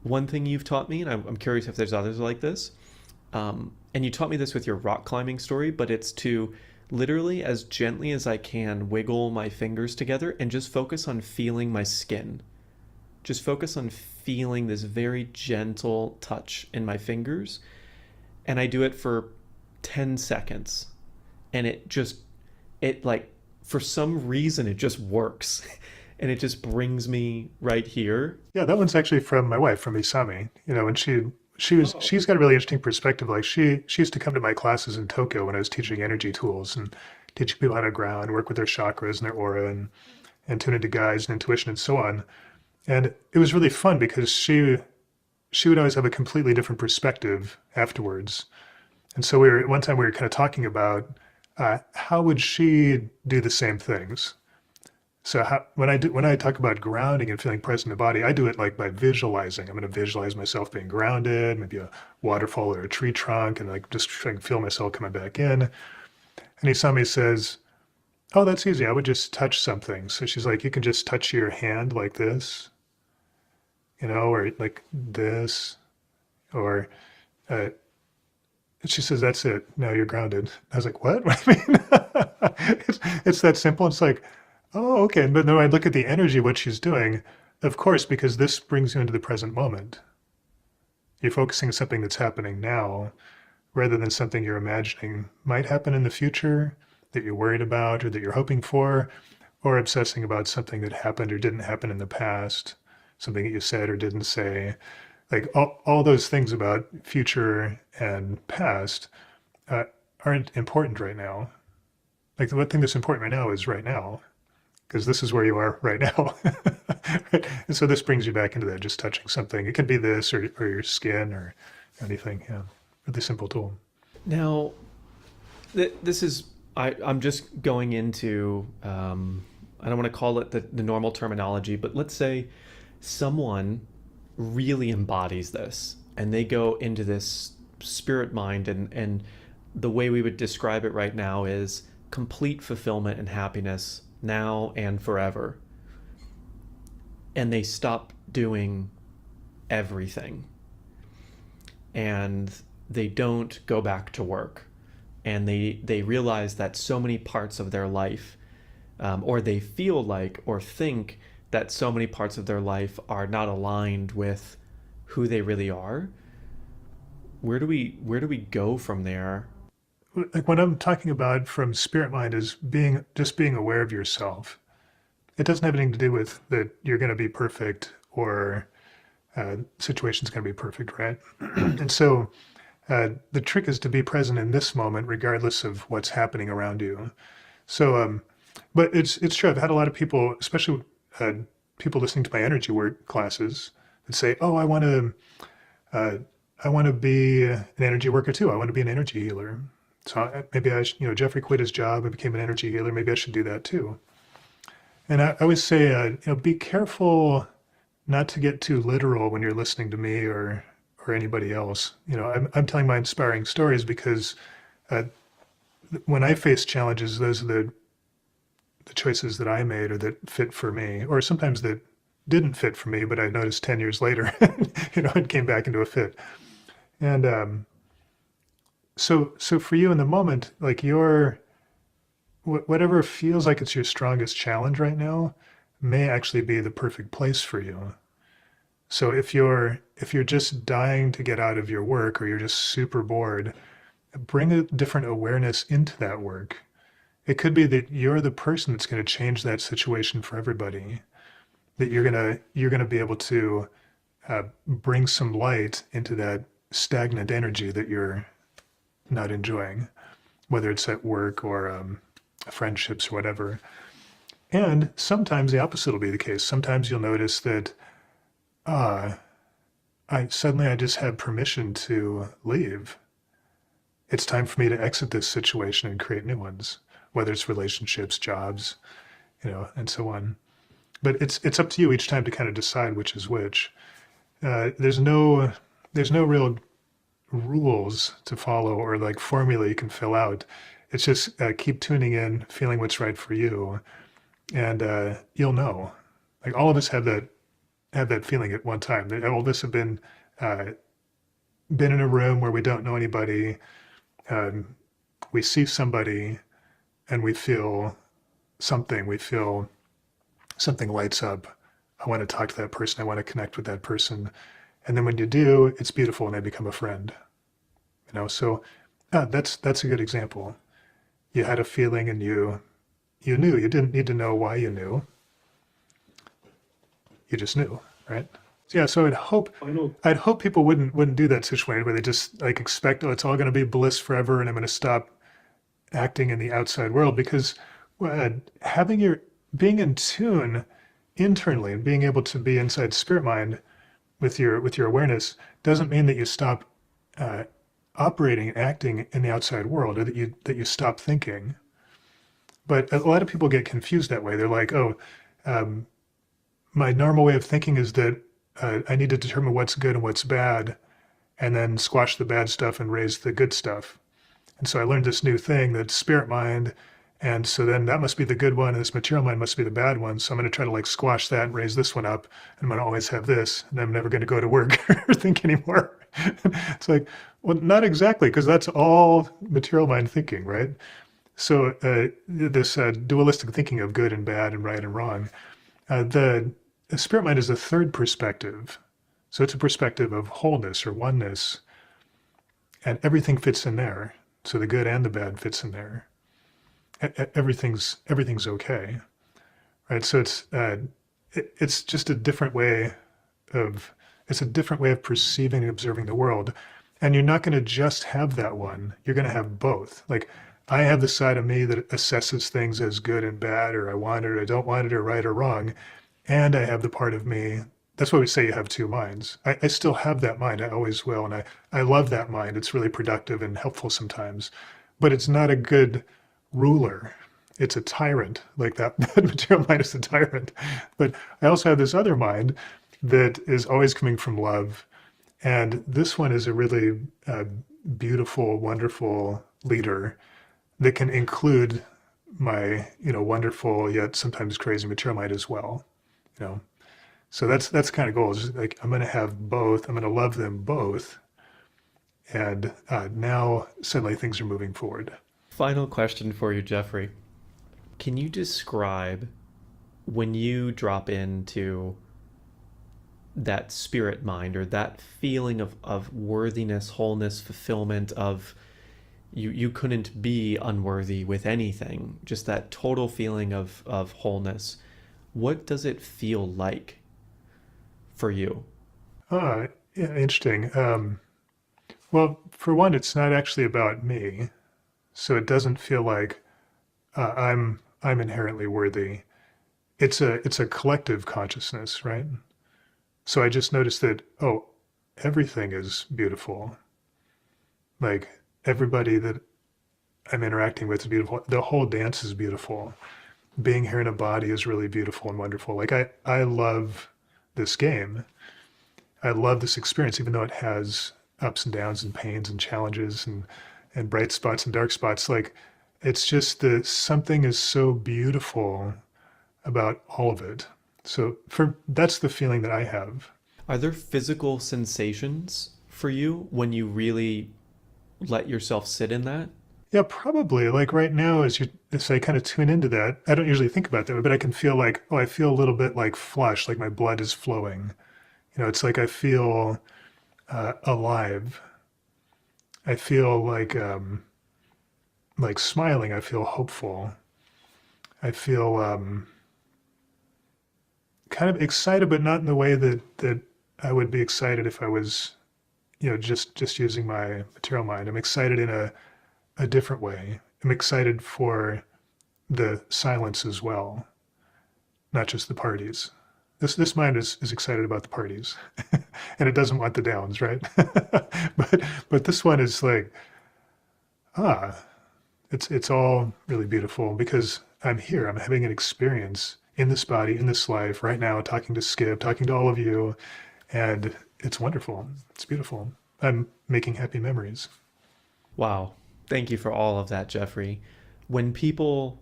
one thing you've taught me, and I'm curious if there's others like this, and you taught me this with your rock climbing story, but it's to literally as gently as I can wiggle my fingers together and just focus on feeling my skin. Just focus on feeling this very gentle touch in my fingers. And I do it for 10 seconds. And it like, for some reason, it just works. And it just brings me right here. Yeah, that one's actually from my wife, from Isami. And she's got a really interesting perspective. Like she used to come to my classes in Tokyo when I was teaching energy tools and teaching people how to ground, work with their chakras and their aura. and tune into guides and intuition and so on. And it was really fun because she would always have a completely different perspective afterwards. And so one time we were kind of talking about how would she do the same things. So when I talk about grounding and feeling present in the body, I do it like by visualizing. I'm going to visualize myself being grounded, maybe a waterfall or a tree trunk, and like just try and feel myself coming back in. And Isami says, "Oh, that's easy. I would just touch something." So she's like, "You can just touch your hand like this, or like this, or." She says, "That's it. Now you're grounded." I was like, "What? What do you mean?" It's that simple. It's like, oh, okay. But then I look at the energy of what she's doing, of course, because this brings you into the present moment. You're focusing on something that's happening now rather than something you're imagining might happen in the future that you're worried about or that you're hoping for, or obsessing about something that happened or didn't happen in the past, something that you said or didn't say. Like all those things about future and past aren't important right now. Like the one thing that's important right now is right now, because this is where you are right now. Right? And so this brings you back into that, just touching something. It can be this or your skin or anything. Yeah, really simple tool. Now, this is, I'm just going into, I don't want to call it the normal terminology, but let's say someone really embodies this and they go into this spirit mind, and the way we would describe it right now is complete fulfillment and happiness now and forever. And they stop doing everything. And they don't go back to work. And they realize that so many parts of their life, or they feel like or think that so many parts of their life are not aligned with who they really are. Where do we go from there? Like what I'm talking about from spirit mind is just being aware of yourself. It doesn't have anything to do with that you're going to be perfect or situation's going to be perfect, right? And so the trick is to be present in this moment, regardless of what's happening around you. So, but it's true. I've had a lot of people, especially people listening to my energy work classes, that say, "Oh, I want to be an energy worker too. I want to be an energy healer. So maybe I should, Jeffrey quit his job and became an energy healer. Maybe I should do that too." And I always say, be careful not to get too literal when you're listening to me or anybody else. I'm telling my inspiring stories because when I face challenges, those are the choices that I made or that fit for me, or sometimes that didn't fit for me, but I noticed 10 years later, it came back into a fit. And so for you in the moment, like whatever feels like it's your strongest challenge right now may actually be the perfect place for you. So if you're just dying to get out of your work or you're just super bored, bring a different awareness into that work. It could be that you're the person that's going to change that situation for everybody, that you're going to be able to bring some light into that stagnant energy that you're not enjoying, whether it's at work or friendships or whatever. And sometimes the opposite will be the case. Sometimes you'll notice that I just have permission to leave. It's time for me to exit this situation and create new ones, whether it's relationships, jobs, and so on. But it's up to you each time to kind of decide which is which. There's no real rules to follow or like formula you can fill out. It's just keep tuning in, feeling what's right for you, and you'll know. Like all of us have that feeling at one time. All of us have been in a room where we don't know anybody. We see somebody, and we feel something. We feel something lights up. I want to talk to that person. I want to connect with that person. And then when you do, it's beautiful, and they become a friend. So that's a good example. You had a feeling, and you knew. You didn't need to know why you knew. You just knew, right? Yeah. So I'd hope people wouldn't do that situation where they just like expect, it's all going to be bliss forever, and I'm going to stop acting in the outside world, because having being in tune internally and being able to be inside spirit mind with your awareness doesn't mean that you stop operating and acting in the outside world, or that you stop thinking. But a lot of people get confused that way. They're like, oh, my normal way of thinking is that I need to determine what's good and what's bad, and then squash the bad stuff and raise the good stuff. And so I learned this new thing that's spirit mind. And so then that must be the good one, and this material mind must be the bad one. So I'm going to try to like squash that and raise this one up. And I'm going to always have this, and I'm never going to go to work or think anymore. It's like, well, not exactly, because that's all material mind thinking, right? So this dualistic thinking of good and bad and right and wrong, the spirit mind is a third perspective. So it's a perspective of wholeness or oneness, and everything fits in there. So the good and the bad fits in there. Everything's okay, right? So it's just a different way of perceiving and observing the world. And you're not going to just have that one. You're going to have both. Like, I have the side of me that assesses things as good and bad, or I want it or I don't want it, or right or wrong. And I have the part of me. That's why we say you have two minds. I still have that mind. I always will. And I love that mind. It's really productive and helpful sometimes. But it's not a good ruler. It's a tyrant. Like that material mind is a tyrant. But I also have this other mind that is always coming from love. And this one is a really beautiful, wonderful leader that can include my, wonderful yet sometimes crazy material mind as well. So that's kind of goal. Is like, I'm going to have both. I'm going to love them both. And now suddenly things are moving forward. Final question for you, Jeffrey. Can you describe when you drop into that spirit mind, or that feeling of worthiness, wholeness, fulfillment, of you couldn't be unworthy with anything, just that total feeling of wholeness? What does it feel like for you? Yeah, interesting. Well, for one, it's not actually about me. So it doesn't feel like I'm inherently worthy. It's a collective consciousness, right? So I just noticed that, oh, everything is beautiful. Like, everybody that I'm interacting with is beautiful. The whole dance is beautiful. Being here in a body is really beautiful and wonderful. Like, I love this game. I love this experience, even though it has ups and downs and pains and challenges and bright spots and dark spots. Like, it's just that something is so beautiful about all of it. So that's the feeling that I have. Are there physical sensations for you when you really let yourself sit in that? Yeah, probably. Like right now, as I kind of tune into that, I don't usually think about that, but I can feel like, oh, I feel a little bit like flush, like my blood is flowing. It's like I feel alive. I feel like smiling. I feel hopeful. I feel kind of excited, but not in the way that I would be excited if I was, just using my material mind. I'm excited in a different way. I'm excited for the silence as well, not just the parties. This mind is excited about the parties, and it doesn't want the downs, right? but this one is like, it's all really beautiful because I'm here. I'm having an experience in this body, in this life, right now, talking to Skip, talking to all of you, and it's wonderful. It's beautiful. I'm making happy memories. Wow. Thank you for all of that, Jeffrey. When people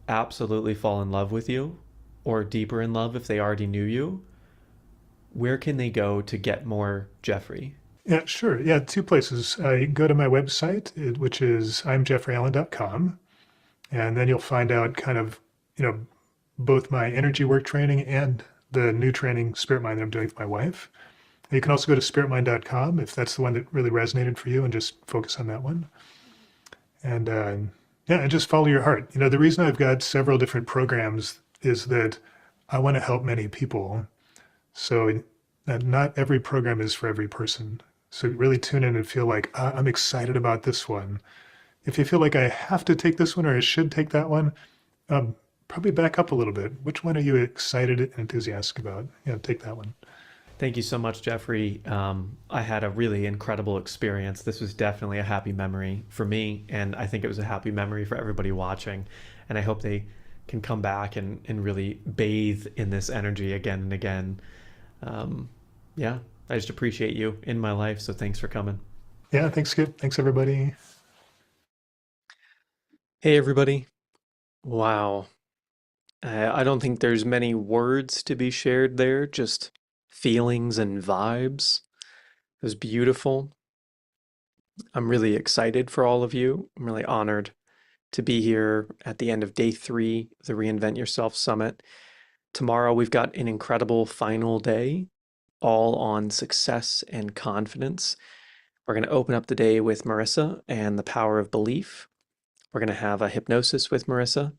absolutely fall in love with you, or deeper in love if they already knew you, where can they go to get more Jeffrey? Yeah, sure. Yeah, two places. You can go to my website, which is imjeffreyallen.com, and then you'll find out kind of, both my energy work training and the new training, Spirit Mind, that I'm doing with my wife. You can also go to spiritmind.com if that's the one that really resonated for you, and just focus on that one. And and just follow your heart. The reason I've got several different programs is that I want to help many people. So not every program is for every person. So really tune in and feel like, I'm excited about this one. If you feel like I have to take this one or I should take that one, probably back up a little bit. Which one are you excited and enthusiastic about? Yeah, take that one. Thank you so much, Jeffrey. I had a really incredible experience. This was definitely a happy memory for me, and I think it was a happy memory for everybody watching. And I hope they can come back and really bathe in this energy again and again. Yeah, I just appreciate you in my life, so thanks for coming. Yeah, thanks, Skip. Thanks, everybody. Hey, everybody. Wow. I don't think there's many words to be shared there, just feelings and vibes. It was beautiful. I'm really excited for all of you. I'm really honored to be here at the end of day 3 of the Reinvent Yourself Summit. Tomorrow, we've got an incredible final day, all on success and confidence. We're going to open up the day with Marisa and the power of belief. We're going to have a hypnosis with Marisa.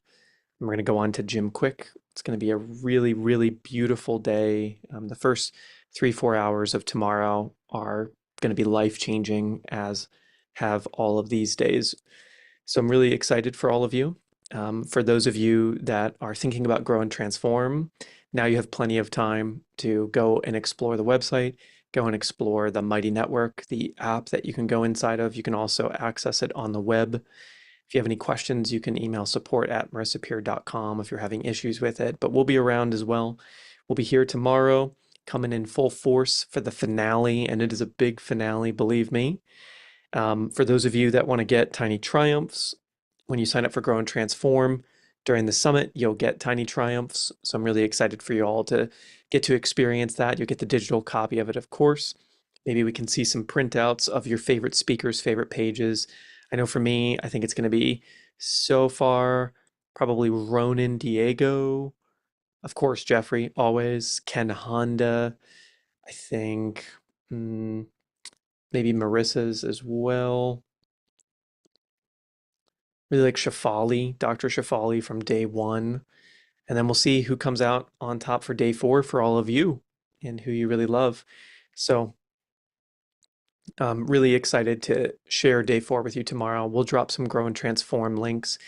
We're going to go on to Jim Quick. It's going to be a really, really beautiful day. The first 3-4 hours of tomorrow are going to be life-changing, as have all of these days. So I'm really excited for all of you. For those of you that are thinking about Grow and Transform, now you have plenty of time to go and explore the website, go and explore the Mighty Network, the app that you can go inside of. You can also access it on the web. If you have any questions, you can email support@marisappear.com if you're having issues with it, but we'll be around as well. We'll be here tomorrow, coming in full force for the finale, and it is a big finale, believe me. For those of you that want to get tiny triumphs, when you sign up for Grow and Transform during the summit, you'll get tiny triumphs. So I'm really excited for you all to get to experience that. You'll get the digital copy of it, of course. Maybe we can see some printouts of your favorite speakers' favorite pages. I know for me, I think it's going to be so far probably Ronan Diego, of course, Jeffrey, always, Ken Honda, I think maybe Marissa's as well. Really like Shafali, Dr. Shafali from day 1. And then we'll see who comes out on top for day 4 for all of you and who you really love. So I'm really excited to share day 4 with you tomorrow. We'll drop some Grow and Transform links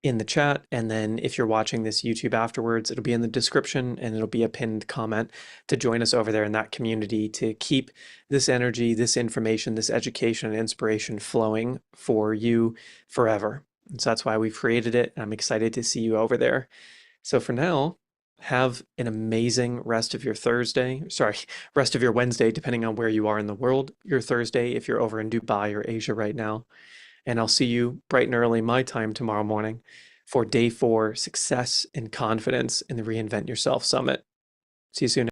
in the chat. And then if you're watching this YouTube afterwards, it'll be in the description and it'll be a pinned comment to join us over there in that community to keep this energy, this information, this education and inspiration flowing for you forever. And so that's why we've created it. And I'm excited to see you over there. So for now, have an amazing rest of your rest of your Wednesday, depending on where you are in the world. Your Thursday, if you're over in Dubai or Asia right now. And I'll see you bright and early my time tomorrow morning for day 4, Success and Confidence in the Reinvent Yourself Summit. See you soon.